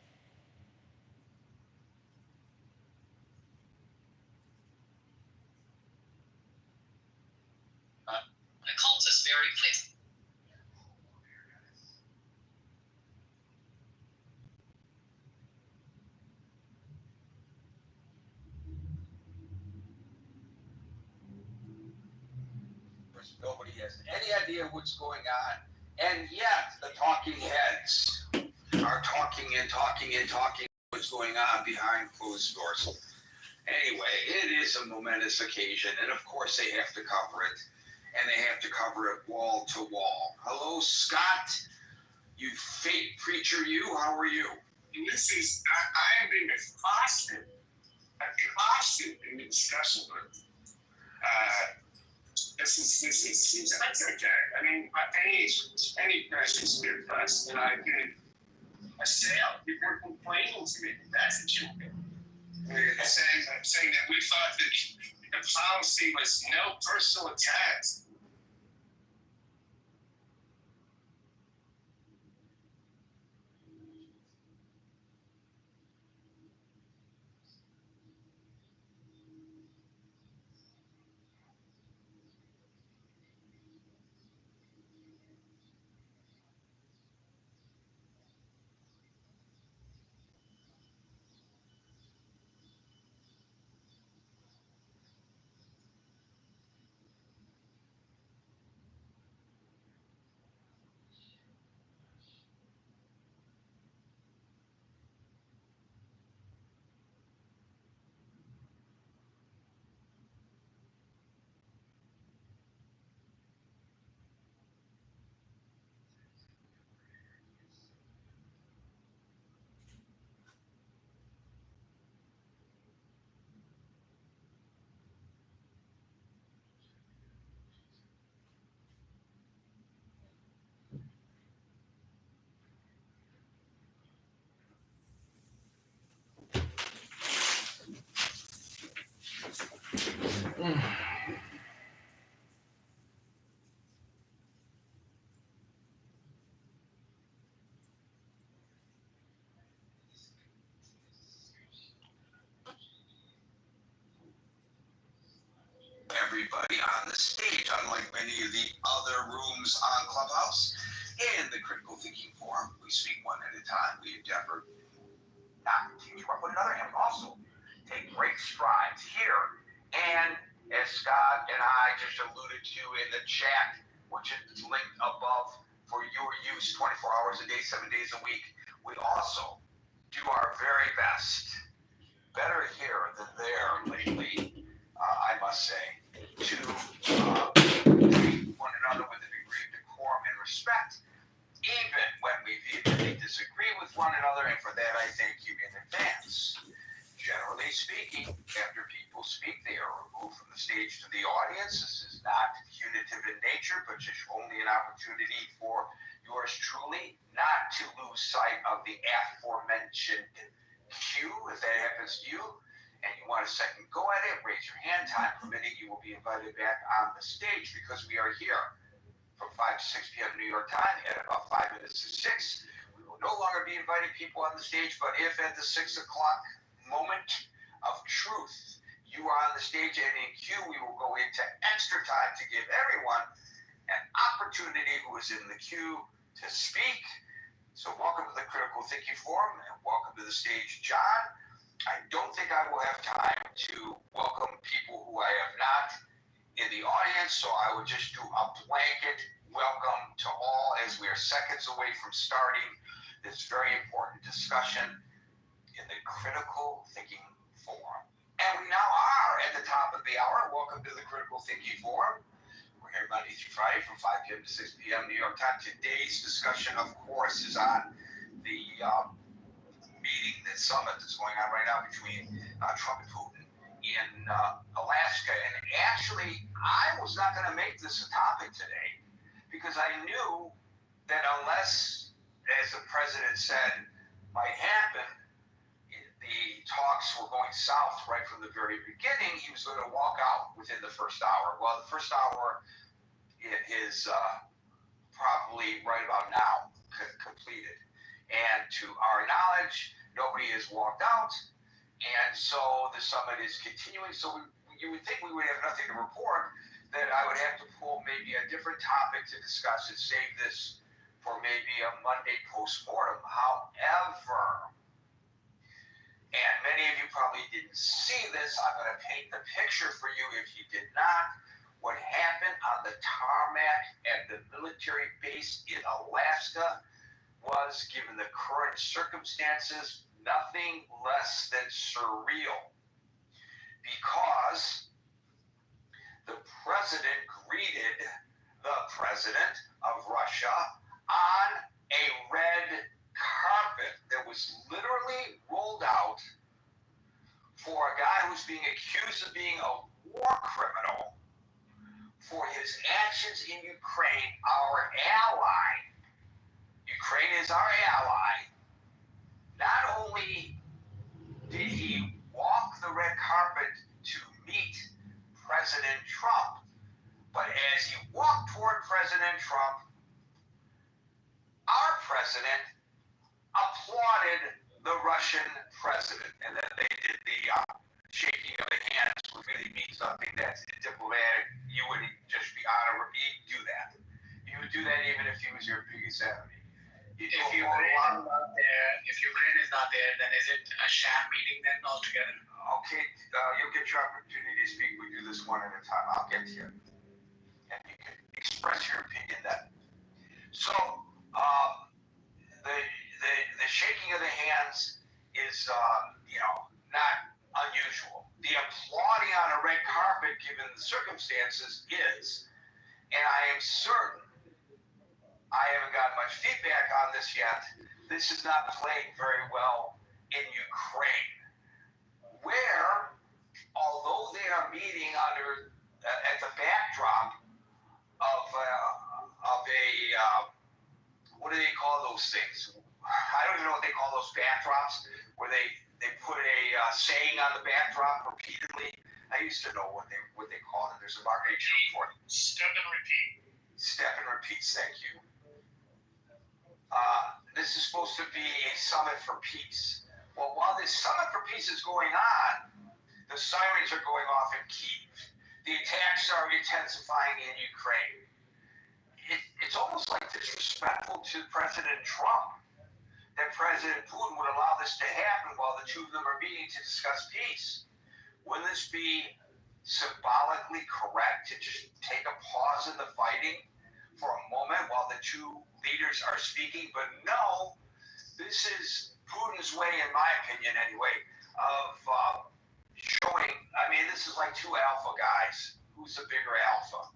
The cult is very playful. Nobody has any idea what's going on, and yet the talking heads are talking what's going on behind closed doors. Anyway, it is a momentous occasion, and of course they have to cover it, and they have to cover it wall to wall. Hello, Scott, you fake preacher, you. How are you? This is, I am being accosted in the discussion group. This is that's okay. I mean, any person should be oppressed, and I did a sale. People were complaining to me. That's a joke. Saying that we thought that the policy was no personal attacks. Everybody on the stage, unlike many of the other rooms on Clubhouse. In the Critical Thinking Forum, we speak one at a time. We endeavor not to teach one another, and also take great strides here. And as Scott and I just alluded to in the chat, which is linked above for your use 24 hours a day, 7 days a week, we also do our very best, better here than there lately, I must say, to treat one another with a degree of decorum and respect, even when we vehemently disagree with one another, and for that I thank you in advance. Generally speaking, after people speak, they are removed from the stage to the audience. This is not punitive in nature, but just only an opportunity for yours truly not to lose sight of the aforementioned cue, if that happens to you, and you want a second go at it, raise your hand. Time permitting, you will be invited back on the stage because we are here from 5 to 6 p.m. New York time at about 5 minutes to 6. We will no longer be inviting people on the stage, but if at the 6 o'clock moment of truth you are on the stage and in queue, we will go into extra time to give everyone an opportunity who is in the queue to speak. So welcome to the Critical Thinking Forum and welcome to the stage, John. I don't think I will have time to welcome people who I have not in the audience, so I would just do a blanket welcome to all as we are seconds away from starting this very important discussion in the Critical Thinking Forum. And we now are at the top of the hour. Welcome to the Critical Thinking Forum. We're here Monday through Friday from 5 p.m. to 6 p.m. New York time. Today's discussion, of course, is on the meeting, the summit that's going on right now between Trump and Putin in Alaska. And actually, I was not going to make this a topic today because I knew that unless, as the president said, might happen, the talks were going south right from the very beginning, he was going to walk out within the first hour. Well, the first hour is probably right about now completed. And to our knowledge, nobody has walked out. And so the summit is continuing. So you would think we would have nothing to report, that I would have to pull maybe a different topic to discuss and save this for maybe a Monday postmortem. However, and many of you probably didn't see this, I'm going to paint the picture for you if you did not. What happened on the tarmac at the military base in Alaska was, given the current circumstances, nothing less than surreal, because the president greeted the president of Russia on a red carpet that was literally rolled out for a guy who's being accused of being a war criminal for his actions in Ukraine, our ally. Ukraine is our ally. Not only did he walk the red carpet to meet President Trump, but as he walked toward President Trump, our president applauded the Russian president, and then they did the shaking of the hands, which really means something. That's diplomatic. You wouldn't just be honored. You'd do that. You would do that even if he was your biggest enemy. If Ukraine is not there, then is it a sham meeting then altogether? Okay, you'll get your opportunity to speak. We do this one at a time. I'll get to you. And you can express your opinion then. So, the shaking of the hands is, not unusual. The applauding on a red carpet, given the circumstances, is, and I am certain, I haven't gotten much feedback on this yet, this is not playing very well in Ukraine, where, although they are meeting under at the backdrop of a what do they call those things? I don't even know what they call those backdrops, where they put a saying on the backdrop repeatedly. I used to know what they call it. There's a marketing term for it. Step and repeat. Step and repeat. Thank you. This is supposed to be a summit for peace. Well, while this summit for peace is going on, the sirens are going off in Kyiv. The attacks are intensifying in Ukraine. It's almost like disrespectful to President Trump that President Putin would allow this to happen while the two of them are meeting to discuss peace. Wouldn't this be symbolically correct to just take a pause in the fighting for a moment while the two leaders are speaking? But no, this is Putin's way, in my opinion anyway, of showing, this is like two alpha guys. Who's the bigger alpha?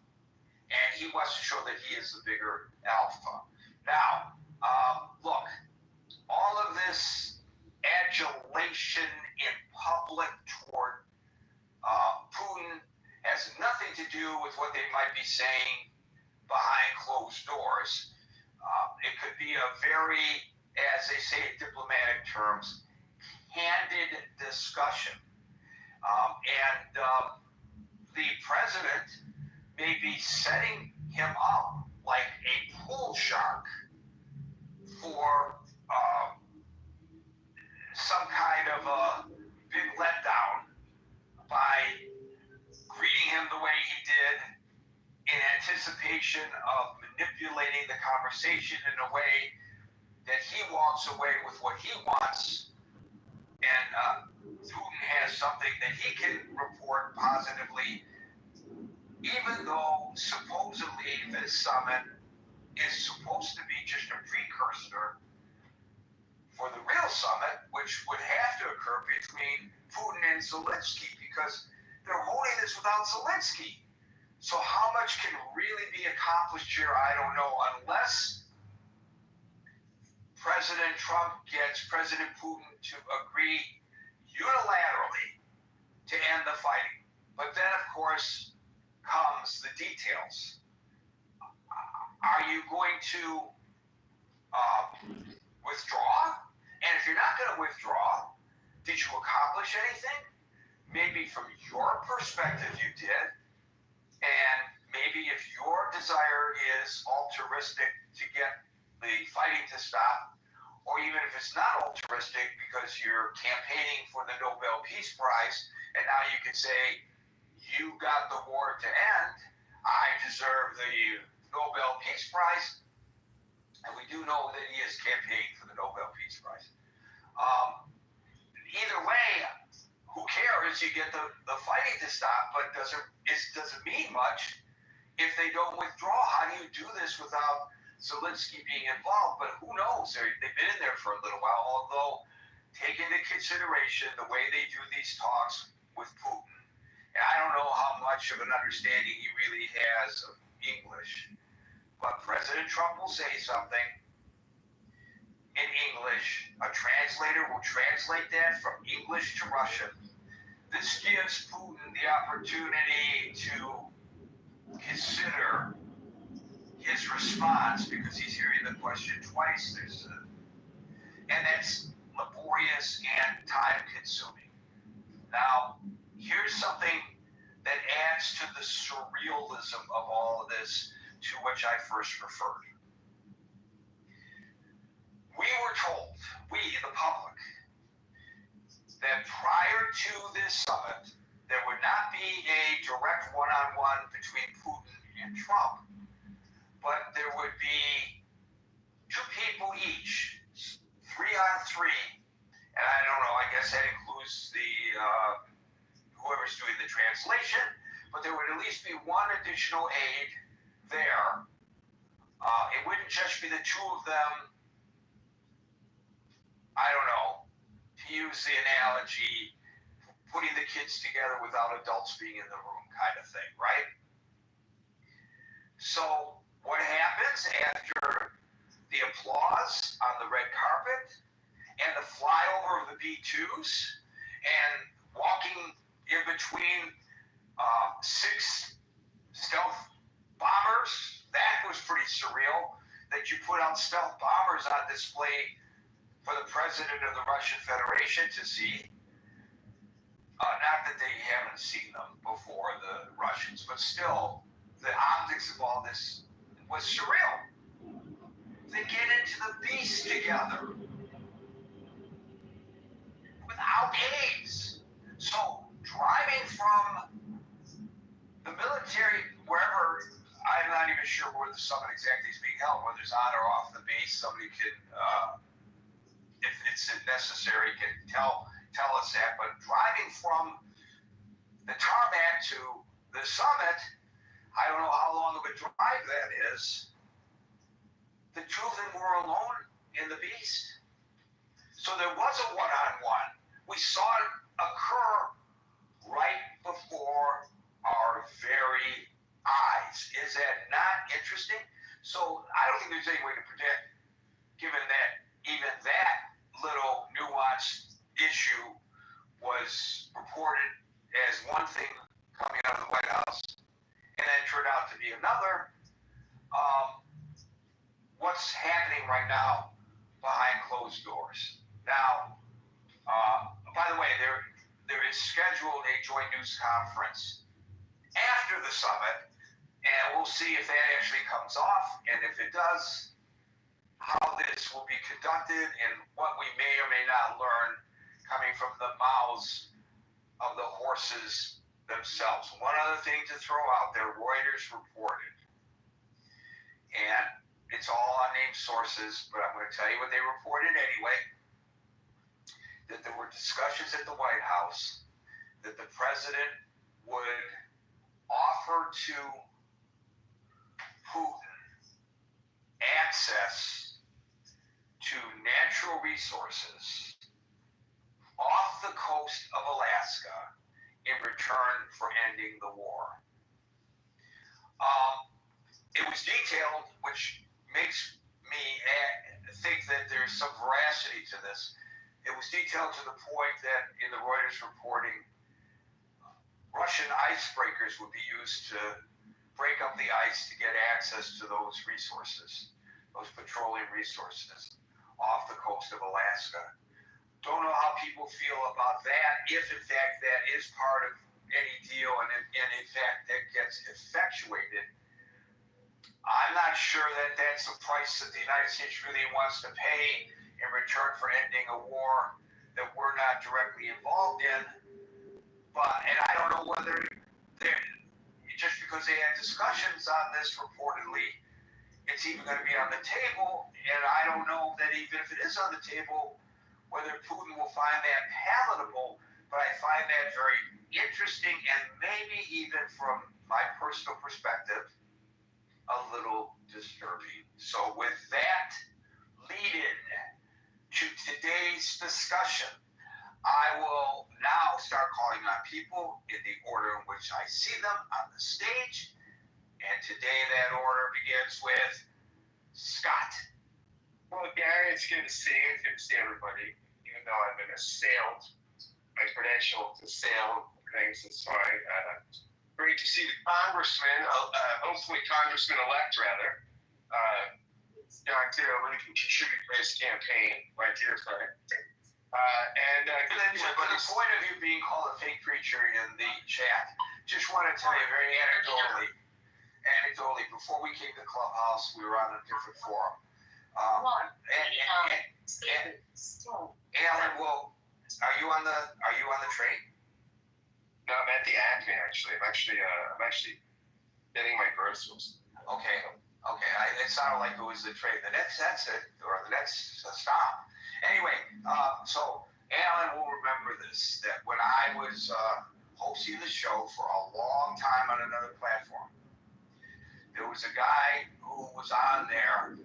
And he wants to show that he is the bigger alpha. Now, look, all of this adulation in public toward Putin has nothing to do with what they might be saying behind closed doors. It could be a very, as they say in diplomatic terms, candid discussion. The president may be setting him up like a pool shark for some kind of a big letdown by greeting him the way he did in anticipation of manipulating the conversation in a way that he walks away with what he wants, and Putin has something that he can report positively, even though supposedly this summit is supposed to be just a precursor for the real summit, which would have to occur between Putin and Zelensky, because they're holding this without Zelensky. So how much can really be accomplished here, I don't know, unless President Trump gets President Putin to agree unilaterally to end the fighting. But then, of course, comes the details. Are you going to withdraw? And if you're not going to withdraw, did you accomplish anything? Maybe from your perspective you did. And maybe if your desire is altruistic to get the fighting to stop, or even if it's not altruistic because you're campaigning for the Nobel Peace Prize, and now you could say, you got the war to end, I deserve the Nobel Peace Prize. And we do know that he is campaigning for the Nobel Peace Prize. Either way, who cares? You get the fighting to stop, but does it mean much if they don't withdraw? How do you do this without Zelensky being involved? But who knows? They've been in there for a little while, although take into consideration the way they do these talks with Putin. And I don't know how much of an understanding he really has of English, but President Trump will say something in English. A translator will translate that from English to Russian. This gives Putin the opportunity to consider his response, because he's hearing the question twice. And that's laborious and time-consuming. Now, here's something that adds to the surrealism of all of this, to which I first referred. We were told, we, the public, that prior to this summit, there would not be a direct one-on-one between Putin and Trump, but there would be two people each, 3-on-3, and I don't know, I guess that includes the whoever's doing the translation, but there would at least be one additional aide there. It wouldn't just be the two of them, I don't know, to use the analogy, putting the kids together without adults being in the room kind of thing, right? So what happens after the applause on the red carpet and the flyover of the B-2s and walking in between 6 stealth bombers? That was pretty surreal, that you put out stealth bombers on display for the president of the Russian Federation to see. Not that they haven't seen them before, the Russians, but still, the optics of all this was surreal. They get into the beast together without aides. So driving from the military, wherever, I'm not even sure where the summit exactly is being held, whether it's on or off the base, somebody can, if it's necessary, can tell us that. But driving from the tarmac to the summit, I don't know how long of a drive that is. The two of them were alone in the beast. So there was a one-on-one. We saw it occur right before our very eyes. Is that not interesting? So I don't think there's any way to predict, given that even that little nuanced issue was reported as one thing coming out of the White House and then turned out to be another. What's happening right now behind closed doors? Now, by the way, there is scheduled a joint news conference after the summit, and we'll see if that actually comes off, and if it does, how this will be conducted and what we may or may not learn coming from the mouths of the horses themselves. One other thing to throw out there, Reuters reported, and it's all unnamed sources, but I'm going to tell you what they reported anyway, that there were discussions at the White House that the president would offer to Putin access to natural resources off the coast of Alaska in return for ending the war. It was detailed, which makes me think that there's some veracity to this. It was detailed to the point that in the Reuters reporting, Russian icebreakers would be used to break up the ice to get access to those resources, those petroleum resources off the coast of Alaska. Don't know how people feel about that, if in fact that is part of any deal and in fact that gets effectuated. I'm not sure that that's the price that the United States really wants to pay in return for ending a war that we're not directly involved in. And I don't know whether just because they had discussions on this reportedly, it's even going to be on the table. And I don't know that even if it is on the table, whether Putin will find that palatable. But I find that very interesting and maybe even from my personal perspective, a little disturbing. So with that lead-in to today's discussion, I will now start calling on people in the order in which I see them on the stage. And today that order begins with Scott. Well, Gary, it's good to see you. It's good to see everybody. Even though I've been assailed, my credentials assailed things this morning. Great to see the Congressman, hopefully Congressman-elect rather, John Kitover, who can contribute to his campaign, my dear friend. But the point of you being called a fake preacher in the chat, just want to tell you very anecdotally, before we came to Clubhouse, we were on a different forum. Alan, well, are you on the train? No, I'm at the Acme actually. I'm actually getting my groceries. Okay. It sounded like it was the train. The next exit or the next stop. Anyway, so Alan will remember this, that when I was hosting the show for a long time on another platform, there was a guy who was on there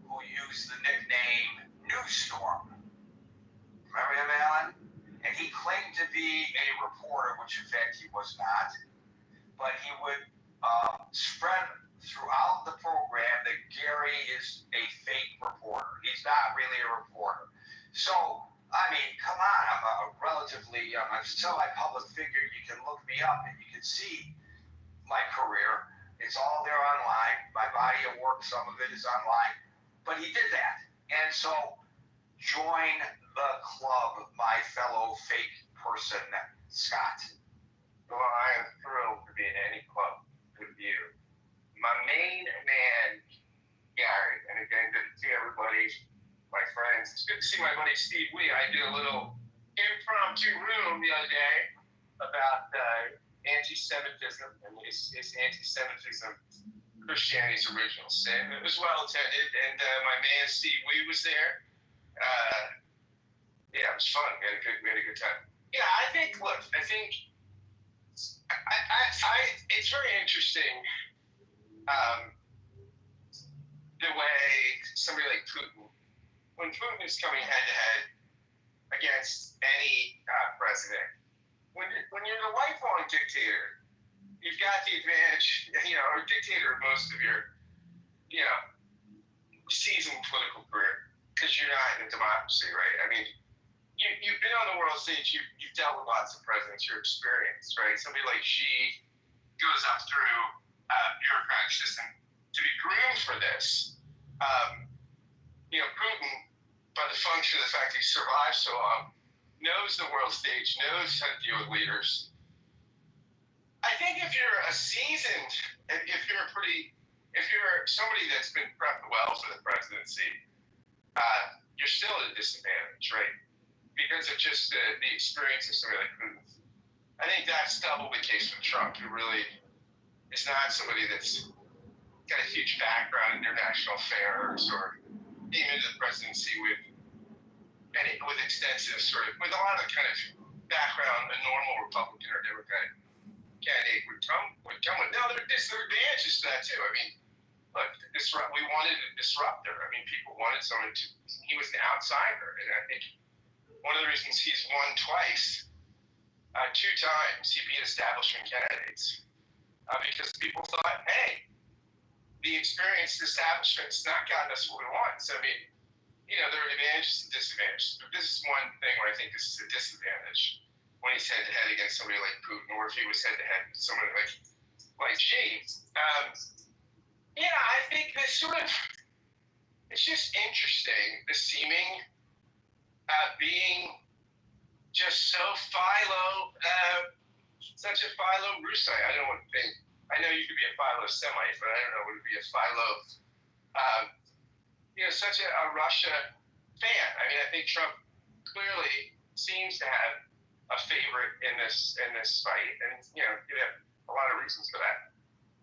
who used the nickname Newstorm. Remember him, Alan? And he claimed to be a reporter, which in fact he was not. But he would spread throughout the program that Gary is a fake reporter. He's not really a reporter. So, I mean, come on, I'm a semi-public figure. You can look me up and you can see my career. It's all there online. My body of work, some of it is online. But he did that. And so, join the club, my fellow fake person, Scott. Well, I am thrilled to be in any club with you. My main man, Gary, and again, good to see everybody, my friends. It's good to see my buddy Steve Wee. I did a little impromptu room the other day about anti-Semitism and is anti-Semitism Christianity's original sin. It was well attended, and my man Steve Wee was there. Yeah, it was fun. We had a good time. Yeah, I think it's very interesting the way somebody like Putin, when Putin is coming head-to-head against any president, when you're the lifelong dictator, you've got the advantage, or dictator of most of your, seasoned political career, because you're not in a democracy, right? I mean, you've been on the world stage, you've dealt with lots of presidents, you're experienced, right? Somebody like Xi goes up through bureaucratic system to be groomed for this. Putin, by the function of the fact he survived so long, knows the world stage, knows how to deal with leaders. I think if you're a seasoned, if you're somebody that's been prepped well for the presidency, you're still at a disadvantage, right? Because of just the experience of somebody like Putin. I think that's double the case with Trump, who really is not somebody that's got a huge background in international affairs or came into the presidency with extensive with a lot of the kind of background a normal Republican or Democratic candidate would come with. Now, there are advantages to that too. I mean, look, we wanted a disruptor. I mean, people wanted someone he was an outsider. And I think one of the reasons he's won twice, 2 times, he beat establishment candidates. Because people thought, hey, the experienced establishment's not gotten us what we want. So, I mean, there are advantages and disadvantages. But this is one thing where I think this is a disadvantage when he's head-to-head against somebody like Putin, or if he was head-to-head with somebody like Xi. I think this it's just interesting, the seeming being just so such a philo-Russite. I don't think. I know you could be a philo-Semite, but I don't know what would be a philo. Such a Russia fan. I mean, I think Trump clearly seems to have a favorite in this fight, and you have a lot of reasons for that.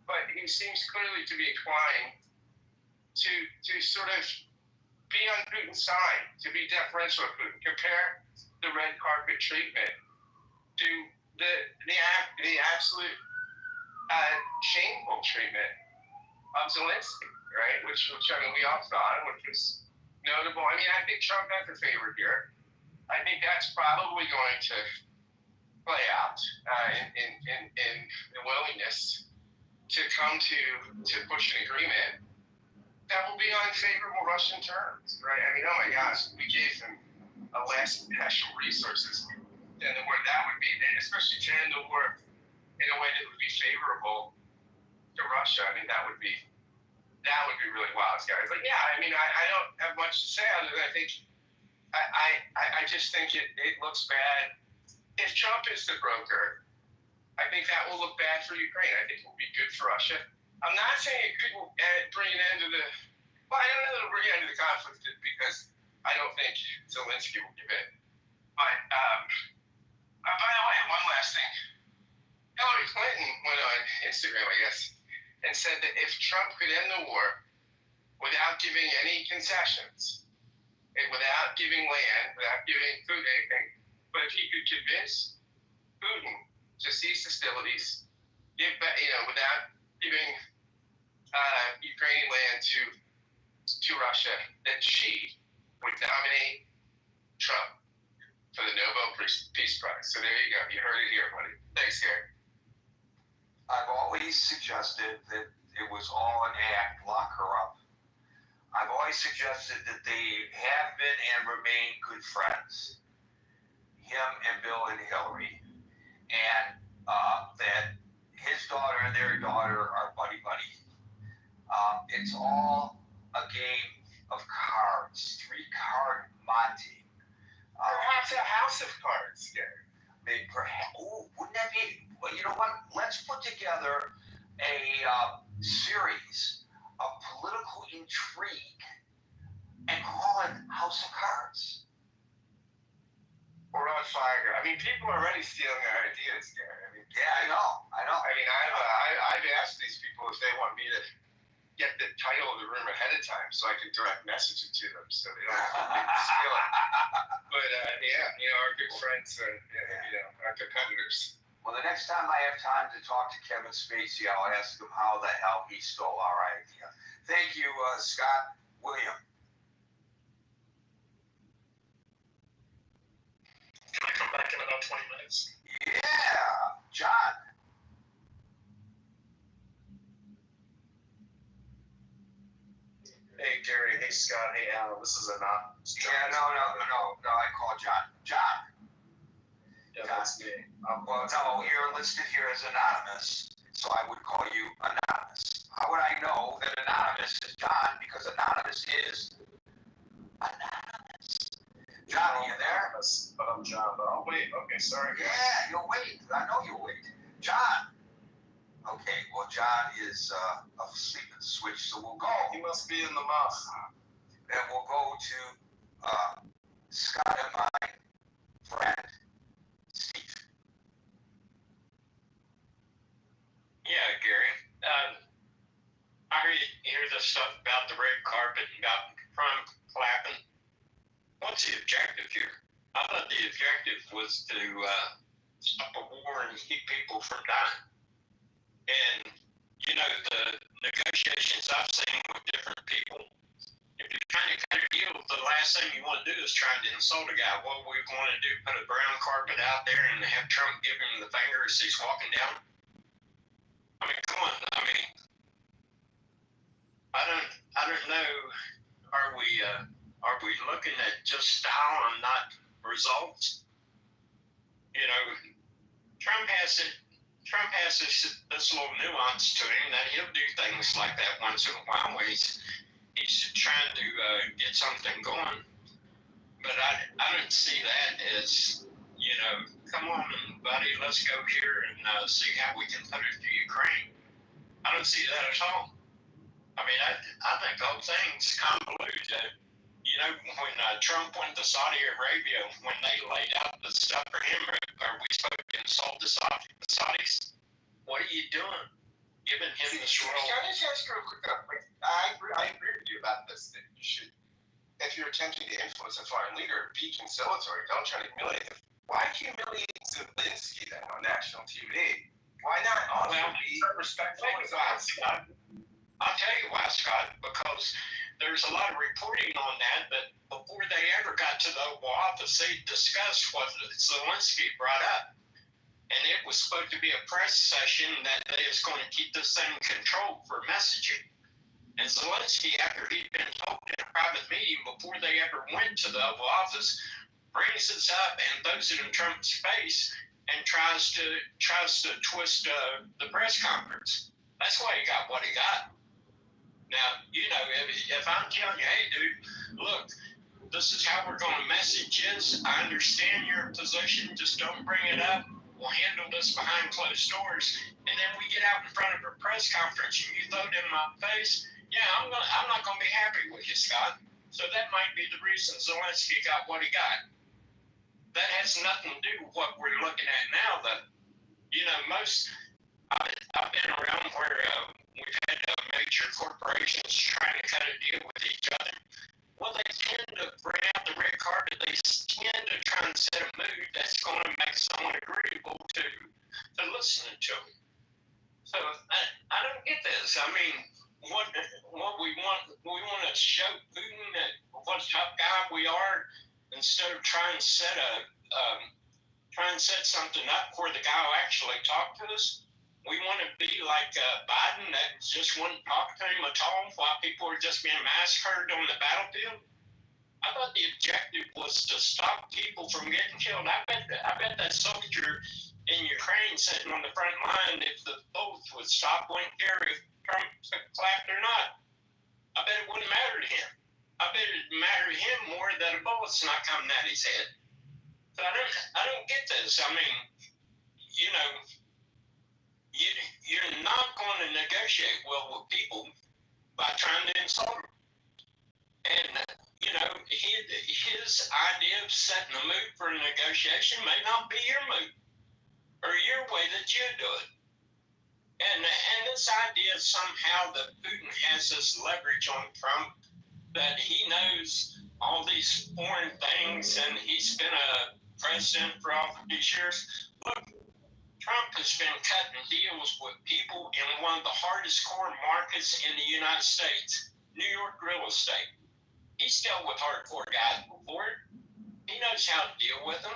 But he seems clearly to be inclined to sort of be on Putin's side, to be deferential to Putin. Compare the red carpet treatment to the absolute shameful treatment of Zelensky, right? Which I mean, we all saw, which was notable. I mean, I think Trump has a favor here. I think that's probably going to play out in the willingness to come to push an agreement that will be on favorable Russian terms, right? I mean, oh my gosh, we gave them a less national resources than the war that would be, and especially to end the war in a way that would be favorable to Russia. I mean, that would be really wild, guys. Like, yeah, I mean, I don't have much to say other than I think I just think it looks bad. If Trump is the broker, I think that will look bad for Ukraine. I think it will be good for Russia. I'm not saying it could bring an end to I don't know that it'll bring an end to the conflict because I don't think Zelensky will give in. But, by the way, one last thing. Hillary Clinton went on Instagram, I guess, and said that if Trump could end the war without giving any concessions, without giving land, without giving food, anything, but if he could convince Putin to cease hostilities, without giving Ukrainian land to Russia, that she would nominate Trump for the Nobel Peace Prize. So there you go. You heard it here, buddy. Thanks, Gary. I've always suggested that it was all an act, lock her up. I've always suggested that they have been and remain good friends, him and Bill and Hillary, and that his daughter and their daughter are buddy-buddy. It's all a game of cards, 3-card Monte. Perhaps a house of cards, Gary. Wouldn't that be? Well, you know what? Let's put together a series of political intrigue and call it House of Cards. We're on fire. I mean, people are already stealing our ideas, Gary. I mean, yeah, I know. I mean, I've asked these people if they want me to get the title of the room ahead of time so I can direct message it to them so they don't steal it. But our good friends, our competitors. Well, the next time I have time to talk to Kevin Spacey, I'll ask him how the hell he stole our idea. Thank you, Scott. William. Can I come back in about 20 minutes? Yeah. John. Hey, Gary. Hey, Scott. Hey, Alan. This is anonymous. Yeah, no. I call John. John. Yeah, that's me. Well, no, you're listed here as anonymous, so I would call you anonymous. How would I know that anonymous is John? Because anonymous is anonymous. John, are you there? But I'm John, but I'll wait. Okay, sorry, guys. Yeah, you'll wait. I know you'll wait. John. Okay, well, John is asleep at the switch, so we'll go. He must be in the mosque. And we'll go to Scott and my friend, Steve. Yeah, Gary. I hear the stuff about the red carpet and about Trump clapping. What's the objective here? I thought the objective was to stop a war and keep people from dying. And, you know, the negotiations I've seen with different people, if you're trying to cut a deal, the last thing you want to do is try to insult a guy. What we want to do, put a brown carpet out there and have Trump give him the finger as he's walking down? I mean, come on. I mean, I don't know. Are we looking at just style and not results? You know, Trump has this little nuance to him that he'll do things like that once in a while when he's trying to get something going. But I don't see that as, you know, come on, buddy, let's go here and see how we can put it to Ukraine. I don't see that at all. I mean, I think the whole thing's convoluted. You know, when Trump went to Saudi Arabia, when they laid out the stuff for him, are we supposed to insult the Saudis? What are you doing? Giving him this role? Can I just ask you real quick? I agree with you about this, that you should, if you're attempting to influence a foreign leader, be conciliatory. Don't try to humiliate him. Why humiliate Zelensky then on national TV? Why not also be respectful and Scott? I'll tell you why, Scott, because there's a lot of reporting on that before they ever got to the Oval Office, they discussed what Zelensky brought up. And it was supposed to be a press session that they was going to keep this thing controlled for messaging. And Zelensky, after he'd been told in a private meeting before they ever went to the Oval Office, brings this up and throws it in Trump's face and tries to twist the press conference. That's why he got what he got. Now, you know, if I'm telling you, hey, dude, look, this is how we're going to message this. I understand your position. Just don't bring it up. We'll handle this behind closed doors. And then we get out in front of a press conference and you throw it in my face. Yeah, I'm not going to be happy with you, Scott. So that might be the reason Zelensky got what he got. That has nothing to do with what we're looking at now, though. You know, I've been around where we've had major corporations trying to cut a deal with each other. Well, they tend to bring out the red carpet. They tend to try and set a mood that's going to make someone agreeable to listening to them. So I don't get this. I mean, what we want to show Putin that what a tough guy we are, instead of trying to set something up where the guy will actually talk to us. We want to be like Biden that just wouldn't talk to him at all while people are just being massacred on the battlefield. I thought the objective was to stop people from getting killed. I bet that soldier in Ukraine sitting on the front line, if the bullets would stop, wouldn't care if Trump clapped or not. I bet it wouldn't matter to him. I bet it'd matter to him more that a bullet's not coming at his head. So I don't get this. I mean, you know, you're not going to negotiate well with people by trying to insult them. And, you know, his idea of setting the mood for a negotiation may not be your mood or your way that you do it. And this idea somehow that Putin has this leverage on Trump, that he knows all these foreign things and he's been a president for all these years. Look, Trump has been cutting deals with people in one of the hardest core markets in the United States, New York real estate. He's dealt with hardcore guys before. He knows how to deal with them.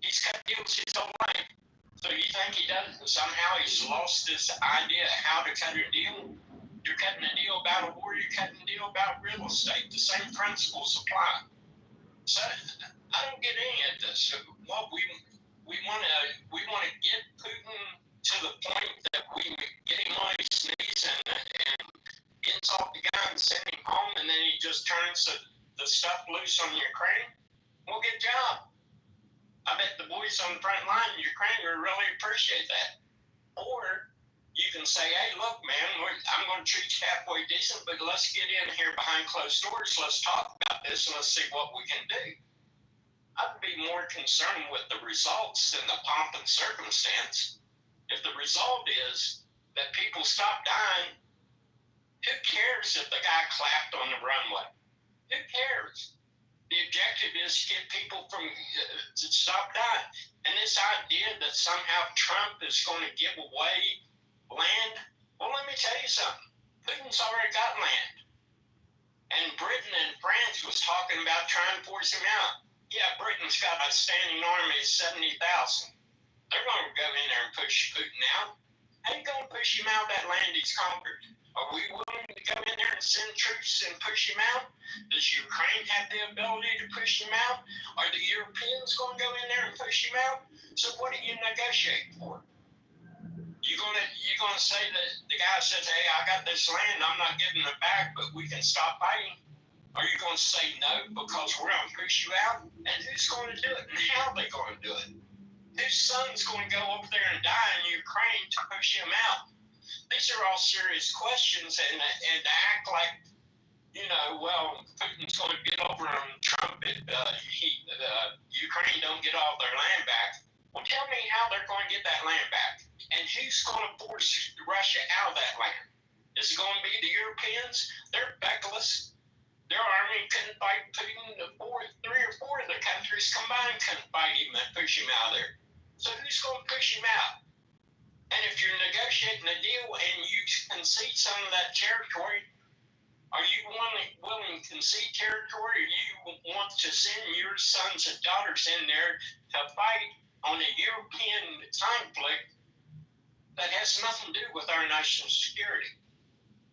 He's cut deals his whole life. So you think he doesn't? Somehow he's lost this idea of how to cut a deal? You're cutting a deal about a war, you're cutting a deal about real estate. The same principles apply. So I don't get any of this. What we want to get Putin to the point that we get him on his knees and insult the guy and send him home, and then he just turns the stuff loose on Ukraine. Well, good job. I bet the boys on the front line in Ukraine would really appreciate that. Or you can say, hey, look, man, I'm going to treat you halfway decent, but let's get in here behind closed doors. Let's talk about this and let's see what we can do. I'd be more concerned with the results than the pomp and circumstance. If the result is that people stop dying, who cares if the guy clapped on the runway? Who cares? The objective is to get people to stop dying. And this idea that somehow Trump is going to give away land, well, let me tell you something. Putin's already got land. And Britain and France was talking about trying to force him out. Yeah, Britain's got a standing army of 70,000. They're going to go in there and push Putin out. How you going to push him out of that land he's conquered? Are we willing to go in there and send troops and push him out? Does Ukraine have the ability to push him out? Are the Europeans going to go in there and push him out? So what are you negotiating for? You're gonna say that the guy says, hey, I got this land, I'm not giving it back, but we can stop fighting? Are you going to say no because we're going to push you out? And who's going to do it? And how are they going to do it? Whose son's going to go over there and die in Ukraine to push him out? These are all serious questions, and to act like, well, Putin's going to get over on Trump if Ukraine don't get all their land back. Well, tell me how they're going to get that land back. And who's going to force Russia out of that land? Is it going to be the Europeans? They're feckless. Their army couldn't fight Putin. Three or four of the countries combined couldn't fight him and push him out of there. So who's going to push him out? And if you're negotiating a deal and you concede some of that territory, are you willing to concede territory, or you want to send your sons and daughters in there to fight on a European conflict that has nothing to do with our national security?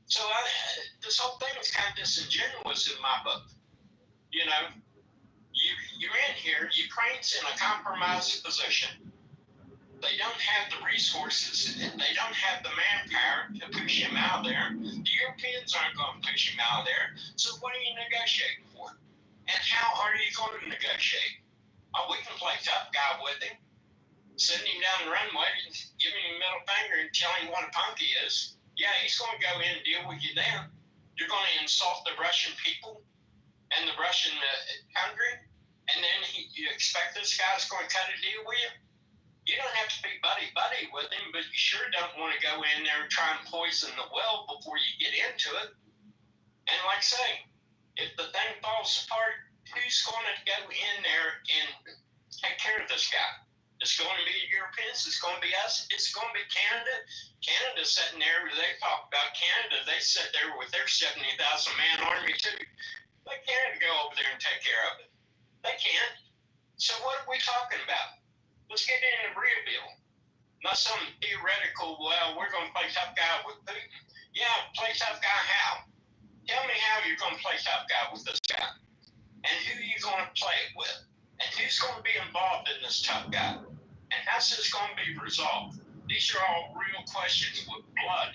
So this whole thing is kind of disingenuous in my book. You're in here, Ukraine's in a compromised position. They don't have the resources, they don't have the manpower to push him out of there. The Europeans aren't going to push him out of there. So what are you negotiating for? And how are you going to negotiate? Oh, we can play tough guy with him, send him down the runway and give him a middle finger and tell him what a punk he is. Yeah, he's going to go in and deal with you then. You're going to insult the Russian people and the Russian country, and then you expect this guy's going to cut a deal with you? You don't have to be buddy-buddy with him, but you sure don't want to go in there and try and poison the well before you get into it. And like I say, if the thing falls apart, who's going to go in there and take care of this guy? It's going to be the Europeans. It's going to be us. It's going to be Canada. Canada's sitting there. They talk about Canada. They sit there with their 70,000-man army, too. Let Canada go over there and take care of it. They can't. So what are we talking about? Let's get in a real deal. Not some theoretical, well, we're going to play tough guy with Putin. Yeah, play tough guy how? Tell me how you're going to play tough guy with this guy. And who are you going to play it with? And who's going to be involved in this tough guy? And how's this going to be resolved? These are all real questions with blood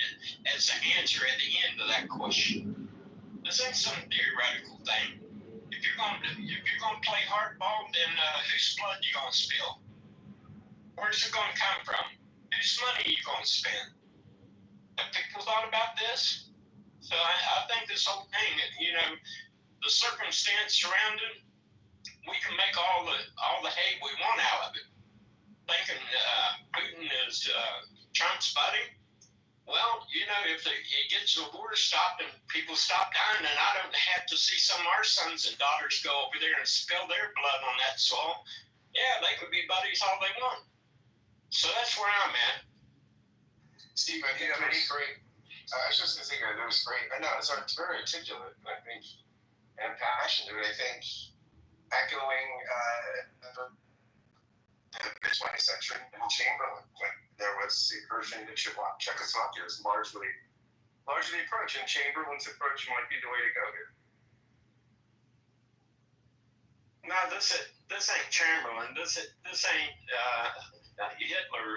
as the answer at the end of that question. This ain't some theoretical thing. If you're going to play hardball, then whose blood are you going to spill? Where's it going to come from? Whose money are you going to spend? Have people thought about this? So I think this whole thing, the circumstance surrounding, we can make all the hay we want out of it. Thinking Putin is Trump's buddy. Well, if it gets the border stopped and people stop dying, and I don't have to see some of our sons and daughters go over there and spill their blood on that soil, yeah, they could be buddies all they want. So that's where I'm at. Steve, I think that was great. I was just going to say that was great. I know it's very articulate, I think, and passionate. I think echoing the mid-20th century in Chamberlain, when there was incursion into Czechoslovakia, was largely the approach, and Chamberlain's approach might be the way to go here. No, this ain't Chamberlain. This ain't Hitler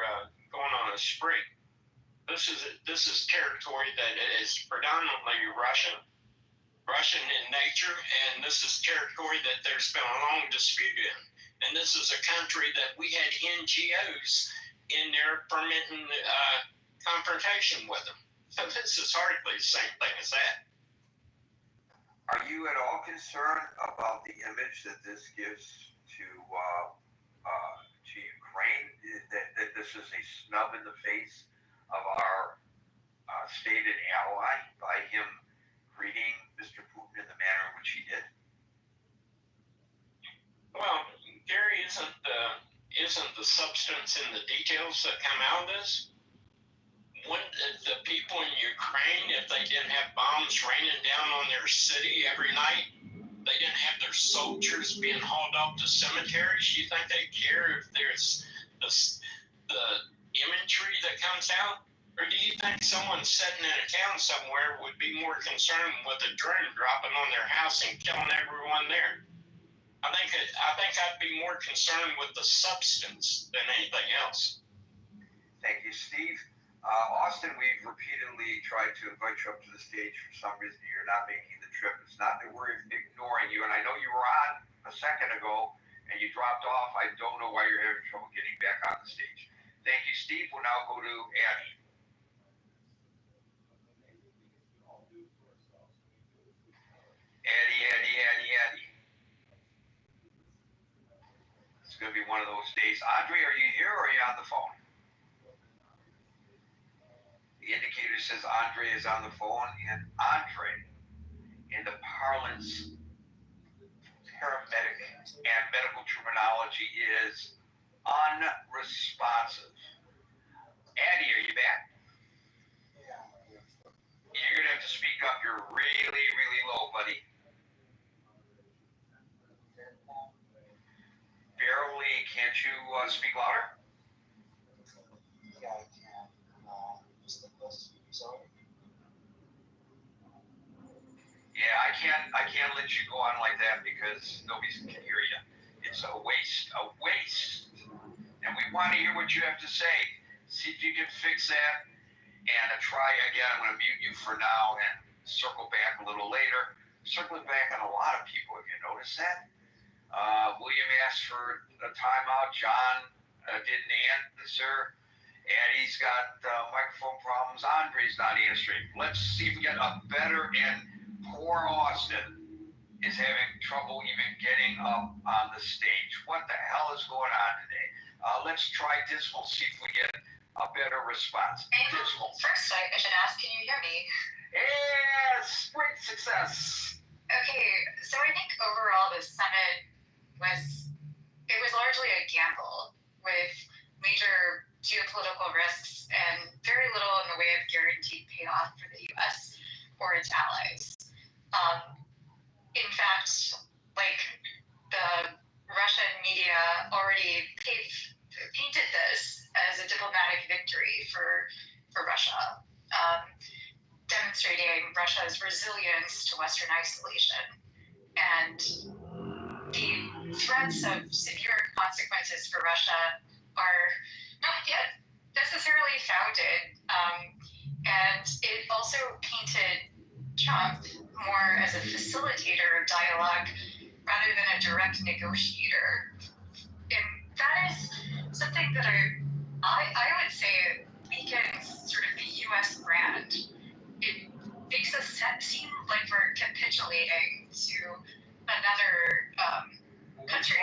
going on a spree. This is territory that is predominantly Russian Russian in nature, and this is territory that there's been a long dispute in. And this is a country that we had NGOs in there permitting confrontation with them. So this is hardly the same thing as that. Are you at all concerned about the image that this gives to Ukraine? That this is a snub in the face of our stated ally by him greeting Mr. Putin in the manner in which he did? Well, Gary, isn't the substance in the details that come out of this? When the people in Ukraine, if they didn't have bombs raining down on their city every night, they didn't have their soldiers being hauled off to cemeteries, you think they care if there's the imagery that comes out? Or do you think someone sitting in a town somewhere would be more concerned with a drone dropping on their house and killing everyone there? I think I'd be more concerned with the substance than anything else. Thank you, Steve. Austin, we've repeatedly tried to invite you up to the stage. For some reason, you're not making the trip. It's not that we're ignoring you, and I know you were on a second ago, and you dropped off. I don't know why you're having trouble getting back on the stage. Thank you, Steve. We'll now go to Addie. Addie. It's going to be one of those days. Andre, are you here or are you on the phone? The indicator says Andre is on the phone, and Andre, in the parlance, paramedic, and medical terminology, is unresponsive. Addie, are you back? You're going to have to speak up. You're really, really low, buddy. Barely. Can't you speak louder? Yeah, I can. Just the best sorry. Yeah, I can't let you go on like that because nobody can hear you. It's a waste. And we want to hear what you have to say. See if you can fix that and try again. I'm going to mute you for now and circle back a little later. Circling back on a lot of people. Have you noticed that? William asked for a timeout. John didn't answer. And he's got microphone problems. Andre's not answering. Let's see if we get a better, and poor Austin is having trouble even getting up on the stage. What the hell is going on today? Let's try Dismal, see if we get a better response. Dismal. First, I should ask, can you hear me? Yes, great success. Okay, so I think overall the summit was largely a gamble with major geopolitical risks and very little in the way of guaranteed payoff for the U.S. or its allies. In fact, like the Russian media already painted this as a diplomatic victory for Russia, demonstrating Russia's resilience to Western isolation. And the threats of severe consequences for Russia are not yet necessarily founded. And it also painted Trump more as a facilitator of dialogue rather than a direct negotiator. And that is something that I would say weakens sort of the U.S. brand. It makes us seem like we're capitulating to another country.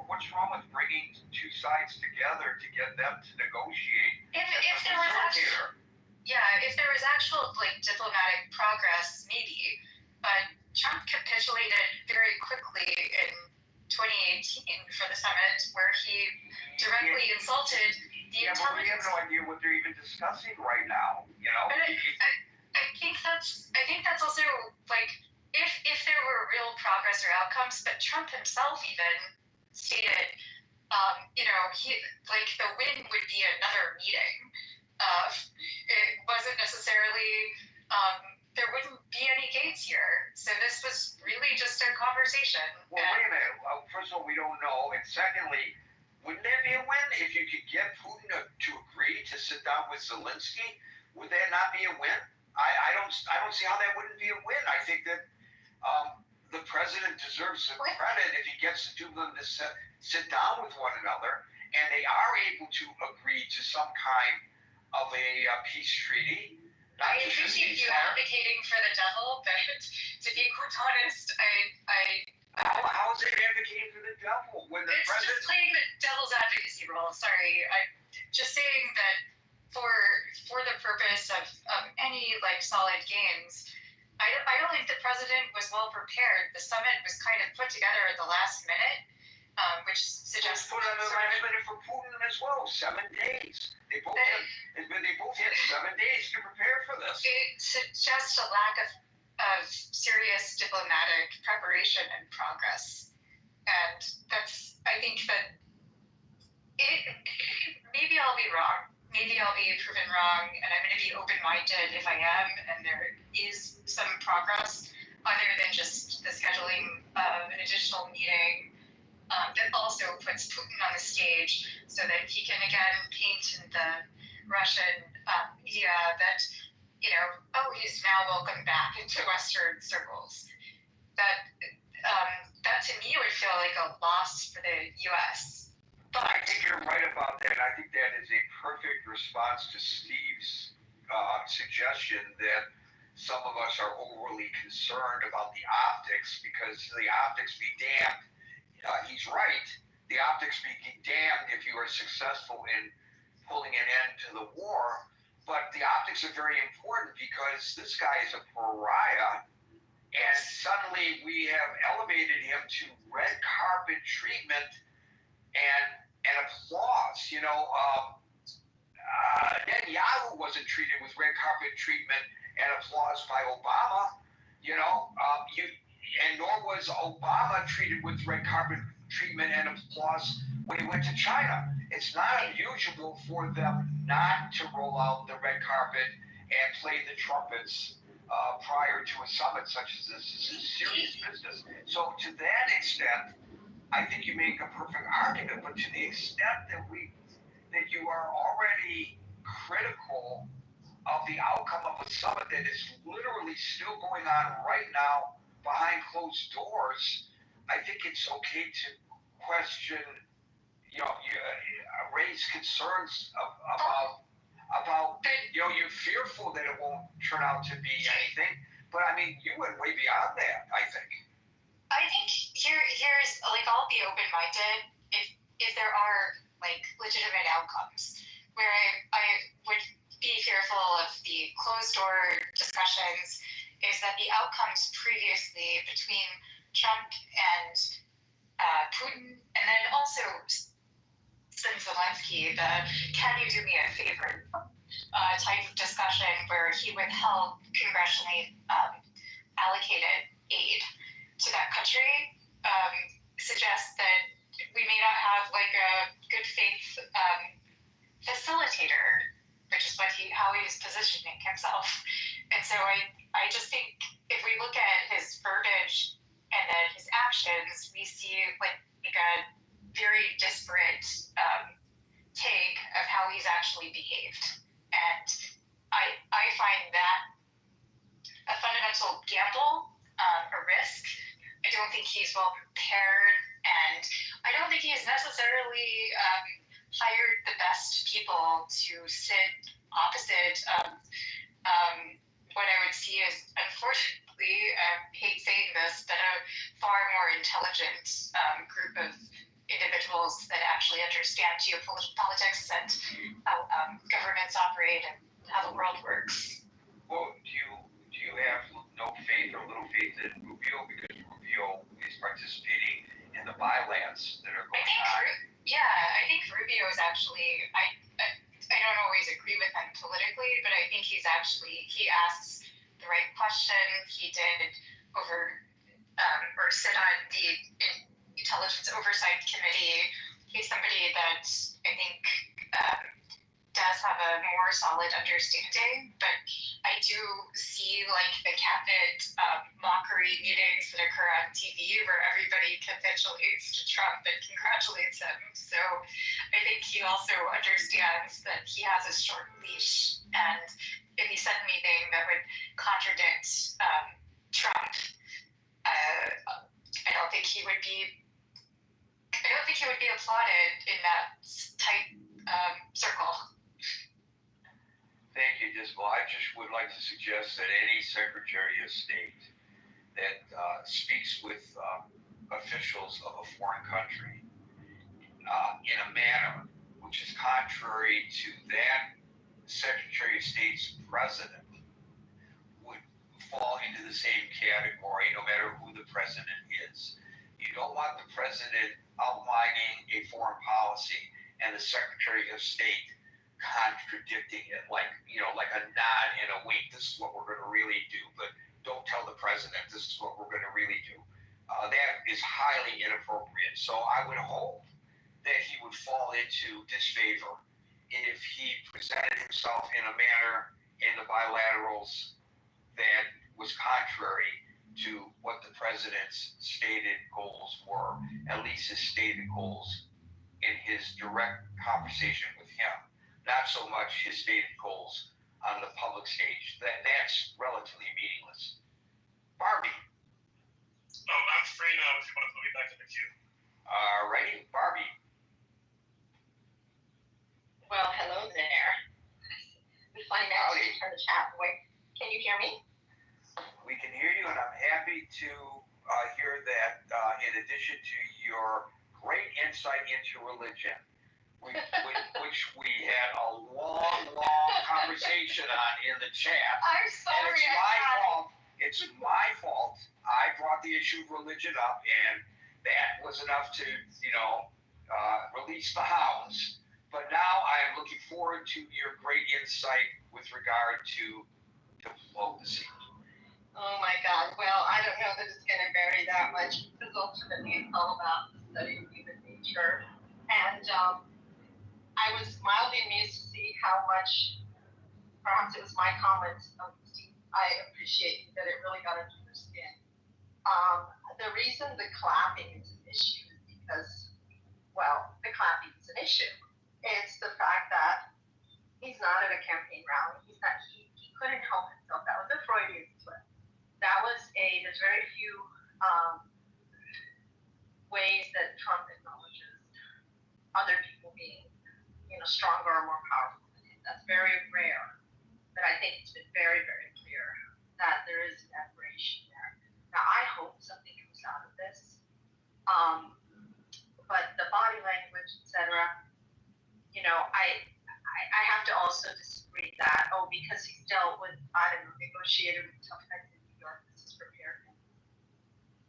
What's wrong with bringing two sides together to get them to negotiate? If there was actual like diplomatic progress, maybe. But Trump capitulated very quickly in 2018 for the summit, where he directly insulted the intelligence. But we have no idea what they're even discussing right now. You know. But I think that's also like if there were real progress or outcomes, but Trump himself even stated, he like the win would be another meeting. It wasn't necessarily. There wouldn't be any gates here. So this was really just a conversation. Well, wait a minute. First of all, we don't know. And secondly, wouldn't that be a win if you could get Putin to agree to sit down with Zelensky? Would that not be a win? I don't see how that wouldn't be a win. I think that the president deserves some credit if he gets the two of them to sit down with one another, and they are able to agree to some kind of a peace treaty. I appreciate you advocating for the devil, but to be quite honest, how is it advocating for the devil when the president? Just playing the devil's advocacy role. Sorry, I'm just saying that for the purpose of any like solid games, I don't think the president was well prepared. The summit was kind of put together at the last minute, which suggests put on the last minute for Putin as well. 7 days. They both had 7 days to prepare for this. It suggests a lack of serious diplomatic preparation and progress, and I think that maybe I'll be wrong. Maybe I'll be proven wrong, and I'm going to be open-minded if I am, and there is some progress, other than just the scheduling of an additional meeting that also puts Putin on the stage so that he can again paint in the Russian media that, he's now welcome back into Western circles. That to me would feel like a loss for the U.S. But I think you're right about that. I think that is a perfect response to Steve's suggestion that some of us are overly concerned about the optics, because the optics be damned. He's right. The optics be damned if you are successful in pulling an end to the war. But the optics are very important because this guy is a pariah, and suddenly we have elevated him to red carpet treatment and applause. Netanyahu wasn't treated with red carpet treatment and applause by Obama, and nor was Obama treated with red carpet treatment and applause when he went to China. It's not unusual for them not to roll out the red carpet and play the trumpets prior to a summit such as this. This is serious business. So to that extent, I think you make a perfect argument, but to the extent that you are already critical of the outcome of a summit that is literally still going on right now behind closed doors, I think it's okay to question, raise concerns about you're fearful that it won't turn out to be anything, but I mean, you went way beyond that, I think. I think here's like, I'll be open-minded if there are like legitimate outcomes. Where I would be fearful of the closed-door discussions is that the outcomes previously between Trump and Putin, and then also Zelensky, the "can you do me a favor" type of discussion where he withheld congressionally allocated aid to that country, suggests that we may not have like a good faith facilitator, which is how he's positioning himself. And so I just think if we look at his verbiage and then his actions, we see like a very disparate take of how he's actually behaved. And I find that a fundamental gamble, a risk. I don't think he's well prepared, and I don't think he's necessarily hired the best people to sit opposite what I would see as, unfortunately, I hate saying this, but a far more intelligent group of individuals that actually understand geopolitics and how governments operate and how the world works. Well, do you have no faith or little faith in Rubio, because Rubio is participating in the bylaws that are going on? I think Rubio is actually, I don't always agree with him politically, but I think he asks the right questions. He did sit on the Intelligence Oversight Committee. He's somebody that I think does have a more solid understanding, but I do see like the cabinet mockery meetings that occur on TV where everybody capitulates to Trump and congratulates him. So I think he also understands that he has a short leash, and if he said anything that would contradict Trump, to suggest that any Secretary of State that speaks with officials of a foreign country in a manner which is contrary to that Secretary of State's president would fall into the same category no matter who the president is. You don't want the president outlining a foreign policy and the Secretary of State contradicting it, like a nod and a wink. This is what we're going to really do, but don't tell the president this is what we're going to really do. That is highly inappropriate. So I would hope that he would fall into disfavor if he presented himself in a manner in the bilaterals that was contrary to what the president's stated goals were, at least his stated goals in his direct conversation with him, not so much his stated goals on the public stage. That's relatively meaningless. Barbie. Oh, I'm free now if you want to put me back in the queue. Alrighty, Barbie. Well, hello there. We find out you turn the chat away. Can you hear me? We can hear you, and I'm happy to hear that in addition to your great insight into religion, which we had a long conversation on in the chat. I'm sorry. And it's my fault. I brought the issue of religion up, and that was enough to, release the hounds. But now I am looking forward to your great insight with regard to diplomacy. Oh my God. Well, I don't know that it's going to vary that much because ultimately it's all about the study of human nature. And I was mildly amused to see how much, perhaps it was my comments, Steve, I appreciate that it really got under your skin. The reason the clapping is an issue is because, well, the clapping is an issue. It's the fact that he's not at a campaign rally. He couldn't help himself. That was a Freudian slip. There's very few ways that Trump acknowledges other people being, stronger or more powerful than him. That's very rare. But I think it's been very, very clear that there is an admiration there. Now, I hope something comes out of this. But the body language, etc., I have to also disagree that, because he's dealt with, negotiated with tough guys in New York, this is prepared.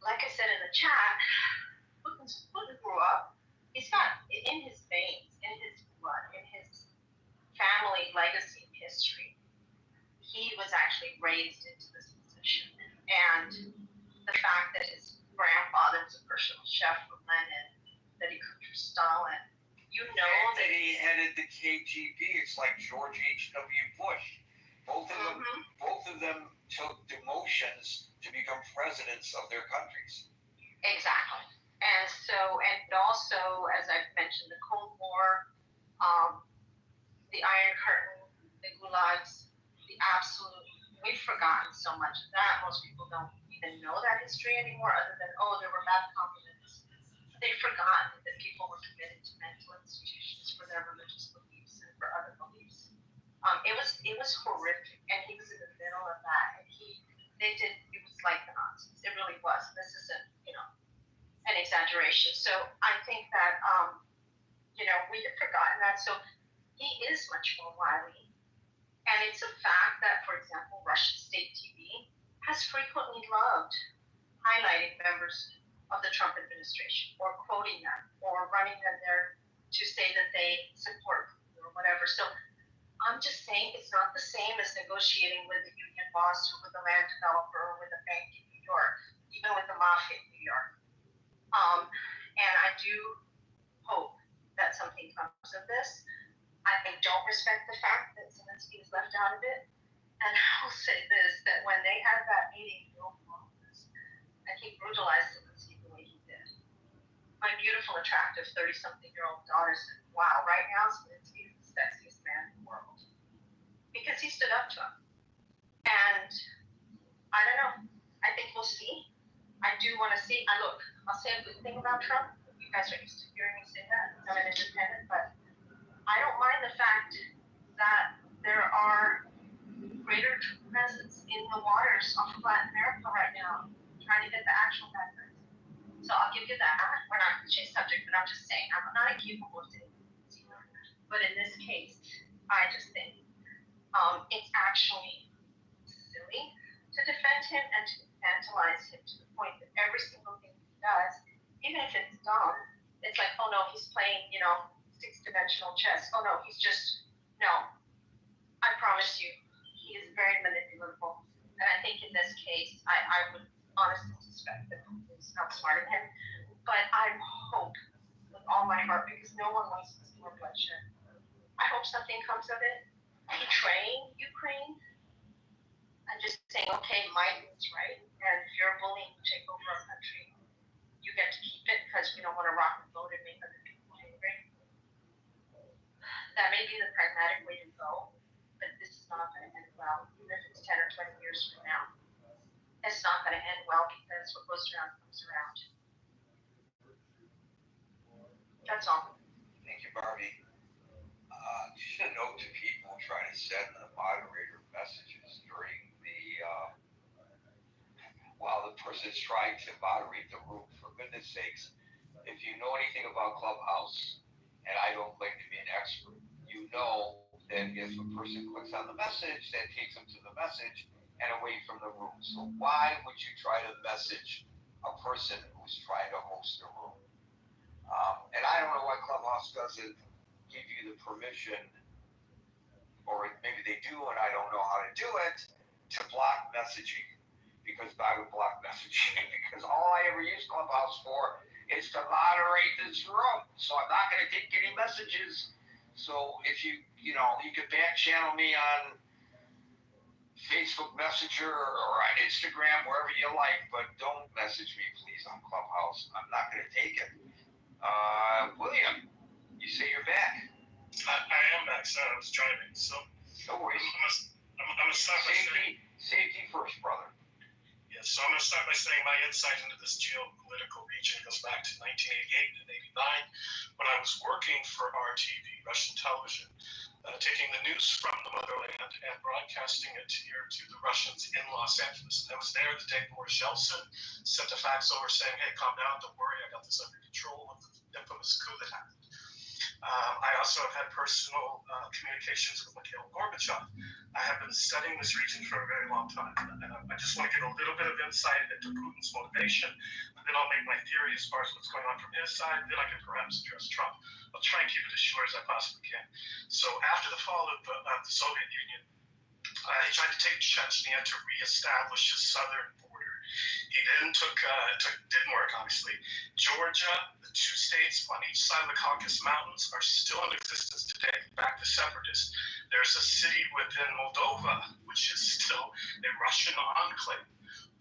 Like I said in the chat, Putin grew up, he's got in his veins, in his blood, in his family legacy and history, he was actually raised into this position. And the fact that his grandfather was a personal chef for Lenin, that he cooked for Stalin, that he headed the KGB. It's like George H.W. Bush. Both of them took demotions to become presidents of their countries. Exactly. And also, as I've mentioned, the Cold War, the Iron Curtain, the gulags, the absolute, we've forgotten so much of that. Most people don't even know that history anymore, other than, there were bad communists. They've forgotten that people were committed to mental institutions for their religious beliefs and for other beliefs. It was horrific, and he was in the middle of that. And it was like the Nazis. It really was. This isn't, an exaggeration. So I think that, we have forgotten that. So he is much more wily. And it's a fact that, for example, Russian state TV has frequently loved highlighting members of the Trump administration, or quoting them, or running them there to say that they support Putin or whatever. So I'm just saying it's not the same as negotiating with a union boss or with a land developer or with a bank in New York, even with the mafia in New York. And I do hope that something comes of this. I don't respect the fact that Zelensky is left out of it. And I will say this, that when they had that meeting in the Oval Office, and he brutalized Zelensky the way he did, my beautiful, attractive 30-something-year-old daughter said, wow, right now Zelensky is the sexiest man in the world. Because he stood up to him. And I don't know. I think we'll see. I do want to see. I'll say a good thing about Trump. You guys are used to hearing me say that. I'm an independent, but I don't mind the fact that there are greater presence in the waters off of Latin America right now, trying to get the actual bad guys. So I'll give you that. We're not going to change subject, but I'm just saying I'm not incapable of doing this. But in this case, I just think it's actually silly to defend him and to infantilize him to the point that every single thing he does, even if it's dumb, it's like, oh no, he's playing, six-dimensional chess. Oh no, no. I promise you, he is very manipulable. And I think in this case, I would honestly suspect that he's outsmarting him. But I hope with all my heart, because no one wants to see more bloodshed, I hope something comes of it. Betraying Ukraine and just saying, okay, might is right. And if you're a bully and you take over our country, you get to keep it because we don't want to rock the boat and make other people angry. That may be the pragmatic way to go, but this is not going to end well, even if it's 10 or 20 years from now. It's not going to end well because what goes around comes around. That's all. Thank you, Barbie. Just a note to people trying to send the moderator messages during while the person's trying to moderate the room. For goodness sakes, if you know anything about Clubhouse, and I don't claim to be an expert, you know that if a person clicks on the message, that takes them to the message and away from the room. So why would you try to message a person who's trying to host a room? And I don't know why Clubhouse doesn't give you the permission, or maybe they do and I don't know how to do it, to block messaging. Because I would block messaging because all I ever use Clubhouse for is to moderate this room. So I'm not going to take any messages. So if you could back channel me on Facebook Messenger or on Instagram, wherever you like, but don't message me, please, on Clubhouse. I'm not going to take it. William, you say you're back. I am back, sir. I was driving, so. No worries. I'm going to start by saying. Safety first, brother. Yes, so I'm going to start by saying my insight into this geopolitical region goes back to 1988 and 89 when I was working for RTV, Russian television, taking the news from the motherland and broadcasting it here to the Russians in Los Angeles. I was there the day Boris Yeltsin sent a fax over saying, hey, calm down, don't worry, I got this under control of the infamous coup that happened. I also have had personal communications with Mikhail Gorbachev. I have been studying this region for a very long time, and I just want to get a little bit of insight into Putin's motivation, and then I'll make my theory as far as what's going on from his side, then I can perhaps address Trump. I'll try and keep it as short as I possibly can. So after the fall of the Soviet Union, he tried to take Chechnya to reestablish his southern border. He then didn't work, obviously. Georgia, the two states on each side of the Caucasus Mountains are still in existence today. Back to separatists. There's a city within Moldova, which is still a Russian enclave.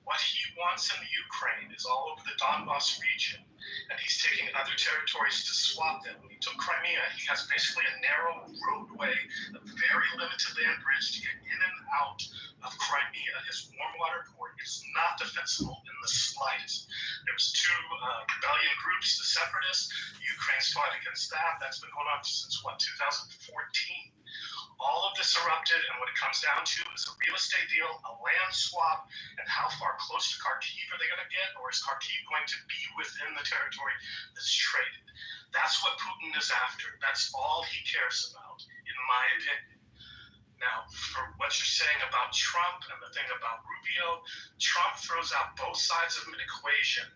What he wants in the Ukraine is all over the Donbass region, and he's taking other territories to swap them. When he took Crimea, he has basically a narrow roadway, a very limited land bridge to get in and out of Crimea. His warm water port is not defensible in the slightest. There's two rebellion groups, the separatists. Ukraine's fought against that. That's been going on since, 2014. All of this erupted, and what it comes down to is a real estate deal, a land swap, and how far close to Kharkiv are they going to get, or is Kharkiv going to be within the territory that's traded? That's what Putin is after. That's all he cares about, in my opinion. Now, for what you're saying about Trump and the thing about Rubio, Trump throws out both sides of an equation.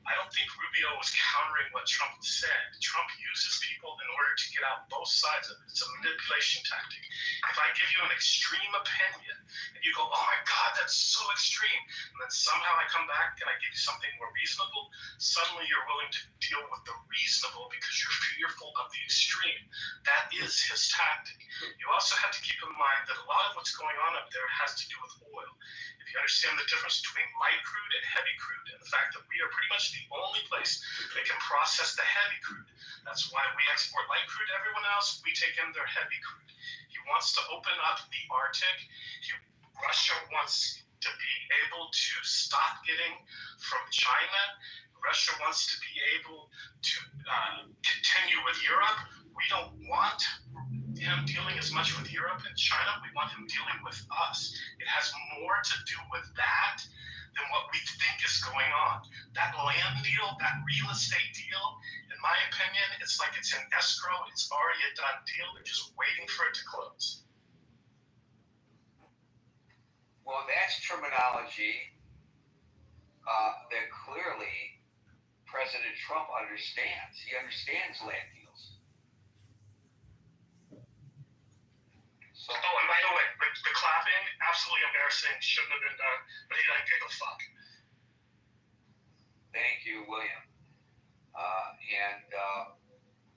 I don't think Rubio was countering what Trump said. Trump uses people in order to get out both sides of it. It's a manipulation tactic. If I give you an extreme opinion and you go, oh my God, that's so extreme, and then somehow I come back and I give you something more reasonable, suddenly you're willing to deal with the reasonable because you're fearful of the extreme. That is his tactic. You also have to keep in mind that a lot of what's going on up there has to do with oil. If you understand the difference between light crude and heavy crude, and the fact that we are pretty much the only place that can process the heavy crude. That's why we export light crude to everyone else. We take in their heavy crude. He wants to open up the Arctic. Russia wants to be able to stop getting from China. Russia wants to be able to continue with Europe. We don't want him dealing as much with Europe and China. We want him dealing with us. It has more to do with that than what we think is going on. That land deal, that real estate deal, in my opinion, it's like it's in escrow. It's already a done deal. They're just waiting for it to close. Well, that's terminology that clearly President Trump understands. He understands land deals. So, and by the way, the clapping, absolutely embarrassing, shouldn't have been done, but he doesn't give a fuck. Thank you, William.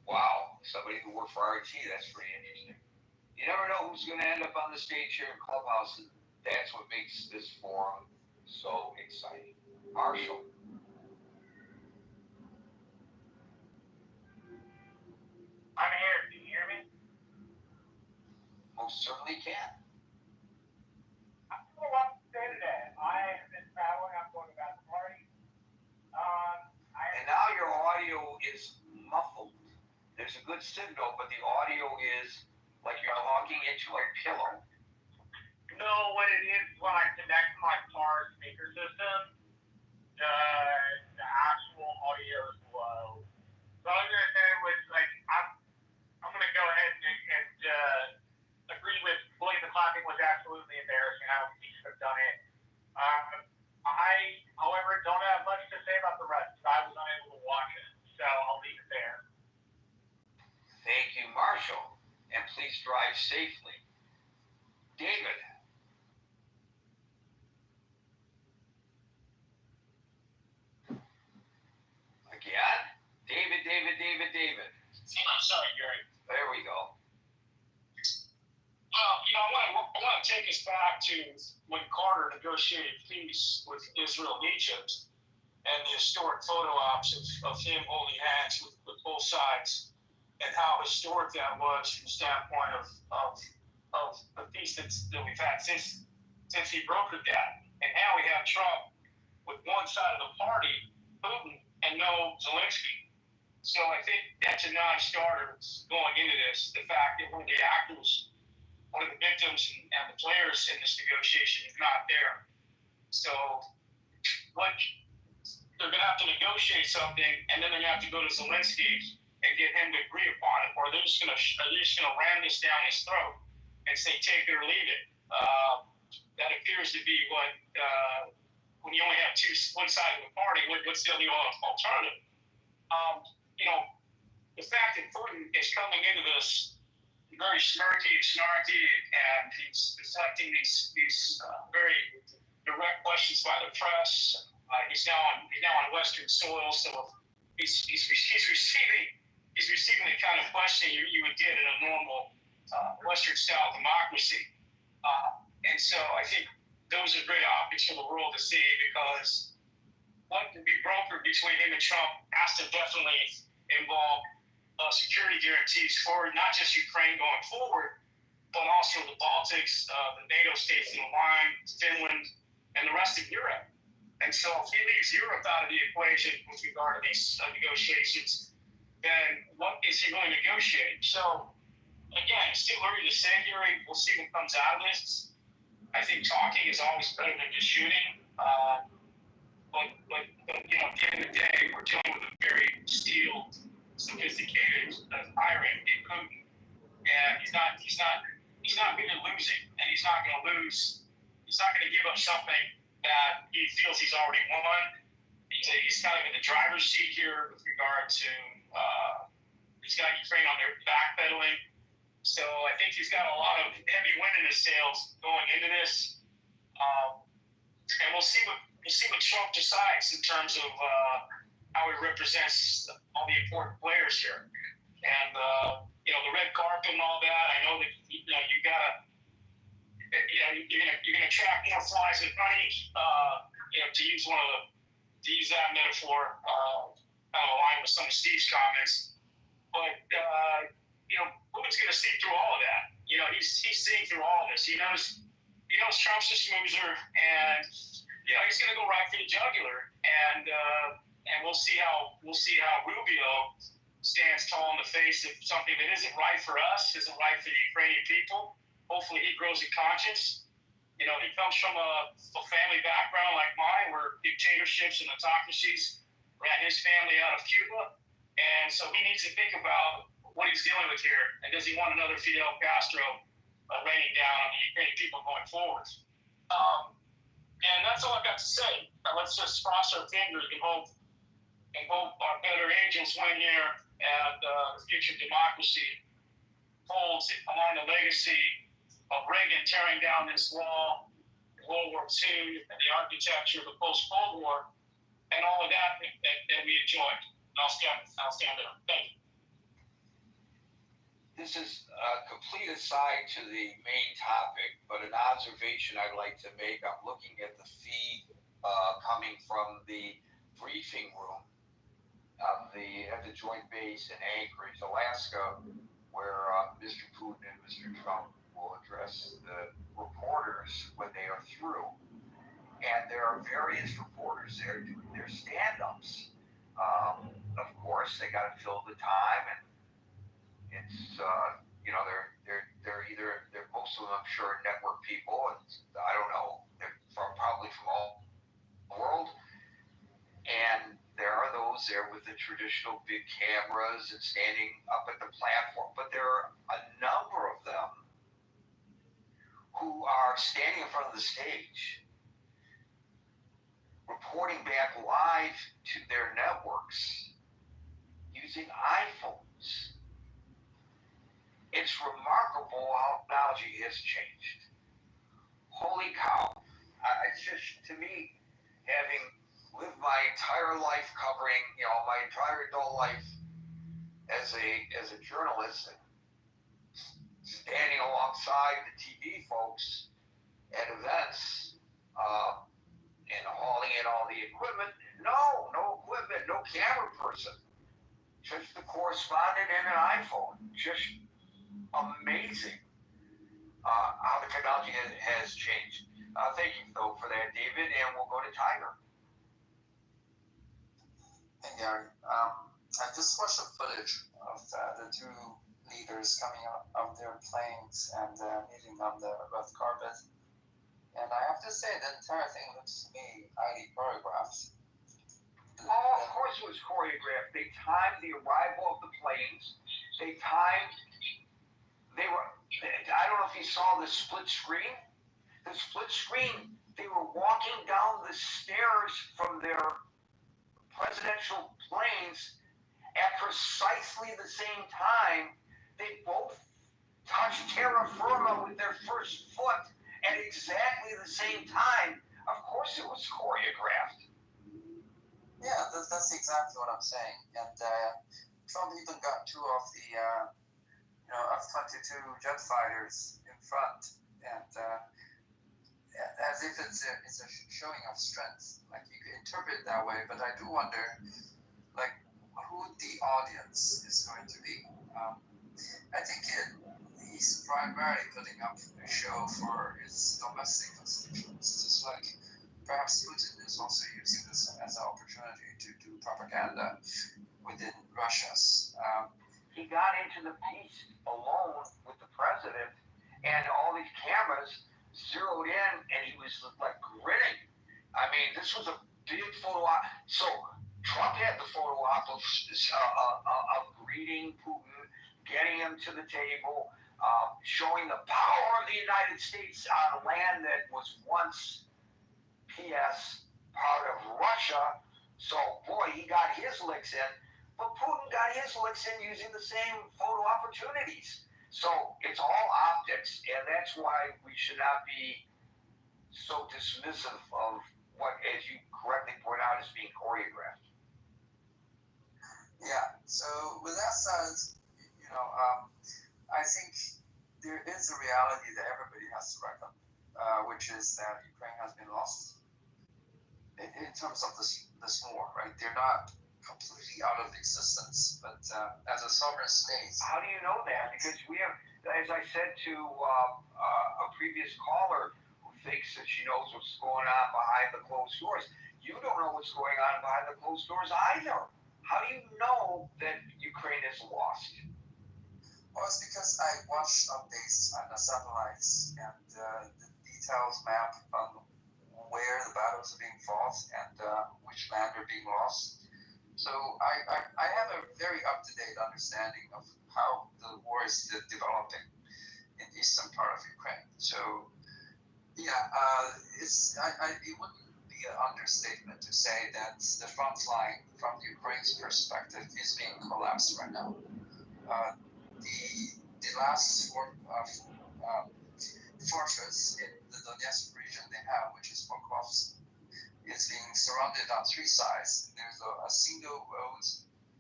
Wow, somebody who worked for RT, that's pretty interesting. You never know who's going to end up on the stage here in Clubhouse, and that's what makes this forum so exciting. Marshall. I'm here. Can you hear me? Most certainly can. I don't know what to say today. I have been traveling. I'm going about the party. And now your audio is muffled. There's a good signal, but the audio is like you're talking into a pillow. No, what it is when I connect my car speaker system, the actual audio is low. So all I'm gonna say was like I'm gonna go ahead and agree with William. The clapping was absolutely embarrassing. I don't think he should have done it. I, however, don't have much to say about the rest. I was unable to watch it, so I'll leave it there. Thank you, Marshall, and please drive safely. David. Again? David. I'm sorry, Gary. There we go. I want to take us back to when Carter negotiated peace with Israel and Egypt, and the historic photo ops of him holding hands with both sides, and how historic that was from the standpoint of the peace that we've had since he brokered that. And now we have Trump with one side of the party, Putin, and no Zelensky. So I think that's a non-starter going into this. The fact that one of the actors, one of the victims and the players in this negotiation is not there. So they're going to have to negotiate something, and then they're going to have to go to Zelensky and get him to agree upon it, or they're just going to ram this down his throat and say take it or leave it. That appears to be what when you only have one side of the party. What's the other alternative? The fact that Putin is coming into this very snarky, and he's deflecting these very direct questions by the press. He's now on Western soil, so he's receiving the kind of questioning you would get in a normal Western style democracy. And so I think those are great optics for the world to see, because what can be brokered between him and Trump has to definitely involve security guarantees for not just Ukraine going forward, but also the Baltics, the NATO states in the line, Finland, and the rest of Europe. And so if he leaves Europe out of the equation with regard to these negotiations, then what is he going to negotiate? So again, it's still early to say, Gary. We'll see what comes out of this. I think talking is always better than just shooting. But at the end of the day, we're dealing with a very steeled, sophisticated tyrant in Putin, and he's not really losing, and he's not going to lose. He's not going to give up something that he feels he's already won. He's kind of in the driver's seat here with regard to he's got Ukraine on their backpedaling. So I think he's got a lot of heavy wind in his sails going into this, and we'll see what Trump decides in terms of how he represents all the important players here. And the red carpet and all that. I know that you're gonna attract more flies than honey. To use that metaphor, kind of align with some of Steve's comments. But Putin's gonna see through all of that. He's seeing through all of this. He knows Trump's a schmoozer, and he's gonna go right for the jugular. And we'll see how Rubio stands tall in the face of something that isn't right for us, isn't right for the Ukrainian people. Hopefully he grows a conscience. You know, he comes from a family background like mine where dictatorships and autocracies ran his family out of Cuba. And so he needs to think about what he's dealing with here. And does he want another Fidel Castro raining down on the Ukrainian people going forward? And that's all I've got to say. Let's just cross our fingers and hope our better angels win here and the future democracy holds along the legacy of Reagan tearing down this wall, World War II, and the architecture of the post-Cold War, and all of that we enjoyed. And I'll stand there. Thank you. This is a complete aside to the main topic, but an observation I'd like to make. I'm looking at the feed coming from the briefing room at the Joint Base in Anchorage, Alaska, where Mr. Putin and Mr. Trump will address the reporters when they are through. And there are various reporters there doing their stand-ups. Of course, they got to fill the time, and it's they're most of them, I'm sure, network people, and I don't know, they're probably from all the world. And there are those there with the traditional big cameras and standing up at the platform, but there are a number of them who are standing in front of the stage, reporting back live to their networks using iPhones. It's remarkable how technology has changed. Holy cow. It's just, to me, having lived my entire life covering, my entire adult life as a journalist, and standing alongside the TV folks at events, and hauling in all the equipment. No equipment, no camera person. Just the correspondent and an iPhone. Just amazing how the technology has changed. Thank you, though, for that, David, and we'll go to Tiger. Hey, Gary. I just watched the footage of the two leaders coming out of their planes and meeting on the red carpet. And I have to say, the entire thing looks to me highly choreographed. Oh, of course it was choreographed. They timed the arrival of the planes. I don't know if you saw the split screen. The split screen, they were walking down the stairs from their presidential planes at precisely the same time. They both touched terra firma with their first foot at exactly the same time. Of course it was choreographed. Yeah, that's exactly what I'm saying. And Trump even got two of the F-22 jet fighters in front, and as if it's a showing of strength. Like, you could interpret it that way, but I do wonder, like, who the audience is going to be. I think he's primarily putting up a show for his domestic constituents, just like perhaps Putin is also using this as an opportunity to do propaganda within Russia's. He got into the piece alone with the president, and all these cameras zeroed in, and he was like grinning. I mean, this was a big photo op. So Trump had the photo op of greeting Putin, getting him to the table, showing the power of the United States on land that was once, P.S., part of Russia. So, boy, he got his licks in. But Putin got his licks in using the same photo opportunities. So it's all optics, and that's why we should not be so dismissive of what, as you correctly point out, is being choreographed. Yeah, so with that said, I think there is a reality that everybody has to reckon, which is that Ukraine has been lost in terms of this war, right? They're not completely out of existence, but as a sovereign state. How do you know that? Because we have, as I said to a previous caller who thinks that she knows what's going on behind the closed doors, you don't know what's going on behind the closed doors either. How do you know that Ukraine is lost? Well, it's because I watch updates on the satellites and the details map on where the battles are being fought and which land are being lost. So I have a very up-to-date understanding of how the war is developing in the eastern part of Ukraine. So yeah, it wouldn't be an understatement to say that the front line from Ukraine's perspective is being collapsed right now. The last fortress in the Donetsk region they have, which is Pokrovsk, is being surrounded on three sides. There's a single road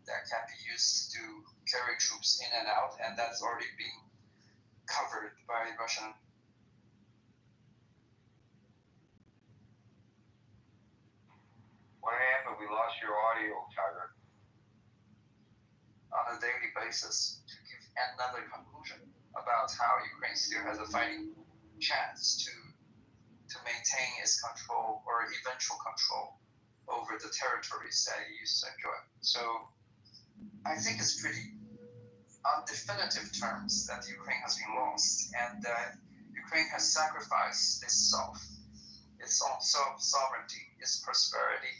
that can be used to carry troops in and out, and that's already being covered by Russian. What happened? We lost your audio, Tiger. On a daily basis to give another conclusion about how Ukraine still has a fighting chance to maintain its control or eventual control over the territories that it used to enjoy. So I think it's pretty on definitive terms that Ukraine has been lost, and Ukraine has sacrificed itself, its own sovereignty, its prosperity,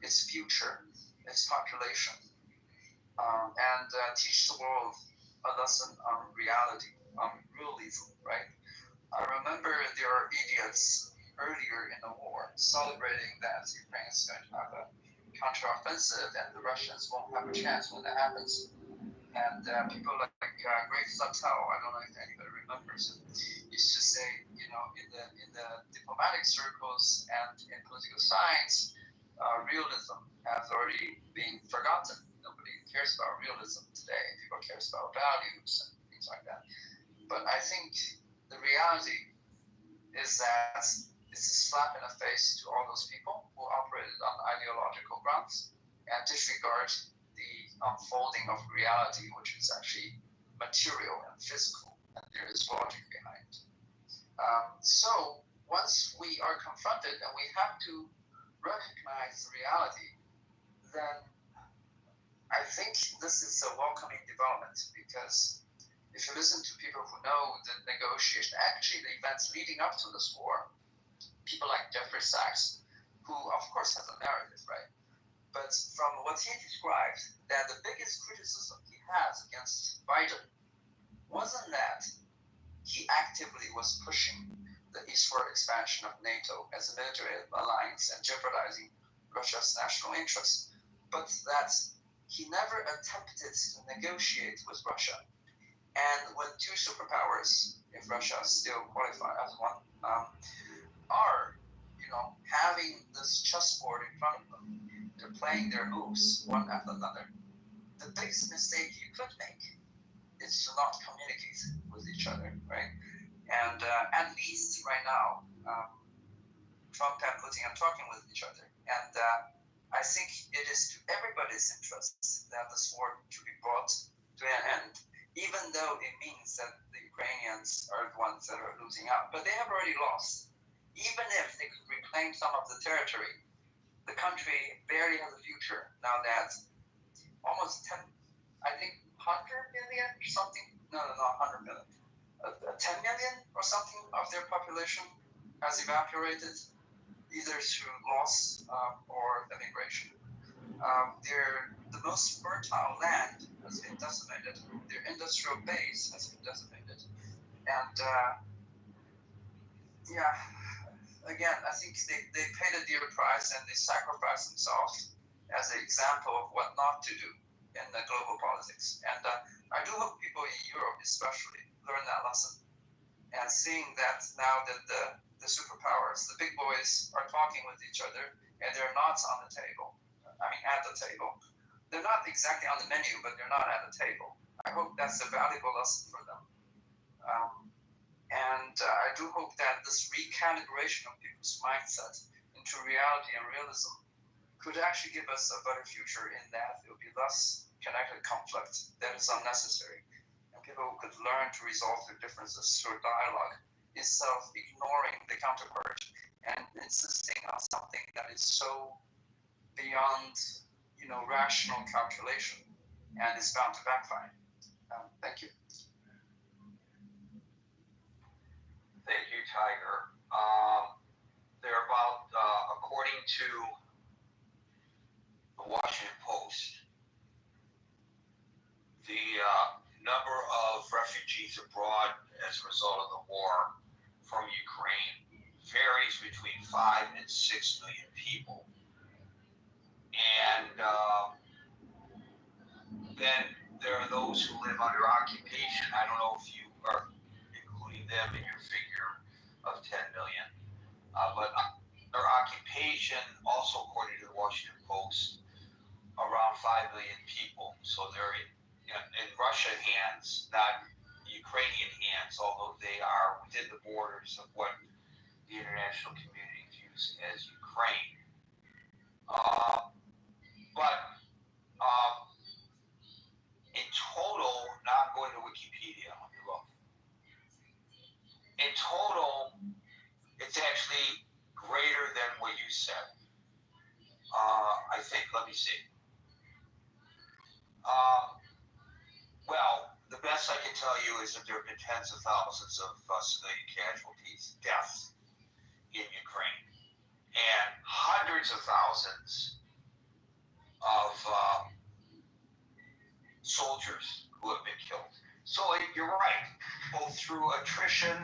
its future, its population, and teach the world a lesson on reality, on realism, right? I remember there are idiots earlier in the war celebrating that Ukraine is going to have a counteroffensive and the Russians won't have a chance when that happens. And people like Greg Suttel, I don't know if anybody remembers him, used to say, in the diplomatic circles and in political science, realism has already been forgotten. Nobody cares about realism today. People cares about values and things like that. But I think the reality is that it's a slap in the face to all those people who operated on ideological grounds and disregard the unfolding of reality, which is actually material and physical, and there is logic behind. So once we are confronted and we have to recognize the reality, then I think this is a welcoming development, because if you listen to people who know the negotiation, actually the events leading up to this war, people like Jeffrey Sachs, who of course has a narrative, right? But from what he described, that the biggest criticism he has against Biden wasn't that he actively was pushing the eastward expansion of NATO as a military alliance and jeopardizing Russia's national interests, but that he never attempted to negotiate with Russia. And when two superpowers, if Russia still qualifies as one, are, having this chessboard in front of them, they're playing their moves one after another. The biggest mistake you could make is to not communicate with each other, right? And at least right now, Trump and Putin are talking with each other, and I think it is to everybody's interest that this war to be brought to an end, even though it means that the Ukrainians are the ones that are losing out. But they have already lost. Even if they could reclaim some of the territory, the country barely has a future now that almost 10 million or something, no, not 100 million, 10 million or something of their population has evaporated, either through loss or immigration. The most fertile land has been decimated. Their industrial base has been decimated. And again, I think they paid a dear price and they sacrificed themselves as an example of what not to do in the global politics. And I do hope people in Europe especially learn that lesson. And seeing that now that the superpowers, the big boys, are talking with each other and they're not on the table. I mean, at the table. They're not exactly on the menu, but they're not at the table. I hope that's a valuable lesson for them. And I do hope that this recalibration of people's mindset into reality and realism could actually give us a better future, in that there will be less connected conflict that is unnecessary. And people could learn to resolve their differences through dialogue instead of ignoring the counterpart and insisting on something that is so beyond rational calculation, and it's bound to backfire. Thank you. Thank you, Tiger. They're about, according to the Washington Post, the number of refugees abroad as a result of the war from Ukraine varies between 5 and 6 million people. And then there are those who live under occupation. I don't know if you are including them in your figure of 10 million. But their occupation, also according to the Washington Post, around 5 million people. So they're in Russian hands, not Ukrainian hands, although they are within the borders of what the international community views as Ukraine. In total, now I'm going to Wikipedia, let me look. In total, it's actually greater than what you said. I think, let me see. Well, the best I can tell you is that there have been tens of thousands of civilian casualties, deaths in Ukraine, and hundreds of thousands of soldiers who have been killed. So you're right, both through attrition,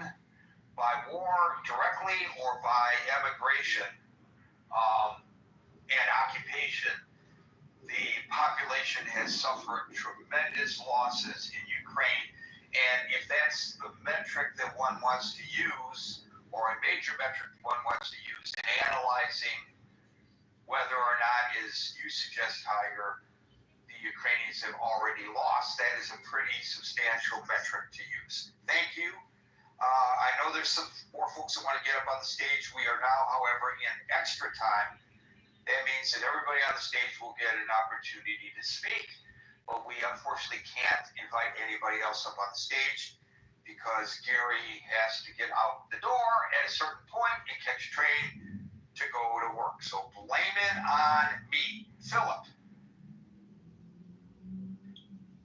by war directly, or by emigration and occupation, the population has suffered tremendous losses in Ukraine. And if that's the metric that one wants to use, or a major metric one wants to use in analyzing whether or not, as you suggest, Tiger, the Ukrainians have already lost, that is a pretty substantial metric to use. Thank you. I know there's some more folks that want to get up on the stage. We are now, however, in extra time. That means that everybody on the stage will get an opportunity to speak, but we unfortunately can't invite anybody else up on the stage because Gary has to get out the door at a certain point and catch a train to go to work. So blame it on me. Philip.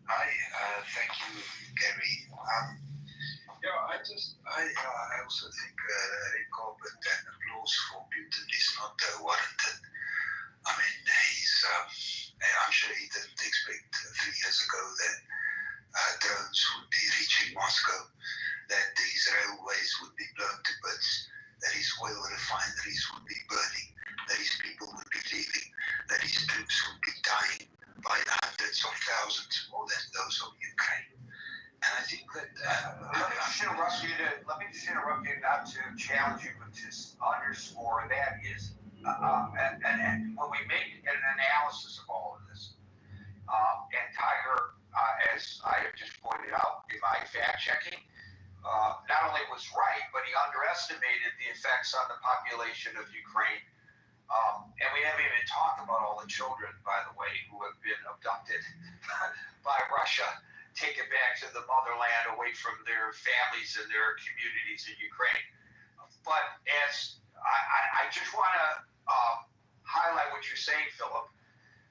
Hi, thank you, Gary. I also think recall, but an applause for Putin is not warranted. I mean, I'm sure he didn't expect 3 years ago that drones would be reaching Moscow, that his railways would be blown to bits, that his oil refineries would be burning, that his people would be leaving, that his troops would be dying by hundreds of thousands more than those of Ukraine. And I think that let me just interrupt you not to challenge you, but just underscore that is, and when we make an analysis of all of this, and Tiger, as I have just pointed out in my fact checking, not only was right, but he underestimated the effects on the population of Ukraine. And we haven't even talked about all the children, by the way, who have been abducted by Russia, taken back to the motherland away from their families and their communities in Ukraine. But as I just want to highlight what you're saying, Philip,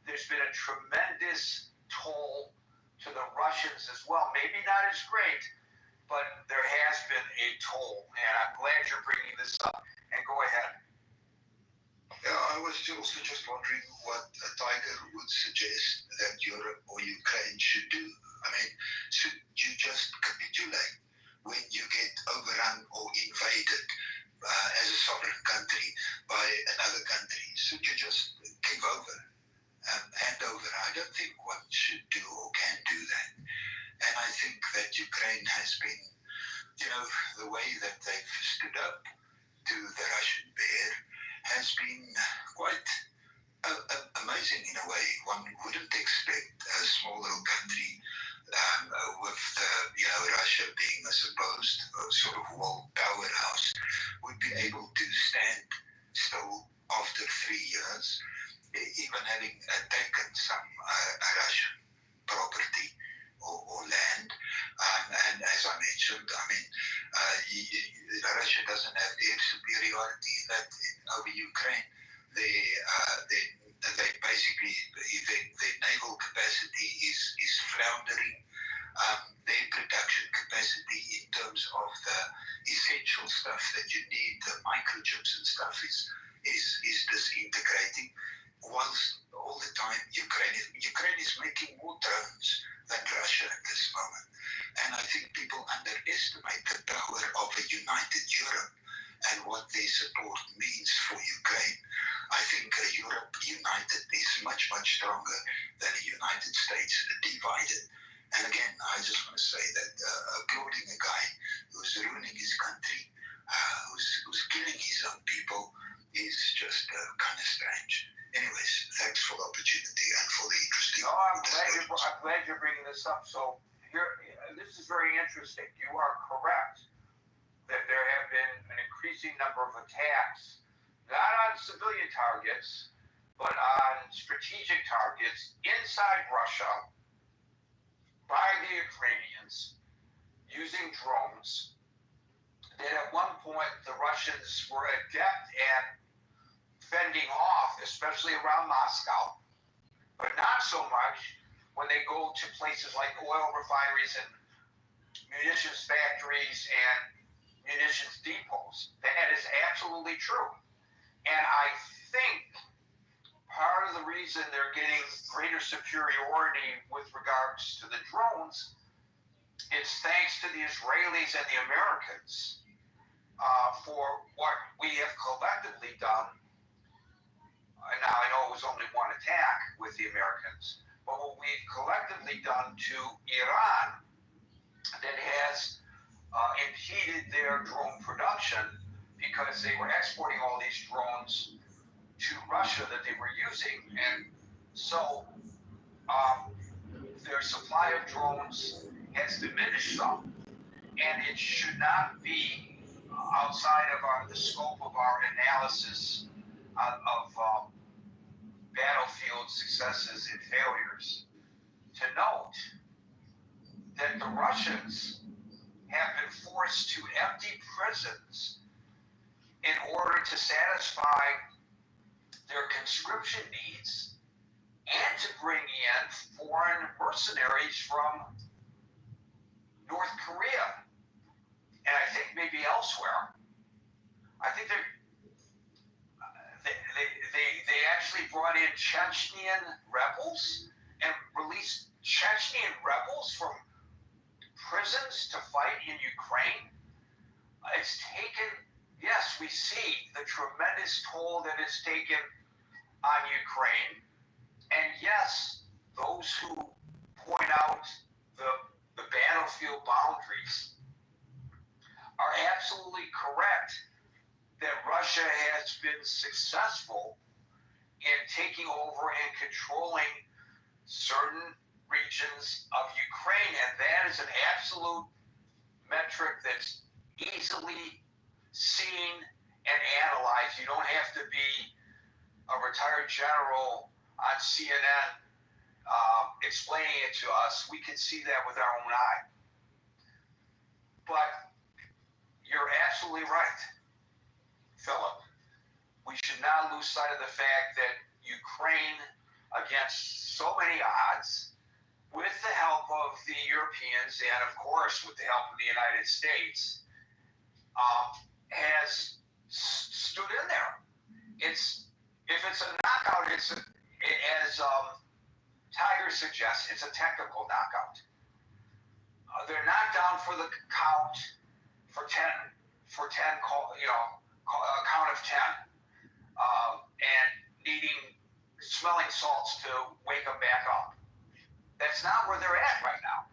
there's been a tremendous toll to the Russians as well. Maybe not as great, but there has been a toll. And I'm glad you're bringing this up. And go ahead. Yeah, I was also just wondering what a Tiger would suggest that Europe or Ukraine should do. I mean, should you just capitulate when you get overrun or invaded as a sovereign country by another country? Should you just give over, hand over? I don't think one should do or can do that. And I think that Ukraine has been, the way that they've stood up to the Russian bear has been quite amazing in a way. One wouldn't expect a small little country with Russia being a supposed sort of world powerhouse would be able to stand still after 3 years, even having taken some Russian property or land. And as I mentioned, Russia doesn't have air superiority over Ukraine. They basically their naval capacity is floundering. Their production capacity in terms of the essential stuff that you need, the microchips and stuff, is disintegrating. Whilst all the time Ukraine is making more drones than Russia at this moment. And I think people underestimate the power of a united Europe and what their support means for Ukraine. I think Europe united is much, much stronger than a United States divided. And again, I just want to say that applauding a guy who's ruining his country, who's killing his own people, is just kind of strange. Anyways, thanks for the opportunity and for the interesting. No, I'm glad you're bringing this up. So this is very interesting. You are correct that there have been an increasing number of attacks, not on civilian targets, but on strategic targets inside Russia by the Ukrainians using drones. That at one point the Russians were adept at fending off, especially around Moscow, but not so much when they go to places like oil refineries and munitions factories and munitions depots. That is absolutely true. And I think part of the reason they're getting greater superiority with regards to the drones is thanks to the Israelis and the Americans for what we have collectively done. And now I know it was only one attack with the Americans, but what we've collectively done to Iran that has impeded their drone production because they were exporting all these drones to Russia that they were using. And so their supply of drones has diminished some, and it should not be outside of the scope of our analysis of battlefield successes and failures to note that the Russians have been forced to empty prisons in order to satisfy their conscription needs and to bring in foreign mercenaries from North Korea and I think maybe elsewhere. I think they actually brought in Chechnyan rebels and released Chechnyan rebels from prisons to fight in Ukraine. It's taken, yes, we see the tremendous toll that it's taken on Ukraine. And yes, those who point out the battlefield boundaries are absolutely correct that Russia has been successful in taking over and controlling certain regions of Ukraine. And that is an absolute metric that's easily seen and analyzed. You don't have to be a retired general on CNN explaining it to us. We can see that with our own eye. But you're absolutely right, Philip. We should not lose sight of the fact that Ukraine, against so many odds, with the help of the Europeans and, of course, with the help of the United States, has stood in there. If it's a knockout, as Tiger suggests, it's a technical knockout. They're knocked down for the count for 10, count of 10, and smelling salts to wake them back up. That's not where they're at right now.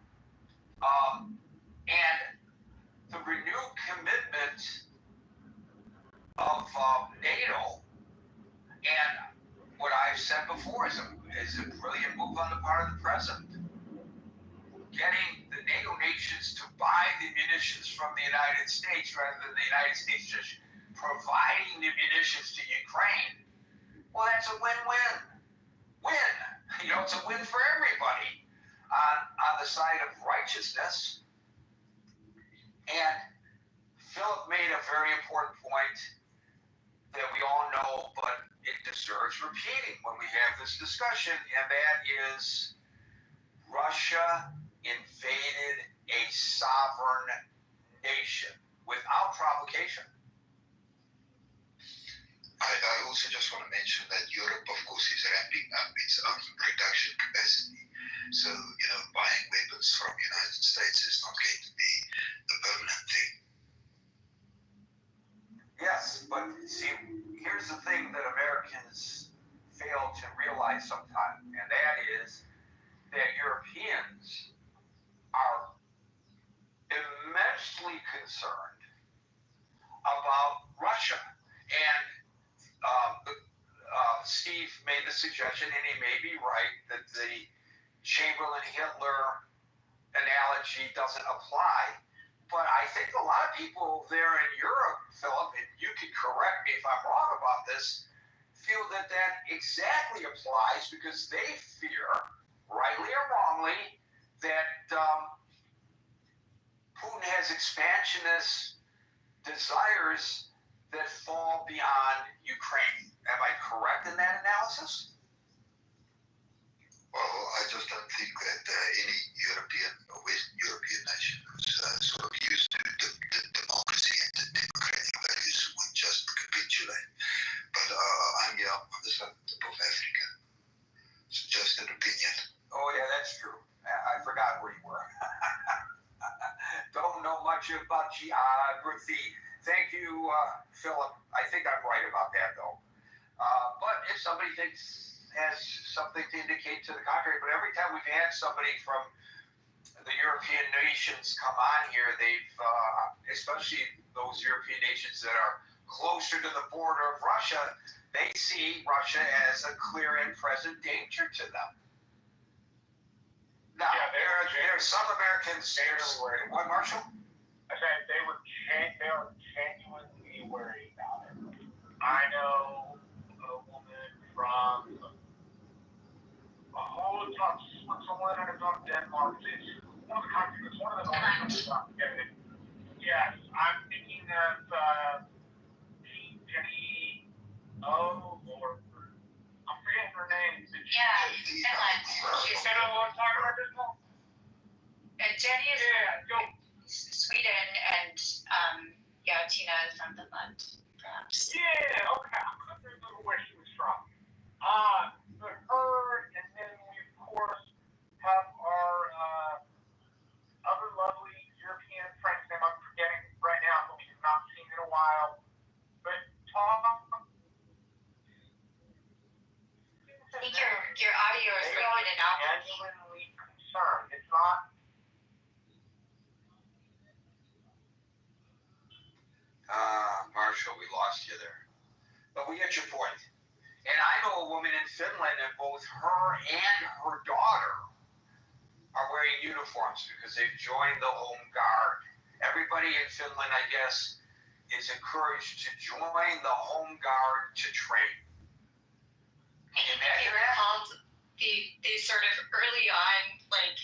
And the renewed commitment of NATO, and what I've said before is a brilliant move on the part of the president. Getting the NATO nations to buy the munitions from the United States rather than the United States just providing the munitions to Ukraine. Well, that's a win-win. Win. It's a win for everybody on the side of righteousness. And Philip made a very important point that we all know, but it deserves repeating when we have this discussion, and that is Russia invaded a sovereign nation without provocation. I also just want to mention that Europe, of course, is ramping up its own production capacity. So, buying weapons from the United States is not going to be a permanent thing. Yes, but see, here's the thing that Americans fail to realize sometimes, and that is that Europeans are immensely concerned about Russia. And Steve made the suggestion, and he may be right, that the Chamberlain-Hitler analogy doesn't apply. But I think a lot of people there in Europe, Philip, and you can correct me if I'm wrong about this, feel that exactly applies because they fear, rightly or wrongly, that Putin has expansionist desires that fall beyond Ukraine. Am I correct in that analysis? Well, I just don't think that any European or Western European nation who's sort of used to democracy and the democratic values would just capitulate. But I'm here on the southern tip of Africa. It's just an opinion. Oh, yeah, that's true. I forgot where you were. Don't know much about geography. Thank you, Philip. I think I'm right about that, though. But if somebody has something to indicate to the contrary, but every time we've had somebody from the European nations come on here, they've, especially those European nations that are closer to the border of Russia, they see Russia as a clear and present danger to them. Now, Yeah, there are some Americans. What, Marshall? I said they are genuinely worried about it. I know a woman from top Switzerland and from Denmark. It's one of the countries. It's one of the countries. Yes, I'm thinking of Jenny. Oh Lord, I'm forgetting her name. Yeah, Finland. She's You know what I'm talking about this one? Jenny is Yeah, Sweden, and Tina is from Finland, perhaps. Yeah, okay. I couldn't remember where she was from. But her, and then we of course have our other lovely European friends. Name I'm forgetting right now, but we've not seen in a while. But Tom, I think your audio is going in and out. Genuinely concerned. It's not. Marshall, we lost you there. But we get your point. And I know a woman in Finland, and both her and her daughter are wearing uniforms because they've joined the Home Guard. Everybody in Finland, I guess, is encouraged to join the Home Guard to train. Can you imagine that? The sort of early on, like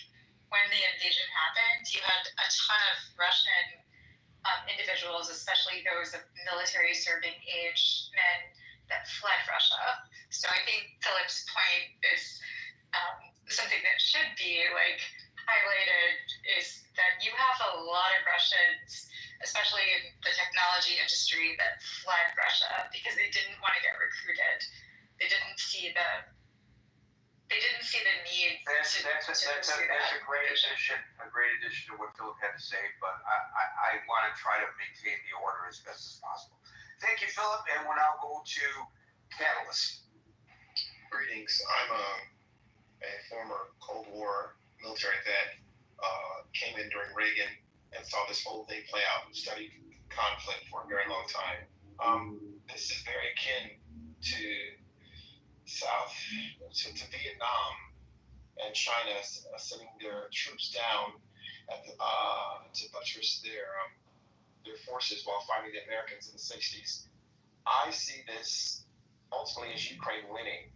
when the invasion happened, you had a ton of Russian individuals, especially those of military serving age men, that fled Russia. So I think Philip's point is something that should be highlighted, is that you have a lot of Russians, especially in the technology industry, that fled Russia because they didn't want to get recruited. They didn't see the need. That's a great addition. A great addition to what Philip had to say, but I want to try to maintain the order as best as possible. Thank you, Philip, and we'll now go to Catalyst. Greetings. I'm a former Cold War military vet. Came in during Reagan and saw this whole thing play out and studied conflict for a very long time. This is very akin to to Vietnam and China sending their troops down to buttress their forces while fighting the Americans in the 60s. I see this ultimately as Ukraine winning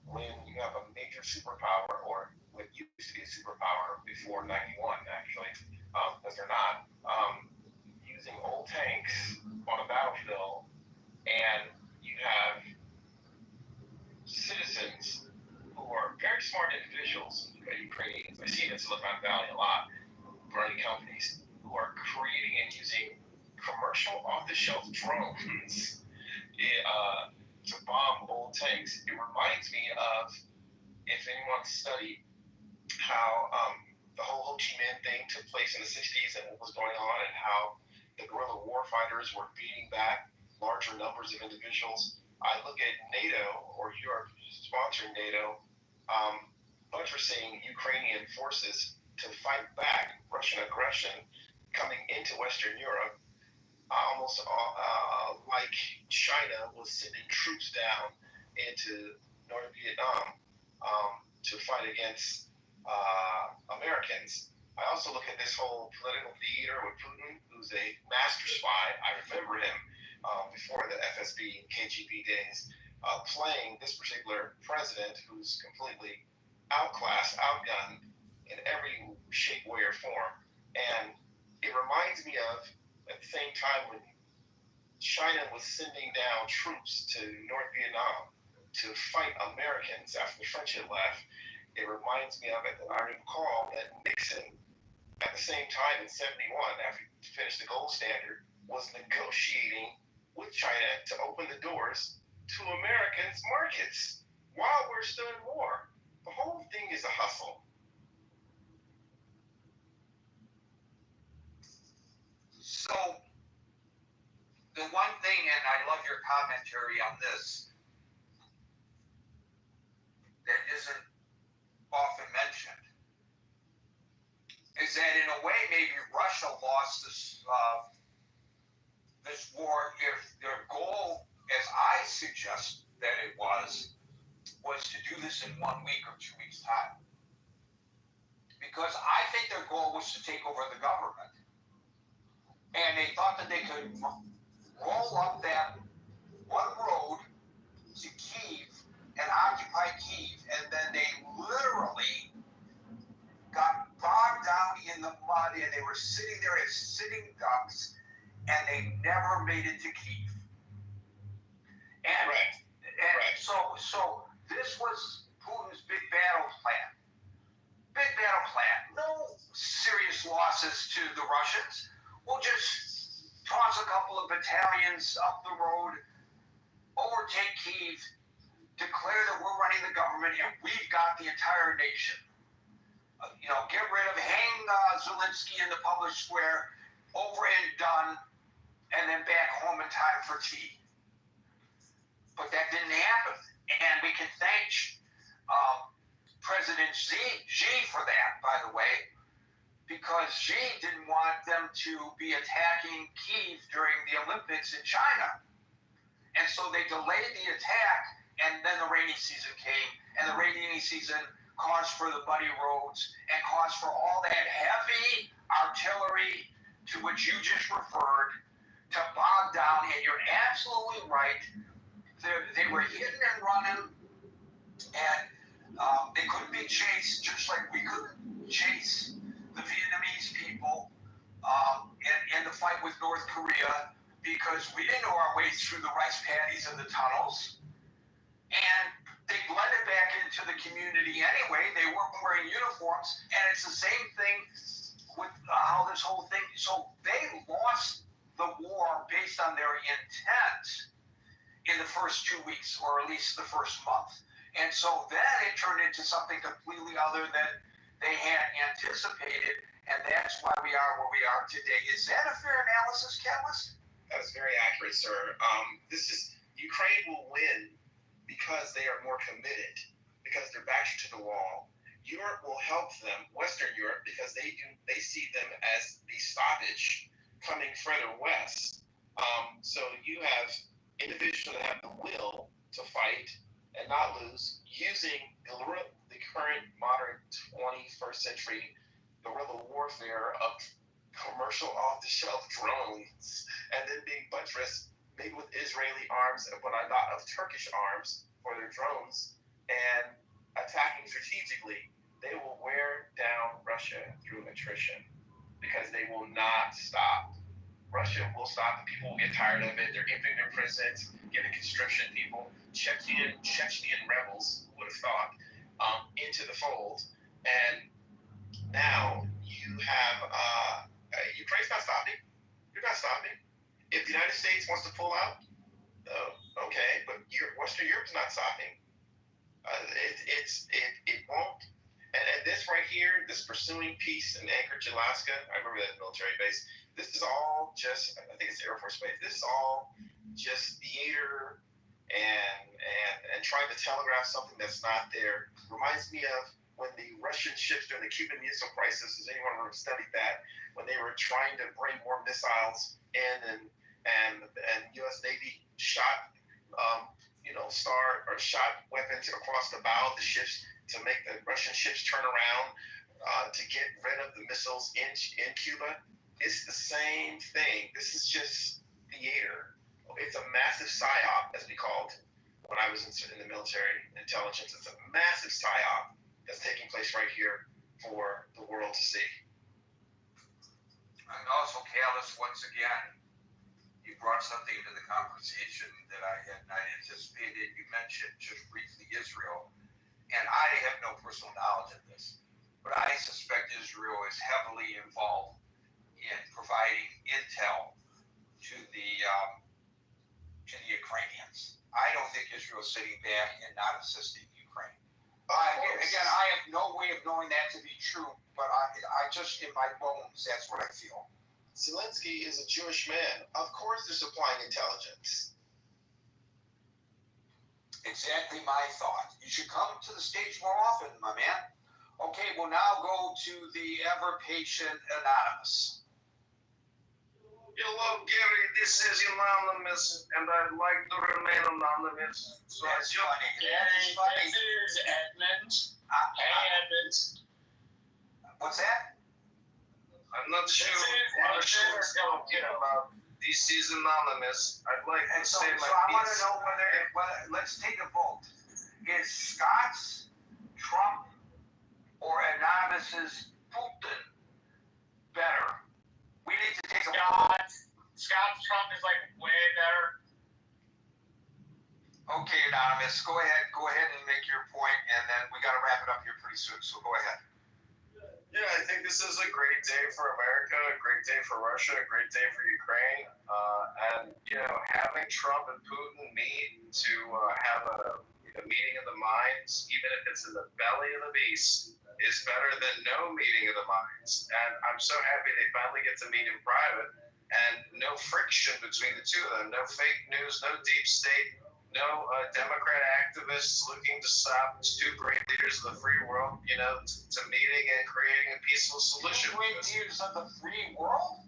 when you have a major superpower, or what used to be a superpower before 91 actually, because they're not, using old tanks on a battlefield, and you have Silicon Valley a lot, running companies who are creating and using commercial off-the-shelf drones to bomb old tanks. It reminds me of, if anyone studied how the whole Ho Chi Minh thing took place in the 60s and what was going on, and how the guerrilla war fighters were beating back larger numbers of individuals. I look at NATO, or Europe sponsoring NATO, buttressing Ukrainian forces to fight back Russian aggression coming into Western Europe, almost like China was sending troops down into North Vietnam to fight against Americans. I also look at this whole political theater with Putin, who's a master spy. I remember him before the FSB and KGB days, playing this particular president who's completely outclassed, outgunned in every shape, way, or form. And it reminds me of, at the same time, when China was sending down troops to North Vietnam to fight Americans after the French had left. It reminds me of it that I recall that Nixon, at the same time in 71, after he finished the gold standard, was negotiating with China to open the doors to Americans' markets while we're still in war. The whole thing is a hustle. So, the one thing, and I love your commentary on this, that isn't often mentioned, is that in a way maybe Russia lost this war if their goal, as I suggest that it was to do this in 1 week or 2 weeks' time. Because I think their goal was to take over the government. And they thought that they could roll up that one road to Kyiv and occupy Kyiv, and then they literally got bogged down in the mud, and they were sitting there as sitting ducks, and they never made it to Kyiv. And, so this was Putin's big battle plan. No serious losses to the Russians. We'll just toss a couple of battalions up the road, overtake Kyiv, declare that we're running the government, and we've got the entire nation. Get rid of, hang Zelensky in the public square, over and done, and then back home in time for tea. But that didn't happen. And we can thank President Xi for that, by the way, because Xi didn't want them to be attacking Kyiv during the Olympics in China. And so they delayed the attack, and then the rainy season came, and the rainy season caused for the muddy roads and caused for all that heavy artillery to which you just referred to bog down. And you're absolutely right. They were hitting and running, and they couldn't be chased, just like we couldn't chase the Vietnamese people in the fight with North Korea, because we didn't know our way through the rice paddies and the tunnels. And they blended back into the community anyway. They weren't wearing uniforms, and it's the same thing with how this whole thing. So they lost the war based on their intent in the first 2 weeks, or at least the first month. And so then it turned into something completely other than they had anticipated, and that's why we are where we are today. Is that a fair analysis, Catalyst? That's very accurate, sir. Ukraine will win because they are more committed, because they're back to the wall. Europe will help them, Western Europe, because they see them as the stoppage coming further west. So you have individuals that have the will to fight and not lose, using the current modern 21st century guerrilla warfare of commercial off-the-shelf drones, and then being buttressed maybe with Israeli arms, but a lot of Turkish arms for their drones, and attacking strategically. They will wear down Russia through attrition, because they will not stop. Russia will stop. The people will get tired of it. They're emptying their prisons, giving conscription people, Chechen rebels, who would have thought, into the fold. And Now you have Ukraine's not stopping. You're not stopping. If the United States wants to pull out, okay, but Western Europe's not stopping. It won't. And this right here, this pursuing peace in Anchorage, Alaska. I remember that military base. This is all just, I think it's Air Force Base. This is all just theater and trying to telegraph something that's not there. Reminds me of when the Russian ships during the Cuban Missile Crisis, has anyone ever studied that, when they were trying to bring more missiles in and U.S. Navy shot, shot weapons across the bow of the ships to make the Russian ships turn around to get rid of the missiles in Cuba. It's the same thing. This is just theater. It's a massive psyop, as we called when I was in the military intelligence. It's a massive psyop that's taking place right here for the world to see. And also, Callis, once again, you brought something into the conversation that I had not anticipated. You mentioned just briefly Israel, and I have no personal knowledge of this, but I suspect Israel is heavily involved in providing intel to the Ukrainians. I don't think Israel is sitting back and not assisting Ukraine. Again, I have no way of knowing that to be true, but I just, in my bones, that's what I feel. Zelensky is a Jewish man. Of course they're supplying intelligence. Exactly my thought. You should come to the stage more often, my man. Okay, we'll now go to the ever-patient Anonymous. Hello, Gary. This is Anonymous, and I'd like to remain anonymous. So That's funny. That is funny. This is Edmund. Hey, Edmund. What's that? I'm not sure what Marshall's talking about. This is Anonymous. I'd like to So say my I want to piece. know whether, let's take a vote. Is Scott's Trump or Anonymous's Putin better? We need to take a vote. Scott's Trump is like way better. Okay, Anonymous, go ahead and make your point, and then we got to wrap it up here pretty soon, so go ahead. Yeah, I think this is a great day for America, a great day for Russia, a great day for Ukraine. And, having Trump and Putin meet to have a meeting of the minds, even if it's in the belly of the beast, is better than no meeting of the minds. And I'm so happy they finally get to meet in private and no friction between the two of them, no fake news, no deep state, no Democrat activists looking to stop two great leaders of the free world, to meeting and creating a peaceful solution. Great leaders of the free world?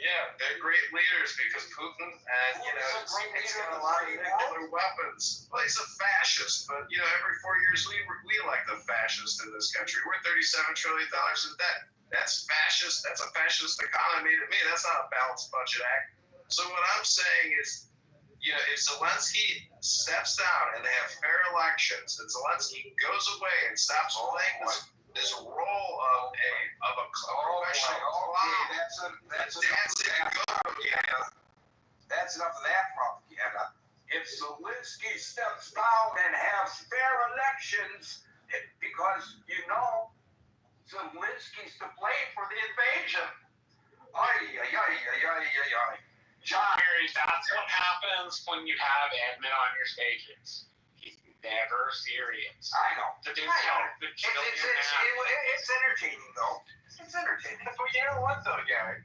Yeah, they're great leaders because Putin and, he's got a lot of nuclear weapons. Well, he's a fascist, but, every 4 years we elect a fascist in this country. We're $37 trillion in debt. That's fascist. That's a fascist economy to me. That's not a balanced budget act. So what I'm saying is, if Zelensky steps down and they have fair elections, and Zelensky goes away and stops playing this role of a professional clown, That's enough of that propaganda. If Zelensky steps down and has fair elections, because Zelensky's to blame for the invasion. John, that's what happens when you have Edmund on your stages. He's never serious. I know. It's entertaining, though. It's entertaining. But you know what, though, Gary?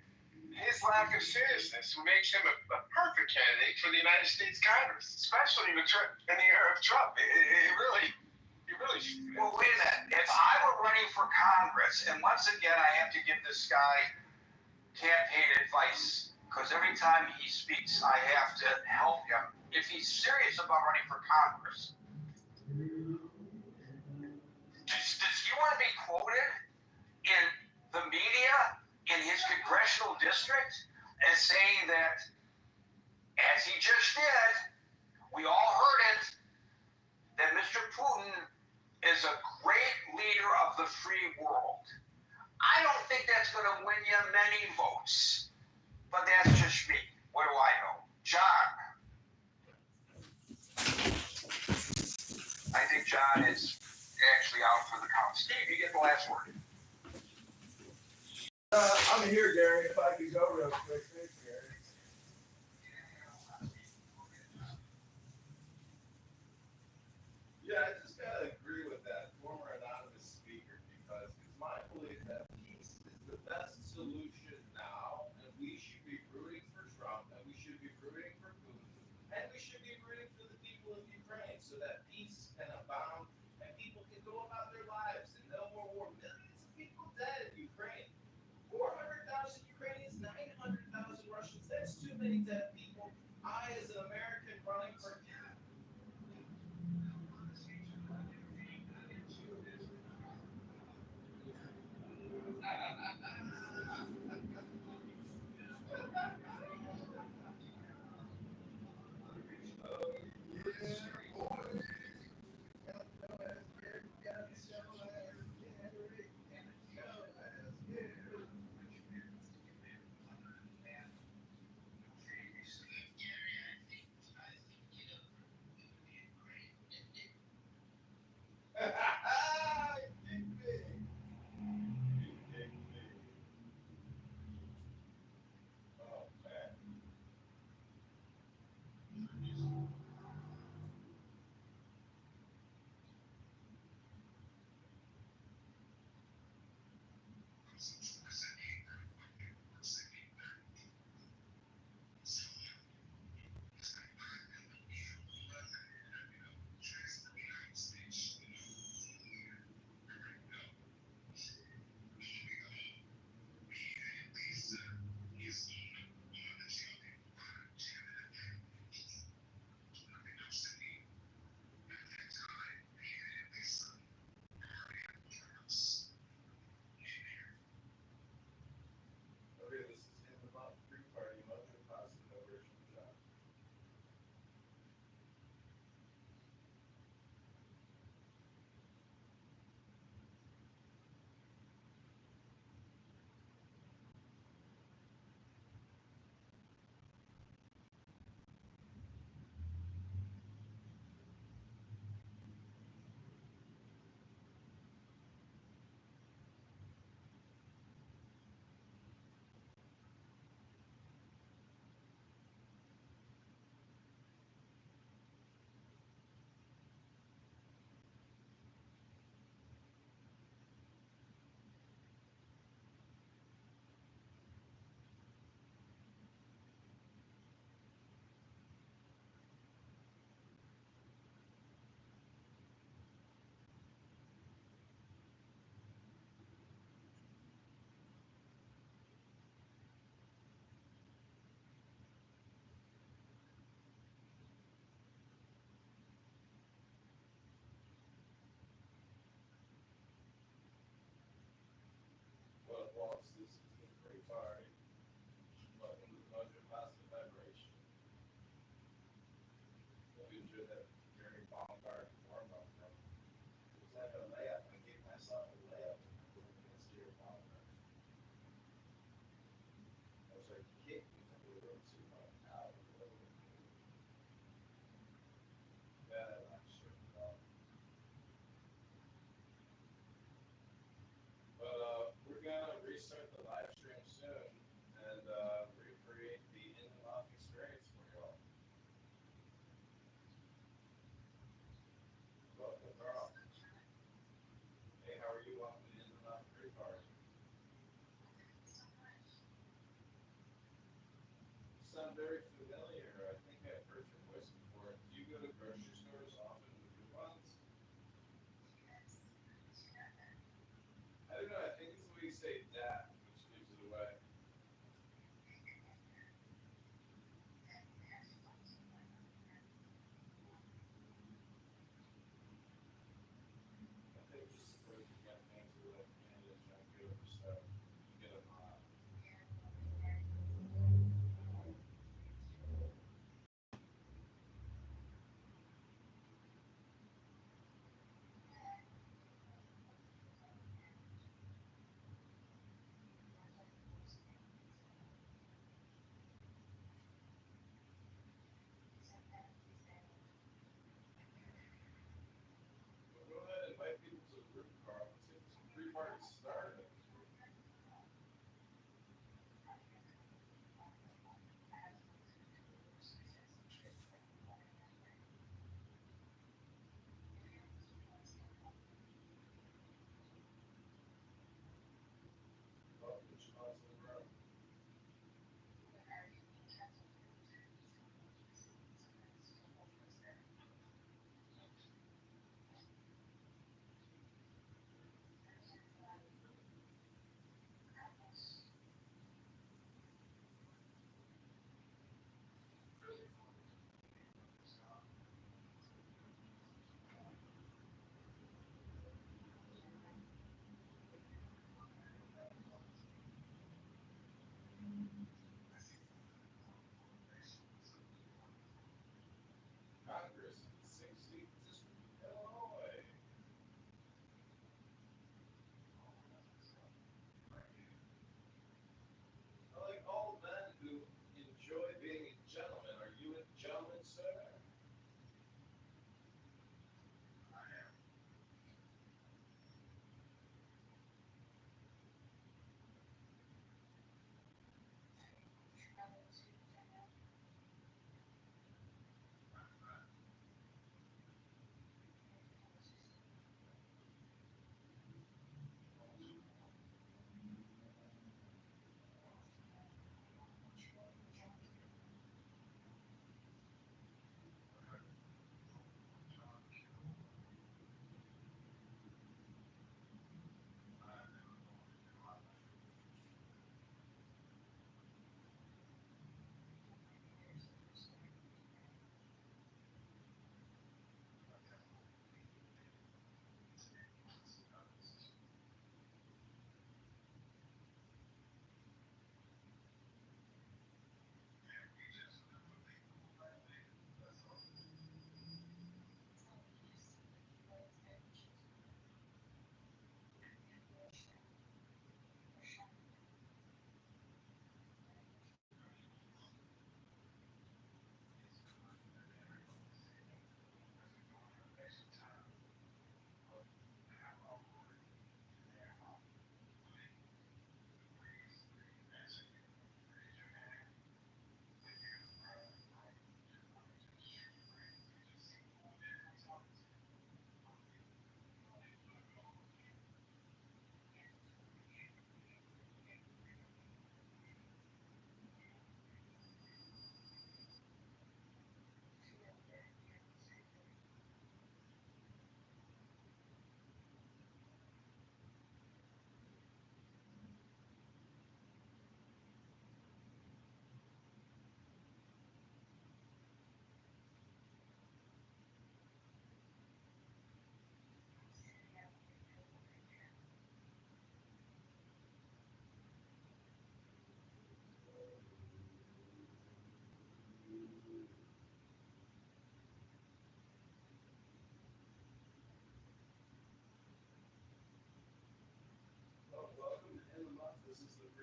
His lack of seriousness makes him a perfect candidate for the United States Congress, especially in the era of Trump. He really. Well, wait a minute. If I were running for Congress, and once again, I have to give this guy campaign advice, because every time he speaks, I have to help him. If he's serious about running for Congress, does he want to be quoted in the media in his congressional district as saying that, as he just did, we all heard it, that Mr. Putin is a great leader of the free world? I don't think that's going to win you many votes. But that's just me. What do I know? John. I think John is actually out for the count. Steve, you get the last word. I'm here, Gary. If I could go real quick. Thanks, Gary. Yeah, I just gotta agree with that former anonymous speaker because it's my belief that peace is the best solution now, and we should be rooting for Trump, and we should be rooting for Putin, and we should be rooting for the people of Ukraine so that peace can abound and people can go about their lives and no more war. Millions of people dead in Ukraine. 400,000 Ukrainians, 900,000 Russians. That's too many dead people. I, as an American running for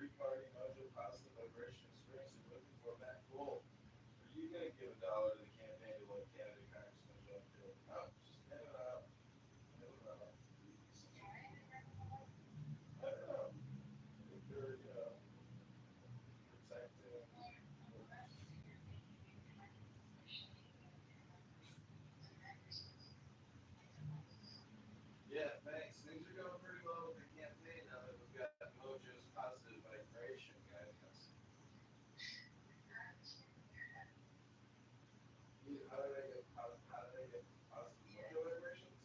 three-party mojo positive vibration experience you're looking for, Matt, cool. Are you going to give $1 to the campaign to let candidate Congressman John Kitover? No, just hand it out. Hand it out. I don't know. If they're, protecting. Yeah, thanks. Things are going pretty well with the campaign now that we've got Mojo's positive vibration guiding us. How did I get positive Mojo vibrations?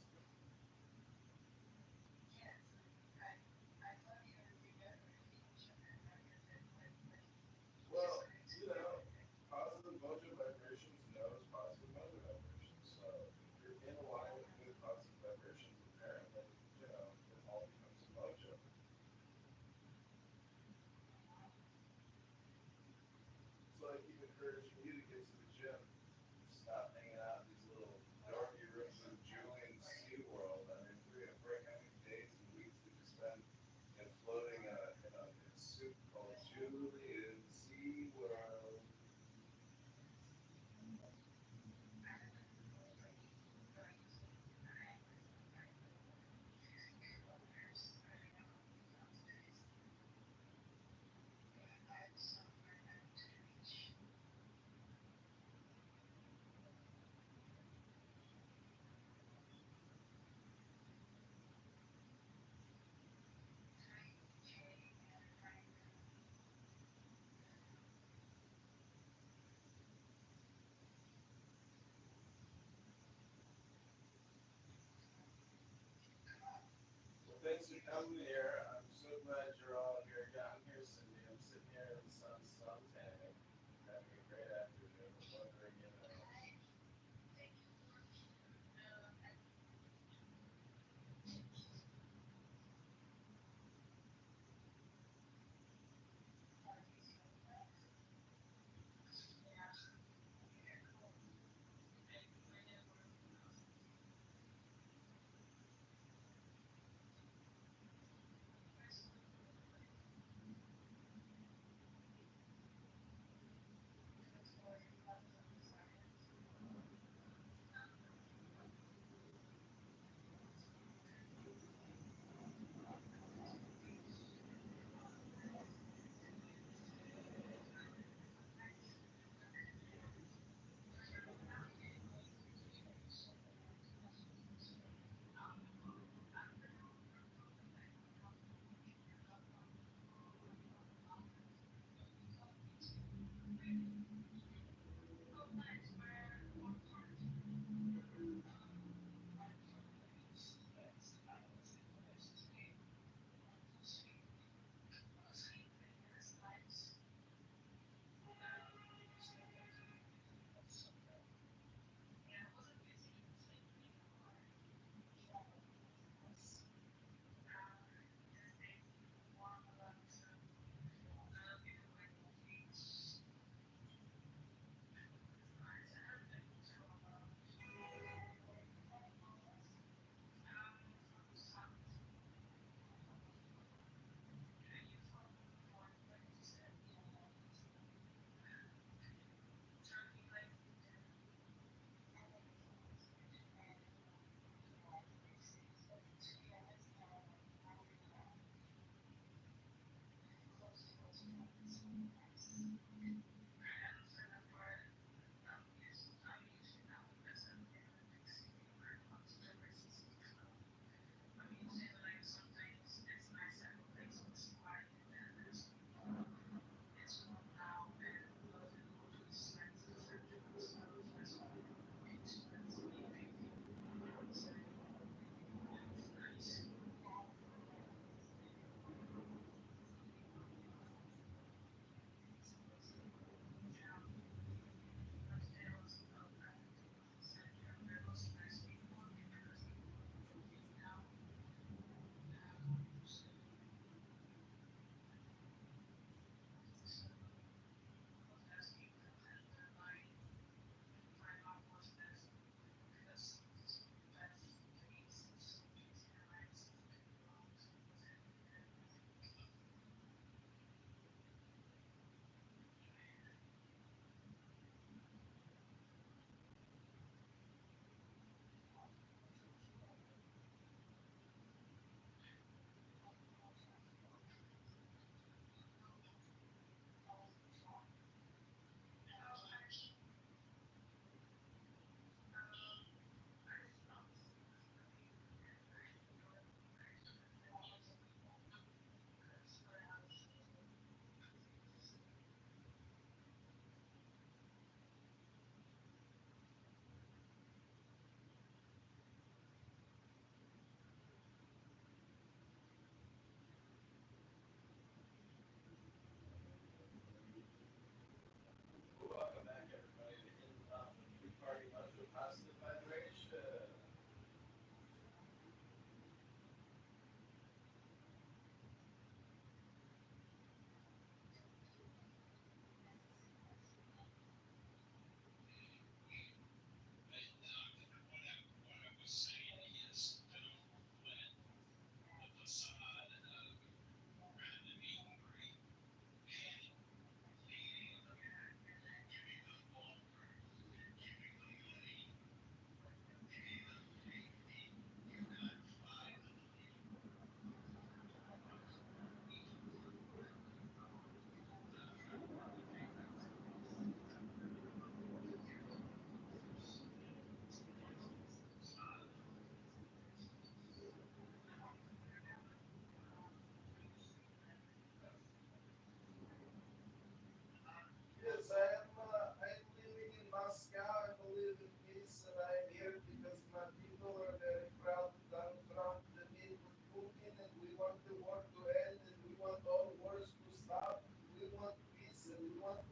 Well, positive Mojo vibrations knows positive Mojo vibrations. So if you're in alignment with positive vibrations, apparently, it all becomes a mojo. It's like keep encouraging you to get to the gym. Stop hanging out in these little dorky rooms of Julian's SeaWorld. I mean, we're going to break how many days and weeks did you spend floating in a soup called Julian's SeaWorld? Well, thanks for coming here. I'm so glad you're all here. Yeah, I'm here, Cindy. I'm sitting here in the sun tanning, having a great afternoon. I'm wondering,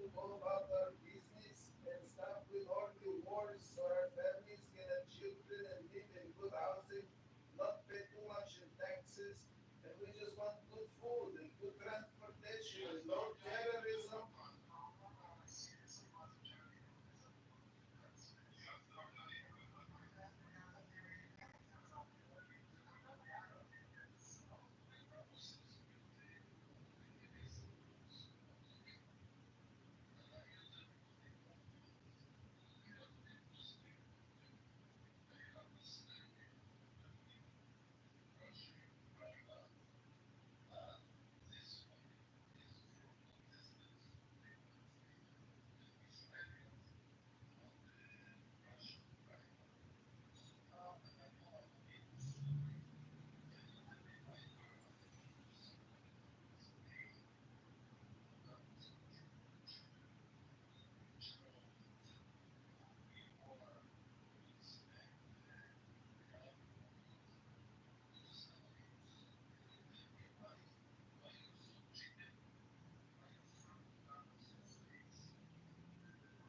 to go about our business and stop with all the wars so our families can have children and live in good housing, not pay too much in taxes, and we just want good food and good transportation and no terrorism.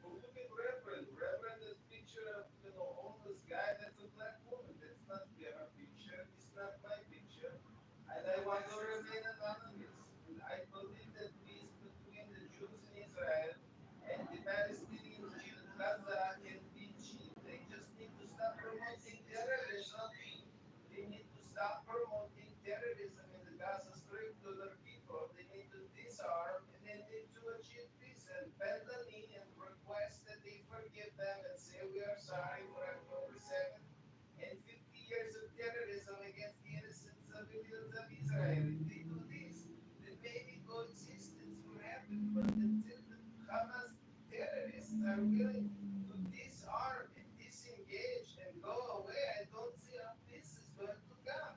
Well, look at Reverend. Reverend is picture of homeless guy. That's a black woman. That's not her picture. It's not my picture. And I want to remain anonymous. And I believe that peace between the Jews in Israel and the Palestinians in Gaza can be achieved. They just need to stop promoting terrorism. They need to stop promoting terrorism in the Gaza Strip to their people. They need to disarm and they need to achieve peace and bend the knee and request that they forgive them and say we are sorry for October 7th and 50 years of terrorism against the innocent civilians of Israel. If they do this, then maybe coexistence will happen. But until the Hamas terrorists are willing to disarm and disengage and go away, I don't see how peace is going to come.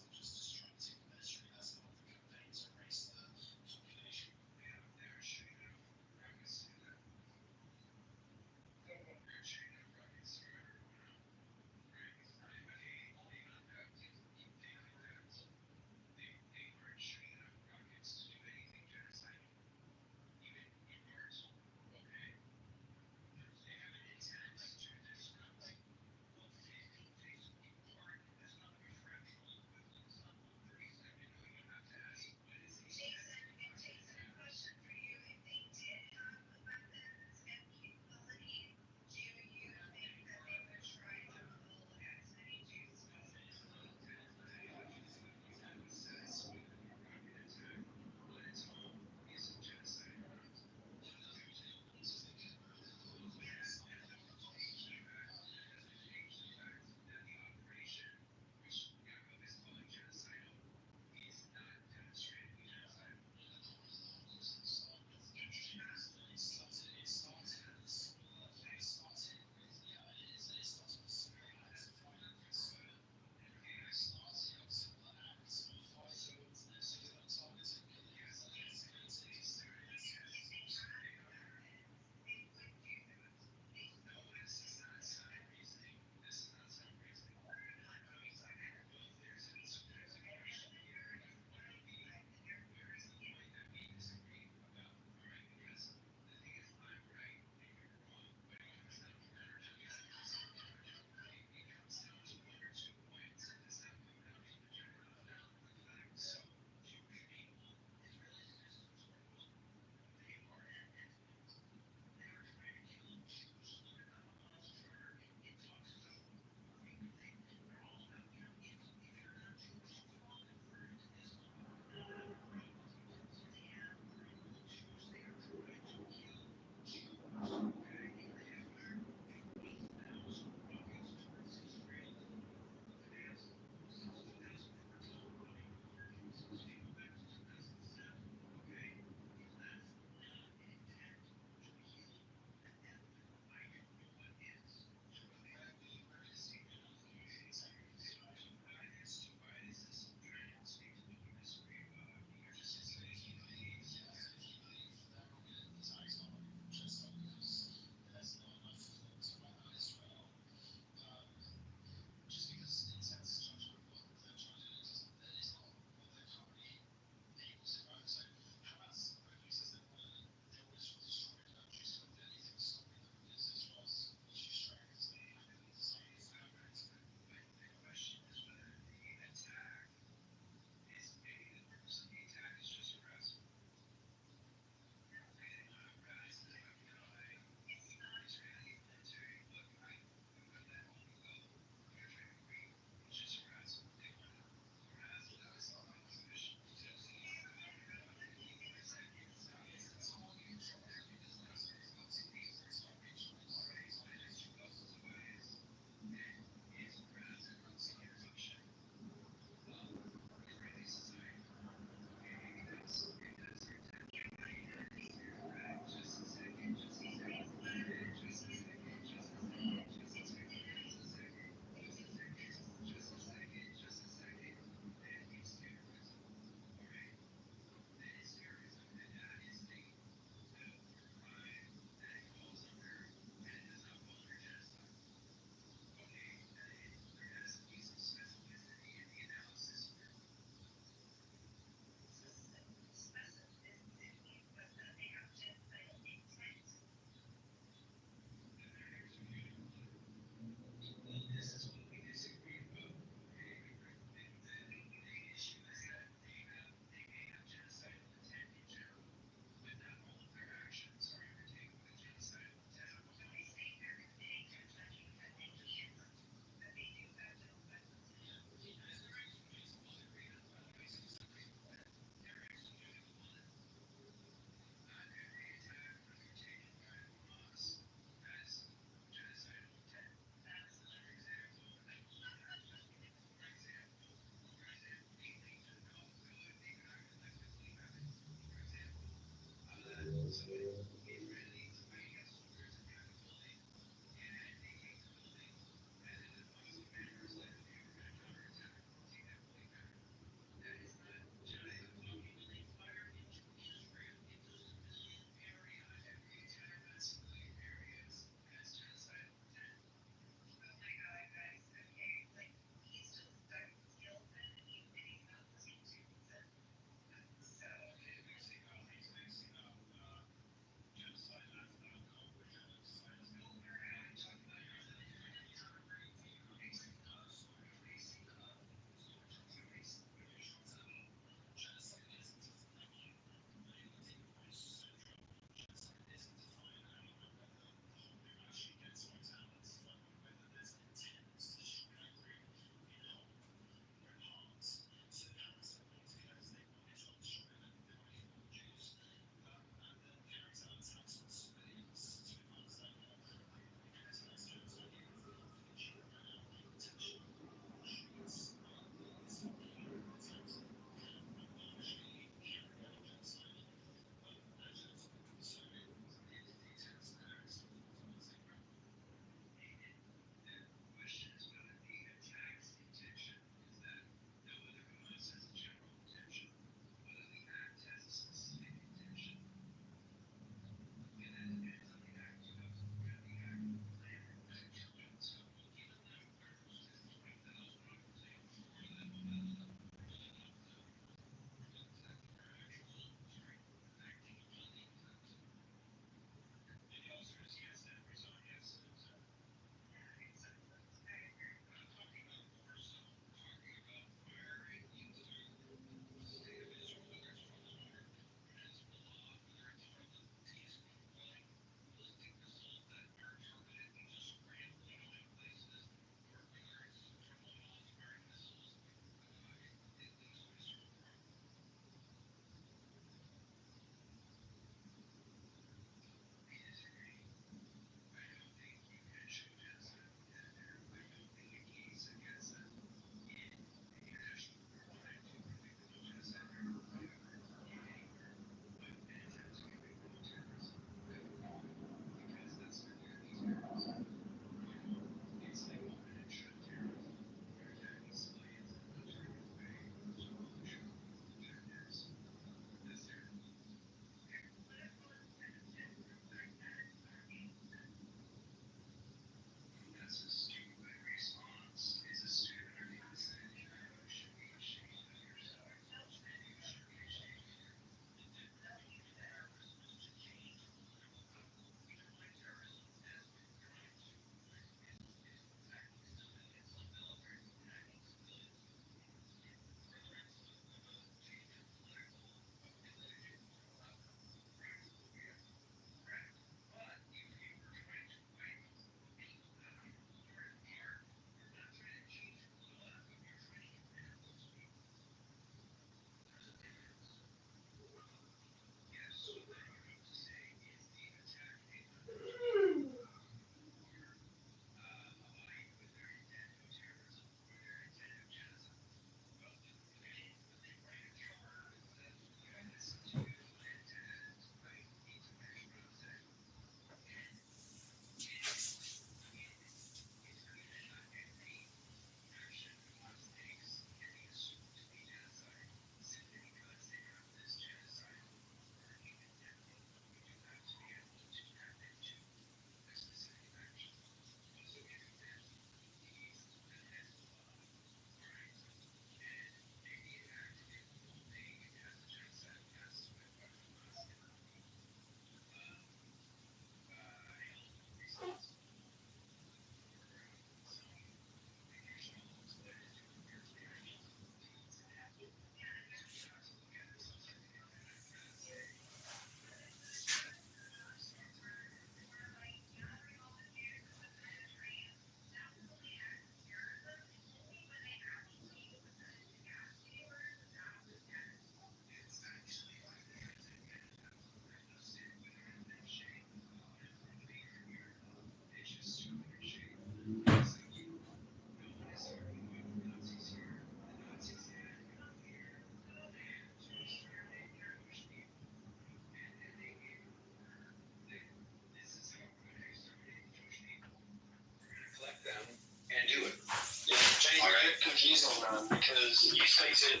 because you stated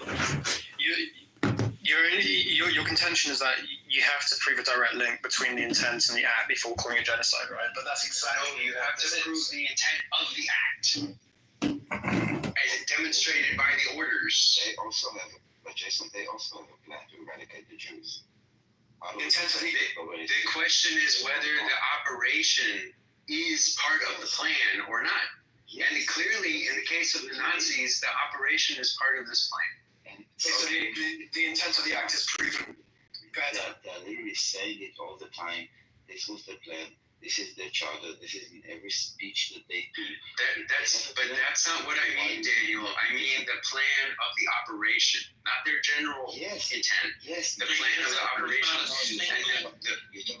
your contention is that you have to prove a direct link between the intent and the act before calling it genocide, right? But that's exactly you have to prove the intent of the act as demonstrated by the orders. They also have, but Jason, they also have a plan to eradicate the Jews. The question is whether the operation is part of the plan or not. Yes. And clearly, in the case of the Nazis, the operation is part of this plan. So the intent of the act is proven. They're literally saying it all the time. This was the plan. This is their charter. This is in every speech that they do. But that's not what I mean, Daniel. I mean the plan of the operation, not their general intent. Yes. The plan of the operation. And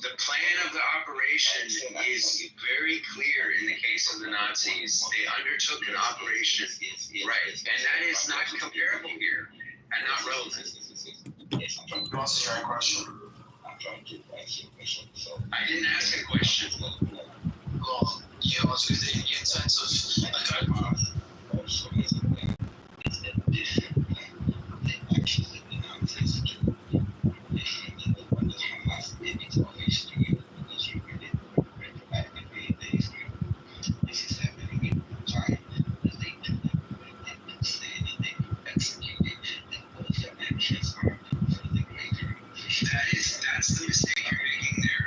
the plan of the operation is very clear in the case of the Nazis. They undertook an operation, right? And that is not comparable here and not relevant. Yes, I'm trying to answer your question. I'm trying to answer your question. So I didn't ask a question. Well, you asked the intent of a dogma. Also, it's a different plan. The actions that the Nazis do different than the one that Hamas did. It's always together because you read it retroactively in the history. This is happening in time that they do that. They say that they execute it, and what their actions are for the greater efficiency. That's the mistake you're making there.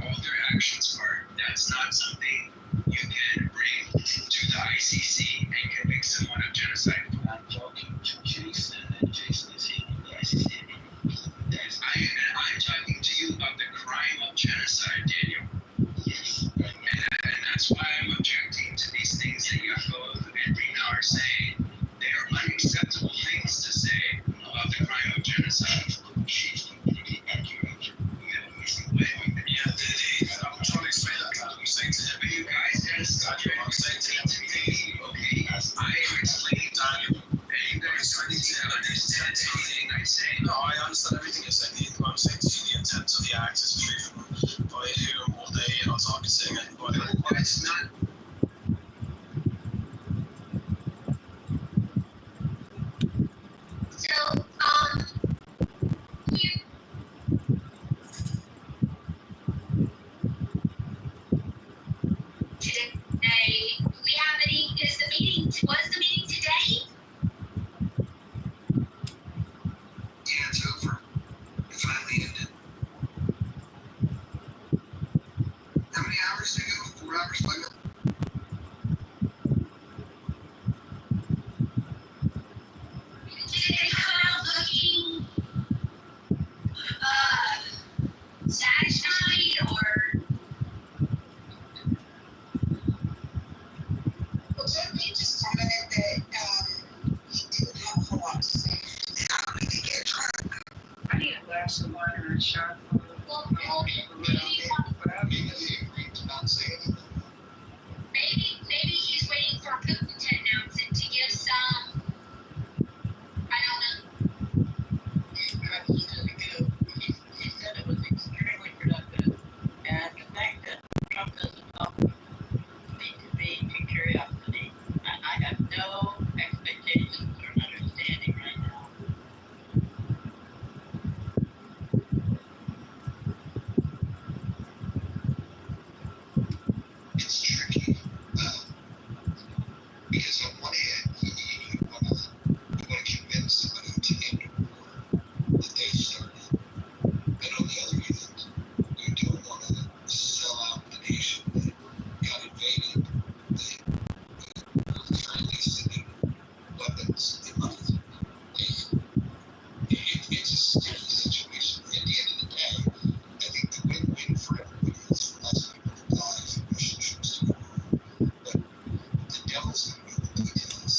All their actions are. That's not something you can bring to the ICC and convict someone of genocide. I'm talking to Jason, and Jason is here on the ICC. I'm talking to you about the crime of genocide, Daniel. Yes. And that's why I'm objecting to these things that Yaakov and Rina are saying. They are unacceptable things to say about the crime of genocide. She's completely accurate. I'm trying to explain that. I'm saying to him, You guys gotta stop trying to say to me, okay? I am explaining Daniel, and you guys need to understand anything I say. No, I understand everything you're saying. I'm saying to you, the intent of the act is proven by who or they are targeting and by the That's not. So, you today, we have any, was the meeting today? Yeah, it's over. It finally ended. How many hours did it go? 4 hours, 5 minutes? Did it come out looking satisfied or? Well, Jeremy just commented that he didn't have a whole lot to say. How did he get drunk? I need a glass of water and a shot. Well, maybe agreed to not say anything. maybe he's waiting for Putin to announce it to give some. I don't know. He said it was extremely productive. And the fact that Trump doesn't talk needs to be a curiosity. I have no expectations or understanding right now. It's tricky because on one hand, you want to convince somebody to end a war that they started, and on the other hand, you don't want to sell out the nation that got invaded, that was currently sending weapons and money. It's a sticky situation. At the end of the day, I think the win-win for everybody is for less people to die, for Russian troops to go home. But the devil's going to be in the details.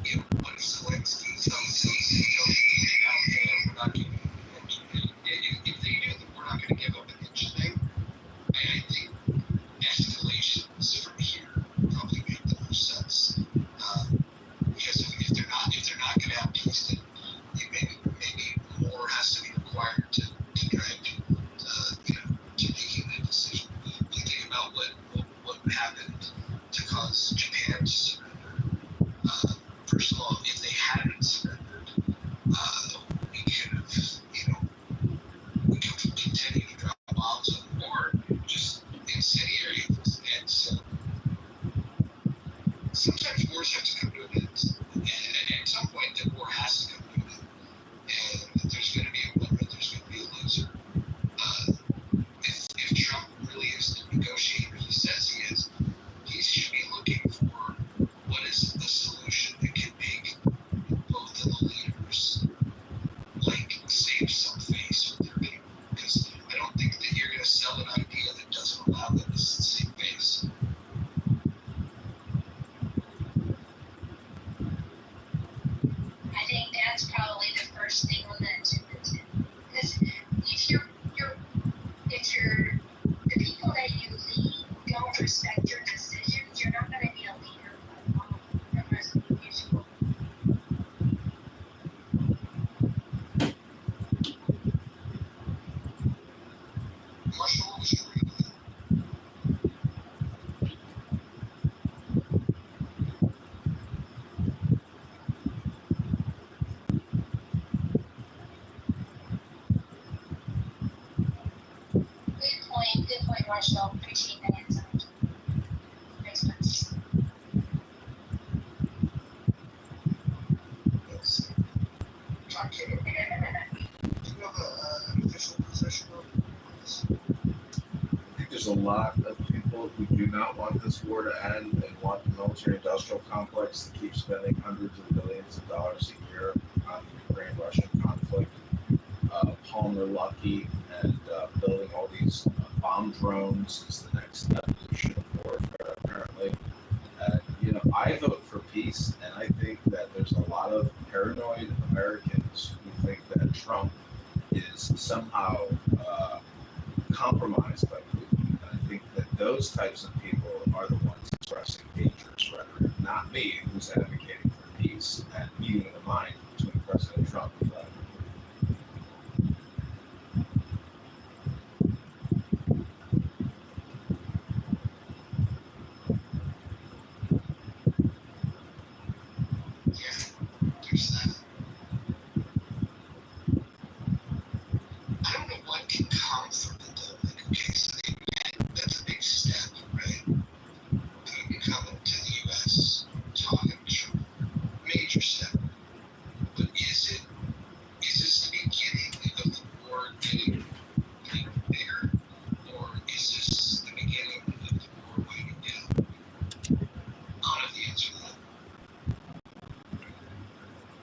And, what if Zelensky tells we're not giving if they knew that we're not going to give up an inch thing, I think escalations from here probably make the most sense. Because if they're not going to have peace, then maybe more has to be required to drag to making that decision. You think about what happened to cause Japan to surrender Russia 15 minutes and basements. Yes. John Kitover, do you have an official position on this? I think there's a lot of people who do not want this war to end and want the military-industrial complex to keep spending hundreds of billions of dollars a year on the Ukraine-Russian conflict. Palmer Luckey and building all these bomb drones is the next evolution of warfare, apparently. I vote for peace, and I think that there's a lot of paranoid Americans who think that Trump is somehow compromised by Putin. And I think that those types of people are the ones expressing dangerous rhetoric, not me, who's advocating for peace and meeting the mind between President Trump